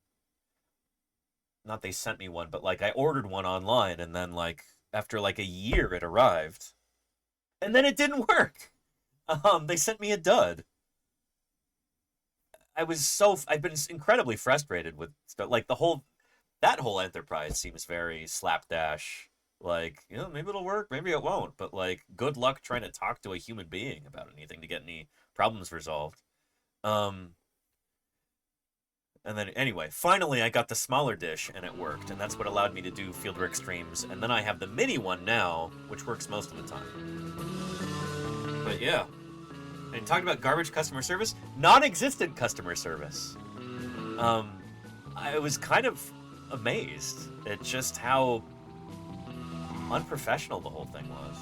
Speaker 1: they sent me one, but, like, I ordered one online, and then, like, after, like, a year, it arrived. And then it didn't work. They sent me a dud. I've been incredibly frustrated with stuff. Like, that whole enterprise seems very slapdash. Like, maybe it'll work, maybe it won't. But, like, good luck trying to talk to a human being about anything to get any problems resolved. And then, anyway, finally I got the smaller dish, and it worked. And that's what allowed me to do fieldwork streams. And then I have the mini one now, which works most of the time. But, yeah. And talking about garbage customer service, non-existent customer service. I was kind of amazed at just how unprofessional the whole thing was.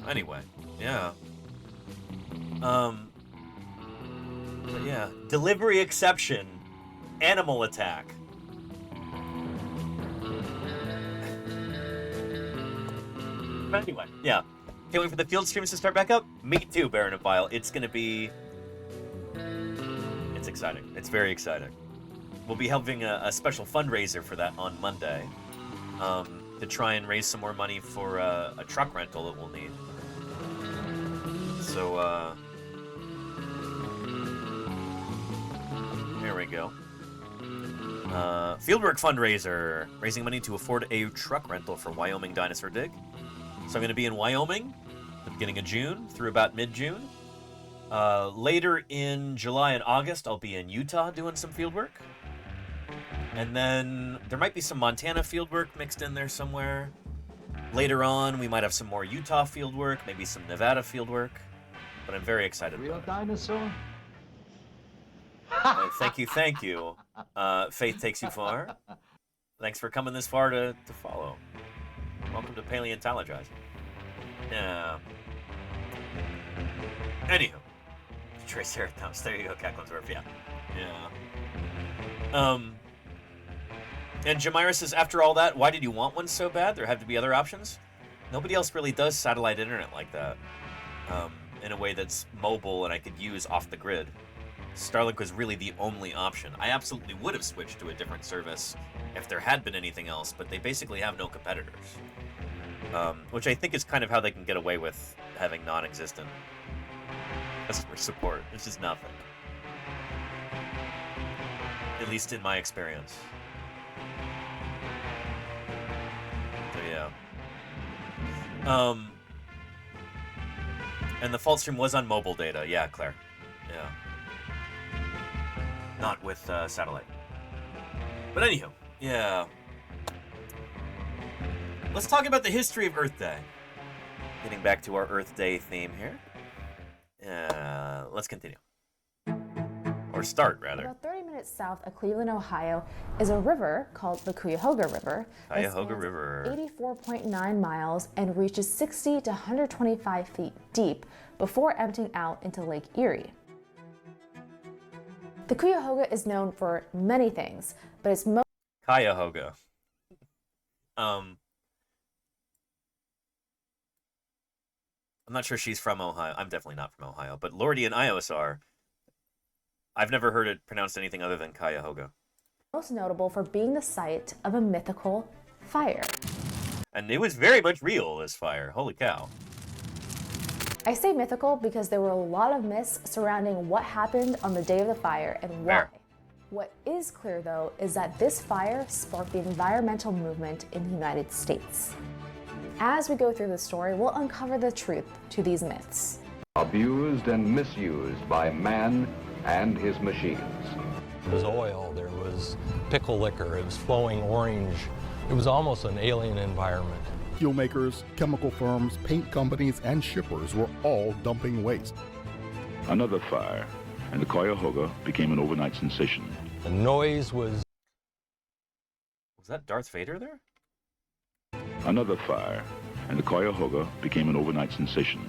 Speaker 1: Anyway, yeah. But yeah, delivery exception, animal attack. But anyway, yeah. Can't wait for the field streams to start back up. Me too, Baron of Bile. It's exciting. It's very exciting. We'll be having a special fundraiser for that on Monday to try and raise some more money for a truck rental that we'll need. So, here we go. Fieldwork fundraiser, raising money to afford a truck rental for Wyoming Dinosaur Dig. So I'm going to be in Wyoming at the beginning of June through about mid-June. Later in July and August, I'll be in Utah doing some fieldwork. And then there might be some Montana fieldwork mixed in there somewhere. Later on, we might have some more Utah fieldwork, maybe some Nevada fieldwork. But I'm very excited.
Speaker 4: Real dinosaur?
Speaker 1: Thank you. Faith takes you far. Thanks for coming this far to follow. Welcome to Paleontologizing. Yeah. Anywho. Triceratops. There you go, Cacklinsworth. Yeah. And Jamira says, after all that, why did you want one so bad? There had to be other options. Nobody else really does satellite internet like that. In a way that's mobile and I could use off the grid. Starlink was really the only option. I absolutely would have switched to a different service if there had been anything else, but they basically have no competitors. Which I think is kind of how they can get away with having non-existent customer support. It's just nothing. At least in my experience. So yeah. And the fault stream was on mobile data. Yeah, Claire. Yeah. Not with satellite. But anywho, yeah. Let's talk about the history of Earth Day. Getting back to our Earth Day theme here. Let's continue. Or start, rather.
Speaker 4: About 30 minutes south of Cleveland, Ohio, is a river called the Cuyahoga River.
Speaker 1: Cuyahoga River.
Speaker 4: 84.9 miles and reaches 60 to 125 feet deep before emptying out into Lake Erie. The Cuyahoga is known for many things, but it's most...
Speaker 1: Cuyahoga. I'm not sure she's from Ohio. I'm definitely not from Ohio, but Lordy and Ios are. I've never heard it pronounced anything other than Cuyahoga.
Speaker 4: most notable for being the site of a mythical fire.
Speaker 1: And it was very much real, this fire. Holy cow.
Speaker 4: I say mythical because there were a lot of myths surrounding what happened on the day of the fire and why.
Speaker 1: Fair.
Speaker 4: What is clear, though, is that this fire sparked the environmental movement in the United States. As we go through the story, we'll uncover the truth to these myths.
Speaker 13: Abused and misused by man and his machines.
Speaker 22: There was oil, there was pickle liquor, it was flowing orange. It was almost an alien environment.
Speaker 23: Fuel makers, chemical firms, paint companies, and shippers were all dumping waste.
Speaker 24: Another fire, and the Cuyahoga became an overnight sensation.
Speaker 22: The noise was...
Speaker 1: Was that Darth Vader there?
Speaker 24: Another fire, and the Cuyahoga became an overnight sensation.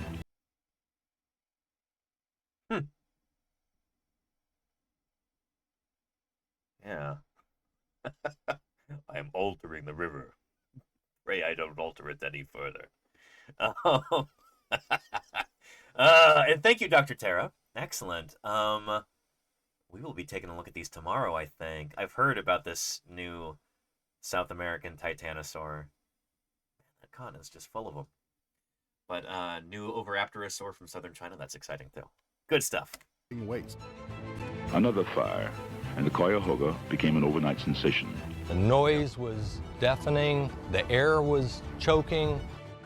Speaker 1: Yeah. I am altering the river. Pray I don't alter it any further. And thank you, Dr. Tara. Excellent. We will be taking a look at these tomorrow, I think. I've heard about this new South American titanosaur. That continent's just full of them. But new Oviraptorosaur from southern China, that's exciting too. Good stuff.
Speaker 23: Waste.
Speaker 24: Another fire, and the Cuyahoga became an overnight sensation.
Speaker 22: The noise was deafening, the air was choking.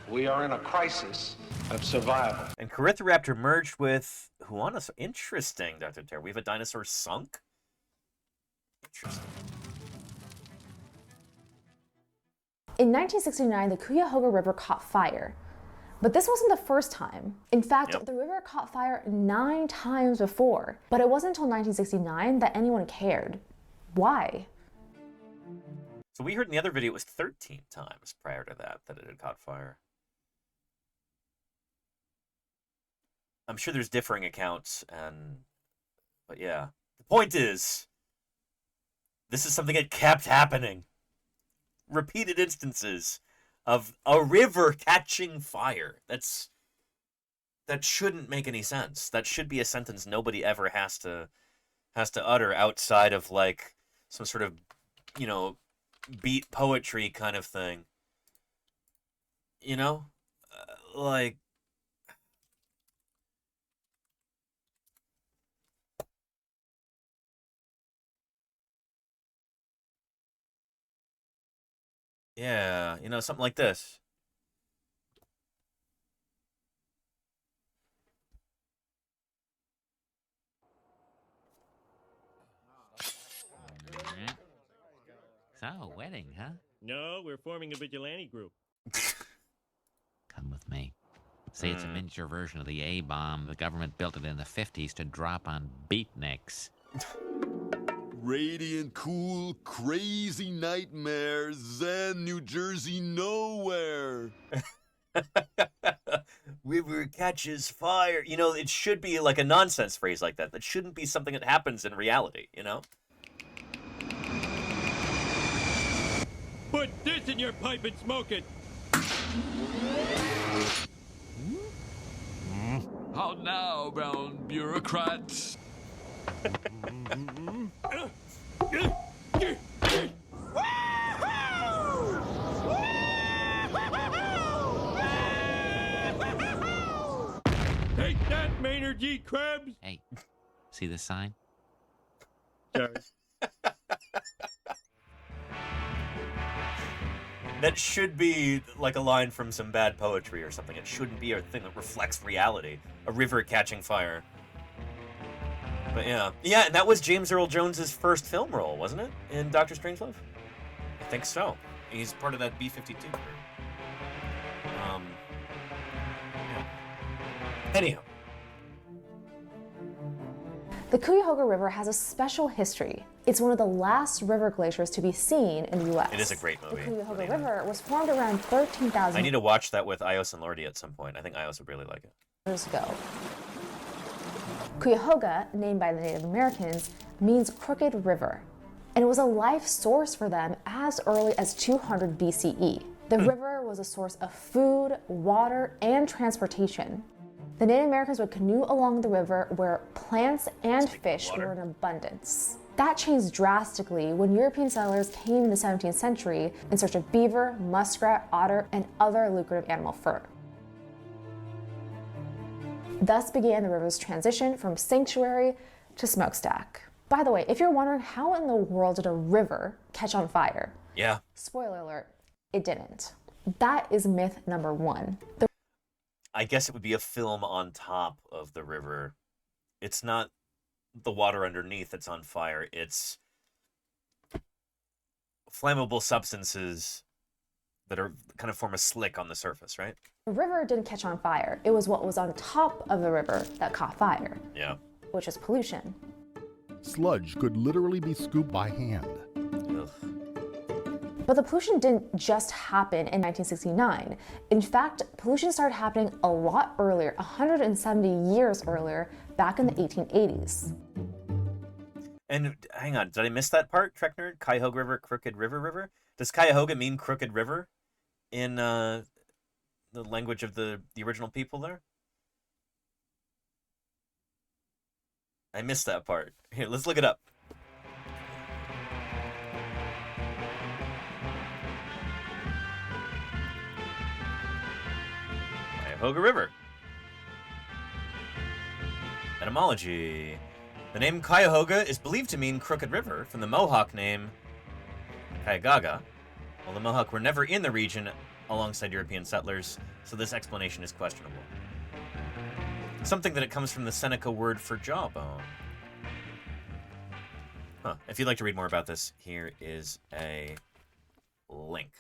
Speaker 15: We are in a crisis of survival.
Speaker 1: And Corythoraptor merged with Huanosaur. Interesting, Dr. Terra. We have a dinosaur sunk? Interesting.
Speaker 4: In 1969, the Cuyahoga River caught fire. But this wasn't the first time. In fact, the river caught fire 9 times before. But it wasn't until 1969 that anyone cared. Why?
Speaker 1: So we heard in the other video it was 13 times prior to that it had caught fire. I'm sure there's differing accounts, but yeah. The point is, this is something that kept happening. Repeated instances of a river catching fire. That shouldn't make any sense. That should be a sentence nobody ever has to utter outside of like some sort of, beat poetry kind of thing. Like, yeah, something like this.
Speaker 25: So, wedding, huh?
Speaker 26: No, we're forming a vigilante group.
Speaker 25: Come with me. Say it's a miniature version of the A-bomb. The government built it in the 50s to drop on beatniks.
Speaker 27: Radiant, cool, crazy nightmare, Zen, New Jersey, nowhere.
Speaker 1: River catches fire. It should be like a nonsense phrase like that. That shouldn't be something that happens in reality,
Speaker 26: Put this in your pipe and smoke it.
Speaker 27: How now, brown bureaucrats?
Speaker 26: Take that, Maynard. George eat crabs?
Speaker 25: Hey, see the sign?
Speaker 26: Sorry.
Speaker 1: That should be like a line from some bad poetry or something. It shouldn't be a thing that reflects reality. A river catching fire. But yeah. Yeah, and that was James Earl Jones's first film role, wasn't it? In Doctor Strangelove? I think so. He's part of that B-52 crew. Yeah. Anyhow.
Speaker 4: The Cuyahoga River has a special history. It's one of the last river glaciers to be seen in the U.S.
Speaker 1: It is a great movie.
Speaker 4: The Cuyahoga River was formed around 13,000
Speaker 1: I need to watch that with Ios and Lordy at some point. I think Ios would really like it.
Speaker 4: years ago. Cuyahoga, named by the Native Americans, means crooked river, and it was a life source for them as early as 200 BCE. The river was a source of food, water, and transportation. The Native Americans would canoe along the river where plants and fish were in abundance. That changed drastically when European settlers came in the 17th century in search of beaver, muskrat, otter, and other lucrative animal fur. Thus began the river's transition from sanctuary to smokestack. By the way, if you're wondering how in the world did a river catch on fire?
Speaker 1: Yeah.
Speaker 4: Spoiler alert, it didn't. That is myth number one.
Speaker 1: I guess it would be a film on top of the river. It's not the water underneath that's on fire. It's flammable substances that are kind of form a slick on the surface, right?
Speaker 4: The river didn't catch on fire. It was what was on top of the river that caught fire.
Speaker 1: Yeah.
Speaker 4: Which is pollution.
Speaker 23: Sludge could literally be scooped by hand.
Speaker 1: Ugh.
Speaker 4: But the pollution didn't just happen in 1969. In fact, pollution started happening a lot earlier, 170 years earlier, back in the 1880s.
Speaker 1: And hang on, did I miss that part, Trek Nerd? Cuyahoga River, Crooked River? Does Cuyahoga mean crooked river in the language of the original people there? I missed that part. Here, let's look it up. Cuyahoga River. Etymology. The name Cuyahoga is believed to mean crooked river from the Mohawk name Cuyahoga. While the Mohawk were never in the region alongside European settlers, so this explanation is questionable. Something that it comes from the Seneca word for jawbone. Huh. If you'd like to read more about this, here is a link.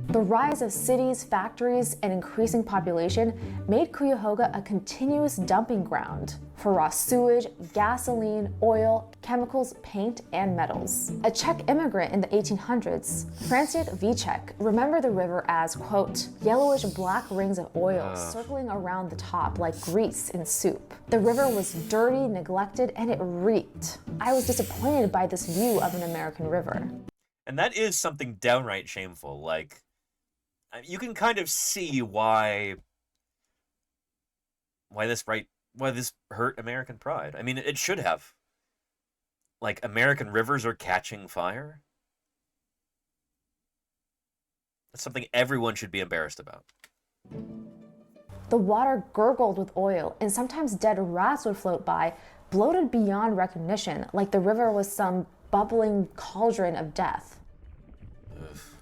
Speaker 4: The rise of cities, factories, and increasing population made Cuyahoga a continuous dumping ground for raw sewage, gasoline, oil, chemicals, paint, and metals. A Czech immigrant in the 1800s, Franciszek Víček, remembered the river as, quote, yellowish black rings of oil circling around the top like grease in soup. The river was dirty, neglected, and it reeked. I was disappointed by this view of an American river.
Speaker 1: And that is something downright shameful. Like, you can kind of see why this hurt American pride. I mean, it should have. Like, American rivers are catching fire. That's something everyone should be embarrassed about.
Speaker 4: The water gurgled with oil, and sometimes dead rats would float by, bloated beyond recognition, like the river was some bubbling cauldron of death.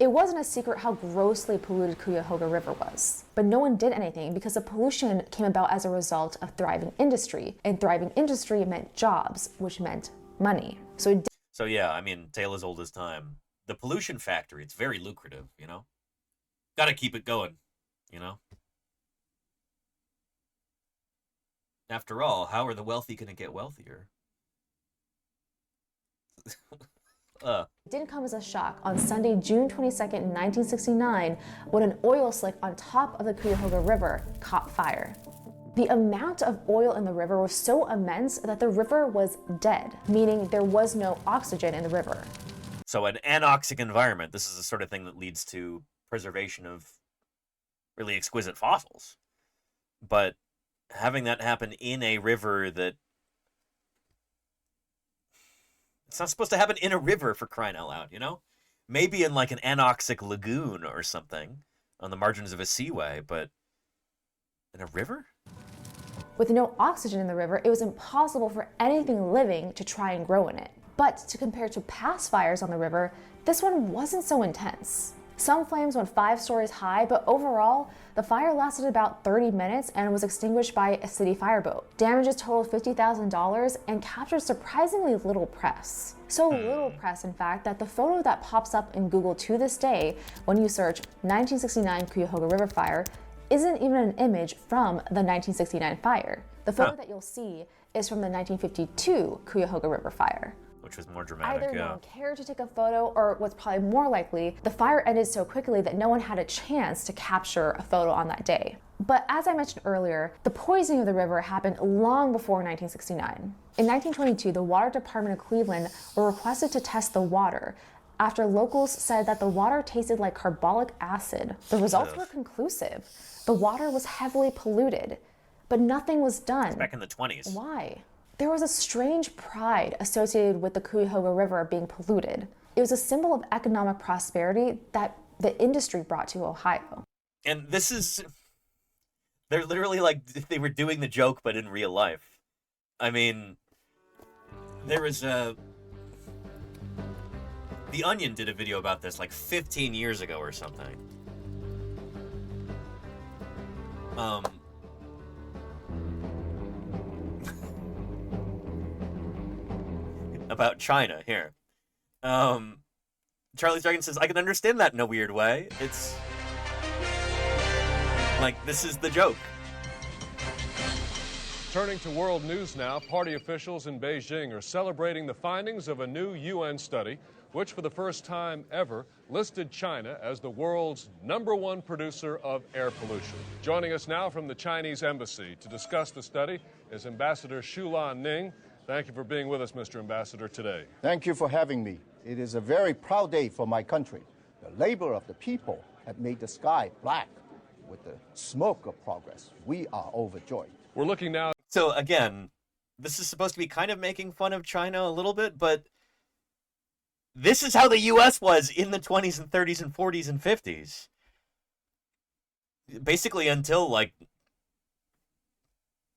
Speaker 4: It wasn't a secret how grossly polluted Cuyahoga River was, but no one did anything because the pollution came about as a result of thriving industry, and thriving industry meant jobs, which meant money. So
Speaker 1: yeah, I mean, tale as old as time. The pollution factory, it's very lucrative, you know? Gotta keep it going, you know? After all, how are the wealthy gonna get wealthier?
Speaker 4: It didn't come as a shock on Sunday, June 22nd, 1969, when an oil slick on top of the Cuyahoga River caught fire. The amount of oil in the river was so immense that the river was dead, meaning there was no oxygen in the river.
Speaker 1: So an anoxic environment, this is the sort of thing that leads to preservation of really exquisite fossils. But having that happen in a river that it's not supposed to happen in a river, for crying out loud, you know? Maybe in like an anoxic lagoon or something on the margins of a seaway, but In a river?
Speaker 4: With no oxygen in the river, it was impossible for anything living to try and grow in it. But to compare to past fires on the river, this one wasn't so intense. Some flames went 5 stories high, but overall, the fire lasted about 30 minutes and was extinguished by a city fireboat. Damages totaled $50,000 and captured surprisingly little press. So little press, in fact, that the photo that pops up in Google to this day when you search 1969 Cuyahoga River Fire isn't even an image from the 1969 fire. The photo that you'll see is from the 1952 Cuyahoga River Fire.
Speaker 1: Which was more dramatic,
Speaker 4: Either no one cared to take a photo, or what's probably more likely, the fire ended so quickly that no one had a chance to capture a photo on that day. But as I mentioned earlier, the poisoning of the river happened long before 1969. In 1922, the Water Department of Cleveland were requested to test the water after locals said that the water tasted like carbolic acid. The results were conclusive. The water was heavily polluted, but nothing was done.
Speaker 1: Back in the 20s.
Speaker 4: Why? There was a strange pride associated with the Cuyahoga River being polluted. It was a symbol of economic prosperity that the industry brought to Ohio.
Speaker 1: And this is... They're literally like they were doing the joke, but in real life. I mean, there was a... The Onion did a video about this like 15 years ago or something. About China here. Charlie's Dragon says, I can understand that in a weird way. It's like, this is the joke.
Speaker 2: Turning to world news now, party officials in Beijing are celebrating the findings of a new UN study, which for the first time ever listed China as the world's #1 producer of air pollution. Joining us now from the Chinese embassy to discuss the study is Ambassador Shulan Ning. Thank you for being with us, Mr. Ambassador, today.
Speaker 6: Thank you for having me. It is a very proud day for my country. The labor of the people have made the sky black with the smoke of progress. We are overjoyed.
Speaker 2: We're looking now.
Speaker 1: So again, this is supposed to be kind of making fun of China a little bit, but this is how the U.S. was in the 20s and 30s and 40s and 50s. Basically until, like,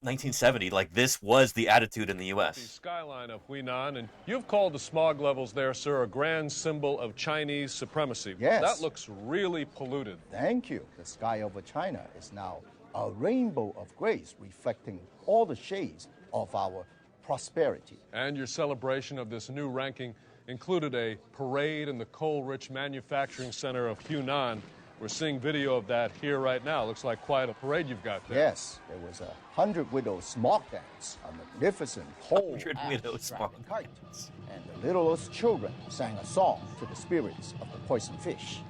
Speaker 1: 1970, like, this was the attitude in the U.S.
Speaker 2: The skyline of Huinan, and you've called the smog levels there, sir, a grand symbol of Chinese supremacy.
Speaker 6: Yes.
Speaker 2: That looks really polluted.
Speaker 6: Thank you. The sky over China is now a rainbow of grace, reflecting all the shades of our prosperity.
Speaker 2: And your celebration of this new ranking included a parade in the coal-rich manufacturing center of Hunan. We're seeing video of that here right now. Looks like quite a parade you've got there.
Speaker 6: Yes, there was a 100 Widows smog dance, a magnificent whole
Speaker 1: 100 Widows smog
Speaker 6: kite, and the littlest children sang a song to the spirits of the poison fish.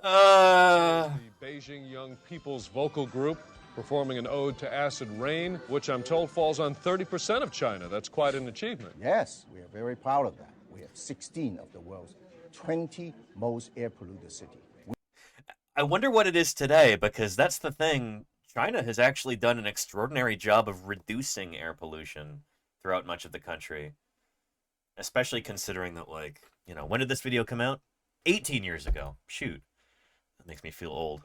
Speaker 2: The Beijing Young People's Vocal Group performing an ode to acid rain, which I'm told falls on 30% of China. That's quite an achievement.
Speaker 6: Yes, we are very proud of that. We have 16 of the world's 20 most air-polluted cities.
Speaker 1: I wonder what it is today, because that's the thing. China has actually done an extraordinary job of reducing air pollution throughout much of the country. Especially considering that, like, you know, when did this video come out? 18 years ago. Shoot. That makes me feel old.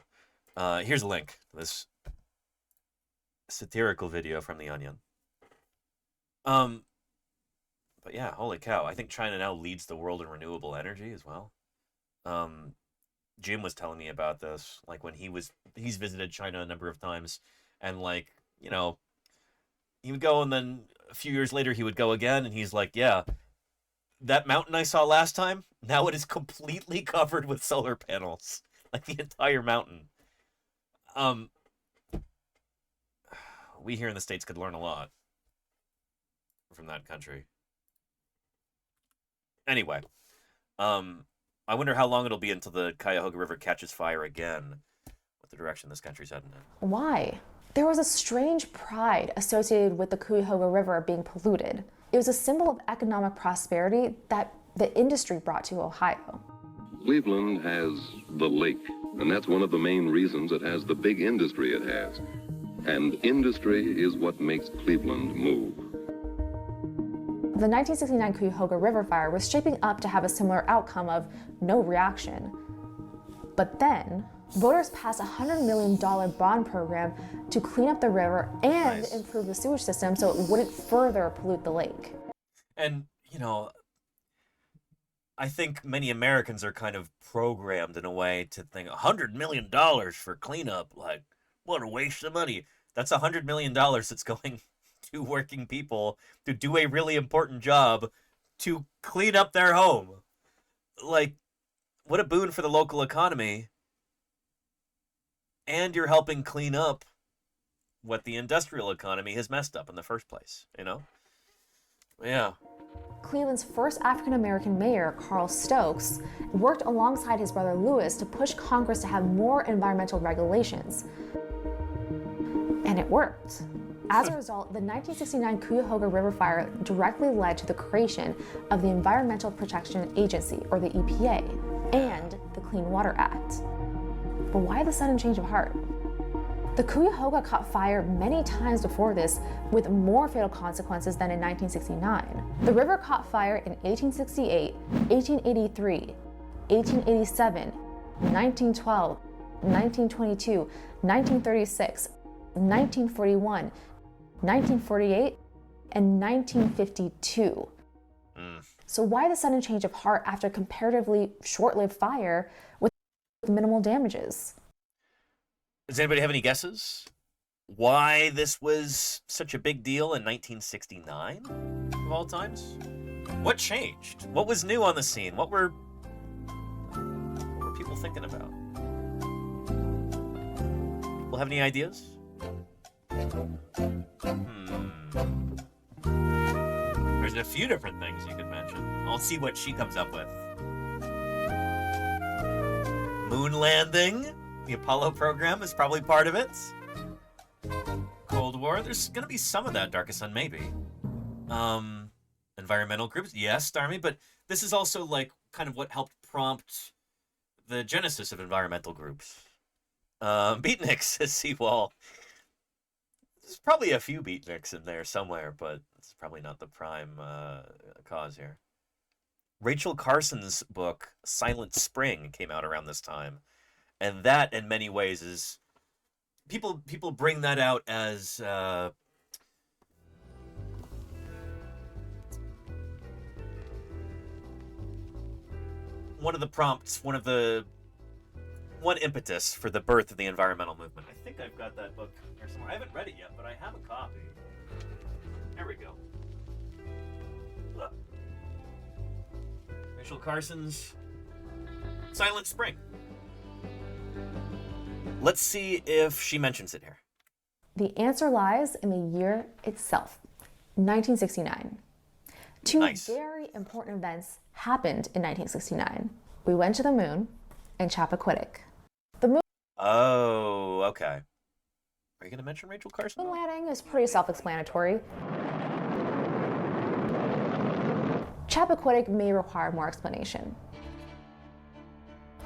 Speaker 1: Here's a link to this satirical video from The Onion. But yeah, holy cow. I think China now leads the world in renewable energy as well. Jim was telling me about this, like when he's visited China a number of times, and like, you know, he would go and then a few years later he would go again, and he's like, yeah, that mountain I saw last time, now it is completely covered with solar panels. Like the entire mountain. We here in the States could learn a lot from that country. Anyway, I wonder how long it'll be until the Cuyahoga River catches fire again, what the direction this country's heading in.
Speaker 4: Why? There was a strange pride associated with the Cuyahoga River being polluted. It was a symbol of economic prosperity that the industry brought to Ohio.
Speaker 7: Cleveland has the lake, and that's one of the main reasons it has the big industry it has. And industry is what makes Cleveland move.
Speaker 4: The 1969 Cuyahoga River Fire was shaping up to have a similar outcome of no reaction. But then, voters passed a $100 million bond program to clean up the river and improve the sewage system so it wouldn't further pollute the lake.
Speaker 1: And, you know, I think many Americans are kind of programmed in a way to think $100 million for cleanup, like, what a waste of money. That's $100 million that's going to working people to do a really important job to clean up their home. Like, what a boon for the local economy. And you're helping clean up what the industrial economy has messed up in the first place, you know? Yeah.
Speaker 4: Cleveland's first African-American mayor, Carl Stokes, worked alongside his brother Lewis to push Congress to have more environmental regulations. And it worked. As a result, the 1969 Cuyahoga River fire directly led to the creation of the Environmental Protection Agency, or the EPA, and the Clean Water Act. But why the sudden change of heart? The Cuyahoga caught fire many times before this, with more fatal consequences than in 1969. The river caught fire in 1868, 1883, 1887, 1912, 1922, 1936, 1941, 1948, and 1952. So why the sudden change of heart after comparatively short-lived fire with minimal damages?
Speaker 1: Does anybody have any guesses? Why this was such a big deal in 1969 of all times? What changed? What was new on the scene? What were people thinking about? People have any ideas? There's a few different things you could mention. I'll see what she comes up with. Moon landing. The Apollo program is probably part of it. Cold War. There's going to be some of that, Darkest Sun, maybe. Environmental groups. Yes, Starmy, but this is also like kind of what helped prompt the genesis of environmental groups. Beatniks says Seawall. There's probably a few beatniks in there somewhere, but it's probably not the prime cause here. Rachel Carson's book, Silent Spring, came out around this time. And that, in many ways, is... People bring that out as... one of the prompts, one impetus for the birth of the environmental movement. I think I've got that book here somewhere. I haven't read it yet, but I have a copy. There we go. Look. Rachel Carson's Silent Spring. Let's see if she mentions it here.
Speaker 4: The answer lies in the year itself, 1969. Two very important events happened in 1969. We went to the moon and Chappaquiddick. The moon...
Speaker 1: Oh, okay. Are you going to mention Rachel Carson?
Speaker 4: Moon landing is pretty self-explanatory. Chappaquiddick may require more explanation.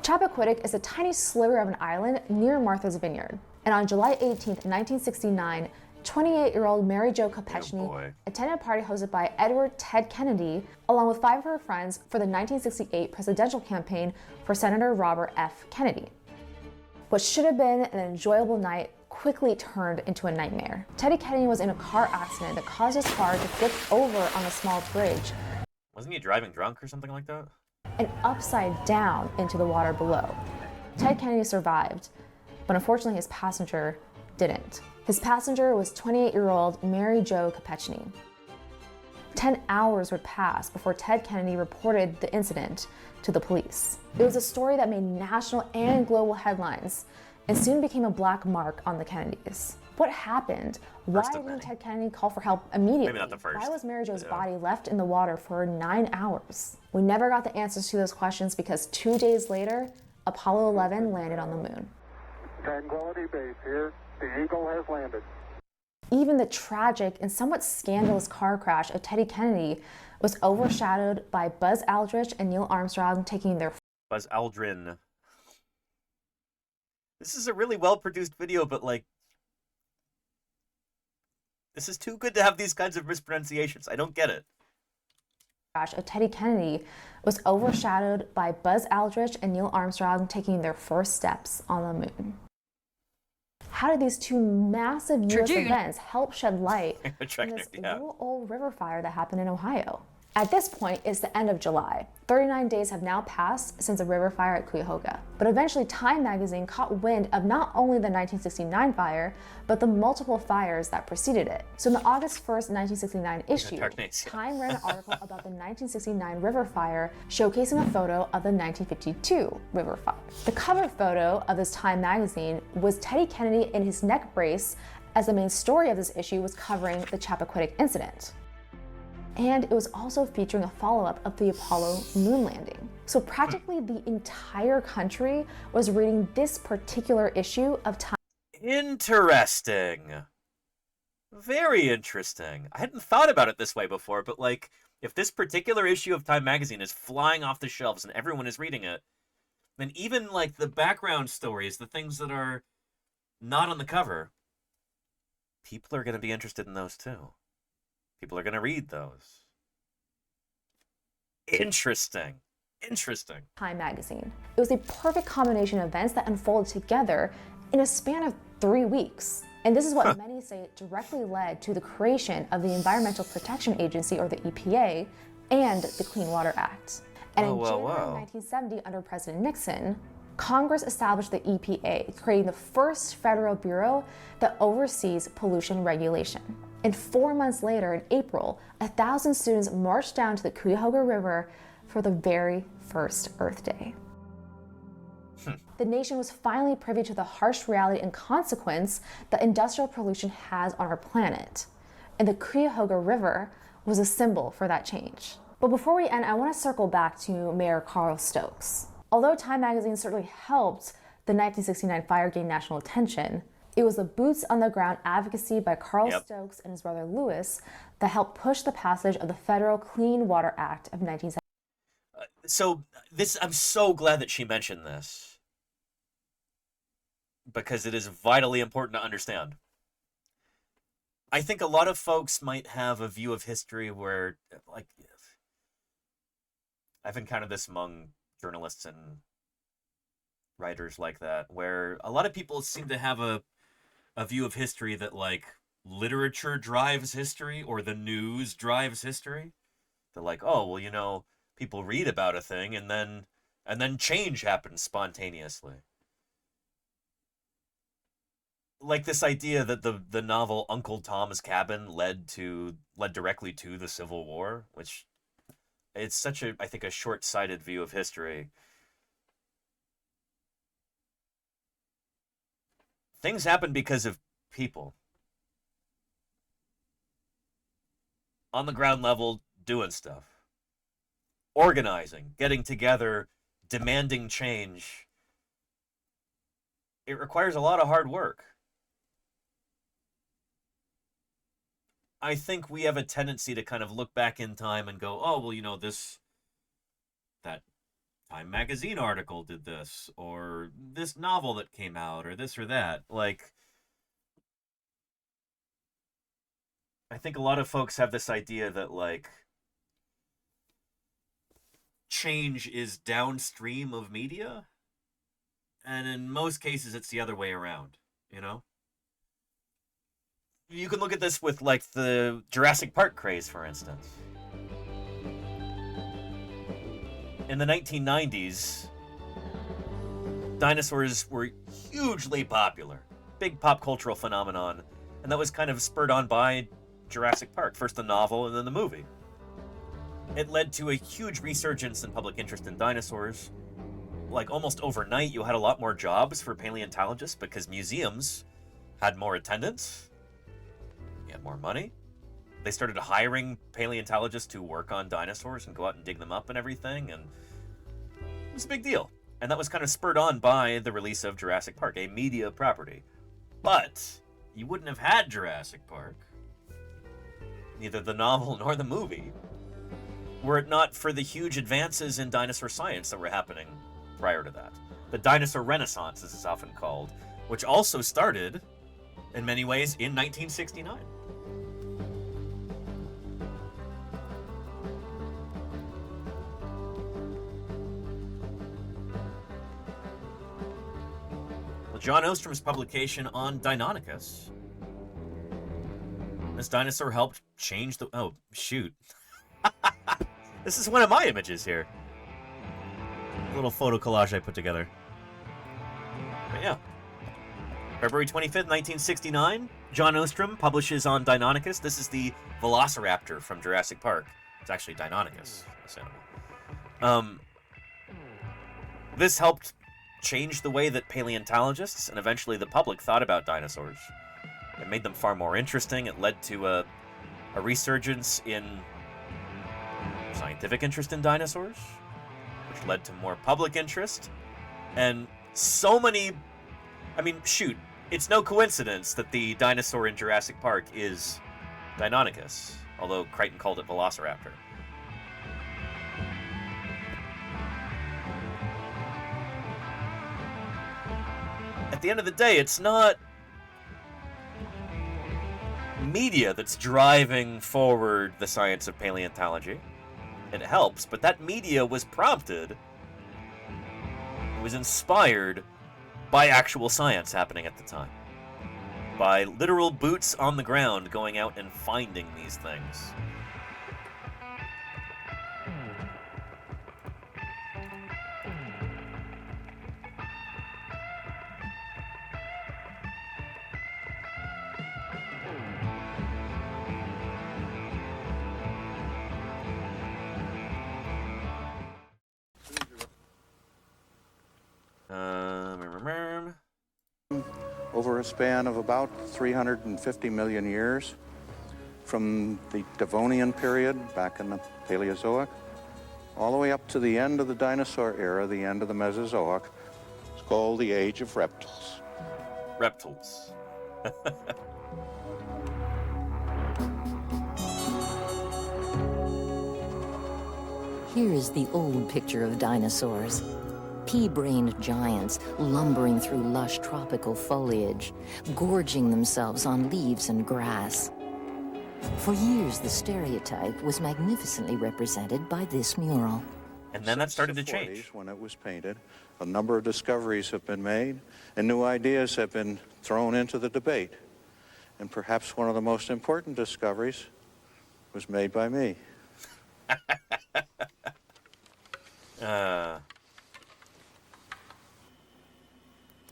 Speaker 4: Chappaquiddick is a tiny sliver of an island near Martha's Vineyard. And on July 18th, 1969, 28-year-old Mary Jo Kopechne attended a party hosted by Edward Ted Kennedy, along with 5 of her friends, for the 1968 presidential campaign for Senator Robert F. Kennedy. What should have been an enjoyable night quickly turned into a nightmare. Teddy Kennedy was in a car accident that caused his car to flip over on a small bridge.
Speaker 1: Wasn't he driving drunk or something like that?
Speaker 4: And upside down into the water below. Ted Kennedy survived, but unfortunately his passenger didn't. His passenger was 28-year-old Mary Jo Kopechne. 10 hours would pass before Ted Kennedy reported the incident to the police. It was a story that made national and global headlines and soon became a black mark on the Kennedys. What happened? Why didn't Ted Kennedy call for help immediately?
Speaker 1: Maybe not the first.
Speaker 4: Why was Mary Jo's body left in the water for 9 hours? We never got the answers to those questions because 2 days later, Apollo 11 landed on the moon.
Speaker 9: Tranquility Base here. The Eagle has landed.
Speaker 4: Even the tragic and somewhat scandalous car crash of Teddy Kennedy was overshadowed by Buzz Aldrin and Neil Armstrong taking their...
Speaker 1: Buzz Aldrin. This is a really well-produced video, but like... This is too good to have these kinds of mispronunciations. I don't get it.
Speaker 4: crash of Teddy Kennedy was overshadowed by Buzz Aldrin and Neil Armstrong taking their first steps on the moon. How did these two massive U.S. events help shed light on this little old river fire that happened in Ohio? At this point, it's the end of July. 39 days have now passed since the river fire at Cuyahoga. But eventually, Time magazine caught wind of not only the 1969 fire, but the multiple fires that preceded it. So in the August 1st, 1969 issue, Time ran an article about the 1969 river fire, showcasing a photo of the 1952 river fire. The cover photo of this Time magazine was Teddy Kennedy in his neck brace, as the main story of this issue was covering the Chappaquiddick incident. And it was also featuring a follow-up of the Apollo moon landing. So practically the entire country was reading this particular issue of Time.
Speaker 1: Interesting. Very interesting. I hadn't thought about it this way before, but like, if this particular issue of Time magazine is flying off the shelves and everyone is reading it, then even like the background stories, the things that are not on the cover, people are going to be interested in those too. People are going to read those. Interesting. Interesting.
Speaker 4: Time magazine. It was a perfect combination of events that unfolded together in a span of 3 weeks. And this is what many say directly led to the creation of the Environmental Protection Agency, or the EPA, and the Clean Water Act. And in January 1970, under President Nixon, Congress established the EPA, creating the first federal bureau that oversees pollution regulation. And 4 months later, in April, 1,000 students marched down to the Cuyahoga River for the very first Earth Day. The nation was finally privy to the harsh reality and consequence that industrial pollution has on our planet. And the Cuyahoga River was a symbol for that change. But before we end, I want to circle back to Mayor Carl Stokes. Although Time magazine certainly helped the 1969 fire gain national attention, it was the boots on the ground advocacy by Carl Stokes and his brother Louis that helped push the passage of the Federal Clean Water Act of 1970.
Speaker 1: I'm so glad that she mentioned this, because it is vitally important to understand. I think a lot of folks might have a view of history where, like, I've encountered this among journalists and writers like that, where a lot of people seem to have a view of history that, like, literature drives history or the news drives history. They're like, oh, well, you know, people read about a thing and then change happens spontaneously. Like this idea that the novel Uncle Tom's Cabin led directly to the Civil War, which it's such a, I think, a short-sighted view of history. Things happen because of people. On the ground level, doing stuff. Organizing, getting together, demanding change. It requires a lot of hard work. I think we have a tendency to kind of look back in time and go, oh, well, you know, that Time magazine article did this, or this novel that came out, or this or that. Like, I think a lot of folks have this idea that, like, change is downstream of media, and in most cases it's the other way around, you know? You can look at this with, like, the Jurassic Park craze, for instance. In the 1990s, dinosaurs were hugely popular. Big pop cultural phenomenon. And that was kind of spurred on by Jurassic Park. First the novel and then the movie. It led to a huge resurgence in public interest in dinosaurs. Like, almost overnight, you had a lot more jobs for paleontologists because museums had more attendance. You had more money. They started hiring paleontologists to work on dinosaurs and go out and dig them up and everything, and it was a big deal. And that was kind of spurred on by the release of Jurassic Park, a media property. But you wouldn't have had Jurassic Park, neither the novel nor the movie, were it not for the huge advances in dinosaur science that were happening prior to that. The dinosaur renaissance, as it's often called, which also started, in many ways, in 1969. John Ostrom's publication on Deinonychus. This dinosaur helped change the... Oh, shoot. This is one of my images here. A little photo collage I put together. But yeah. February 25th, 1969, John Ostrom publishes on Deinonychus. This is the velociraptor from Jurassic Park. It's actually Deinonychus, this animal. This helped change the way that paleontologists and eventually the public thought about dinosaurs. It made them far more interesting. It led to a resurgence in scientific interest in dinosaurs, which led to more public interest. And so many... I mean, shoot, it's no coincidence that the dinosaur in Jurassic Park is Deinonychus, although Crichton called it Velociraptor. At the end of the day, it's not media that's driving forward the science of paleontology. It helps, but that media was prompted, it was inspired by actual science happening at the time. By literal boots on the ground going out and finding these things.
Speaker 5: Over a span of about 350 million years, from the Devonian period back in the Paleozoic, all the way up to the end of the dinosaur era, the end of the Mesozoic. It's called the Age of Reptiles.
Speaker 1: Reptiles.
Speaker 10: Here is the old picture of dinosaurs. Pea-brained giants lumbering through lush tropical foliage, gorging themselves on leaves and grass. For years, the stereotype was magnificently represented by this mural.
Speaker 1: And then that started to change.
Speaker 5: When it was painted, a number of discoveries have been made, and new ideas have been thrown into the debate. And perhaps one of the most important discoveries was made by me.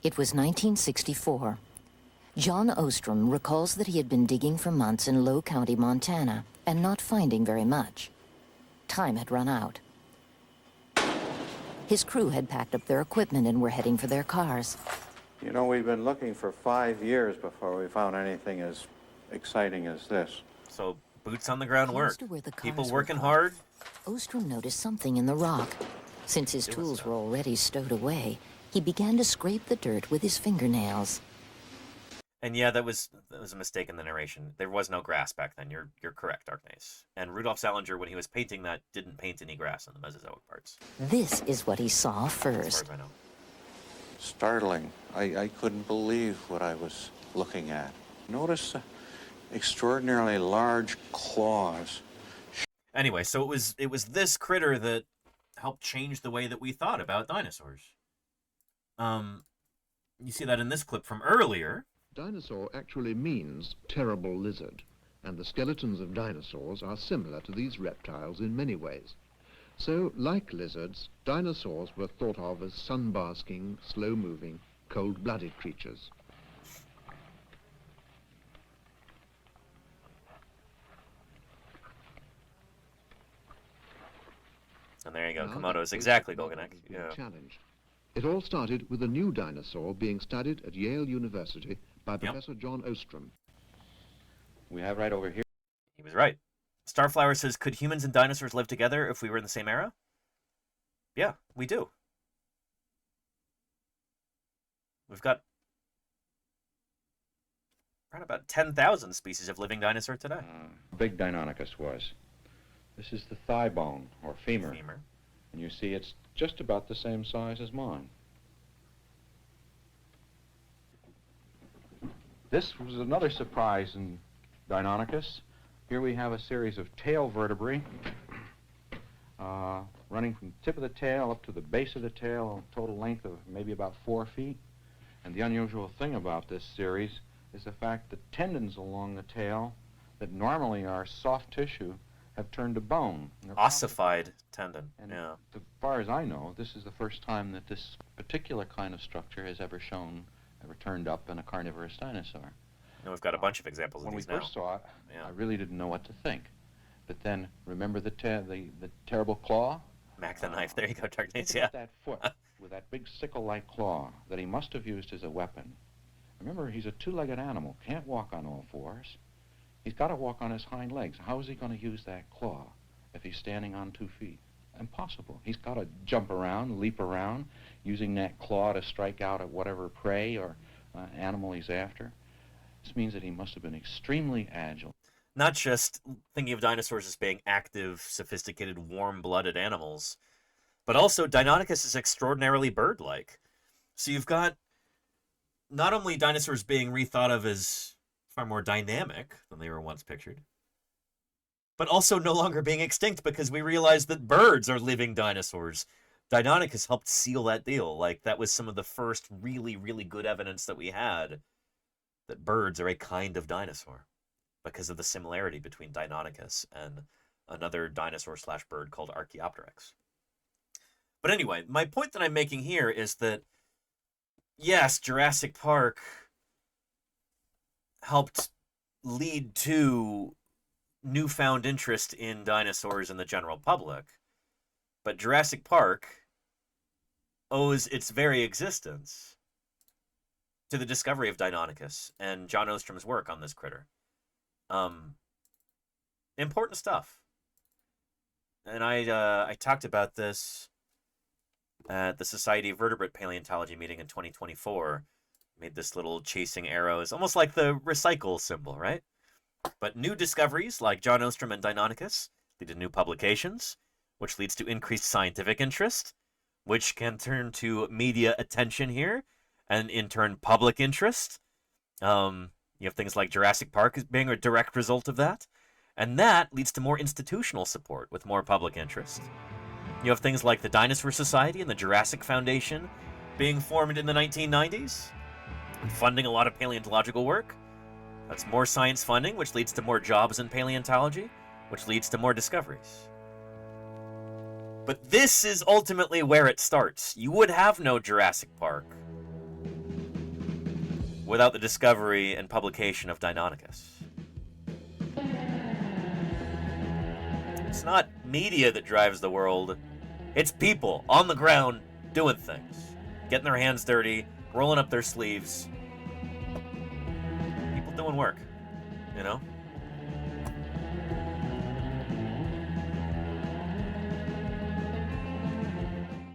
Speaker 10: It was 1964. John Ostrom recalls that he had been digging for months in Low County, Montana, and not finding very much. Time had run out. His crew had packed up their equipment and were heading for their cars.
Speaker 5: You know, we've been looking for 5 years before we found anything as exciting as this.
Speaker 1: So, boots on the ground work.
Speaker 10: Close to where the
Speaker 1: People
Speaker 10: cars
Speaker 1: working
Speaker 10: were
Speaker 1: hard.
Speaker 10: parked, Ostrom noticed something in the rock. Since his tools were already stowed away, he began to scrape the dirt with his fingernails.
Speaker 1: And yeah, that was a mistake in the narration. There was no grass back then. You're correct, Darknace. And Rudolf Salinger, when he was painting that, didn't paint any grass in the Mesozoic parts.
Speaker 10: This is what he saw
Speaker 1: As far
Speaker 10: first.
Speaker 1: as I know.
Speaker 5: Startling. I couldn't believe what I was looking at. Notice the extraordinarily large claws.
Speaker 1: Anyway, so it was this critter that helped change the way that we thought about dinosaurs. You see that in this clip from earlier.
Speaker 11: Dinosaur actually means terrible lizard, and the skeletons of dinosaurs are similar to these reptiles in many ways. So, like lizards, dinosaurs were thought of as sun-basking, slow-moving, cold-blooded creatures.
Speaker 1: And there you go.
Speaker 11: Now
Speaker 1: Komodo is
Speaker 11: that
Speaker 1: exactly
Speaker 11: model
Speaker 1: Golganek.
Speaker 11: has been
Speaker 1: Yeah.
Speaker 11: challenged. It all started with a new dinosaur being studied at Yale University by Professor John Ostrom.
Speaker 5: We have right over here.
Speaker 1: He was right. Starflower says, could humans and dinosaurs live together if we were in the same era? Yeah, we do. We've got around about 10,000 species of living dinosaur today.
Speaker 5: Big Deinonychus was. This is the thigh bone, or femur. And you see it's just about the same size as mine. This was another surprise in Deinonychus. Here we have a series of tail vertebrae running from the tip of the tail up to the base of the tail, a total length of maybe about 4 feet. And the unusual thing about this series is the fact that tendons along the tail that normally are soft tissue have turned to bone.
Speaker 1: Ossified tendon, yeah.
Speaker 5: As far as I know, this is the first time that this particular kind of structure has ever turned up in a carnivorous dinosaur.
Speaker 1: And we've got a bunch of examples of
Speaker 5: When we
Speaker 1: these now.
Speaker 5: first saw it, I really didn't know what to think. But then, remember the terrible claw?
Speaker 1: Mac the knife, there you go, Darkness,
Speaker 5: Think
Speaker 1: yeah.
Speaker 5: about that foot with that big sickle-like claw that he must have used as a weapon. Remember, he's a two-legged animal, can't walk on all fours. He's got to walk on his hind legs. How is he going to use that claw if he's standing on 2 feet? Impossible. He's got to jump around, leap around, using that claw to strike out at whatever prey or animal he's after. This means that he must have been extremely agile.
Speaker 1: Not just thinking of dinosaurs as being active, sophisticated, warm-blooded animals, but also Deinonychus is extraordinarily bird-like. So you've got not only dinosaurs being rethought of as far more dynamic than they were once pictured, but also no longer being extinct because we realized that birds are living dinosaurs. Deinonychus helped seal that deal. Like, that was some of the first really, really good evidence that we had that birds are a kind of dinosaur because of the similarity between Deinonychus and another dinosaur/bird called Archaeopteryx. But anyway, my point that I'm making here is that, yes, Jurassic Park helped lead to newfound interest in dinosaurs in the general public, but Jurassic Park owes its very existence to the discovery of Deinonychus and John Ostrom's work on this critter. Important stuff. And I talked about this at the Society of Vertebrate Paleontology meeting in 2024. Made this little chasing arrows, almost like the recycle symbol, right? But new discoveries like John Ostrom and Deinonychus lead to new publications, which leads to increased scientific interest, which can turn to media attention here, and in turn public interest. You have things like Jurassic Park as being a direct result of that, and that leads to more institutional support with more public interest. You have things like the Dinosaur Society and the Jurassic Foundation being formed in the 1990s, and funding a lot of paleontological work. That's more science funding, which leads to more jobs in paleontology, which leads to more discoveries. But this is ultimately where it starts. You would have no Jurassic Park without the discovery and publication of Deinonychus. It's not media that drives the world. It's people on the ground doing things, getting their hands dirty, rolling up their sleeves. People doing work, you know?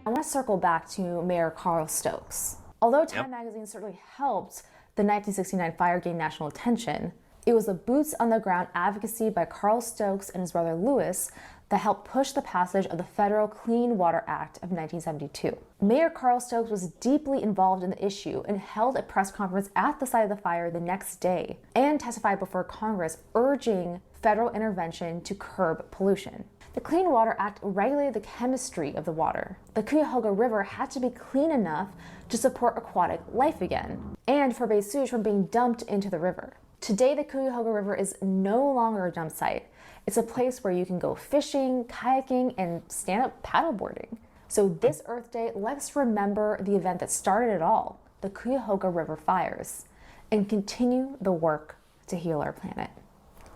Speaker 4: I want to circle back to Mayor Carl Stokes. Although Time magazine certainly helped the 1969 fire gain national attention, it was the boots on the ground advocacy by Carl Stokes and his brother Louis that helped push the passage of the Federal Clean Water Act of 1972. Mayor Carl Stokes was deeply involved in the issue and held a press conference at the site of the fire the next day and testified before Congress urging federal intervention to curb pollution. The Clean Water Act regulated the chemistry of the water. The Cuyahoga River had to be clean enough to support aquatic life again, and forbade sewage from being dumped into the river. Today, the Cuyahoga River is no longer a dump site. It's a place where you can go fishing, kayaking, and stand-up paddleboarding. So this Earth Day, let's remember the event that started it all, the Cuyahoga River fires, and continue the work to heal our planet.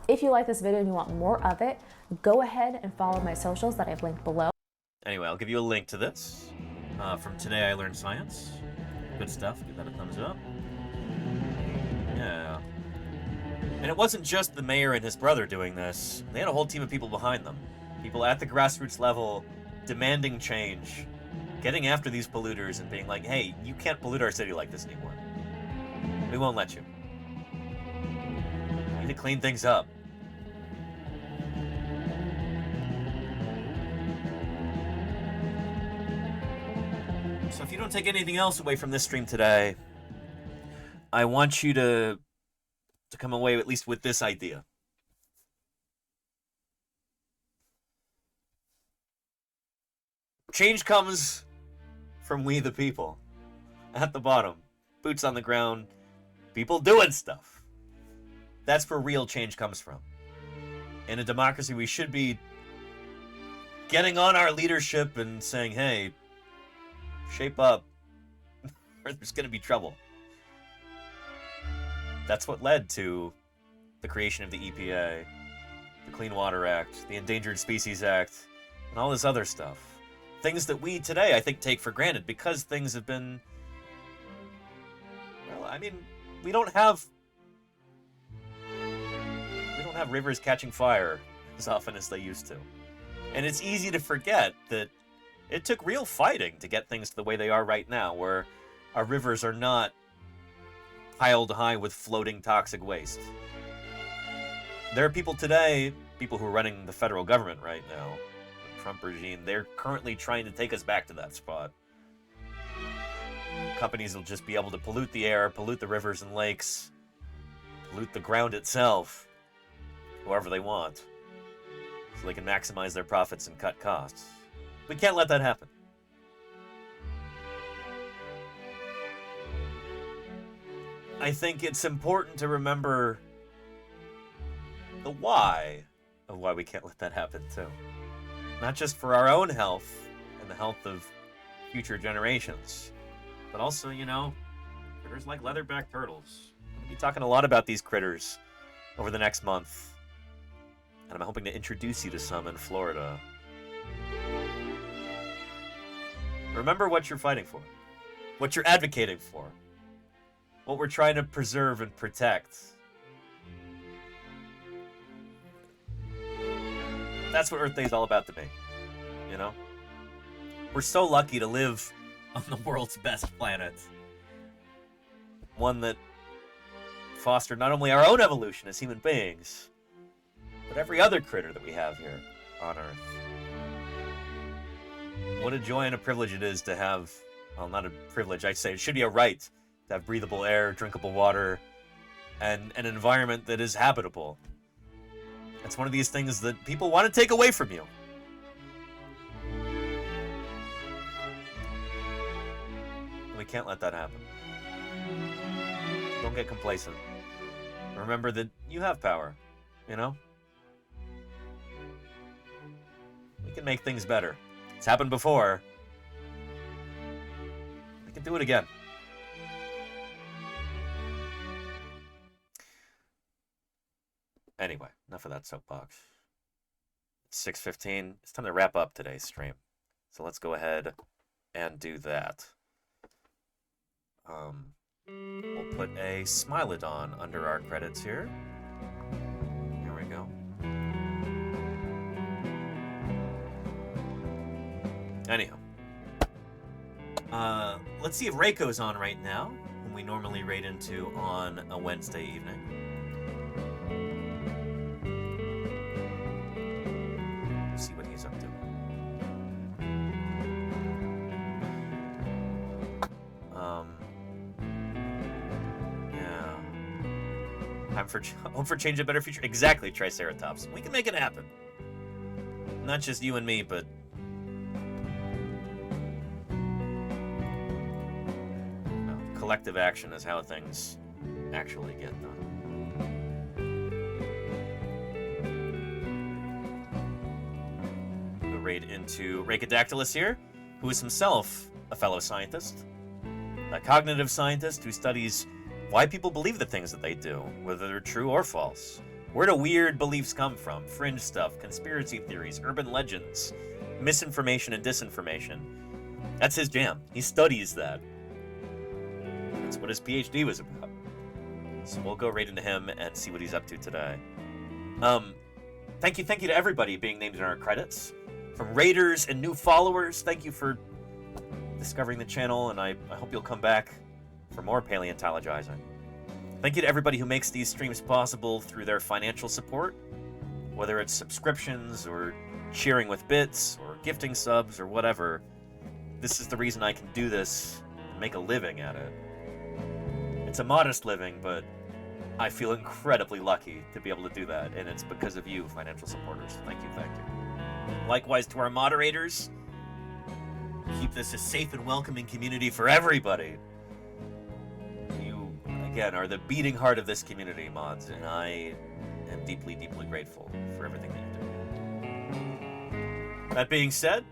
Speaker 4: If you like this video and you want more of it, go ahead and follow my socials that I've linked below.
Speaker 1: Anyway, I'll give you a link to this from Today I Learned Science. Good stuff. Give that a thumbs up. Yeah. And it wasn't just the mayor and his brother doing this. They had a whole team of people behind them. People at the grassroots level demanding change, getting after these polluters and being like, hey, you can't pollute our city like this anymore. We won't let you. You need to clean things up. So if you don't take anything else away from this stream today, I want you to come away at least with this idea. Change comes from we the people at the bottom. boots on the ground, people doing stuff. That's where real change comes from. In a democracy, we should be getting on our leadership and saying, hey, shape up, or there's going to be trouble. That's what led to the creation of the EPA, the Clean Water Act, the Endangered Species Act, and all this other stuff. Things that we today, I think, take for granted because things have been... Well, I mean, we don't have rivers catching fire as often as they used to. And it's easy to forget that it took real fighting to get things the way they are right now, where our rivers are not piled high with floating toxic waste. There are people today, people who are running the federal government right now, the Trump regime, they're currently trying to take us back to that spot. Companies will just be able to pollute the air, pollute the rivers and lakes, pollute the ground itself, however they want, so they can maximize their profits and cut costs. We can't let that happen. I think it's important to remember the why of why we can't let that happen, too. Not just for our own health and the health of future generations, but also, you know, critters like leatherback turtles. I'm going to be talking a lot about these critters over the next month, and I'm hoping to introduce you to some in Florida. Remember what you're fighting for, what you're advocating for, what we're trying to preserve and protect. That's what Earth Day is all about to me, you know? We're so lucky to live on the world's best planet. One that fostered not only our own evolution as human beings, but every other critter that we have here on Earth. What a joy and a privilege it is to have, well, not a privilege, I'd say it should be a right to have breathable air, drinkable water, and an environment that is habitable. It's one of these things that people want to take away from you. We can't let that happen. Don't get complacent. Remember that you have power, you know? We can make things better. It's happened before. We can do it again. Anyway, enough of that soapbox. It's 6:15. It's time to wrap up today's stream. So let's go ahead and do that. We'll put a Smilodon under our credits here. Here we go. Anyhow. Let's see if Reiko's on right now, whom we normally raid into on a Wednesday evening. Let's see what he's up to. Yeah. Hope for change, a better future. Exactly, Triceratops. We can make it happen. Not just you and me, but collective action is how things actually get done. We'll raid into Rhacodactylus here, who is himself a fellow scientist, a cognitive scientist who studies why people believe the things that they do, whether they're true or false. Where do weird beliefs come from? Fringe stuff, conspiracy theories, urban legends, misinformation and disinformation. That's his jam. He studies that. That's what his PhD was about. So we'll go right into him and see what he's up to today. Thank you to everybody being named in our credits. From raiders and new followers, thank you for discovering the channel, and I hope you'll come back for more paleontologizing. Thank you to everybody who makes these streams possible through their financial support, whether it's subscriptions or cheering with bits or gifting subs or whatever. This is the reason I can do this and make a living at it. It's a modest living, but I feel incredibly lucky to be able to do that, and it's because of you, financial supporters. Thank you. Likewise to our moderators. Keep this a safe and welcoming community for everybody. again, are the beating heart of this community, mods, and I am deeply, deeply grateful for everything that you do. That being said,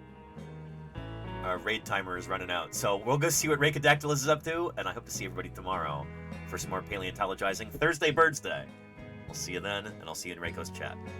Speaker 1: our raid timer is running out, so we'll go see what Rhacodactylus is up to, and I hope to see everybody tomorrow for some more paleontologizing. Thursday Birds Day. We'll see you then, and I'll see you in Reiko's chat.